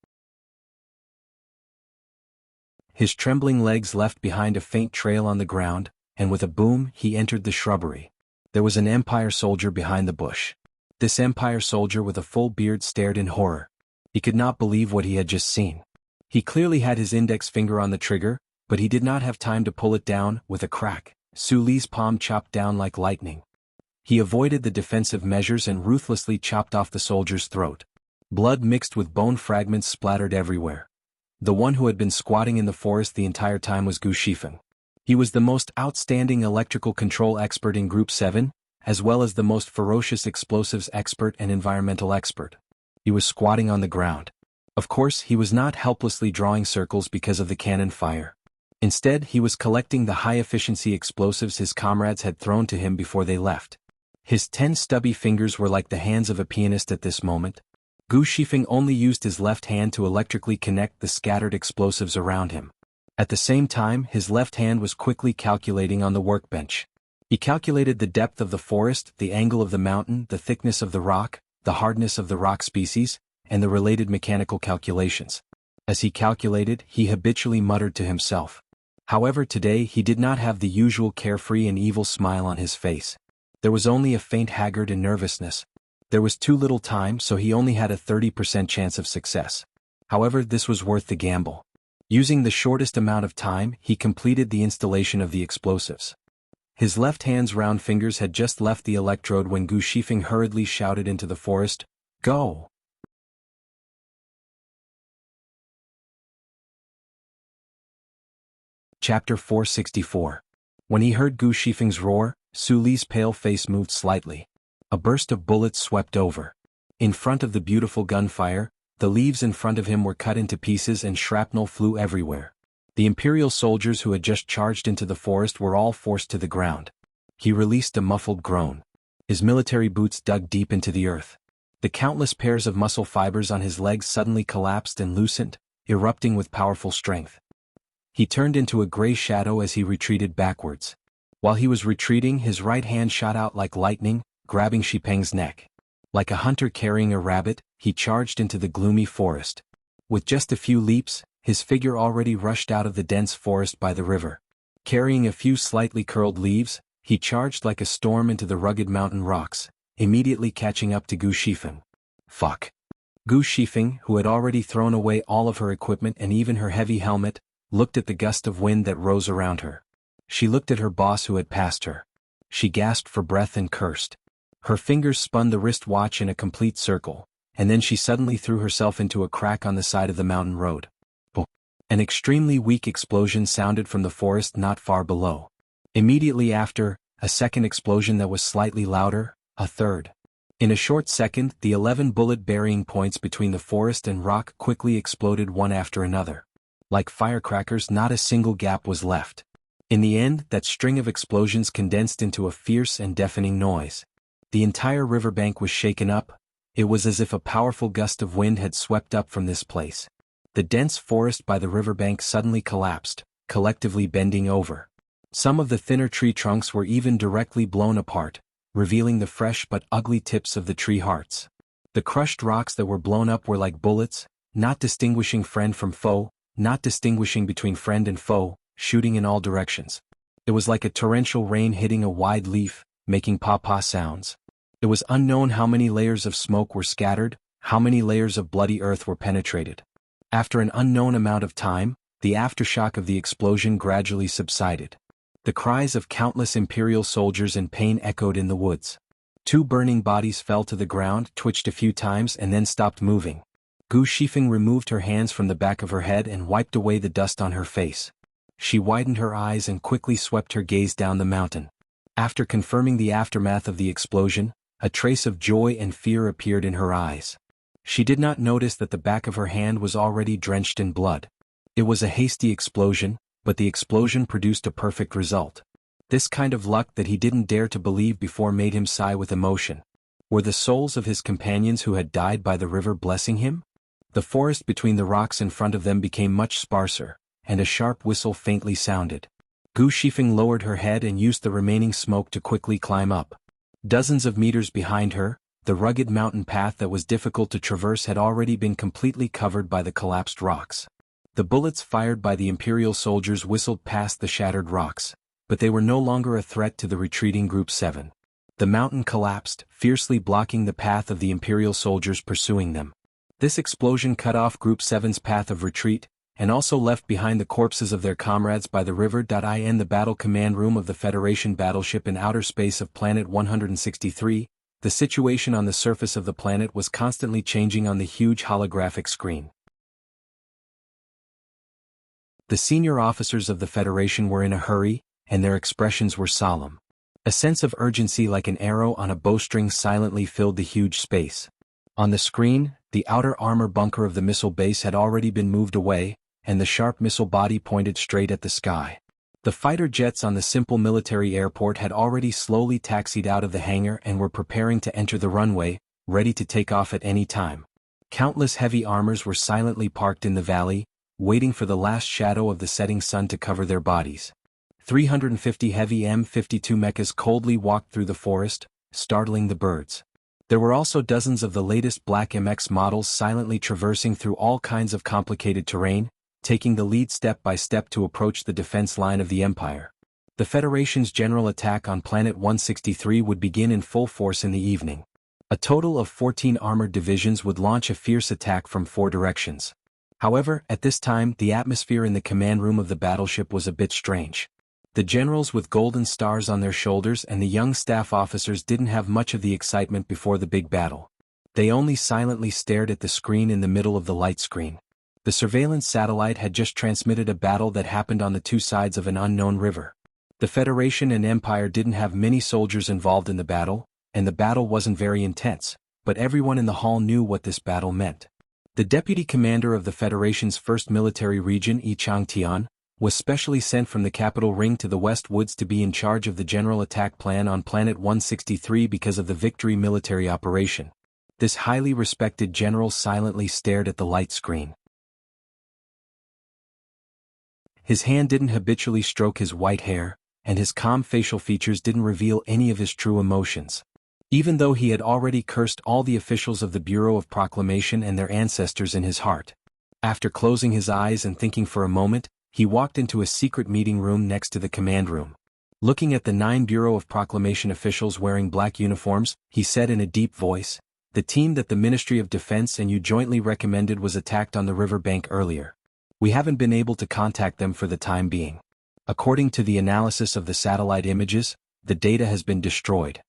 His trembling legs left behind a faint trail on the ground, and with a boom he entered the shrubbery. There was an Empire soldier behind the bush. This Empire soldier with a full beard stared in horror. He could not believe what he had just seen. He clearly had his index finger on the trigger, but he did not have time to pull it down. With a crack, Su Li's palm chopped down like lightning. He avoided the defensive measures and ruthlessly chopped off the soldier's throat. Blood mixed with bone fragments splattered everywhere. The one who had been squatting in the forest the entire time was Gu Shifeng. He was the most outstanding electrical control expert in Group 7, as well as the most ferocious explosives expert and environmental expert. He was squatting on the ground. Of course, he was not helplessly drawing circles because of the cannon fire. Instead, he was collecting the high-efficiency explosives his comrades had thrown to him before they left. His 10 stubby fingers were like the hands of a pianist at this moment. Gu Shifeng only used his left hand to electrically connect the scattered explosives around him. At the same time, his left hand was quickly calculating on the workbench. He calculated the depth of the forest, the angle of the mountain, the thickness of the rock, the hardness of the rock species, and the related mechanical calculations. As he calculated, he habitually muttered to himself. However, today he did not have the usual carefree and evil smile on his face. There was only a faint haggard and nervousness. There was too little time, so he only had a 30% chance of success. However, this was worth the gamble. Using the shortest amount of time, he completed the installation of the explosives. His left hand's round fingers had just left the electrode when Gu Shifeng hurriedly shouted into the forest, "Go!" Chapter 464. When he heard Gu Shifeng's roar, Su Li's pale face moved slightly. A burst of bullets swept over. In front of the beautiful gunfire, the leaves in front of him were cut into pieces and shrapnel flew everywhere. The Imperial soldiers who had just charged into the forest were all forced to the ground. He released a muffled groan. His military boots dug deep into the earth. The countless pairs of muscle fibers on his legs suddenly collapsed and loosened, erupting with powerful strength. He turned into a gray shadow as he retreated backwards. While he was retreating, his right hand shot out like lightning, grabbing Xipeng's neck. Like a hunter carrying a rabbit, he charged into the gloomy forest. With just a few leaps, his figure already rushed out of the dense forest by the river. Carrying a few slightly curled leaves, he charged like a storm into the rugged mountain rocks, immediately catching up to Gu Shifeng. Fuck. Gu Shifeng, who had already thrown away all of her equipment and even her heavy helmet, looked at the gust of wind that rose around her. She looked at her boss who had passed her. She gasped for breath and cursed. Her fingers spun the wristwatch in a complete circle, and then she suddenly threw herself into a crack on the side of the mountain road. An extremely weak explosion sounded from the forest not far below. Immediately after, a second explosion that was slightly louder, a third. In a short second, the 11 bullet burying points between the forest and rock quickly exploded one after another. Like firecrackers, not a single gap was left. In the end, that string of explosions condensed into a fierce and deafening noise. The entire riverbank was shaken up. It was as if a powerful gust of wind had swept up from this place. The dense forest by the riverbank suddenly collapsed, collectively bending over. Some of the thinner tree trunks were even directly blown apart, revealing the fresh but ugly tips of the tree hearts. The crushed rocks that were blown up were like bullets, not distinguishing friend from foe, not distinguishing between friend and foe, shooting in all directions. It was like a torrential rain hitting a wide leaf, making pawpaw sounds. It was unknown how many layers of smoke were scattered, how many layers of bloody earth were penetrated. After an unknown amount of time, the aftershock of the explosion gradually subsided. The cries of countless Imperial soldiers in pain echoed in the woods. 2 burning bodies fell to the ground, twitched a few times and then stopped moving. Gu Shifeng removed her hands from the back of her head and wiped away the dust on her face. She widened her eyes and quickly swept her gaze down the mountain. After confirming the aftermath of the explosion, a trace of joy and fear appeared in her eyes. She did not notice that the back of her hand was already drenched in blood. It was a hasty explosion, but the explosion produced a perfect result. This kind of luck that he didn't dare to believe before made him sigh with emotion. Were the souls of his companions who had died by the river blessing him? The forest between the rocks in front of them became much sparser, and a sharp whistle faintly sounded. Gu Shifeng lowered her head and used the remaining smoke to quickly climb up. Dozens of meters behind her, the rugged mountain path that was difficult to traverse had already been completely covered by the collapsed rocks. The bullets fired by the Imperial soldiers whistled past the shattered rocks, but they were no longer a threat to the retreating Group 7. The mountain collapsed, fiercely blocking the path of the Imperial soldiers pursuing them. This explosion cut off Group 7's path of retreat, and also left behind the corpses of their comrades by the river. In the battle command room of the Federation battleship in outer space of Planet 163, the situation on the surface of the planet was constantly changing on the huge holographic screen. The senior officers of the Federation were in a hurry, and their expressions were solemn. A sense of urgency like an arrow on a bowstring silently filled the huge space. On the screen, the outer armor bunker of the missile base had already been moved away, and the sharp missile body pointed straight at the sky. The fighter jets on the simple military airport had already slowly taxied out of the hangar and were preparing to enter the runway, ready to take off at any time. Countless heavy armors were silently parked in the valley, waiting for the last shadow of the setting sun to cover their bodies. 350 heavy M52 mechas coldly walked through the forest, startling the birds. There were also dozens of the latest Black MX models silently traversing through all kinds of complicated terrain, taking the lead step by step to approach the defense line of the Empire. The Federation's general attack on Planet 163 would begin in full force in the evening. A total of 14 armored divisions would launch a fierce attack from 4 directions. However, at this time the atmosphere in the command room of the battleship was a bit strange. The generals with golden stars on their shoulders and the young staff officers didn't have much of the excitement before the big battle. They only silently stared at the screen in the middle of the light screen. The surveillance satellite had just transmitted a battle that happened on the 2 sides of an unknown river. The Federation and Empire didn't have many soldiers involved in the battle, and the battle wasn't very intense, but everyone in the hall knew what this battle meant. The deputy commander of the Federation's 1st Military Region, Yi Changtian, was specially sent from the capital ring to the West Woods to be in charge of the general attack plan on Planet 163 because of the Victory military operation. This highly respected general silently stared at the light screen. His hand didn't habitually stroke his white hair, and his calm facial features didn't reveal any of his true emotions. Even though he had already cursed all the officials of the Bureau of Proclamation and their ancestors in his heart. After closing his eyes and thinking for a moment, he walked into a secret meeting room next to the command room. Looking at the 9 Bureau of Proclamation officials wearing black uniforms, he said in a deep voice, "The team that the Ministry of Defense and you jointly recommended was attacked on the river bank earlier. We haven't been able to contact them for the time being. According to the analysis of the satellite images, the data has been destroyed."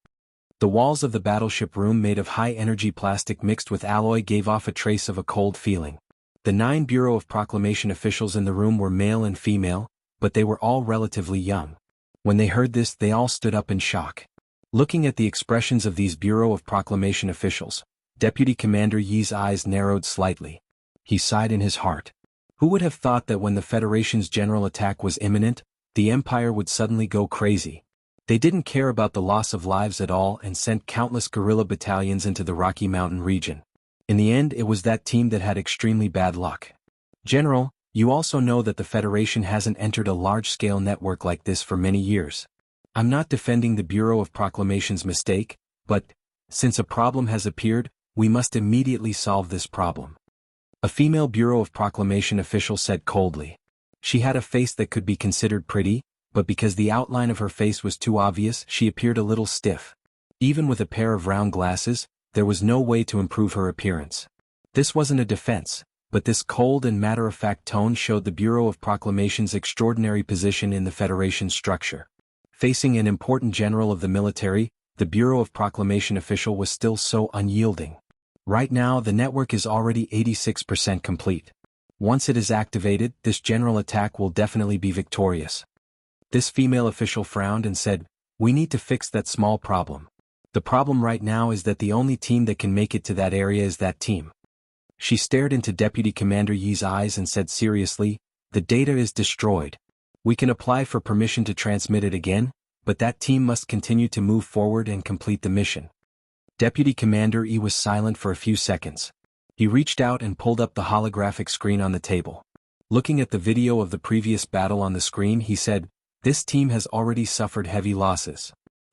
The walls of the battleship room made of high-energy plastic mixed with alloy gave off a trace of a cold feeling. The 9 Bureau of Proclamation officials in the room were male and female, but they were all relatively young. When they heard this, they all stood up in shock. Looking at the expressions of these Bureau of Proclamation officials, Deputy Commander Yi's eyes narrowed slightly. He sighed in his heart. Who would have thought that when the Federation's general attack was imminent, the Empire would suddenly go crazy? They didn't care about the loss of lives at all and sent countless guerrilla battalions into the Rocky Mountain region. In the end, it was that team that had extremely bad luck. General, you also know that the Federation hasn't entered a large-scale network like this for many years. I'm not defending the Bureau of Proclamation's mistake, but, since a problem has appeared, we must immediately solve this problem. A female Bureau of Proclamation official said coldly. She had a face that could be considered pretty, but because the outline of her face was too obvious, she appeared a little stiff. Even with a pair of round glasses, there was no way to improve her appearance. This wasn't a defense, but this cold and matter-of-fact tone showed the Bureau of Proclamation's extraordinary position in the Federation's structure. Facing an important general of the military, the Bureau of Proclamation official was still so unyielding. Right now, the network is already 86% complete. Once it is activated, this general attack will definitely be victorious. This female official frowned and said, "We need to fix that small problem. The problem right now is that the only team that can make it to that area is that team." She stared into Deputy Commander Yi's eyes and said seriously, "The data is destroyed. We can apply for permission to transmit it again, but that team must continue to move forward and complete the mission." Deputy Commander Yi was silent for a few seconds. He reached out and pulled up the holographic screen on the table. Looking at the video of the previous battle on the screen, he said, "This team has already suffered heavy losses.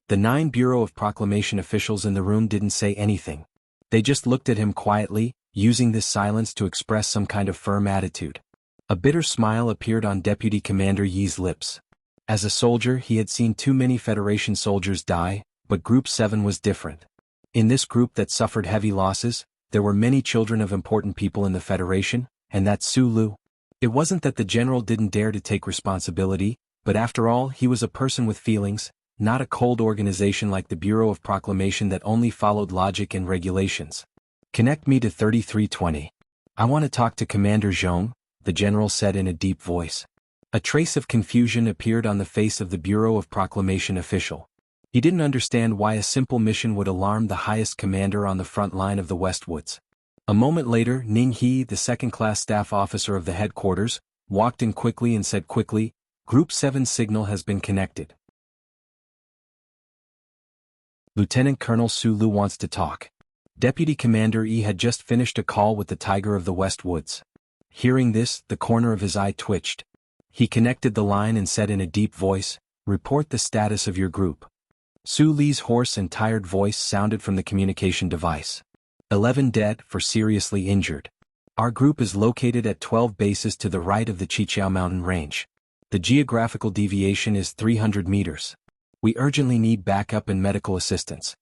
The 9 Bureau of Proclamation officials in the room didn't say anything. They just looked at him quietly, using this silence to express some kind of firm attitude. A bitter smile appeared on Deputy Commander Yi's lips. As a soldier, he had seen too many Federation soldiers die, but Group 7 was different. In this group that suffered heavy losses, there were many children of important people in the Federation, and that's Sulu. It wasn't that the general didn't dare to take responsibility, but after all, he was a person with feelings, not a cold organization like the Bureau of Proclamation that only followed logic and regulations. Connect me to 3320. I want to talk to Commander Zhong, the general said in a deep voice. A trace of confusion appeared on the face of the Bureau of Proclamation official. He didn't understand why a simple mission would alarm the highest commander on the front line of the Westwoods. A moment later, Ning He, the second-class staff officer of the headquarters, walked in quickly and said quickly, "Group 7 signal has been connected. Lieutenant Colonel Sulu wants to talk." Deputy Commander Yi had just finished a call with the Tiger of the Westwoods. Hearing this, the corner of his eye twitched. He connected the line and said in a deep voice, "Report the status of your group." Su Li's hoarse and tired voice sounded from the communication device. 11 dead, 4 seriously injured. Our group is located at 12 bases to the right of the Chiqiao mountain range. The geographical deviation is 300 meters. We urgently need backup and medical assistance.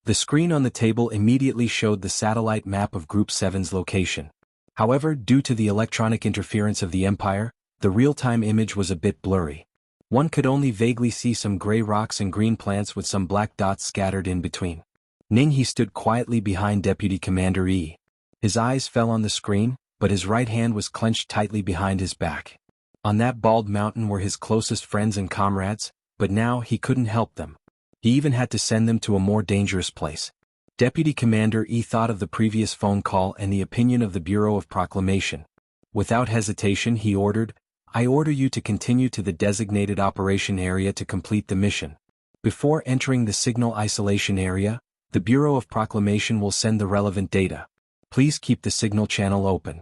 The screen on the table immediately showed the satellite map of Group 7's location. However, due to the electronic interference of the Empire, the real-time image was a bit blurry. One could only vaguely see some gray rocks and green plants with some black dots scattered in between. Ning He stood quietly behind Deputy Commander Yi. His eyes fell on the screen, but his right hand was clenched tightly behind his back. On that bald mountain were his closest friends and comrades, but now he couldn't help them. He even had to send them to a more dangerous place. Deputy Commander Yi thought of the previous phone call and the opinion of the Bureau of Proclamation. Without hesitation he ordered, "I order you to continue to the designated operation area to complete the mission. Before entering the signal isolation area, the Bureau of Proclamation will send the relevant data. Please keep the signal channel open."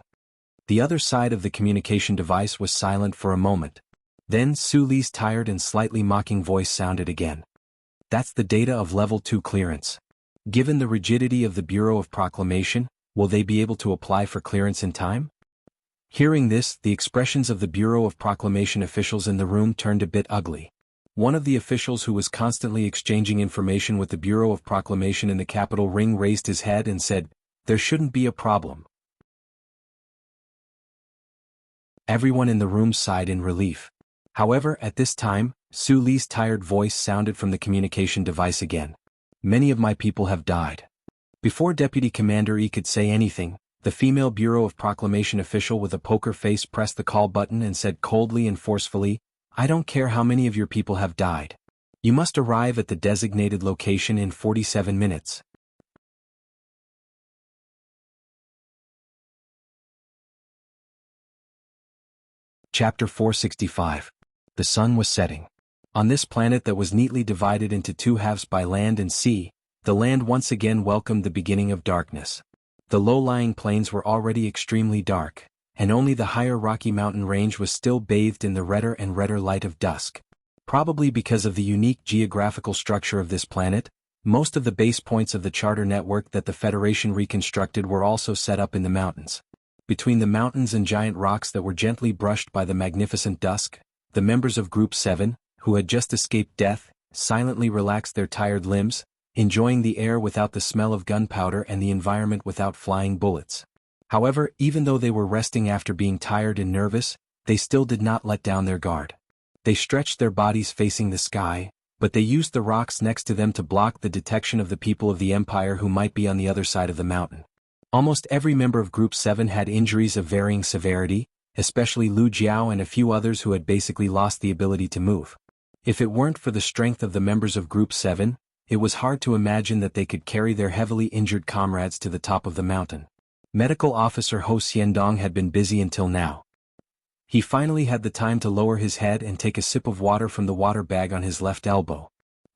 The other side of the communication device was silent for a moment. Then Su Li's tired and slightly mocking voice sounded again. "That's the data of Level 2 clearance. Given the rigidity of the Bureau of Proclamation, will they be able to apply for clearance in time?" Hearing this, the expressions of the Bureau of Proclamation officials in the room turned a bit ugly. One of the officials who was constantly exchanging information with the Bureau of Proclamation in the capital ring raised his head and said, "There shouldn't be a problem." Everyone in the room sighed in relief. However, at this time, Su Li's tired voice sounded from the communication device again. "Many of my people have died." Before Deputy Commander Yi could say anything, the female Bureau of Proclamation official with a poker face pressed the call button and said coldly and forcefully, "I don't care how many of your people have died. You must arrive at the designated location in 47 minutes. Chapter 465. The sun was setting. On this planet that was neatly divided into 2 halves by land and sea, the land once again welcomed the beginning of darkness. The low-lying plains were already extremely dark, and only the higher Rocky Mountain range was still bathed in the redder and redder light of dusk. Probably because of the unique geographical structure of this planet, most of the base points of the charter network that the Federation reconstructed were also set up in the mountains. Between the mountains and giant rocks that were gently brushed by the magnificent dusk, the members of Group 7, who had just escaped death, silently relaxed their tired limbs, enjoying the air without the smell of gunpowder and the environment without flying bullets. However, even though they were resting after being tired and nervous, they still did not let down their guard. They stretched their bodies facing the sky, but they used the rocks next to them to block the detection of the people of the Empire who might be on the other side of the mountain. Almost every member of Group 7 had injuries of varying severity, especially Lu Jiao and a few others who had basically lost the ability to move. If it weren't for the strength of the members of Group 7, it was hard to imagine that they could carry their heavily injured comrades to the top of the mountain. Medical Officer Ho Xiandong had been busy until now. He finally had the time to lower his head and take a sip of water from the water bag on his left elbow.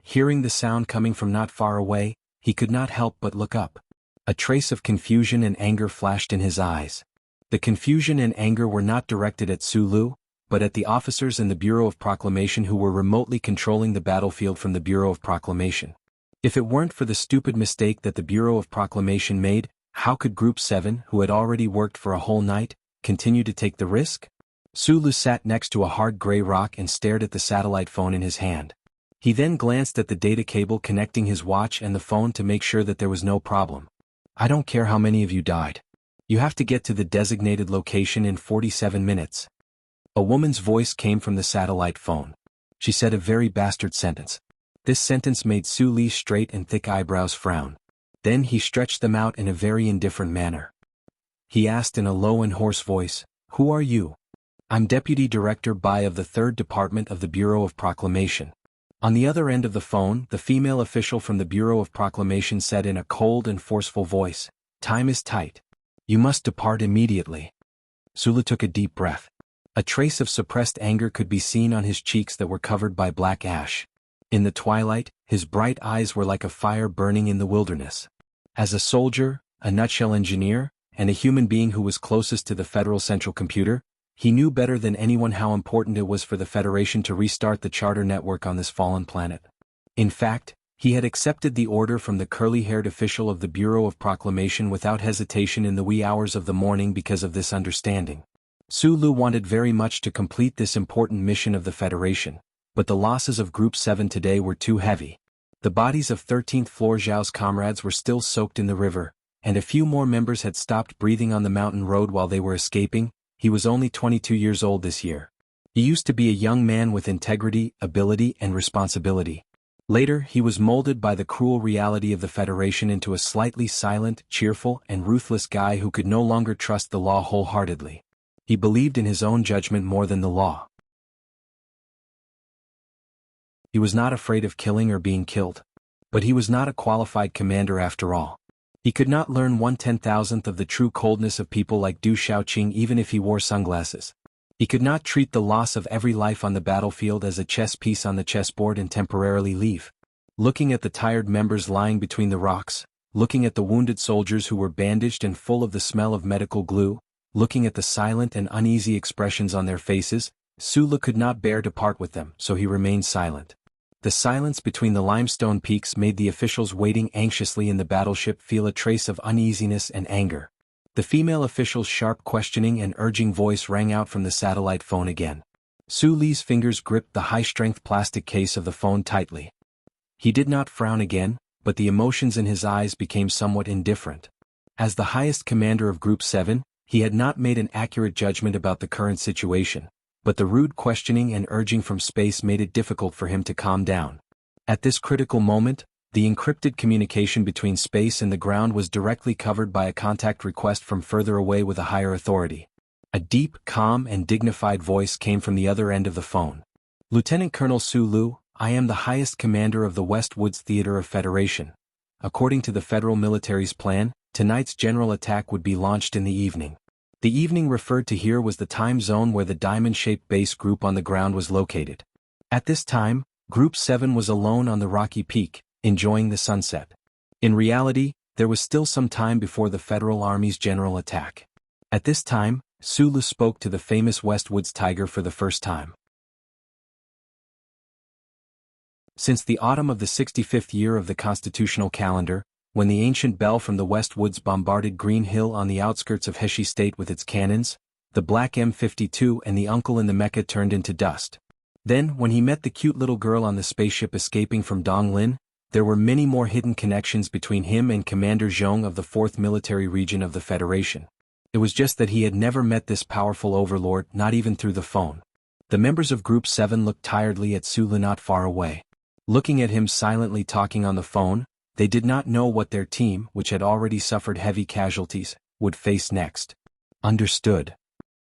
Hearing the sound coming from not far away, he could not help but look up. A trace of confusion and anger flashed in his eyes. The confusion and anger were not directed at Sulu, but at the officers in the Bureau of Proclamation who were remotely controlling the battlefield from the Bureau of Proclamation. If it weren't for the stupid mistake that the Bureau of Proclamation made, how could Group 7, who had already worked for a whole night, continue to take the risk? Sulu sat next to a hard gray rock and stared at the satellite phone in his hand. He then glanced at the data cable connecting his watch and the phone to make sure that there was no problem. I don't care how many of you died. You have to get to the designated location in 47 minutes. A woman's voice came from the satellite phone. She said a very bastard sentence. This sentence made Su Li's straight and thick eyebrows frown. Then he stretched them out in a very indifferent manner. He asked in a low and hoarse voice, "Who are you?" "I'm Deputy Director Bai of the 3rd Department of the Bureau of Proclamation." On the other end of the phone, the female official from the Bureau of Proclamation said in a cold and forceful voice, "Time is tight. You must depart immediately." Sulu took a deep breath. A trace of suppressed anger could be seen on his cheeks that were covered by black ash. In the twilight, his bright eyes were like a fire burning in the wilderness. As a soldier, a nutshell engineer, and a human being who was closest to the Federal Central Computer, he knew better than anyone how important it was for the Federation to restart the charter network on this fallen planet. In fact, he had accepted the order from the curly-haired official of the Bureau of Proclamation without hesitation in the wee hours of the morning because of this understanding. Sulu wanted very much to complete this important mission of the Federation, but the losses of Group 7 today were too heavy. The bodies of 13th Floor Zhao's comrades were still soaked in the river, and a few more members had stopped breathing on the mountain road while they were escaping. He was only 22 years old this year. He used to be a young man with integrity, ability, and responsibility. Later, he was molded by the cruel reality of the Federation into a slightly silent, cheerful, and ruthless guy who could no longer trust the law wholeheartedly. He believed in his own judgment more than the law. He was not afraid of killing or being killed. But he was not a qualified commander after all. He could not learn 1/10,000th of the true coldness of people like Du Shaoqing even if he wore sunglasses. He could not treat the loss of every life on the battlefield as a chess piece on the chessboard and temporarily leave. Looking at the tired members lying between the rocks, looking at the wounded soldiers who were bandaged and full of the smell of medical glue, looking at the silent and uneasy expressions on their faces, Sulu could not bear to part with them, so he remained silent. The silence between the limestone peaks made the officials waiting anxiously in the battleship feel a trace of uneasiness and anger. The female official's sharp questioning and urging voice rang out from the satellite phone again. Su Li's fingers gripped the high-strength plastic case of the phone tightly. He did not frown again, but the emotions in his eyes became somewhat indifferent. As the highest commander of Group 7, he had not made an accurate judgment about the current situation, but the rude questioning and urging from space made it difficult for him to calm down. At this critical moment, the encrypted communication between space and the ground was directly covered by a contact request from further away with a higher authority. A deep, calm, and dignified voice came from the other end of the phone. "Lieutenant Colonel Sulu, I am the highest commander of the West Woods Theater of Federation. According to the Federal military's plan, tonight's general attack would be launched in the evening." The evening referred to here was the time zone where the diamond-shaped base group on the ground was located. At this time, Group 7 was alone on the rocky peak, enjoying the sunset. In reality, there was still some time before the Federal Army's general attack. At this time, Sulu spoke to the famous Westwoods Tiger for the first time. Since the autumn of the 65th year of the constitutional calendar, when the ancient bell from the West Woods bombarded Green Hill on the outskirts of Heshi State with its cannons, the black M52 and the uncle in the mecha turned into dust. Then, when he met the cute little girl on the spaceship escaping from Donglin, there were many more hidden connections between him and Commander Zhong of the 4th Military Region of the Federation. It was just that he had never met this powerful overlord, not even through the phone. The members of Group 7 looked tiredly at Sulu not far away. Looking at him silently talking on the phone, they did not know what their team, which had already suffered heavy casualties, would face next. Understood.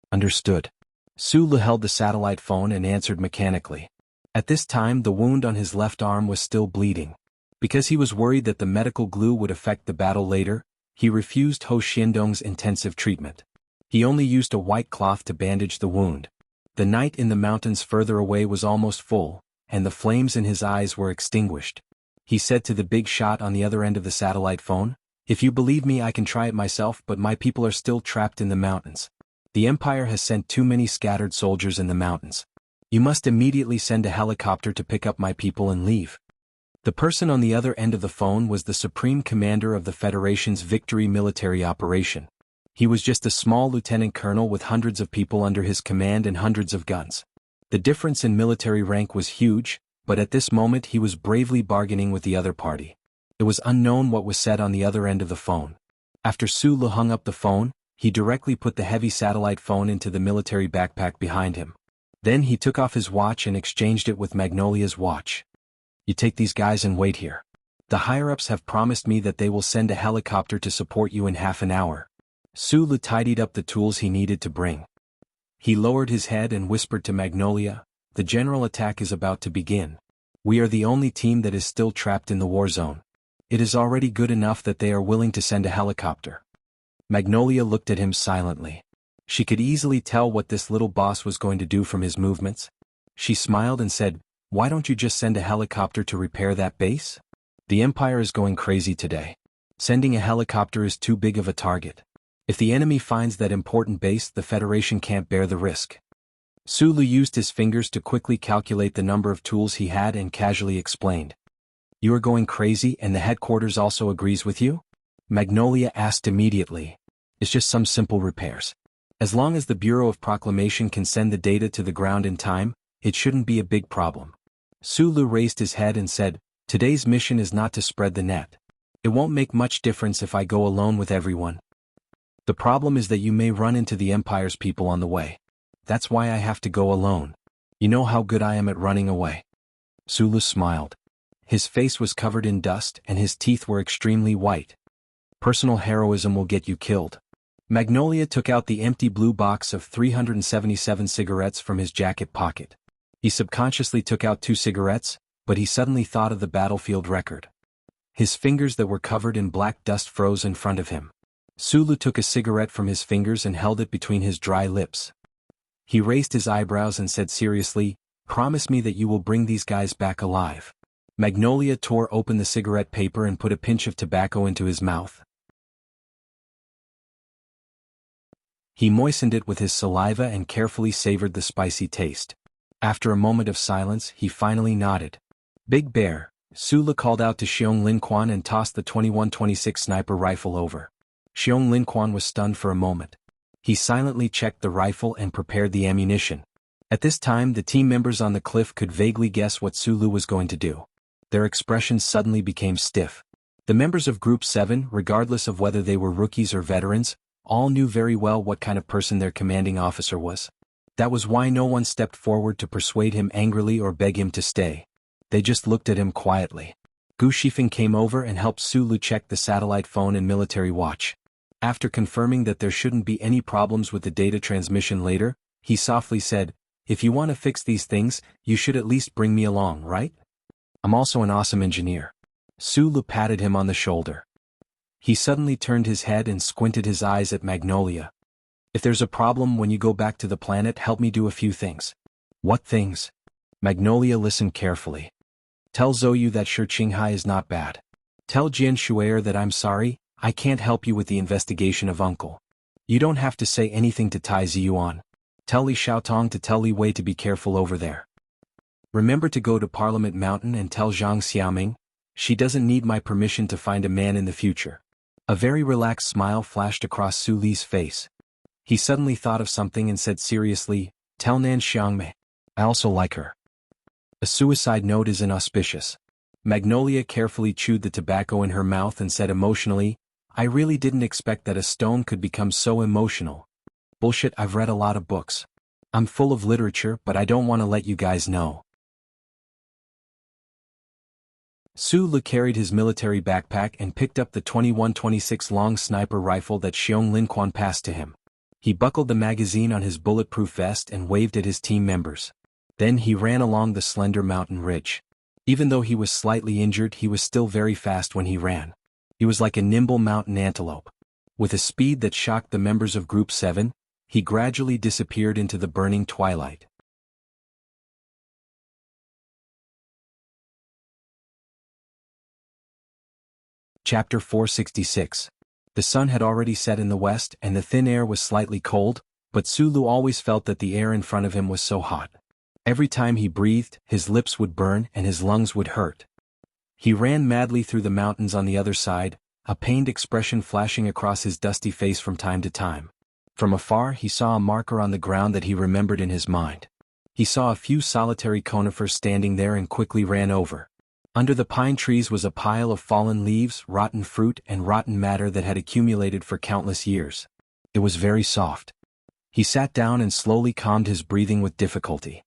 Understood. Sulu held the satellite phone and answered mechanically. At this time the wound on his left arm was still bleeding. Because he was worried that the medical glue would affect the battle later, he refused Ho Xiandong's intensive treatment. He only used a white cloth to bandage the wound. The night in the mountains further away was almost full, and the flames in his eyes were extinguished. He said to the big shot on the other end of the satellite phone, "If you believe me, I can try it myself, but my people are still trapped in the mountains." The Empire has sent too many scattered soldiers in the mountains. You must immediately send a helicopter to pick up my people and leave. The person on the other end of the phone was the Supreme Commander of the Federation's Victory military operation. He was just a small lieutenant colonel with hundreds of people under his command and hundreds of guns. The difference in military rank was huge, but at this moment he was bravely bargaining with the other party. It was unknown what was said on the other end of the phone. After Sulu hung up the phone, he directly put the heavy satellite phone into the military backpack behind him. Then he took off his watch and exchanged it with Magnolia's watch. You take these guys and wait here. The higher-ups have promised me that they will send a helicopter to support you in half an hour. Sulu tidied up the tools he needed to bring. He lowered his head and whispered to Magnolia, the general attack is about to begin. We are the only team that is still trapped in the war zone. It is already good enough that they are willing to send a helicopter. Magnolia looked at him silently. She could easily tell what this little boss was going to do from his movements. She smiled and said, "Why don't you just send a helicopter to repair that base? The Empire is going crazy today. Sending a helicopter is too big of a target. If the enemy finds that important base, the Federation can't bear the risk." Sulu used his fingers to quickly calculate the number of tools he had and casually explained. "You are going crazy and the headquarters also agrees with you?" Magnolia asked immediately. "It's just some simple repairs. As long as the Bureau of Proclamation can send the data to the ground in time, it shouldn't be a big problem." Sulu raised his head and said, "Today's mission is not to spread the net. It won't make much difference if I go alone with everyone. The problem is that you may run into the Empire's people on the way. That's why I have to go alone. You know how good I am at running away." Sulu smiled. His face was covered in dust and his teeth were extremely white. "Personal heroism will get you killed." Magnolia took out the empty blue box of 377 cigarettes from his jacket pocket. He subconsciously took out 2 cigarettes, but he suddenly thought of the battlefield record. His fingers that were covered in black dust froze in front of him. Sulu took a cigarette from his fingers and held it between his dry lips. He raised his eyebrows and said seriously, "Promise me that you will bring these guys back alive." Magnolia tore open the cigarette paper and put a pinch of tobacco into his mouth. He moistened it with his saliva and carefully savored the spicy taste. After a moment of silence, he finally nodded. "Big Bear," Sulu called out to Xiong Linquan and tossed the 21-26 sniper rifle over. Xiong Linquan was stunned for a moment. He silently checked the rifle and prepared the ammunition. At this time, the team members on the cliff could vaguely guess what Sulu was going to do. Their expressions suddenly became stiff. The members of Group 7, regardless of whether they were rookies or veterans, all knew very well what kind of person their commanding officer was. That was why no one stepped forward to persuade him angrily or beg him to stay. They just looked at him quietly. Gu Shifeng came over and helped Sulu check the satellite phone and military watch. After confirming that there shouldn't be any problems with the data transmission later, he softly said, "If you want to fix these things, you should at least bring me along, right? I'm also an awesome engineer." Sulu patted him on the shoulder. He suddenly turned his head and squinted his eyes at Magnolia. "If there's a problem when you go back to the planet, help me do a few things." "What things?" Magnolia listened carefully. "Tell Zhou that Shi Qinghai is not bad. Tell Jian Shuer that I'm sorry, I can't help you with the investigation of Uncle. You don't have to say anything to Tai Ziyuan. Tell Li Xiaotong to tell Li Wei to be careful over there. Remember to go to Parliament Mountain and tell Zhang Xiaoming, she doesn't need my permission to find a man in the future." A very relaxed smile flashed across Su Li's face. He suddenly thought of something and said seriously, "Tell Nan Xiangmei. I also like her. A suicide note is inauspicious." Magnolia carefully chewed the tobacco in her mouth and said emotionally, "I really didn't expect that a stone could become so emotional. Bullshit, I've read a lot of books. I'm full of literature, but I don't want to let you guys know." Sulu carried his military backpack and picked up the 21-26 long sniper rifle that Xiong Linquan passed to him. He buckled the magazine on his bulletproof vest and waved at his team members. Then he ran along the slender mountain ridge. Even though he was slightly injured, he was still very fast when he ran. He was like a nimble mountain antelope. With a speed that shocked the members of Group 7, he gradually disappeared into the burning twilight. Chapter 466. The sun had already set in the west and the thin air was slightly cold, but Sulu always felt that the air in front of him was so hot. Every time he breathed, his lips would burn and his lungs would hurt. He ran madly through the mountains on the other side, a pained expression flashing across his dusty face from time to time. From afar he saw a marker on the ground that he remembered in his mind. He saw a few solitary conifers standing there and quickly ran over. Under the pine trees was a pile of fallen leaves, rotten fruit, and rotten matter that had accumulated for countless years. It was very soft. He sat down and slowly calmed his breathing with difficulty.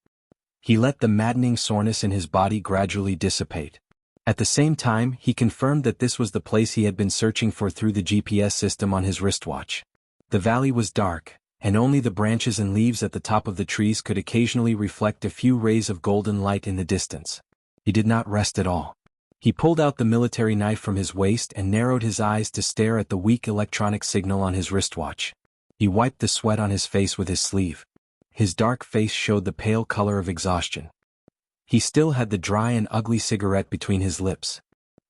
He let the maddening soreness in his body gradually dissipate. At the same time, he confirmed that this was the place he had been searching for through the GPS system on his wristwatch. The valley was dark, and only the branches and leaves at the top of the trees could occasionally reflect a few rays of golden light in the distance. He did not rest at all. He pulled out the military knife from his waist and narrowed his eyes to stare at the weak electronic signal on his wristwatch. He wiped the sweat on his face with his sleeve. His dark face showed the pale color of exhaustion. He still had the dry and ugly cigarette between his lips.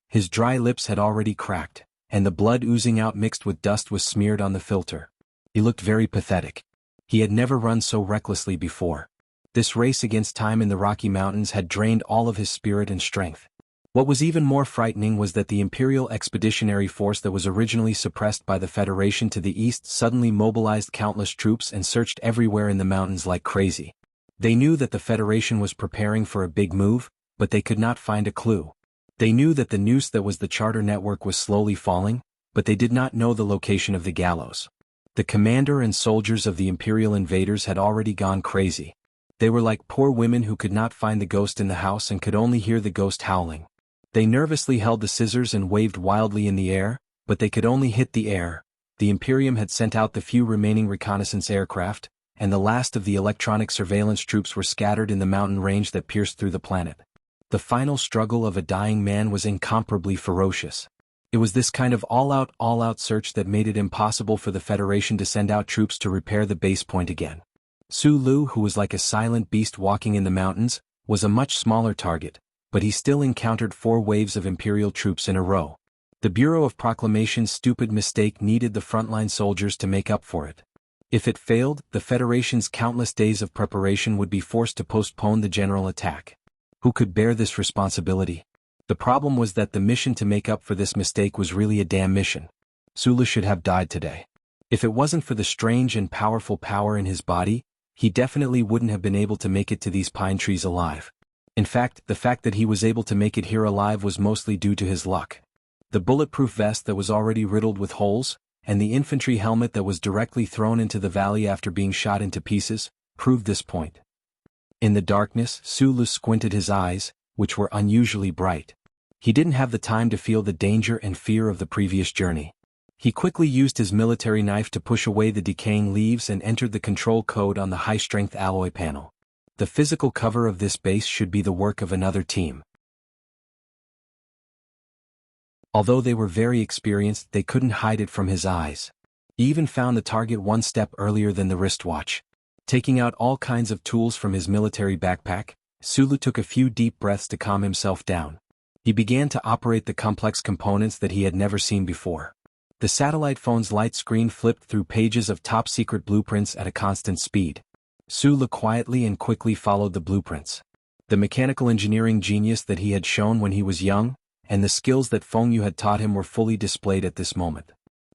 His dry lips had already cracked, and the blood oozing out mixed with dust was smeared on the filter. He looked very pathetic. He had never run so recklessly before. This race against time in the Rocky Mountains had drained all of his spirit and strength. What was even more frightening was that the Imperial Expeditionary Force that was originally suppressed by the Federation to the east suddenly mobilized countless troops and searched everywhere in the mountains like crazy. They knew that the Federation was preparing for a big move, but they could not find a clue. They knew that the noose that was the charter network was slowly falling, but they did not know the location of the gallows. The commander and soldiers of the Imperial invaders had already gone crazy. They were like poor women who could not find the ghost in the house and could only hear the ghost howling. They nervously held the scissors and waved wildly in the air, but they could only hit the air. The Imperium had sent out the few remaining reconnaissance aircraft, and the last of the electronic surveillance troops were scattered in the mountain range that pierced through the planet. The final struggle of a dying man was incomparably ferocious. It was this kind of all-out search that made it impossible for the Federation to send out troops to repair the base point again. Sulu, who was like a silent beast walking in the mountains, was a much smaller target, but he still encountered 4 waves of Imperial troops in a row. The Bureau of Proclamation's stupid mistake needed the frontline soldiers to make up for it. If it failed, the Federation's countless days of preparation would be forced to postpone the general attack. Who could bear this responsibility? The problem was that the mission to make up for this mistake was really a damn mission. Sulu should have died today. If it wasn't for the strange and powerful power in his body, he definitely wouldn't have been able to make it to these pine trees alive. In fact, the fact that he was able to make it here alive was mostly due to his luck. The bulletproof vest that was already riddled with holes, and the infantry helmet that was directly thrown into the valley after being shot into pieces, proved this point. In the darkness, Sulu squinted his eyes, which were unusually bright. He didn't have the time to feel the danger and fear of the previous journey. He quickly used his military knife to push away the decaying leaves and entered the control code on the high-strength alloy panel. The physical cover of this base should be the work of another team. Although they were very experienced, they couldn't hide it from his eyes. He even found the target one step earlier than the wristwatch. Taking out all kinds of tools from his military backpack, Sulu took a few deep breaths to calm himself down. He began to operate the complex components that he had never seen before. The satellite phone's light screen flipped through pages of top-secret blueprints at a constant speed. Sulu quietly and quickly followed the blueprints. The mechanical engineering genius that he had shown when he was young, and the skills that Feng Yu had taught him were fully displayed at this moment.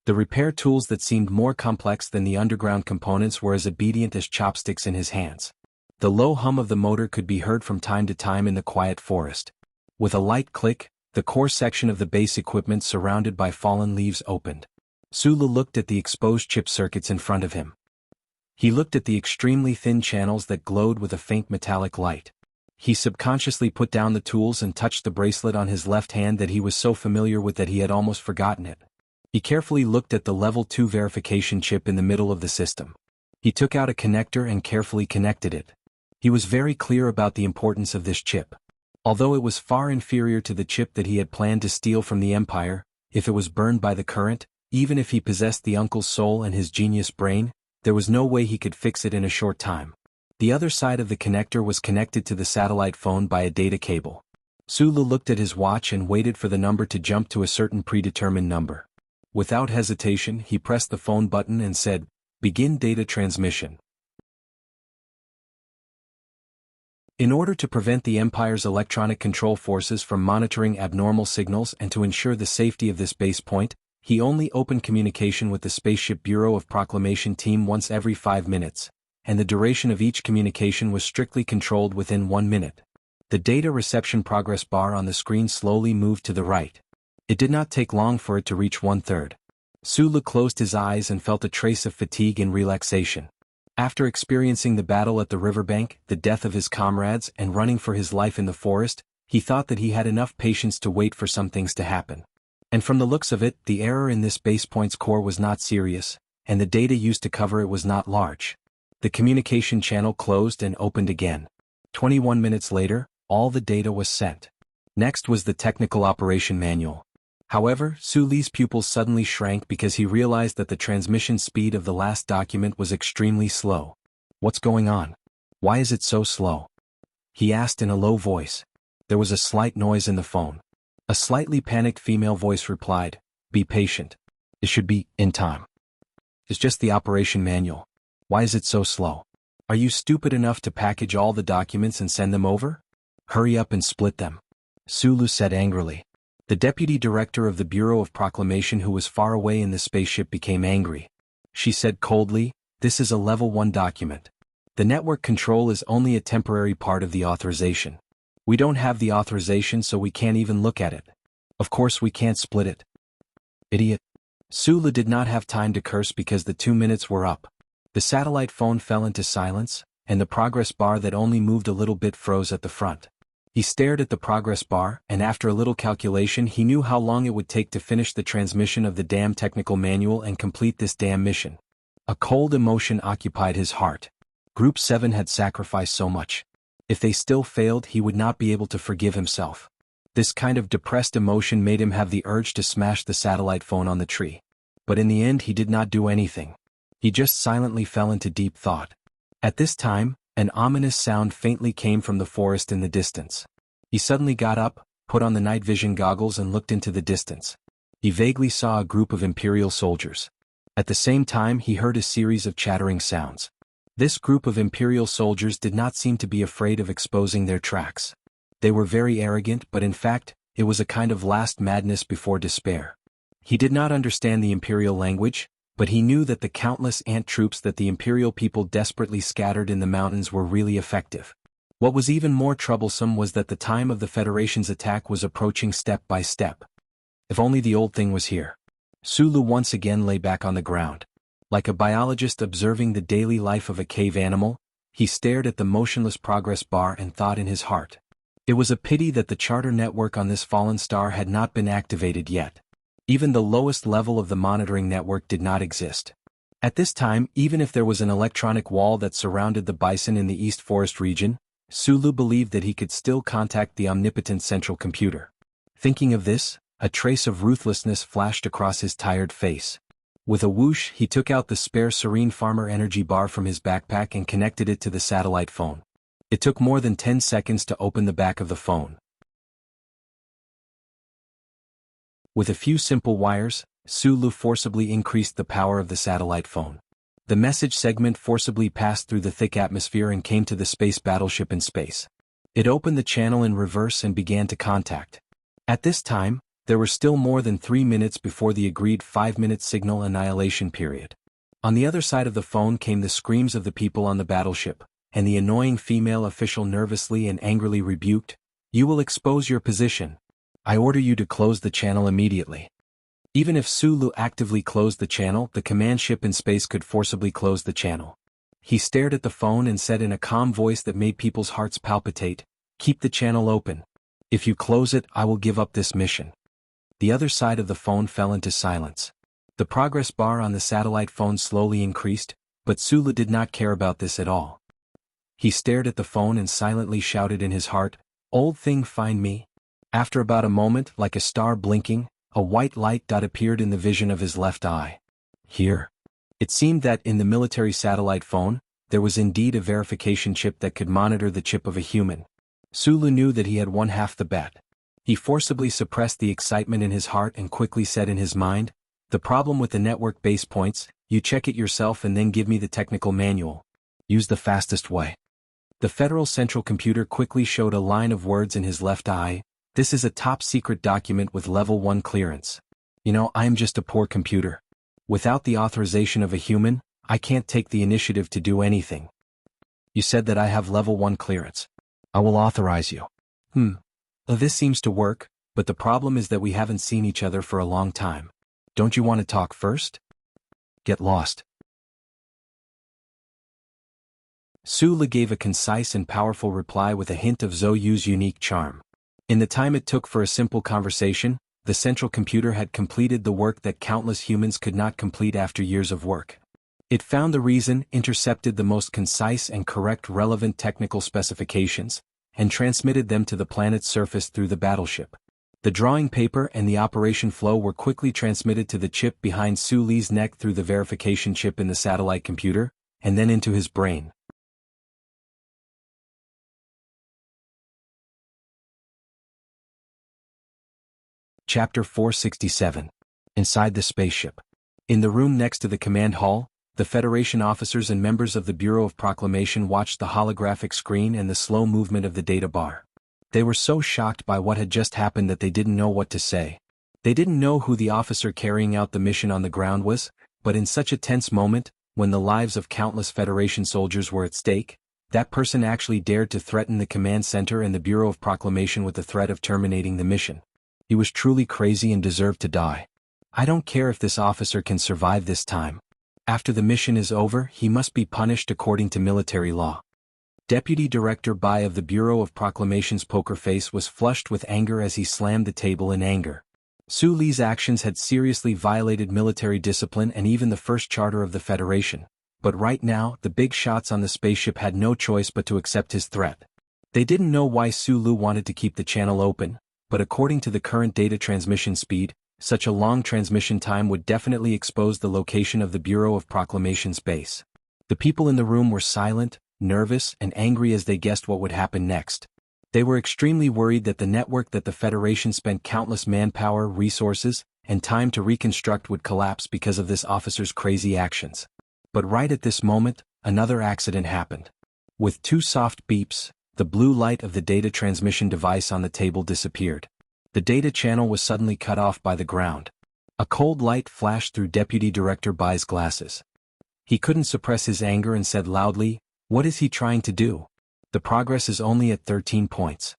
The repair tools that seemed more complex than the underground components were as obedient as chopsticks in his hands. The low hum of the motor could be heard from time to time in the quiet forest. With a light click, the core section of the base equipment surrounded by fallen leaves opened. Sulu looked at the exposed chip circuits in front of him. He looked at the extremely thin channels that glowed with a faint metallic light. He subconsciously put down the tools and touched the bracelet on his left hand that he was so familiar with that he had almost forgotten it. He carefully looked at the Level 2 verification chip in the middle of the system. He took out a connector and carefully connected it. He was very clear about the importance of this chip. Although it was far inferior to the chip that he had planned to steal from the Empire, if it was burned by the current, even if he possessed the uncle's soul and his genius brain, there was no way he could fix it in a short time. The other side of the connector was connected to the satellite phone by a data cable. Sulu looked at his watch and waited for the number to jump to a certain predetermined number. Without hesitation, he pressed the phone button and said, Begin data transmission. In order to prevent the Empire's electronic control forces from monitoring abnormal signals and to ensure the safety of this base point, he only opened communication with the Spaceship Bureau of Proclamation team once every 5 minutes, and the duration of each communication was strictly controlled within 1 minute. The data reception progress bar on the screen slowly moved to the right. It did not take long for it to reach 1/3. Sulu closed his eyes and felt a trace of fatigue and relaxation. After experiencing the battle at the riverbank, the death of his comrades, and running for his life in the forest, he thought that he had enough patience to wait for some things to happen. And from the looks of it, the error in this base point's core was not serious, and the data used to cover it was not large. The communication channel closed and opened again. 21 minutes later, all the data was sent. Next was the technical operation manual. However, Su Li's pupils suddenly shrank because he realized that the transmission speed of the last document was extremely slow. What's going on? Why is it so slow? He asked in a low voice. There was a slight noise in the phone. A slightly panicked female voice replied, "Be patient. It should be in time. It's just the operation manual. Why is it so slow? Are you stupid enough to package all the documents and send them over? Hurry up and split them," Sulu said angrily. The deputy director of the Bureau of Proclamation, who was far away in the spaceship, became angry. She said coldly, "This is a Level 1 document. The network control is only a temporary part of the authorization. We don't have the authorization, so we can't even look at it. Of course we can't split it." Idiot. Sulu did not have time to curse because the 2 minutes were up. The satellite phone fell into silence, and the progress bar that only moved a little bit froze at the front. He stared at the progress bar, and after a little calculation he knew how long it would take to finish the transmission of the damn technical manual and complete this damn mission. A cold emotion occupied his heart. Group 7 had sacrificed so much. If they still failed, he would not be able to forgive himself. This kind of depressed emotion made him have the urge to smash the satellite phone on the tree. But in the end he did not do anything. He just silently fell into deep thought. At this time, an ominous sound faintly came from the forest in the distance. He suddenly got up, put on the night vision goggles and looked into the distance. He vaguely saw a group of Imperial soldiers. At the same time he heard a series of chattering sounds. This group of Imperial soldiers did not seem to be afraid of exposing their tracks. They were very arrogant, but in fact, it was a kind of last madness before despair. He did not understand the Imperial language, but he knew that the countless ant troops that the Imperial people desperately scattered in the mountains were really effective. What was even more troublesome was that the time of the Federation's attack was approaching step by step. If only the old thing was here. Sulu once again lay back on the ground. Like a biologist observing the daily life of a cave animal, he stared at the motionless progress bar and thought in his heart. It was a pity that the charter network on this fallen star had not been activated yet. Even the lowest level of the monitoring network did not exist. At this time, even if there was an electronic wall that surrounded the bison in the East Forest region, Sulu believed that he could still contact the omnipotent central computer. Thinking of this, a trace of ruthlessness flashed across his tired face. With a whoosh, he took out the spare Serene Farmer energy bar from his backpack and connected it to the satellite phone. It took more than 10 seconds to open the back of the phone. With a few simple wires, Sulu forcibly increased the power of the satellite phone. The message segment forcibly passed through the thick atmosphere and came to the space battleship in space. It opened the channel in reverse and began to contact. At this time, there were still more than 3 minutes before the agreed 5-minute signal annihilation period. On the other side of the phone came the screams of the people on the battleship, and the annoying female official nervously and angrily rebuked, "You will expose your position. I order you to close the channel immediately." Even if Sulu actively closed the channel, the command ship in space could forcibly close the channel. He stared at the phone and said in a calm voice that made people's hearts palpitate, "Keep the channel open. If you close it, I will give up this mission." The other side of the phone fell into silence. The progress bar on the satellite phone slowly increased, but Sulu did not care about this at all. He stared at the phone and silently shouted in his heart, "Old thing, find me." After about a moment, like a star blinking, a white light dot appeared in the vision of his left eye. Here. It seemed that in the military satellite phone, there was indeed a verification chip that could monitor the chip of a human. Sulu knew that he had won half the bet. He forcibly suppressed the excitement in his heart and quickly said in his mind, "The problem with the network base points, You check it yourself and then give me the technical manual. Use the fastest way. The Federal Central Computer quickly showed a line of words in his left eye. This is a top-secret document with Level 1 clearance. You know, I'm just a poor computer. Without the authorization of a human, I can't take the initiative to do anything. You said that I have Level 1 clearance. I will authorize you. This seems to work, but the problem is that we haven't seen each other for a long time. Don't you want to talk first? Get lost. Su Le gave a concise and powerful reply with a hint of Zhou Yu's unique charm. In the time it took for a simple conversation, the central computer had completed the work that countless humans could not complete after years of work. It found the reason, intercepted the most concise and correct relevant technical specifications, and transmitted them to the planet's surface through the battleship. The drawing paper and the operation flow were quickly transmitted to the chip behind Su Le's neck through the verification chip in the satellite computer, and then into his brain. Chapter 467. Inside the spaceship. In the room next to the command hall, the Federation officers and members of the Bureau of Proclamation watched the holographic screen and the slow movement of the data bar. They were so shocked by what had just happened that they didn't know what to say. They didn't know who the officer carrying out the mission on the ground was, but in such a tense moment, when the lives of countless Federation soldiers were at stake, that person actually dared to threaten the command center and the Bureau of Proclamation with the threat of terminating the mission. He was truly crazy and deserved to die. I don't care if this officer can survive this time. After the mission is over, he must be punished according to military law. Deputy Director Bai of the Bureau of Proclamation's poker face was flushed with anger as he slammed the table in anger. Su Le's actions had seriously violated military discipline and even the first charter of the Federation. But right now, the big shots on the spaceship had no choice but to accept his threat. They didn't know why Su Lu wanted to keep the channel open, but according to the current data transmission speed, such a long transmission time would definitely expose the location of the Bureau of Proclamation's base. The people in the room were silent, nervous, and angry as they guessed what would happen next. They were extremely worried that the network that the Federation spent countless manpower, resources, and time to reconstruct would collapse because of this officer's crazy actions. But right at this moment, another accident happened. With two soft beeps, the blue light of the data transmission device on the table disappeared. The data channel was suddenly cut off by the ground. A cold light flashed through Deputy Director Bai's glasses. He couldn't suppress his anger and said loudly, "What is he trying to do? The progress is only at 13 points."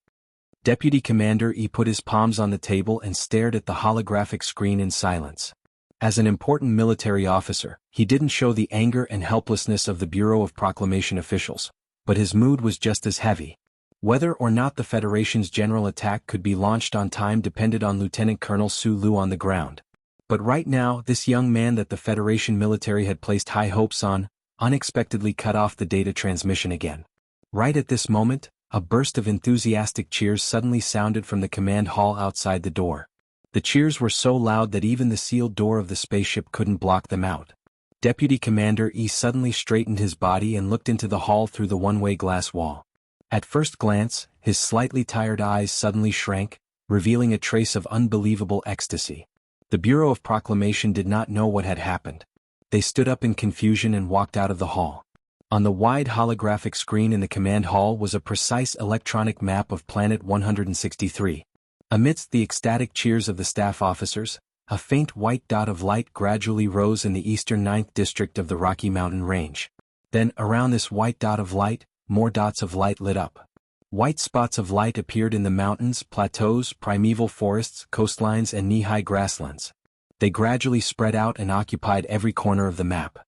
Deputy Commander Yi put his palms on the table and stared at the holographic screen in silence. As an important military officer, he didn't show the anger and helplessness of the Bureau of Proclamation officials, but his mood was just as heavy. Whether or not the Federation's general attack could be launched on time depended on Lieutenant Colonel Su Lu on the ground. But right now, this young man that the Federation military had placed high hopes on, unexpectedly cut off the data transmission again. Right at this moment, a burst of enthusiastic cheers suddenly sounded from the command hall outside the door. The cheers were so loud that even the sealed door of the spaceship couldn't block them out. Deputy Commander Yi suddenly straightened his body and looked into the hall through the one-way glass wall. At first glance, his slightly tired eyes suddenly shrank, revealing a trace of unbelievable ecstasy. The Bureau of Proclamation did not know what had happened. They stood up in confusion and walked out of the hall. On the wide holographic screen in the command hall was a precise electronic map of Planet 163. Amidst the ecstatic cheers of the staff officers, a faint white dot of light gradually rose in the eastern 9th district of the Rocky Mountain Range. Then, around this white dot of light, more dots of light lit up. White spots of light appeared in the mountains, plateaus, primeval forests, coastlines, and knee-high grasslands. They gradually spread out and occupied every corner of the map.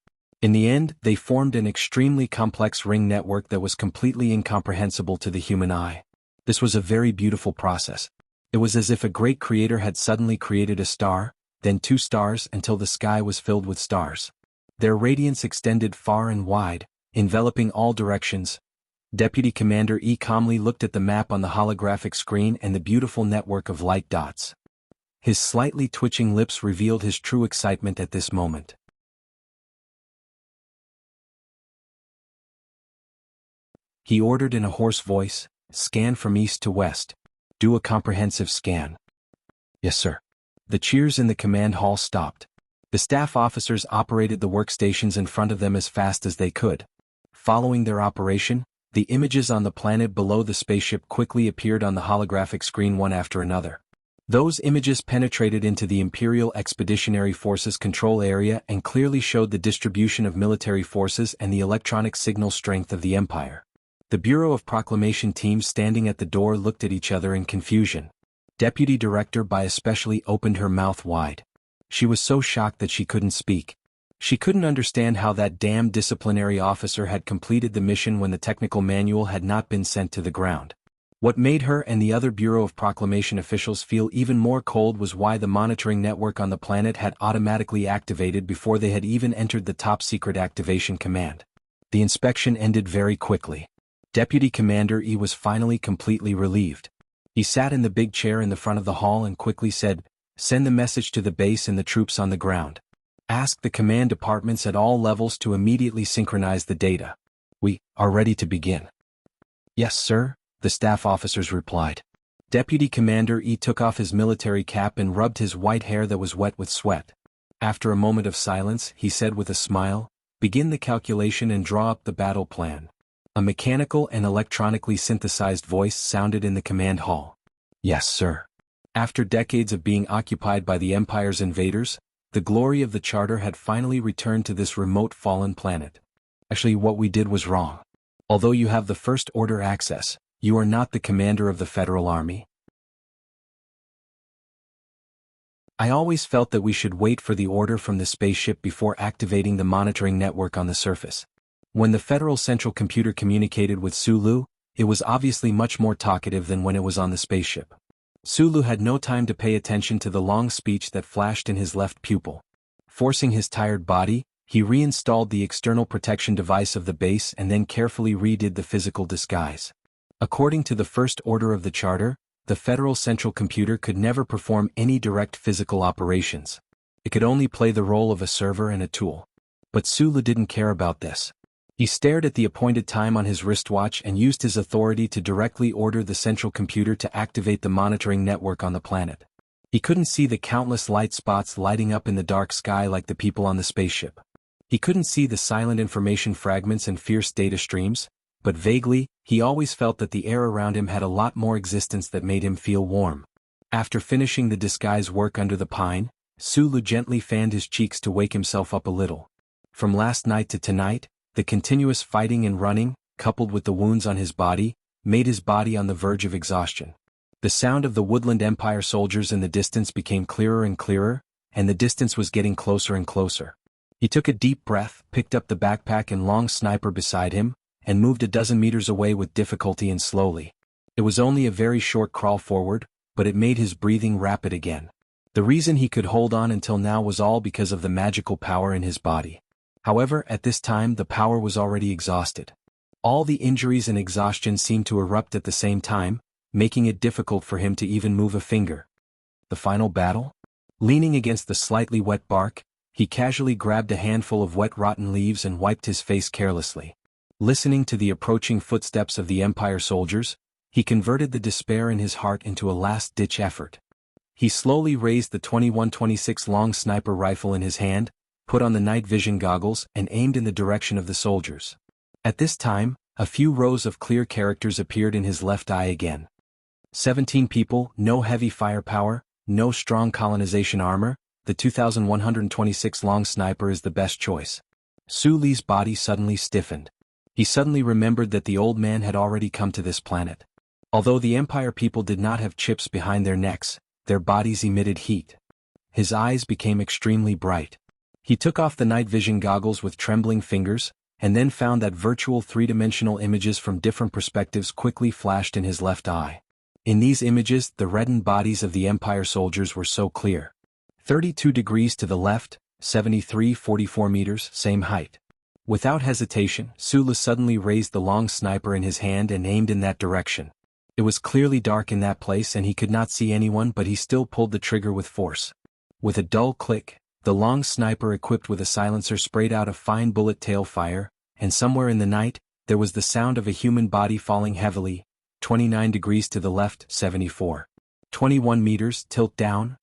In the end, they formed an extremely complex ring network that was completely incomprehensible to the human eye. This was a very beautiful process. It was as if a great creator had suddenly created a star, then two stars until the sky was filled with stars. Their radiance extended far and wide, enveloping all directions. Deputy Commander Yi calmly looked at the map on the holographic screen and the beautiful network of light dots. His slightly twitching lips revealed his true excitement at this moment. He ordered in a hoarse voice, "Scan from east to west. Do a comprehensive scan." "Yes, sir." The cheers in the command hall stopped. The staff officers operated the workstations in front of them as fast as they could. Following their operation, the images on the planet below the spaceship quickly appeared on the holographic screen one after another. Those images penetrated into the Imperial Expeditionary Forces control area and clearly showed the distribution of military forces and the electronic signal strength of the Empire. The Bureau of Proclamation teams standing at the door looked at each other in confusion. Deputy Director Bai especially opened her mouth wide. She was so shocked that she couldn't speak. She couldn't understand how that damn disciplinary officer had completed the mission when the technical manual had not been sent to the ground. What made her and the other Bureau of Proclamation officials feel even more cold was why the monitoring network on the planet had automatically activated before they had even entered the top-secret activation command. The inspection ended very quickly. Deputy Commander E was finally completely relieved. He sat in the big chair in the front of the hall and quickly said, "Send the message to the base and the troops on the ground. Ask the command departments at all levels to immediately synchronize the data. We are ready to begin." "Yes, sir," the staff officers replied. Deputy Commander E took off his military cap and rubbed his white hair that was wet with sweat. After a moment of silence, he said with a smile, "Begin the calculation and draw up the battle plan." A mechanical and electronically synthesized voice sounded in the command hall. "Yes, sir." After decades of being occupied by the Empire's invaders, the glory of the Charter had finally returned to this remote fallen planet. Actually, what we did was wrong. Although you have the First Order access, you are not the commander of the Federal Army. I always felt that we should wait for the order from the spaceship before activating the monitoring network on the surface. When the Federal Central Computer communicated with Sulu, it was obviously much more talkative than when it was on the spaceship. Sulu had no time to pay attention to the long speech that flashed in his left pupil. Forcing his tired body, he reinstalled the external protection device of the base and then carefully redid the physical disguise. According to the First Order of the Charter, the Federal Central Computer could never perform any direct physical operations. It could only play the role of a server and a tool. But Sulu didn't care about this. He stared at the appointed time on his wristwatch and used his authority to directly order the central computer to activate the monitoring network on the planet. He couldn't see the countless light spots lighting up in the dark sky like the people on the spaceship. He couldn't see the silent information fragments and fierce data streams, but vaguely, he always felt that the air around him had a lot more existence that made him feel warm. After finishing the disguise work under the pine, Sulu gently fanned his cheeks to wake himself up a little. From last night to tonight, the continuous fighting and running, coupled with the wounds on his body, made his body on the verge of exhaustion. The sound of the Woodland Empire soldiers in the distance became clearer and clearer, and the distance was getting closer and closer. He took a deep breath, picked up the backpack and long sniper beside him, and moved a dozen meters away with difficulty and slowly. It was only a very short crawl forward, but it made his breathing rapid again. The reason he could hold on until now was all because of the magical power in his body. However, at this time the power was already exhausted. All the injuries and exhaustion seemed to erupt at the same time, making it difficult for him to even move a finger. The final battle? Leaning against the slightly wet bark, he casually grabbed a handful of wet rotten leaves and wiped his face carelessly. Listening to the approaching footsteps of the Empire soldiers, he converted the despair in his heart into a last-ditch effort. He slowly raised the 21-26 long sniper rifle in his hand, put on the night vision goggles and aimed in the direction of the soldiers. At this time, a few rows of clear characters appeared in his left eye again. 17 people, no heavy firepower, no strong colonization armor, the 2126 long sniper is the best choice. Su Li's body suddenly stiffened. He suddenly remembered that the old man had already come to this planet. Although the Empire people did not have chips behind their necks, their bodies emitted heat. His eyes became extremely bright. He took off the night vision goggles with trembling fingers, and then found that virtual three-dimensional images from different perspectives quickly flashed in his left eye. In these images, the reddened bodies of the Empire soldiers were so clear. 32 degrees to the left, 43-44 meters, same height. Without hesitation, Sulu suddenly raised the long sniper in his hand and aimed in that direction. It was clearly dark in that place and he could not see anyone, but he still pulled the trigger with force. With a dull click, the long sniper equipped with a silencer sprayed out a fine bullet tail fire, and somewhere in the night, there was the sound of a human body falling heavily, 29 degrees to the left, 74. 21 meters, tilt down.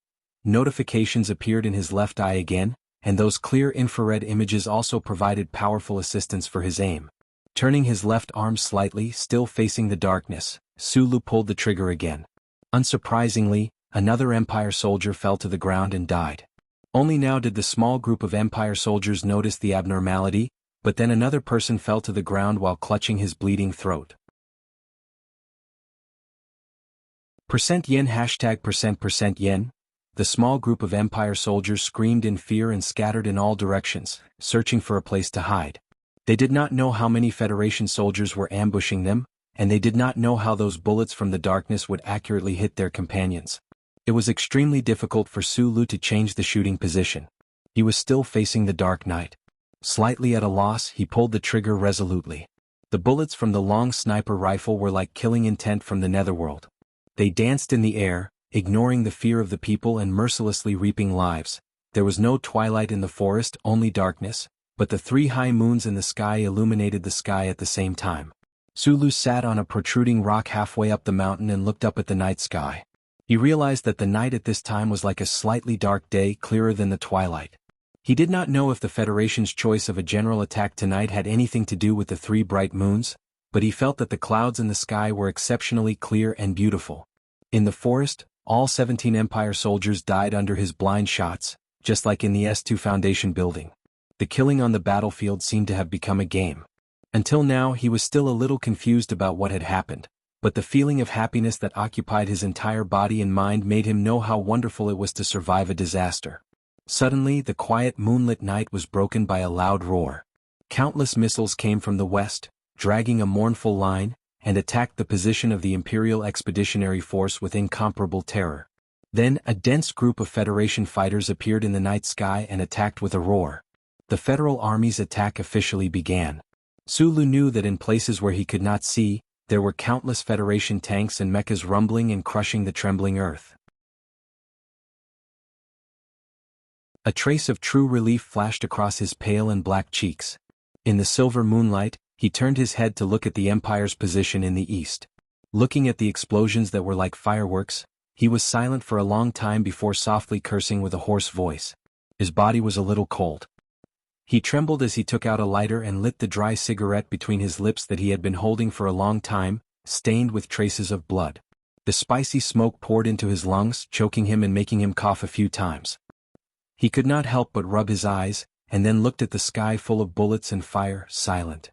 Notifications appeared in his left eye again, and those clear infrared images also provided powerful assistance for his aim. Turning his left arm slightly, still facing the darkness, Sulu pulled the trigger again. Unsurprisingly, another Empire soldier fell to the ground and died. Only now did the small group of Empire soldiers notice the abnormality, but then another person fell to the ground while clutching his bleeding throat. %yen %%yen. The small group of Empire soldiers screamed in fear and scattered in all directions, searching for a place to hide. They did not know how many Federation soldiers were ambushing them, and they did not know how those bullets from the darkness would accurately hit their companions. It was extremely difficult for Sulu to change the shooting position. He was still facing the dark night. Slightly at a loss, he pulled the trigger resolutely. The bullets from the long sniper rifle were like killing intent from the netherworld. They danced in the air, ignoring the fear of the people and mercilessly reaping lives. There was no twilight in the forest, only darkness, but the 3 high moons in the sky illuminated the sky at the same time. Sulu sat on a protruding rock halfway up the mountain and looked up at the night sky. He realized that the night at this time was like a slightly dark day, clearer than the twilight. He did not know if the Federation's choice of a general attack tonight had anything to do with the 3 bright moons, but he felt that the clouds in the sky were exceptionally clear and beautiful. In the forest, all 17 Empire soldiers died under his blind shots, just like in the S2 Foundation building. The killing on the battlefield seemed to have become a game. Until now he was still a little confused about what had happened, but the feeling of happiness that occupied his entire body and mind made him know how wonderful it was to survive a disaster. Suddenly the quiet moonlit night was broken by a loud roar. Countless missiles came from the west, dragging a mournful line, and attacked the position of the Imperial Expeditionary Force with incomparable terror. Then a dense group of Federation fighters appeared in the night sky and attacked with a roar. The Federal Army's attack officially began. Sulu knew that in places where he could not see, there were countless Federation tanks and mechas rumbling and crushing the trembling earth. A trace of true relief flashed across his pale and black cheeks. In the silver moonlight, he turned his head to look at the Empire's position in the east. Looking at the explosions that were like fireworks, he was silent for a long time before softly cursing with a hoarse voice. His body was a little cold. He trembled as he took out a lighter and lit the dry cigarette between his lips that he had been holding for a long time, stained with traces of blood. The spicy smoke poured into his lungs, choking him and making him cough a few times. He could not help but rub his eyes, and then looked at the sky full of bullets and fire, silent.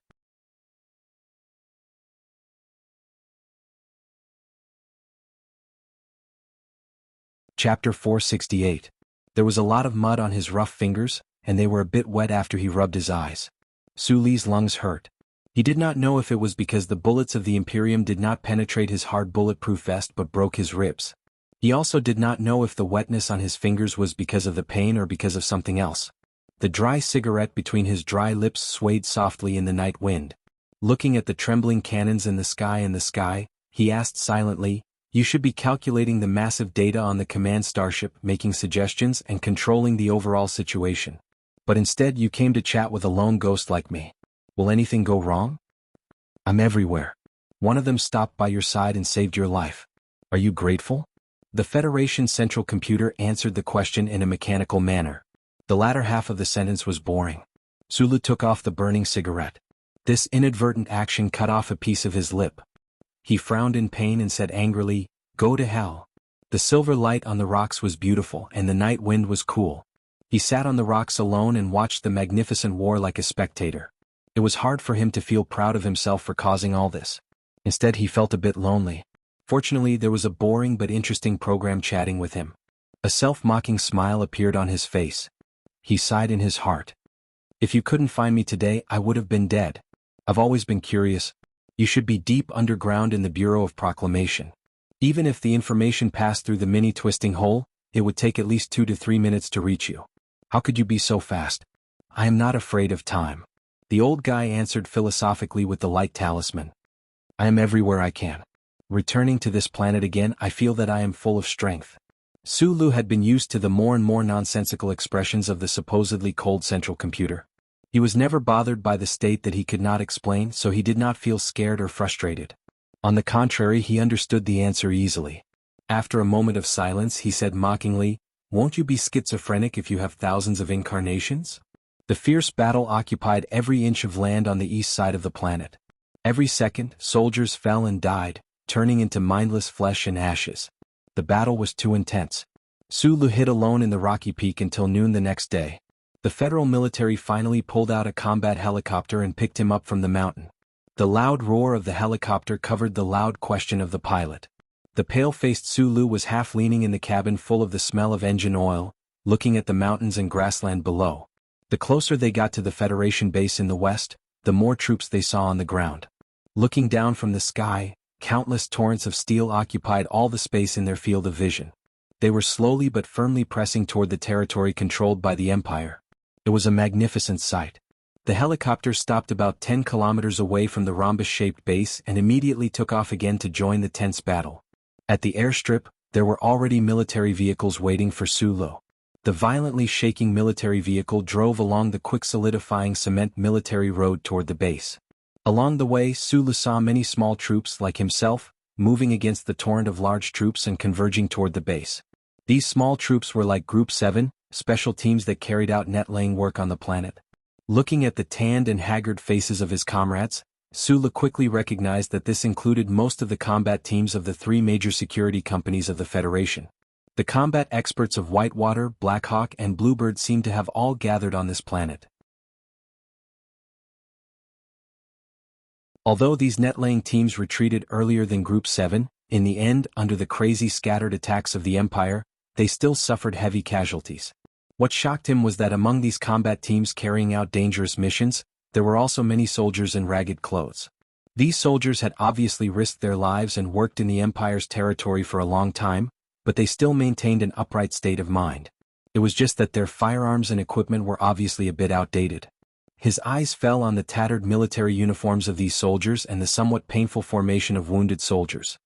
Chapter 468. There was a lot of mud on his rough fingers, and they were a bit wet after he rubbed his eyes. Suli's lungs hurt. He did not know if it was because the bullets of the Imperium did not penetrate his hard bulletproof vest but broke his ribs. He also did not know if the wetness on his fingers was because of the pain or because of something else. The dry cigarette between his dry lips swayed softly in the night wind. Looking at the trembling cannons in the sky, he asked silently, "You should be calculating the massive data on the command starship, making suggestions and controlling the overall situation. But instead you came to chat with a lone ghost like me. Will anything go wrong? I'm everywhere. One of them stopped by your side and saved your life. Are you grateful?" The Federation Central Computer answered the question in a mechanical manner. The latter half of the sentence was boring. Sulu took off the burning cigarette. This inadvertent action cut off a piece of his lip. He frowned in pain and said angrily, "Go to hell." The silver light on the rocks was beautiful and the night wind was cool. He sat on the rocks alone and watched the magnificent war like a spectator. It was hard for him to feel proud of himself for causing all this. Instead he felt a bit lonely. Fortunately there was a boring but interesting program chatting with him. A self-mocking smile appeared on his face. He sighed in his heart. "If you couldn't find me today, I would have been dead. I've always been curious. You should be deep underground in the Bureau of Proclamation. Even if the information passed through the mini-twisting hole, it would take at least 2 to 3 minutes to reach you. How could you be so fast?" "I am not afraid of time," the old guy answered philosophically with the light talisman. "I am everywhere I can. Returning to this planet again, I feel that I am full of strength." Sulu had been used to the more and more nonsensical expressions of the supposedly cold central computer. He was never bothered by the state that he could not explain, so he did not feel scared or frustrated. On the contrary, he understood the answer easily. After a moment of silence he said mockingly, Won't you be schizophrenic if you have thousands of incarnations? The fierce battle occupied every inch of land on the east side of the planet. Every second, soldiers fell and died, turning into mindless flesh and ashes. The battle was too intense. Sulu hid alone in the rocky peak until noon the next day. The federal military finally pulled out a combat helicopter and picked him up from the mountain. The loud roar of the helicopter covered the loud question of the pilot. The pale-faced Sulu was half leaning in the cabin full of the smell of engine oil, looking at the mountains and grassland below. The closer they got to the Federation base in the west, the more troops they saw on the ground. Looking down from the sky, countless torrents of steel occupied all the space in their field of vision. They were slowly but firmly pressing toward the territory controlled by the Empire. It was a magnificent sight. The helicopter stopped about 10 kilometers away from the rhombus-shaped base and immediately took off again to join the tense battle. At the airstrip, there were already military vehicles waiting for Sulu. The violently shaking military vehicle drove along the quick-solidifying cement military road toward the base. Along the way, Sulu saw many small troops like himself, moving against the torrent of large troops and converging toward the base. These small troops were like Group 7, special teams that carried out net-laying work on the planet. Looking at the tanned and haggard faces of his comrades, Sulu quickly recognized that this included most of the combat teams of the three major security companies of the Federation. The combat experts of Whitewater, Blackhawk, and Bluebird seemed to have all gathered on this planet. Although these net-laying teams retreated earlier than Group 7, in the end, under the crazy scattered attacks of the Empire, they still suffered heavy casualties. What shocked him was that among these combat teams carrying out dangerous missions, there were also many soldiers in ragged clothes. These soldiers had obviously risked their lives and worked in the Empire's territory for a long time, but they still maintained an upright state of mind. It was just that their firearms and equipment were obviously a bit outdated. His eyes fell on the tattered military uniforms of these soldiers and the somewhat painful formation of wounded soldiers.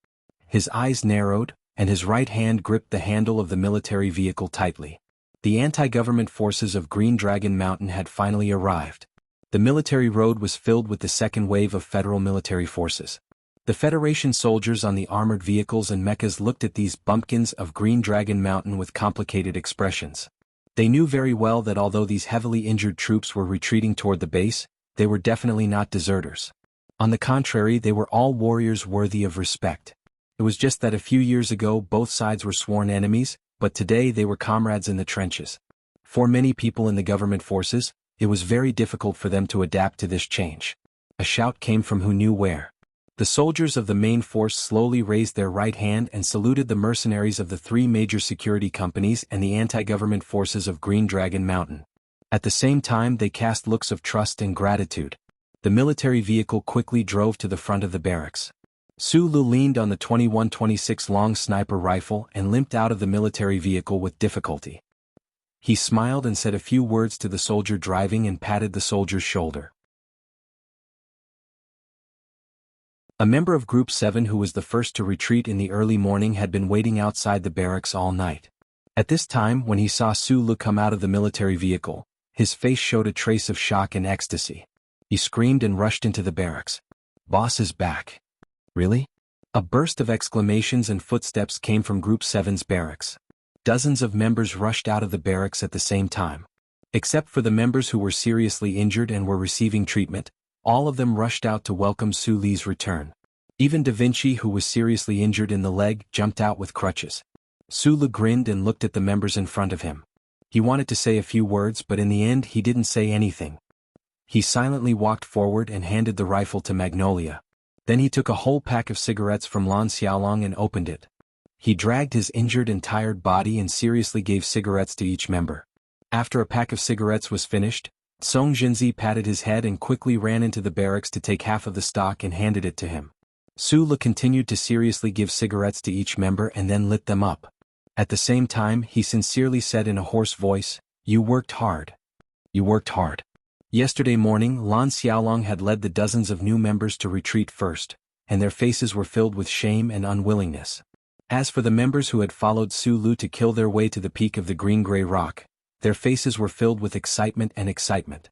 His eyes narrowed, and his right hand gripped the handle of the military vehicle tightly. The anti-government forces of Green Dragon Mountain had finally arrived. The military road was filled with the second wave of federal military forces. The Federation soldiers on the armored vehicles and mechas looked at these bumpkins of Green Dragon Mountain with complicated expressions. They knew very well that although these heavily injured troops were retreating toward the base, they were definitely not deserters. On the contrary, they were all warriors worthy of respect. It was just that a few years ago both sides were sworn enemies, but today they were comrades in the trenches. For many people in the government forces, it was very difficult for them to adapt to this change. A shout came from who knew where. The soldiers of the main force slowly raised their right hand and saluted the mercenaries of the three major security companies and the anti-government forces of Green Dragon Mountain. At the same time, they cast looks of trust and gratitude. The military vehicle quickly drove to the front of the barracks. Sulu leaned on the 21-26 long sniper rifle and limped out of the military vehicle with difficulty. He smiled and said a few words to the soldier driving and patted the soldier's shoulder. A member of Group 7 who was the first to retreat in the early morning had been waiting outside the barracks all night. At this time, when he saw Sulu come out of the military vehicle, his face showed a trace of shock and ecstasy. He screamed and rushed into the barracks. "Boss is back." "Really?" A burst of exclamations and footsteps came from Group 7's barracks. Dozens of members rushed out of the barracks at the same time. Except for the members who were seriously injured and were receiving treatment, all of them rushed out to welcome Sulu's return. Even Da Vinci, who was seriously injured in the leg, jumped out with crutches. Sulu grinned and looked at the members in front of him. He wanted to say a few words, but in the end he didn't say anything. He silently walked forward and handed the rifle to Magnolia. Then he took a whole pack of cigarettes from Lan Xiaolong and opened it. He dragged his injured and tired body and seriously gave cigarettes to each member. After a pack of cigarettes was finished, Song Jinzi patted his head and quickly ran into the barracks to take half of the stock and handed it to him. Sulu continued to seriously give cigarettes to each member and then lit them up. At the same time, he sincerely said in a hoarse voice, "You worked hard. You worked hard." Yesterday morning, Lan Xiaolong had led the dozens of new members to retreat first, and their faces were filled with shame and unwillingness. As for the members who had followed Sulu to kill their way to the peak of the green-gray rock, their faces were filled with excitement and excitement.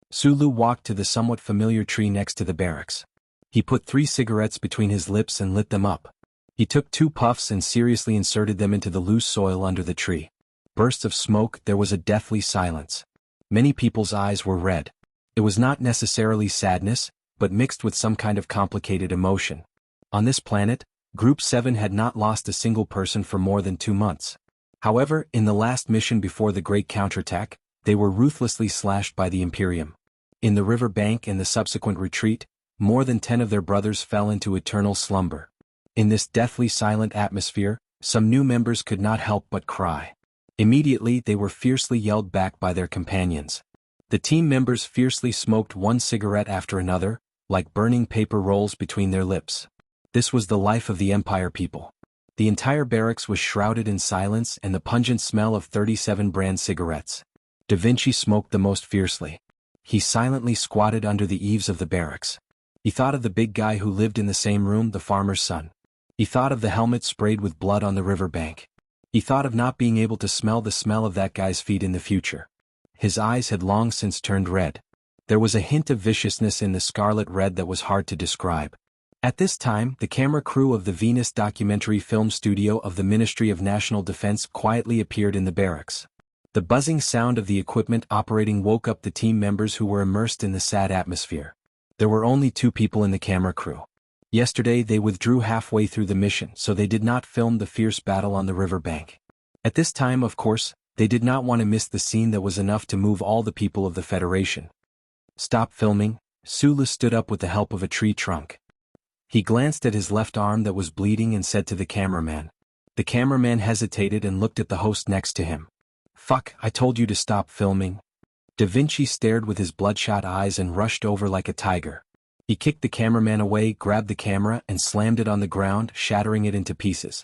Sulu walked to the somewhat familiar tree next to the barracks. He put 3 cigarettes between his lips and lit them up. He took 2 puffs and seriously inserted them into the loose soil under the tree. Bursts of smoke, there was a deathly silence. Many people's eyes were red. It was not necessarily sadness, but mixed with some kind of complicated emotion. On this planet, Group 7 had not lost a single person for more than 2 months. However, in the last mission before the Great Counterattack, they were ruthlessly slashed by the Imperium. In the river bank and the subsequent retreat, more than 10 of their brothers fell into eternal slumber. In this deathly silent atmosphere, some new members could not help but cry. Immediately they were fiercely yelled back by their companions. The team members fiercely smoked one cigarette after another, like burning paper rolls between their lips. This was the life of the Empire people. The entire barracks was shrouded in silence and the pungent smell of 37 brand cigarettes. Da Vinci smoked the most fiercely. He silently squatted under the eaves of the barracks. He thought of the big guy who lived in the same room, the farmer's son. He thought of the helmet sprayed with blood on the river bank. He thought of not being able to smell the smell of that guy's feet in the future. His eyes had long since turned red. There was a hint of viciousness in the scarlet red that was hard to describe. At this time, the camera crew of the Venus documentary film studio of the Ministry of National Defense quietly appeared in the barracks. The buzzing sound of the equipment operating woke up the team members who were immersed in the sad atmosphere. There were only 2 people in the camera crew. Yesterday they withdrew halfway through the mission, so they did not film the fierce battle on the river bank. At this time, of course, they did not want to miss the scene that was enough to move all the people of the Federation. Stop filming. Sulu stood up with the help of a tree trunk. He glanced at his left arm that was bleeding and said to the cameraman. The cameraman hesitated and looked at the host next to him. Fuck, I told you to stop filming. Da Vinci stared with his bloodshot eyes and rushed over like a tiger. He kicked the cameraman away, grabbed the camera and slammed it on the ground, shattering it into pieces.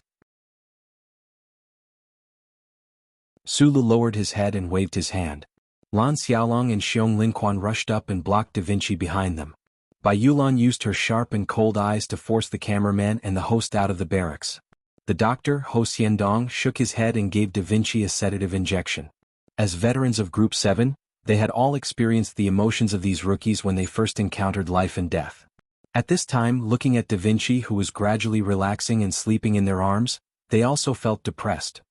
Sulu lowered his head and waved his hand. Lan Xiaolong and Xiong Linquan rushed up and blocked Da Vinci behind them. Bai Yulan used her sharp and cold eyes to force the cameraman and the host out of the barracks. The doctor, Ho Xiandong, shook his head and gave Da Vinci a sedative injection. As veterans of Group 7, they had all experienced the emotions of these rookies when they first encountered life and death. At this time, looking at Da Vinci, who was gradually relaxing and sleeping in their arms, they also felt depressed.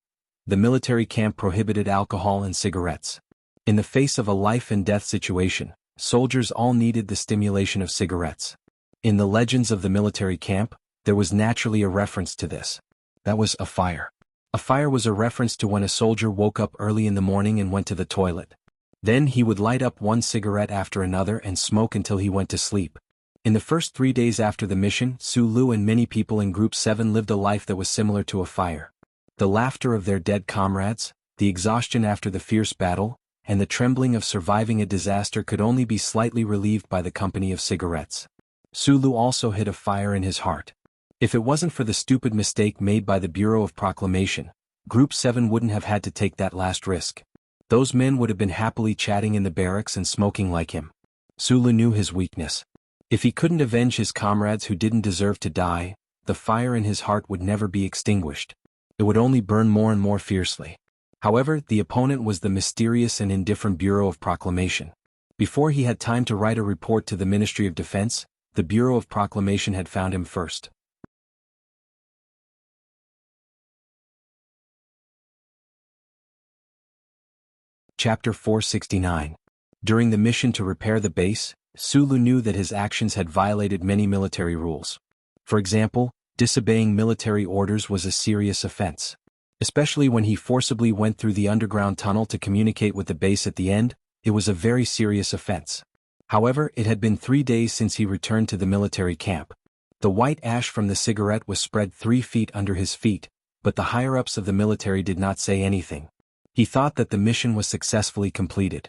The military camp prohibited alcohol and cigarettes. In the face of a life-and-death situation, soldiers all needed the stimulation of cigarettes. In the legends of the military camp, there was naturally a reference to this. That was a fire. A fire was a reference to when a soldier woke up early in the morning and went to the toilet. Then he would light up one cigarette after another and smoke until he went to sleep. In the first 3 days after the mission, Sulu and many people in Group 7 lived a life that was similar to a fire. The laughter of their dead comrades, the exhaustion after the fierce battle, and the trembling of surviving a disaster could only be slightly relieved by the company of cigarettes. Sulu also hid a fire in his heart. If it wasn't for the stupid mistake made by the Bureau of Proclamation, Group 7 wouldn't have had to take that last risk. Those men would have been happily chatting in the barracks and smoking like him. Sulu knew his weakness. If he couldn't avenge his comrades who didn't deserve to die, the fire in his heart would never be extinguished. It would only burn more and more fiercely. However, the opponent was the mysterious and indifferent Bureau of Proclamation. Before he had time to write a report to the Ministry of Defense, the Bureau of Proclamation had found him first. Chapter 469. During the mission to repair the base, Sulu knew that his actions had violated many military rules. For example, disobeying military orders was a serious offense. Especially when he forcibly went through the underground tunnel to communicate with the base at the end, it was a very serious offense. However, it had been 3 days since he returned to the military camp. The white ash from the cigarette was spread 3 feet under his feet, but the higher-ups of the military did not say anything. He thought that the mission was successfully completed.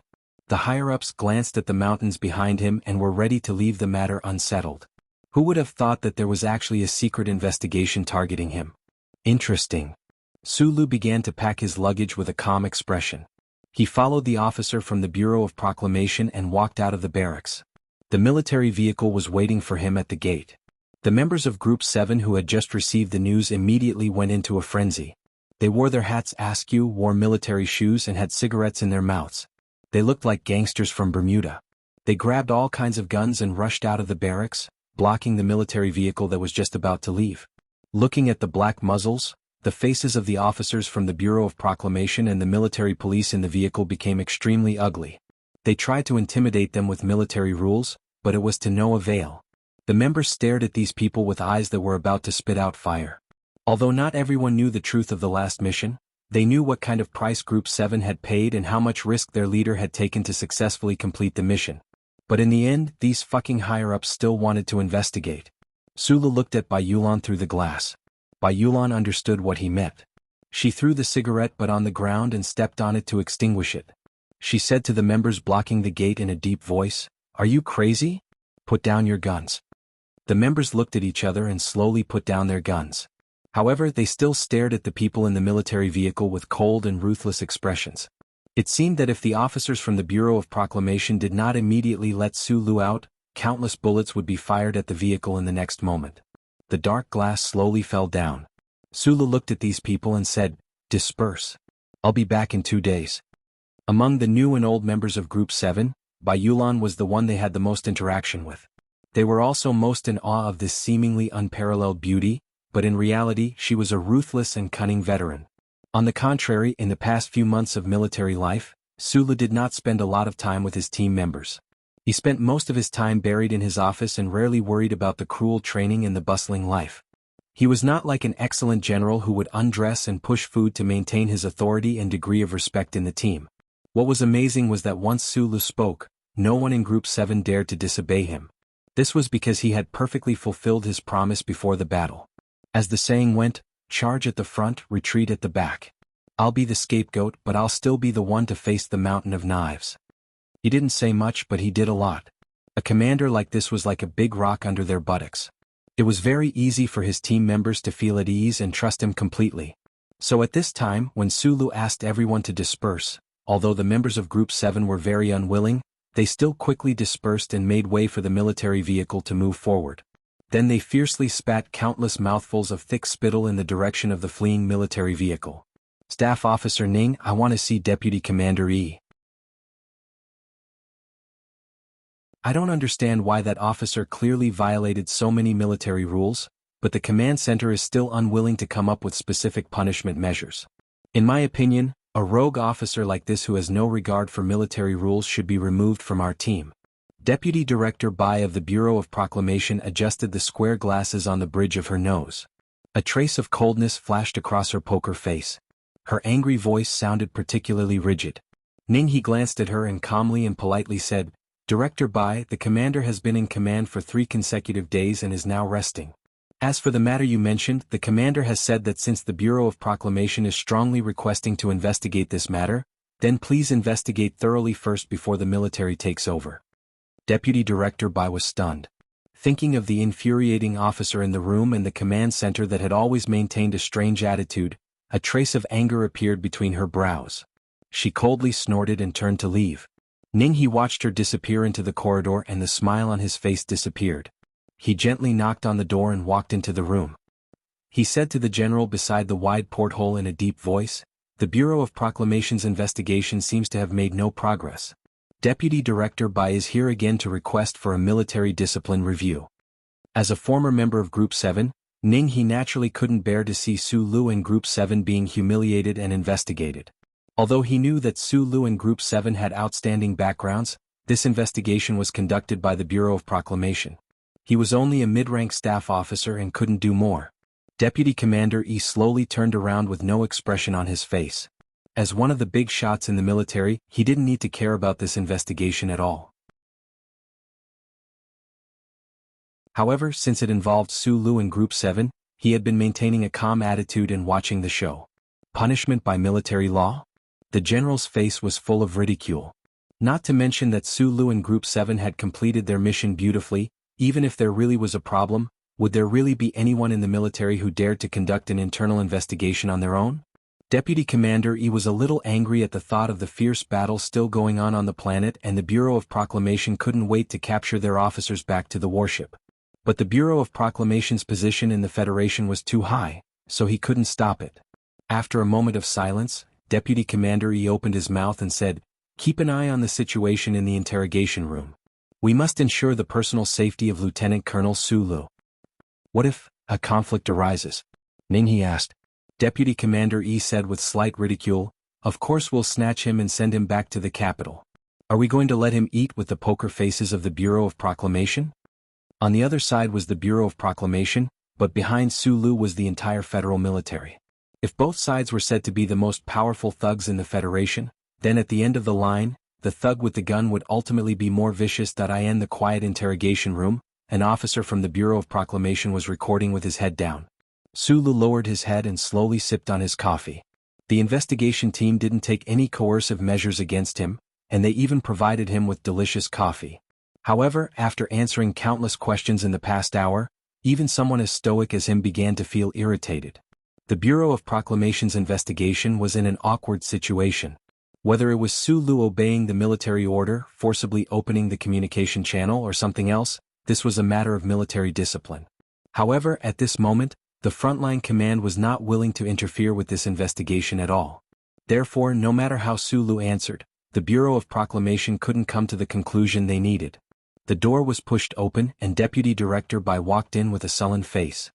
The higher-ups glanced at the mountains behind him and were ready to leave the matter unsettled. Who would have thought that there was actually a secret investigation targeting him? Interesting. Sulu began to pack his luggage with a calm expression. He followed the officer from the Bureau of Proclamation and walked out of the barracks. The military vehicle was waiting for him at the gate. The members of Group 7 who had just received the news immediately went into a frenzy. They wore their hats askew, wore military shoes and had cigarettes in their mouths. They looked like gangsters from Bermuda. They grabbed all kinds of guns and rushed out of the barracks, blocking the military vehicle that was just about to leave. Looking at the black muzzles, the faces of the officers from the Bureau of Proclamation and the military police in the vehicle became extremely ugly. They tried to intimidate them with military rules, but it was to no avail. The members stared at these people with eyes that were about to spit out fire. Although not everyone knew the truth of the last mission, they knew what kind of price Group 7 had paid and how much risk their leader had taken to successfully complete the mission. But in the end, these fucking higher-ups still wanted to investigate. Sulu looked at Bai Yulan through the glass. Bai Yulan understood what he meant. She threw the cigarette butt on the ground and stepped on it to extinguish it. She said to the members blocking the gate in a deep voice, "Are you crazy? Put down your guns." The members looked at each other and slowly put down their guns. However, they still stared at the people in the military vehicle with cold and ruthless expressions. It seemed that if the officers from the Bureau of Proclamation did not immediately let Sulu out, countless bullets would be fired at the vehicle in the next moment. The dark glass slowly fell down. Sulu looked at these people and said, "Disperse. I'll be back in 2 days." Among the new and old members of Group 7, Bai Yulan was the one they had the most interaction with. They were also most in awe of this seemingly unparalleled beauty, but in reality she was a ruthless and cunning veteran. On the contrary, in the past few months of military life, Sulu did not spend a lot of time with his team members. He spent most of his time buried in his office and rarely worried about the cruel training and the bustling life. He was not like an excellent general who would undress and push food to maintain his authority and degree of respect in the team. What was amazing was that once Sulu spoke, no one in Group 7 dared to disobey him. This was because he had perfectly fulfilled his promise before the battle. As the saying went, charge at the front, retreat at the back. I'll be the scapegoat, but I'll still be the one to face the mountain of knives. He didn't say much, but he did a lot. A commander like this was like a big rock under their buttocks. It was very easy for his team members to feel at ease and trust him completely. So at this time, when Sulu asked everyone to disperse, although the members of Group 7 were very unwilling, they still quickly dispersed and made way for the military vehicle to move forward. Then they fiercely spat countless mouthfuls of thick spittle in the direction of the fleeing military vehicle. "Staff Officer Ning, I want to see Deputy Commander E." I don't understand why that officer clearly violated so many military rules, but the command center is still unwilling to come up with specific punishment measures. In my opinion, a rogue officer like this who has no regard for military rules should be removed from our team. Deputy Director Bai of the Bureau of Proclamation adjusted the square glasses on the bridge of her nose. A trace of coldness flashed across her poker face. Her angry voice sounded particularly rigid. Ning he glanced at her and calmly and politely said, "Director Bai, the commander has been in command for 3 consecutive days and is now resting. As for the matter you mentioned, the commander has said that since the Bureau of Proclamation is strongly requesting to investigate this matter, then please investigate thoroughly first before the military takes over." Deputy Director Bai was stunned. Thinking of the infuriating officer in the room and the command center that had always maintained a strange attitude, a trace of anger appeared between her brows. She coldly snorted and turned to leave. Ning he watched her disappear into the corridor and the smile on his face disappeared. He gently knocked on the door and walked into the room. He said to the general beside the wide porthole in a deep voice, "The Bureau of Proclamation's investigation seems to have made no progress. Deputy Director Bai is here again to request for a military discipline review." As a former member of Group 7, Ning he naturally couldn't bear to see Sulu and Group 7 being humiliated and investigated. Although he knew that Sulu and Group 7 had outstanding backgrounds, this investigation was conducted by the Bureau of Proclamation. He was only a mid-rank staff officer and couldn't do more. Deputy Commander E slowly turned around with no expression on his face. As one of the big shots in the military, he didn't need to care about this investigation at all. However, since it involved Sulu and Group 7, he had been maintaining a calm attitude and watching the show. Punishment by military law? The general's face was full of ridicule. Not to mention that Sulu and Group 7 had completed their mission beautifully. Even if there really was a problem, would there really be anyone in the military who dared to conduct an internal investigation on their own? Deputy Commander E was a little angry at the thought of the fierce battle still going on the planet, and the Bureau of Proclamation couldn't wait to capture their officers back to the warship. But the Bureau of Proclamation's position in the Federation was too high, so he couldn't stop it. After a moment of silence, Deputy Commander E opened his mouth and said, "Keep an eye on the situation in the interrogation room. We must ensure the personal safety of Lieutenant Colonel Sulu." What if a conflict arises. Ning, he asked. Deputy Commander Yi said with slight ridicule, of course we'll snatch him and send him back to the capital. Are we going to let him eat with the poker faces of the Bureau of Proclamation? On the other side was the Bureau of Proclamation, but behind Sulu was the entire federal military. If both sides were said to be the most powerful thugs in the Federation, then at the end of the line, the thug with the gun would ultimately be more vicious. In the quiet interrogation room, an officer from the Bureau of Proclamation was recording with his head down. Sulu lowered his head and slowly sipped on his coffee. The investigation team didn't take any coercive measures against him, and they even provided him with delicious coffee. However, after answering countless questions in the past hour, even someone as stoic as him began to feel irritated. The Bureau of Proclamation's investigation was in an awkward situation. Whether it was Sulu obeying the military order, forcibly opening the communication channel, or something else, this was a matter of military discipline. However, at this moment, the frontline command was not willing to interfere with this investigation at all. Therefore, no matter how Sulu answered, the Bureau of Proclamation couldn't come to the conclusion they needed. The door was pushed open and Deputy Director Bai walked in with a sullen face.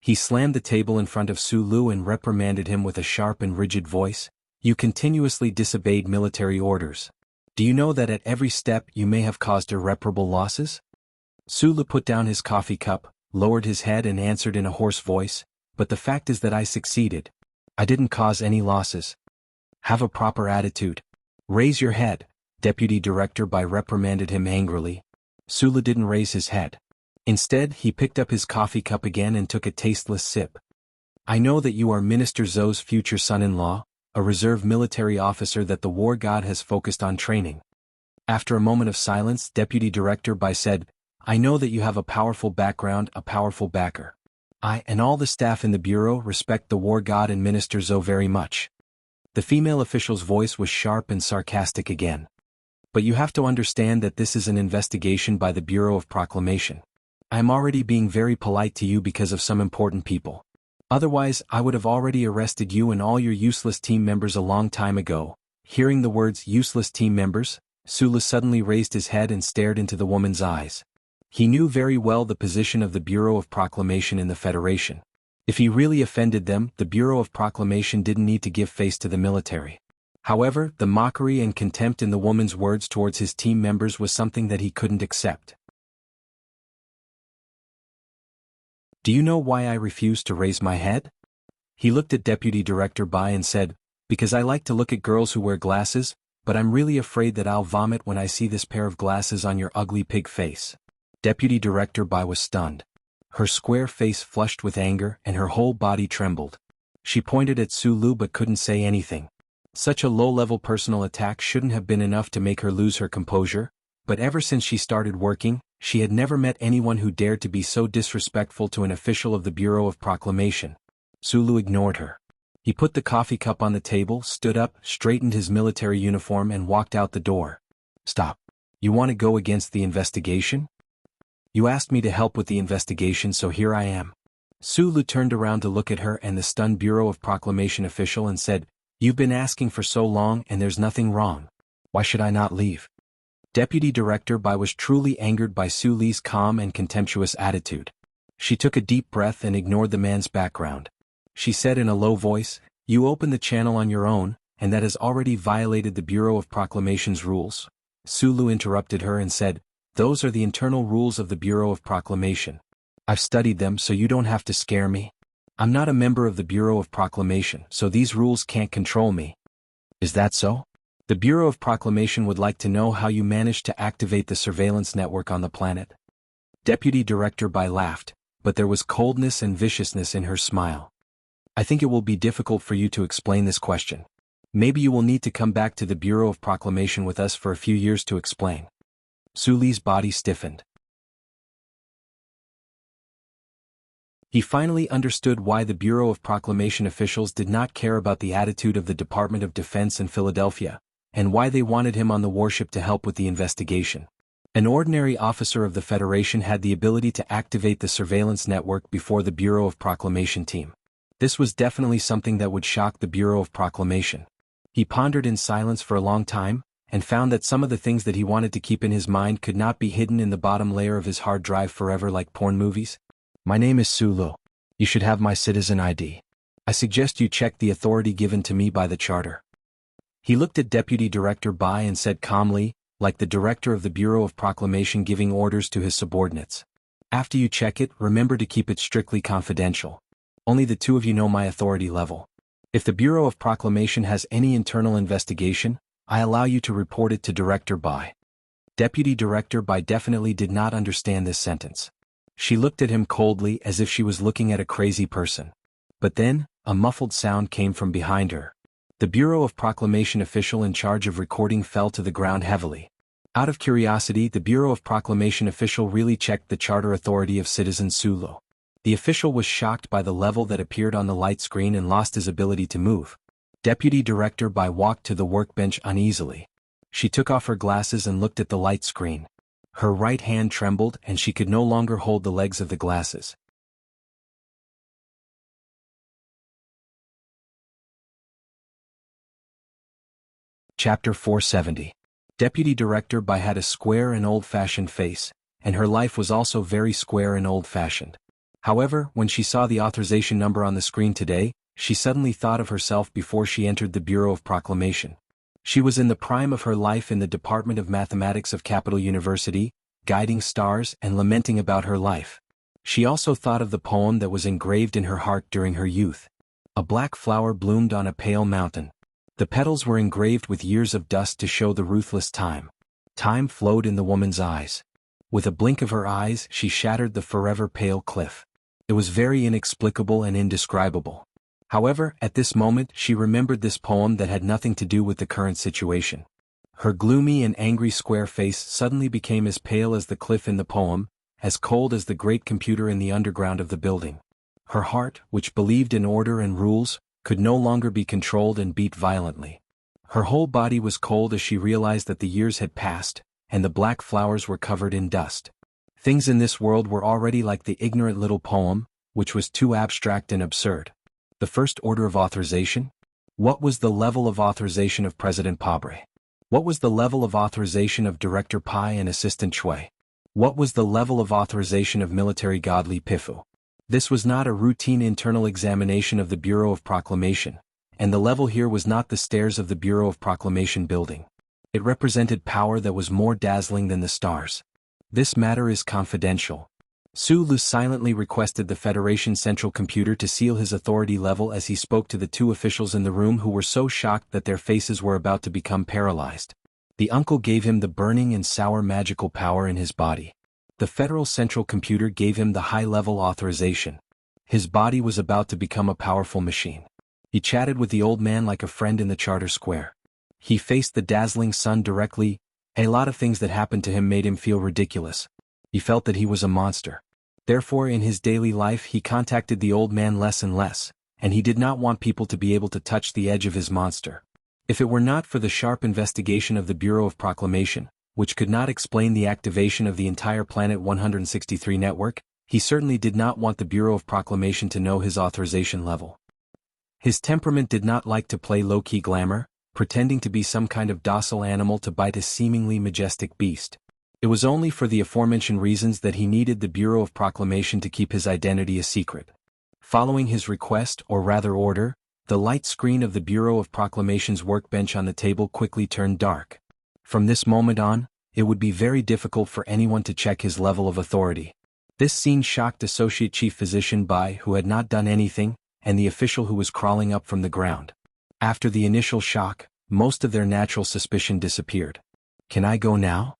He slammed the table in front of Sulu and reprimanded him with a sharp and rigid voice. You continuously disobeyed military orders. Do you know that at every step you may have caused irreparable losses? Sulu put down his coffee cup, lowered his head and answered in a hoarse voice, but the fact is that I succeeded. I didn't cause any losses. Have a proper attitude. Raise your head, Deputy Director Bai reprimanded him angrily. Sulu didn't raise his head. Instead, he picked up his coffee cup again and took a tasteless sip. I know that you are Minister Zhou's future son-in-law, a reserve military officer that the war god has focused on training. After a moment of silence, Deputy Director Bai said, I know that you have a powerful background, a powerful backer. I and all the staff in the Bureau respect the war god and Minister Zhou very much. The female official's voice was sharp and sarcastic again. But you have to understand that this is an investigation by the Bureau of Proclamation. I am already being very polite to you because of some important people. Otherwise, I would have already arrested you and all your useless team members a long time ago. Hearing the words useless team members, Sulu suddenly raised his head and stared into the woman's eyes. He knew very well the position of the Bureau of Proclamation in the Federation. If he really offended them, the Bureau of Proclamation didn't need to give face to the military. However, the mockery and contempt in the woman's words towards his team members was something that he couldn't accept. Do you know why I refused to raise my head? He looked at Deputy Director Bai and said, because I like to look at girls who wear glasses, but I'm really afraid that I'll vomit when I see this pair of glasses on your ugly pig face. Deputy Director Bai was stunned. Her square face flushed with anger and her whole body trembled. She pointed at Sulu but couldn't say anything. Such a low-level personal attack shouldn't have been enough to make her lose her composure, but ever since she started working, she had never met anyone who dared to be so disrespectful to an official of the Bureau of Proclamation. Sulu ignored her. He put the coffee cup on the table, stood up, straightened his military uniform and walked out the door. Stop. You want to go against the investigation? You asked me to help with the investigation, so here I am. Sulu turned around to look at her and the stunned Bureau of Proclamation official and said, You've been asking for so long and there's nothing wrong. Why should I not leave? Deputy Director Bai was truly angered by Sulu's calm and contemptuous attitude. She took a deep breath and ignored the man's background. She said in a low voice, You opened the channel on your own, and that has already violated the Bureau of Proclamation's rules. Sulu interrupted her and said, Those are the internal rules of the Bureau of Proclamation. I've studied them so you don't have to scare me. I'm not a member of the Bureau of Proclamation, so these rules can't control me. Is that so? The Bureau of Proclamation would like to know how you managed to activate the surveillance network on the planet. Deputy Director Bai laughed, but there was coldness and viciousness in her smile. I think it will be difficult for you to explain this question. Maybe you will need to come back to the Bureau of Proclamation with us for a few years to explain. Sulu's body stiffened. He finally understood why the Bureau of Proclamation officials did not care about the attitude of the Department of Defense in Philadelphia, and why they wanted him on the warship to help with the investigation. An ordinary officer of the Federation had the ability to activate the surveillance network before the Bureau of Proclamation team. This was definitely something that would shock the Bureau of Proclamation. He pondered in silence for a long time, and found that some of the things that he wanted to keep in his mind could not be hidden in the bottom layer of his hard drive forever like porn movies. My name is Sulu. You should have my citizen ID. I suggest you check the authority given to me by the charter. He looked at Deputy Director Bai and said calmly, like the director of the Bureau of Proclamation giving orders to his subordinates. After you check it, remember to keep it strictly confidential. Only the two of you know my authority level. If the Bureau of Proclamation has any internal investigation, I allow you to report it to Director Bai. Deputy Director Bai definitely did not understand this sentence. She looked at him coldly as if she was looking at a crazy person. But then, a muffled sound came from behind her. The Bureau of Proclamation official in charge of recording fell to the ground heavily. Out of curiosity, the Bureau of Proclamation official really checked the charter authority of Citizen Sulu. The official was shocked by the level that appeared on the light screen and lost his ability to move. Deputy Director Bai walked to the workbench uneasily. She took off her glasses and looked at the light screen. Her right hand trembled and she could no longer hold the legs of the glasses. Chapter 470. Deputy Director Bai had a square and old-fashioned face, and her life was also very square and old-fashioned. However, when she saw the authorization number on the screen today, she suddenly thought of herself before she entered the Bureau of Proclamation. She was in the prime of her life in the Department of Mathematics of Capital University, guiding stars and lamenting about her life. She also thought of the poem that was engraved in her heart during her youth. A black flower bloomed on a pale mountain. The petals were engraved with years of dust to show the ruthless time. Time flowed in the woman's eyes. With a blink of her eyes, she shattered the forever pale cliff. It was very inexplicable and indescribable. However, at this moment she remembered this poem that had nothing to do with the current situation. Her gloomy and angry square face suddenly became as pale as the cliff in the poem, as cold as the great computer in the underground of the building. Her heart, which believed in order and rules, could no longer be controlled and beat violently. Her whole body was cold as she realized that the years had passed, and the black flowers were covered in dust. Things in this world were already like the ignorant little poem, which was too abstract and absurd. The first order of authorization? What was the level of authorization of President Pabre? What was the level of authorization of Director Pai and Assistant Shui? What was the level of authorization of Military Godly Pifu? This was not a routine internal examination of the Bureau of Proclamation, and the level here was not the stairs of the Bureau of Proclamation building. It represented power that was more dazzling than the stars. This matter is confidential. Sulu silently requested the Federation Central Computer to seal his authority level as he spoke to the two officials in the room who were so shocked that their faces were about to become paralyzed. The uncle gave him the burning and sour magical power in his body. The Federal Central Computer gave him the high-level authorization. His body was about to become a powerful machine. He chatted with the old man like a friend in the Charter Square. He faced the dazzling sun directly. A lot of things that happened to him made him feel ridiculous. He felt that he was a monster. Therefore, in his daily life he contacted the old man less and less, and he did not want people to be able to touch the edge of his monster. If it were not for the sharp investigation of the Bureau of Proclamation, which could not explain the activation of the entire Planet 163 network, he certainly did not want the Bureau of Proclamation to know his authorization level. His temperament did not like to play low-key glamour, pretending to be some kind of docile animal to bite a seemingly majestic beast. It was only for the aforementioned reasons that he needed the Bureau of Proclamation to keep his identity a secret. Following his request, or rather order, the light screen of the Bureau of Proclamation's workbench on the table quickly turned dark. From this moment on, it would be very difficult for anyone to check his level of authority. This scene shocked Associate Chief Physician Bai, who had not done anything, and the official who was crawling up from the ground. After the initial shock, most of their natural suspicion disappeared. "Can I go now?"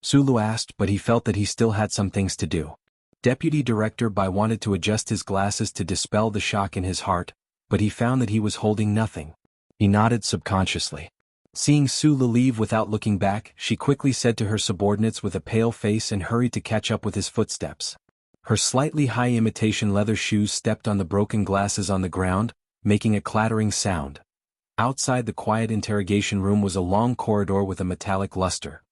Sulu asked, but he felt that he still had some things to do. Deputy Director Bai wanted to adjust his glasses to dispel the shock in his heart, but he found that he was holding nothing. He nodded subconsciously. Seeing Sulu leave without looking back, she quickly said to her subordinates with a pale face and hurried to catch up with his footsteps. Her slightly high imitation leather shoes stepped on the broken glasses on the ground, making a clattering sound. Outside the quiet interrogation room was a long corridor with a metallic luster.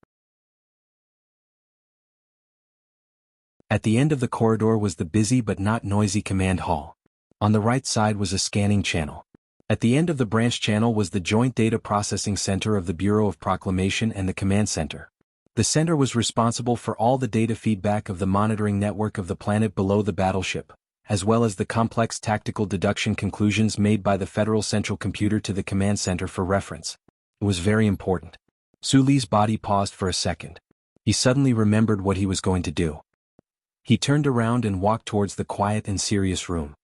At the end of the corridor was the busy but not noisy command hall. On the right side was a scanning channel. At the end of the branch channel was the Joint Data Processing Center of the Bureau of Proclamation and the Command Center. The center was responsible for all the data feedback of the monitoring network of the planet below the battleship, as well as the complex tactical deduction conclusions made by the Federal Central Computer to the command center for reference. It was very important. Su Li's body paused for a second. He suddenly remembered what he was going to do. He turned around and walked towards the quiet and serious room.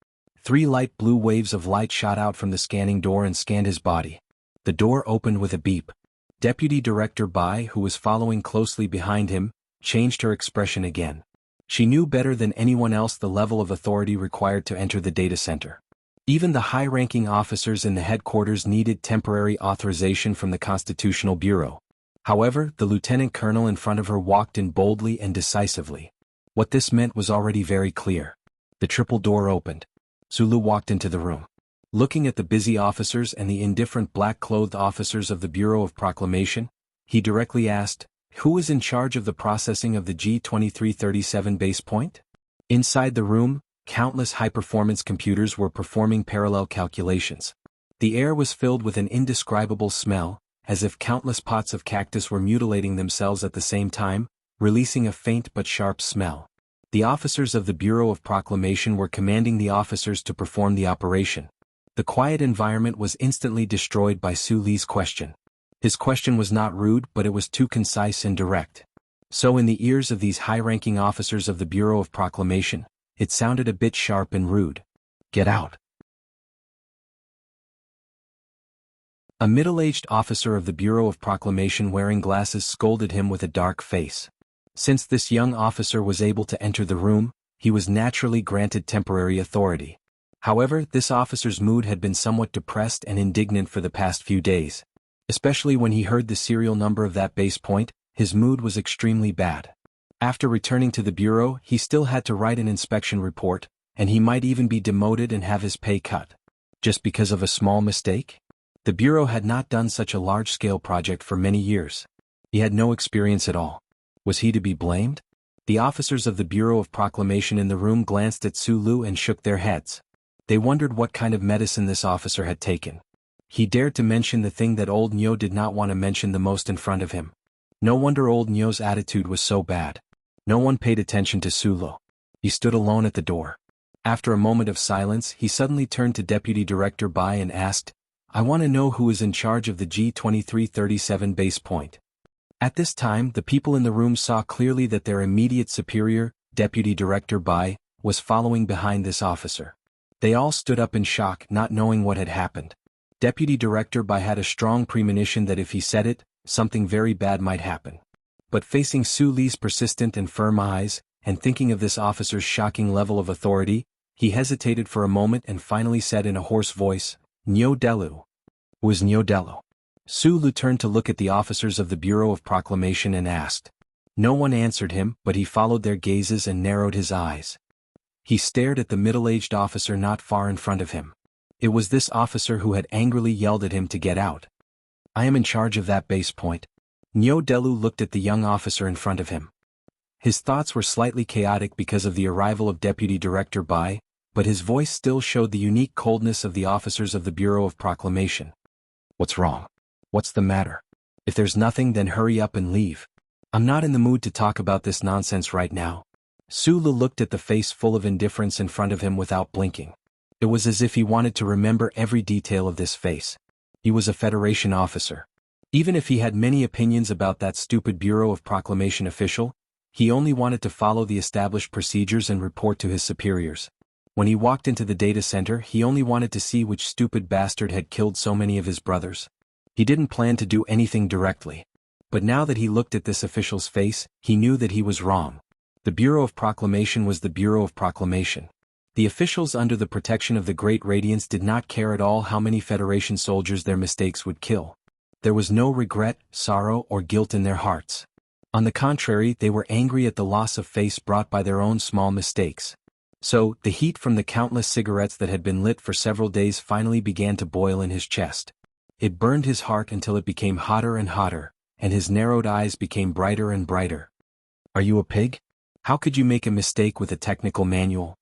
3 light blue waves of light shot out from the scanning door and scanned his body. The door opened with a beep. Deputy Director Bai, who was following closely behind him, changed her expression again. She knew better than anyone else the level of authority required to enter the data center. Even the high-ranking officers in the headquarters needed temporary authorization from the Constitutional Bureau. However, the lieutenant colonel in front of her walked in boldly and decisively. What this meant was already very clear. The triple door opened. Sulu walked into the room. Looking at the busy officers and the indifferent black-clothed officers of the Bureau of Proclamation, he directly asked, "Who is in charge of the processing of the G-2337 base point?" Inside the room, countless high-performance computers were performing parallel calculations. The air was filled with an indescribable smell, as if countless pots of cactus were mutilating themselves at the same time, releasing a faint but sharp smell. The officers of the Bureau of Proclamation were commanding the officers to perform the operation. The quiet environment was instantly destroyed by Su Li's question. His question was not rude, but it was too concise and direct. So in the ears of these high-ranking officers of the Bureau of Proclamation, it sounded a bit sharp and rude. "Get out." A middle-aged officer of the Bureau of Proclamation wearing glasses scolded him with a dark face. Since this young officer was able to enter the room, he was naturally granted temporary authority. However, this officer's mood had been somewhat depressed and indignant for the past few days. Especially when he heard the serial number of that base point, his mood was extremely bad. After returning to the Bureau, he still had to write an inspection report, and he might even be demoted and have his pay cut. Just because of a small mistake? The Bureau had not done such a large-scale project for many years. He had no experience at all. Was he to be blamed? The officers of the Bureau of Proclamation in the room glanced at Su Lu and shook their heads. They wondered what kind of medicine this officer had taken. He dared to mention the thing that old Nyo did not want to mention the most in front of him. No wonder old Nyo's attitude was so bad. No one paid attention to Su Lu. He stood alone at the door. After a moment of silence, he suddenly turned to Deputy Director Bai and asked, "I want to know who is in charge of the G-2337 base point." At this time, the people in the room saw clearly that their immediate superior, Deputy Director Bai, was following behind this officer. They all stood up in shock, not knowing what had happened. Deputy Director Bai had a strong premonition that if he said it, something very bad might happen. But facing Su Li's persistent and firm eyes, and thinking of this officer's shocking level of authority, he hesitated for a moment and finally said in a hoarse voice, "Nyo Delu." Who is Nyo Delu? Su Lu turned to look at the officers of the Bureau of Proclamation and asked. No one answered him, but he followed their gazes and narrowed his eyes. He stared at the middle-aged officer not far in front of him. It was this officer who had angrily yelled at him to get out. "I am in charge of that base point." Nyo Delu looked at the young officer in front of him. His thoughts were slightly chaotic because of the arrival of Deputy Director Bai, but his voice still showed the unique coldness of the officers of the Bureau of Proclamation. "What's wrong? What's the matter? If there's nothing, then hurry up and leave. I'm not in the mood to talk about this nonsense right now." Su Lu looked at the face full of indifference in front of him without blinking. It was as if he wanted to remember every detail of this face. He was a Federation officer. Even if he had many opinions about that stupid Bureau of Proclamation official, he only wanted to follow the established procedures and report to his superiors. When he walked into the data center, he only wanted to see which stupid bastard had killed so many of his brothers. He didn't plan to do anything directly. But now that he looked at this official's face, he knew that he was wrong. The Bureau of Proclamation was the Bureau of Proclamation. The officials under the protection of the Great Radiance did not care at all how many Federation soldiers their mistakes would kill. There was no regret, sorrow, or guilt in their hearts. On the contrary, they were angry at the loss of face brought by their own small mistakes. So, the heat from the countless cigarettes that had been lit for several days finally began to boil in his chest. It burned his heart until it became hotter and hotter, and his narrowed eyes became brighter and brighter. "Are you a pig? How could you make a mistake with a technical manual?"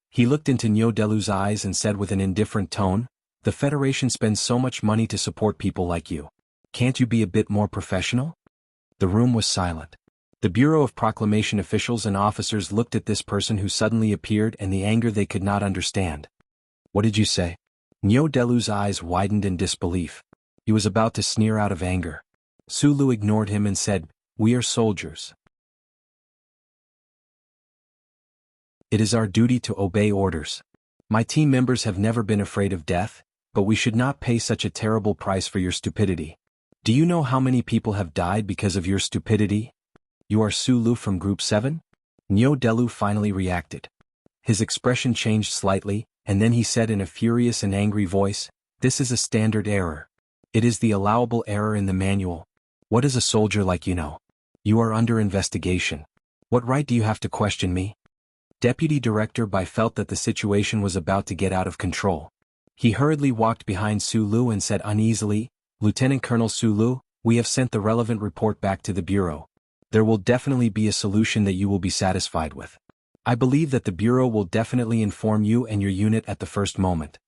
He looked into Nyo Delu's eyes and said with an indifferent tone, "The Federation spends so much money to support people like you. Can't you be a bit more professional?" The room was silent. The Bureau of Proclamation officials and officers looked at this person who suddenly appeared and the anger they could not understand. What did you say? Nyo Delu's eyes widened in disbelief. He was about to sneer out of anger. Sulu ignored him and said, "We are soldiers. It is our duty to obey orders. My team members have never been afraid of death, but we should not pay such a terrible price for your stupidity. Do you know how many people have died because of your stupidity? You are Sulu from Group 7? Nyo Delu finally reacted. His expression changed slightly, and then he said in a furious and angry voice, "This is a standard error. It is the allowable error in the manual. What does a soldier like you know? You are under investigation. What right do you have to question me?" Deputy Director Bai felt that the situation was about to get out of control. He hurriedly walked behind Sulu and said uneasily, "Lieutenant Colonel Sulu, we have sent the relevant report back to the Bureau. There will definitely be a solution that you will be satisfied with. I believe that the Bureau will definitely inform you and your unit at the first moment."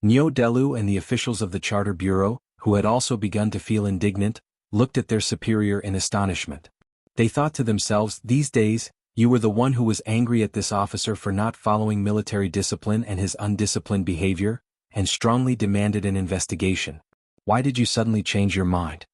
Nyo Delu and the officials of the Charter Bureau, who had also begun to feel indignant, looked at their superior in astonishment. They thought to themselves, "These days, you were the one who was angry at this officer for not following military discipline and his undisciplined behavior, and strongly demanded an investigation. Why did you suddenly change your mind?"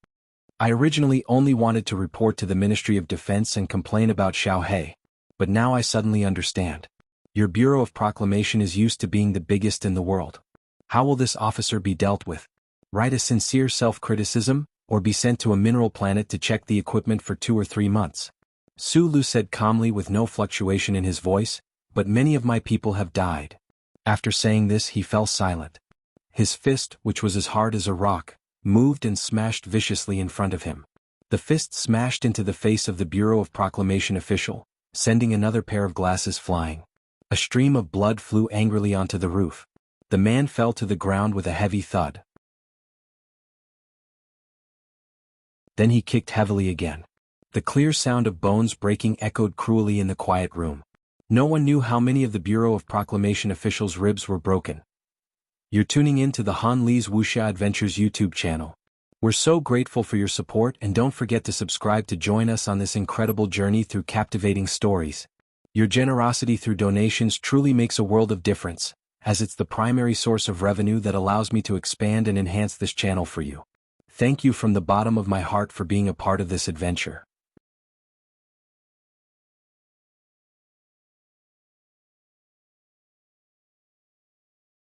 "I originally only wanted to report to the Ministry of Defense and complain about Xiaohe, but now I suddenly understand. Your Bureau of Proclamation is used to being the biggest in the world. How will this officer be dealt with? Write a sincere self-criticism, or be sent to a mineral planet to check the equipment for 2 or 3 months. Sulu said calmly with no fluctuation in his voice, "But many of my people have died." After saying this he fell silent. His fist, which was as hard as a rock, moved and smashed viciously in front of him. The fist smashed into the face of the Bureau of Proclamation official, sending another pair of glasses flying. A stream of blood flew angrily onto the roof. The man fell to the ground with a heavy thud. Then he kicked heavily again. The clear sound of bones breaking echoed cruelly in the quiet room. No one knew how many of the Bureau of Proclamation officials' ribs were broken. You're tuning in to the Han Li's Wuxia Adventures YouTube channel. We're so grateful for your support, and don't forget to subscribe to join us on this incredible journey through captivating stories. Your generosity through donations truly makes a world of difference, as it's the primary source of revenue that allows me to expand and enhance this channel for you. Thank you from the bottom of my heart for being a part of this adventure.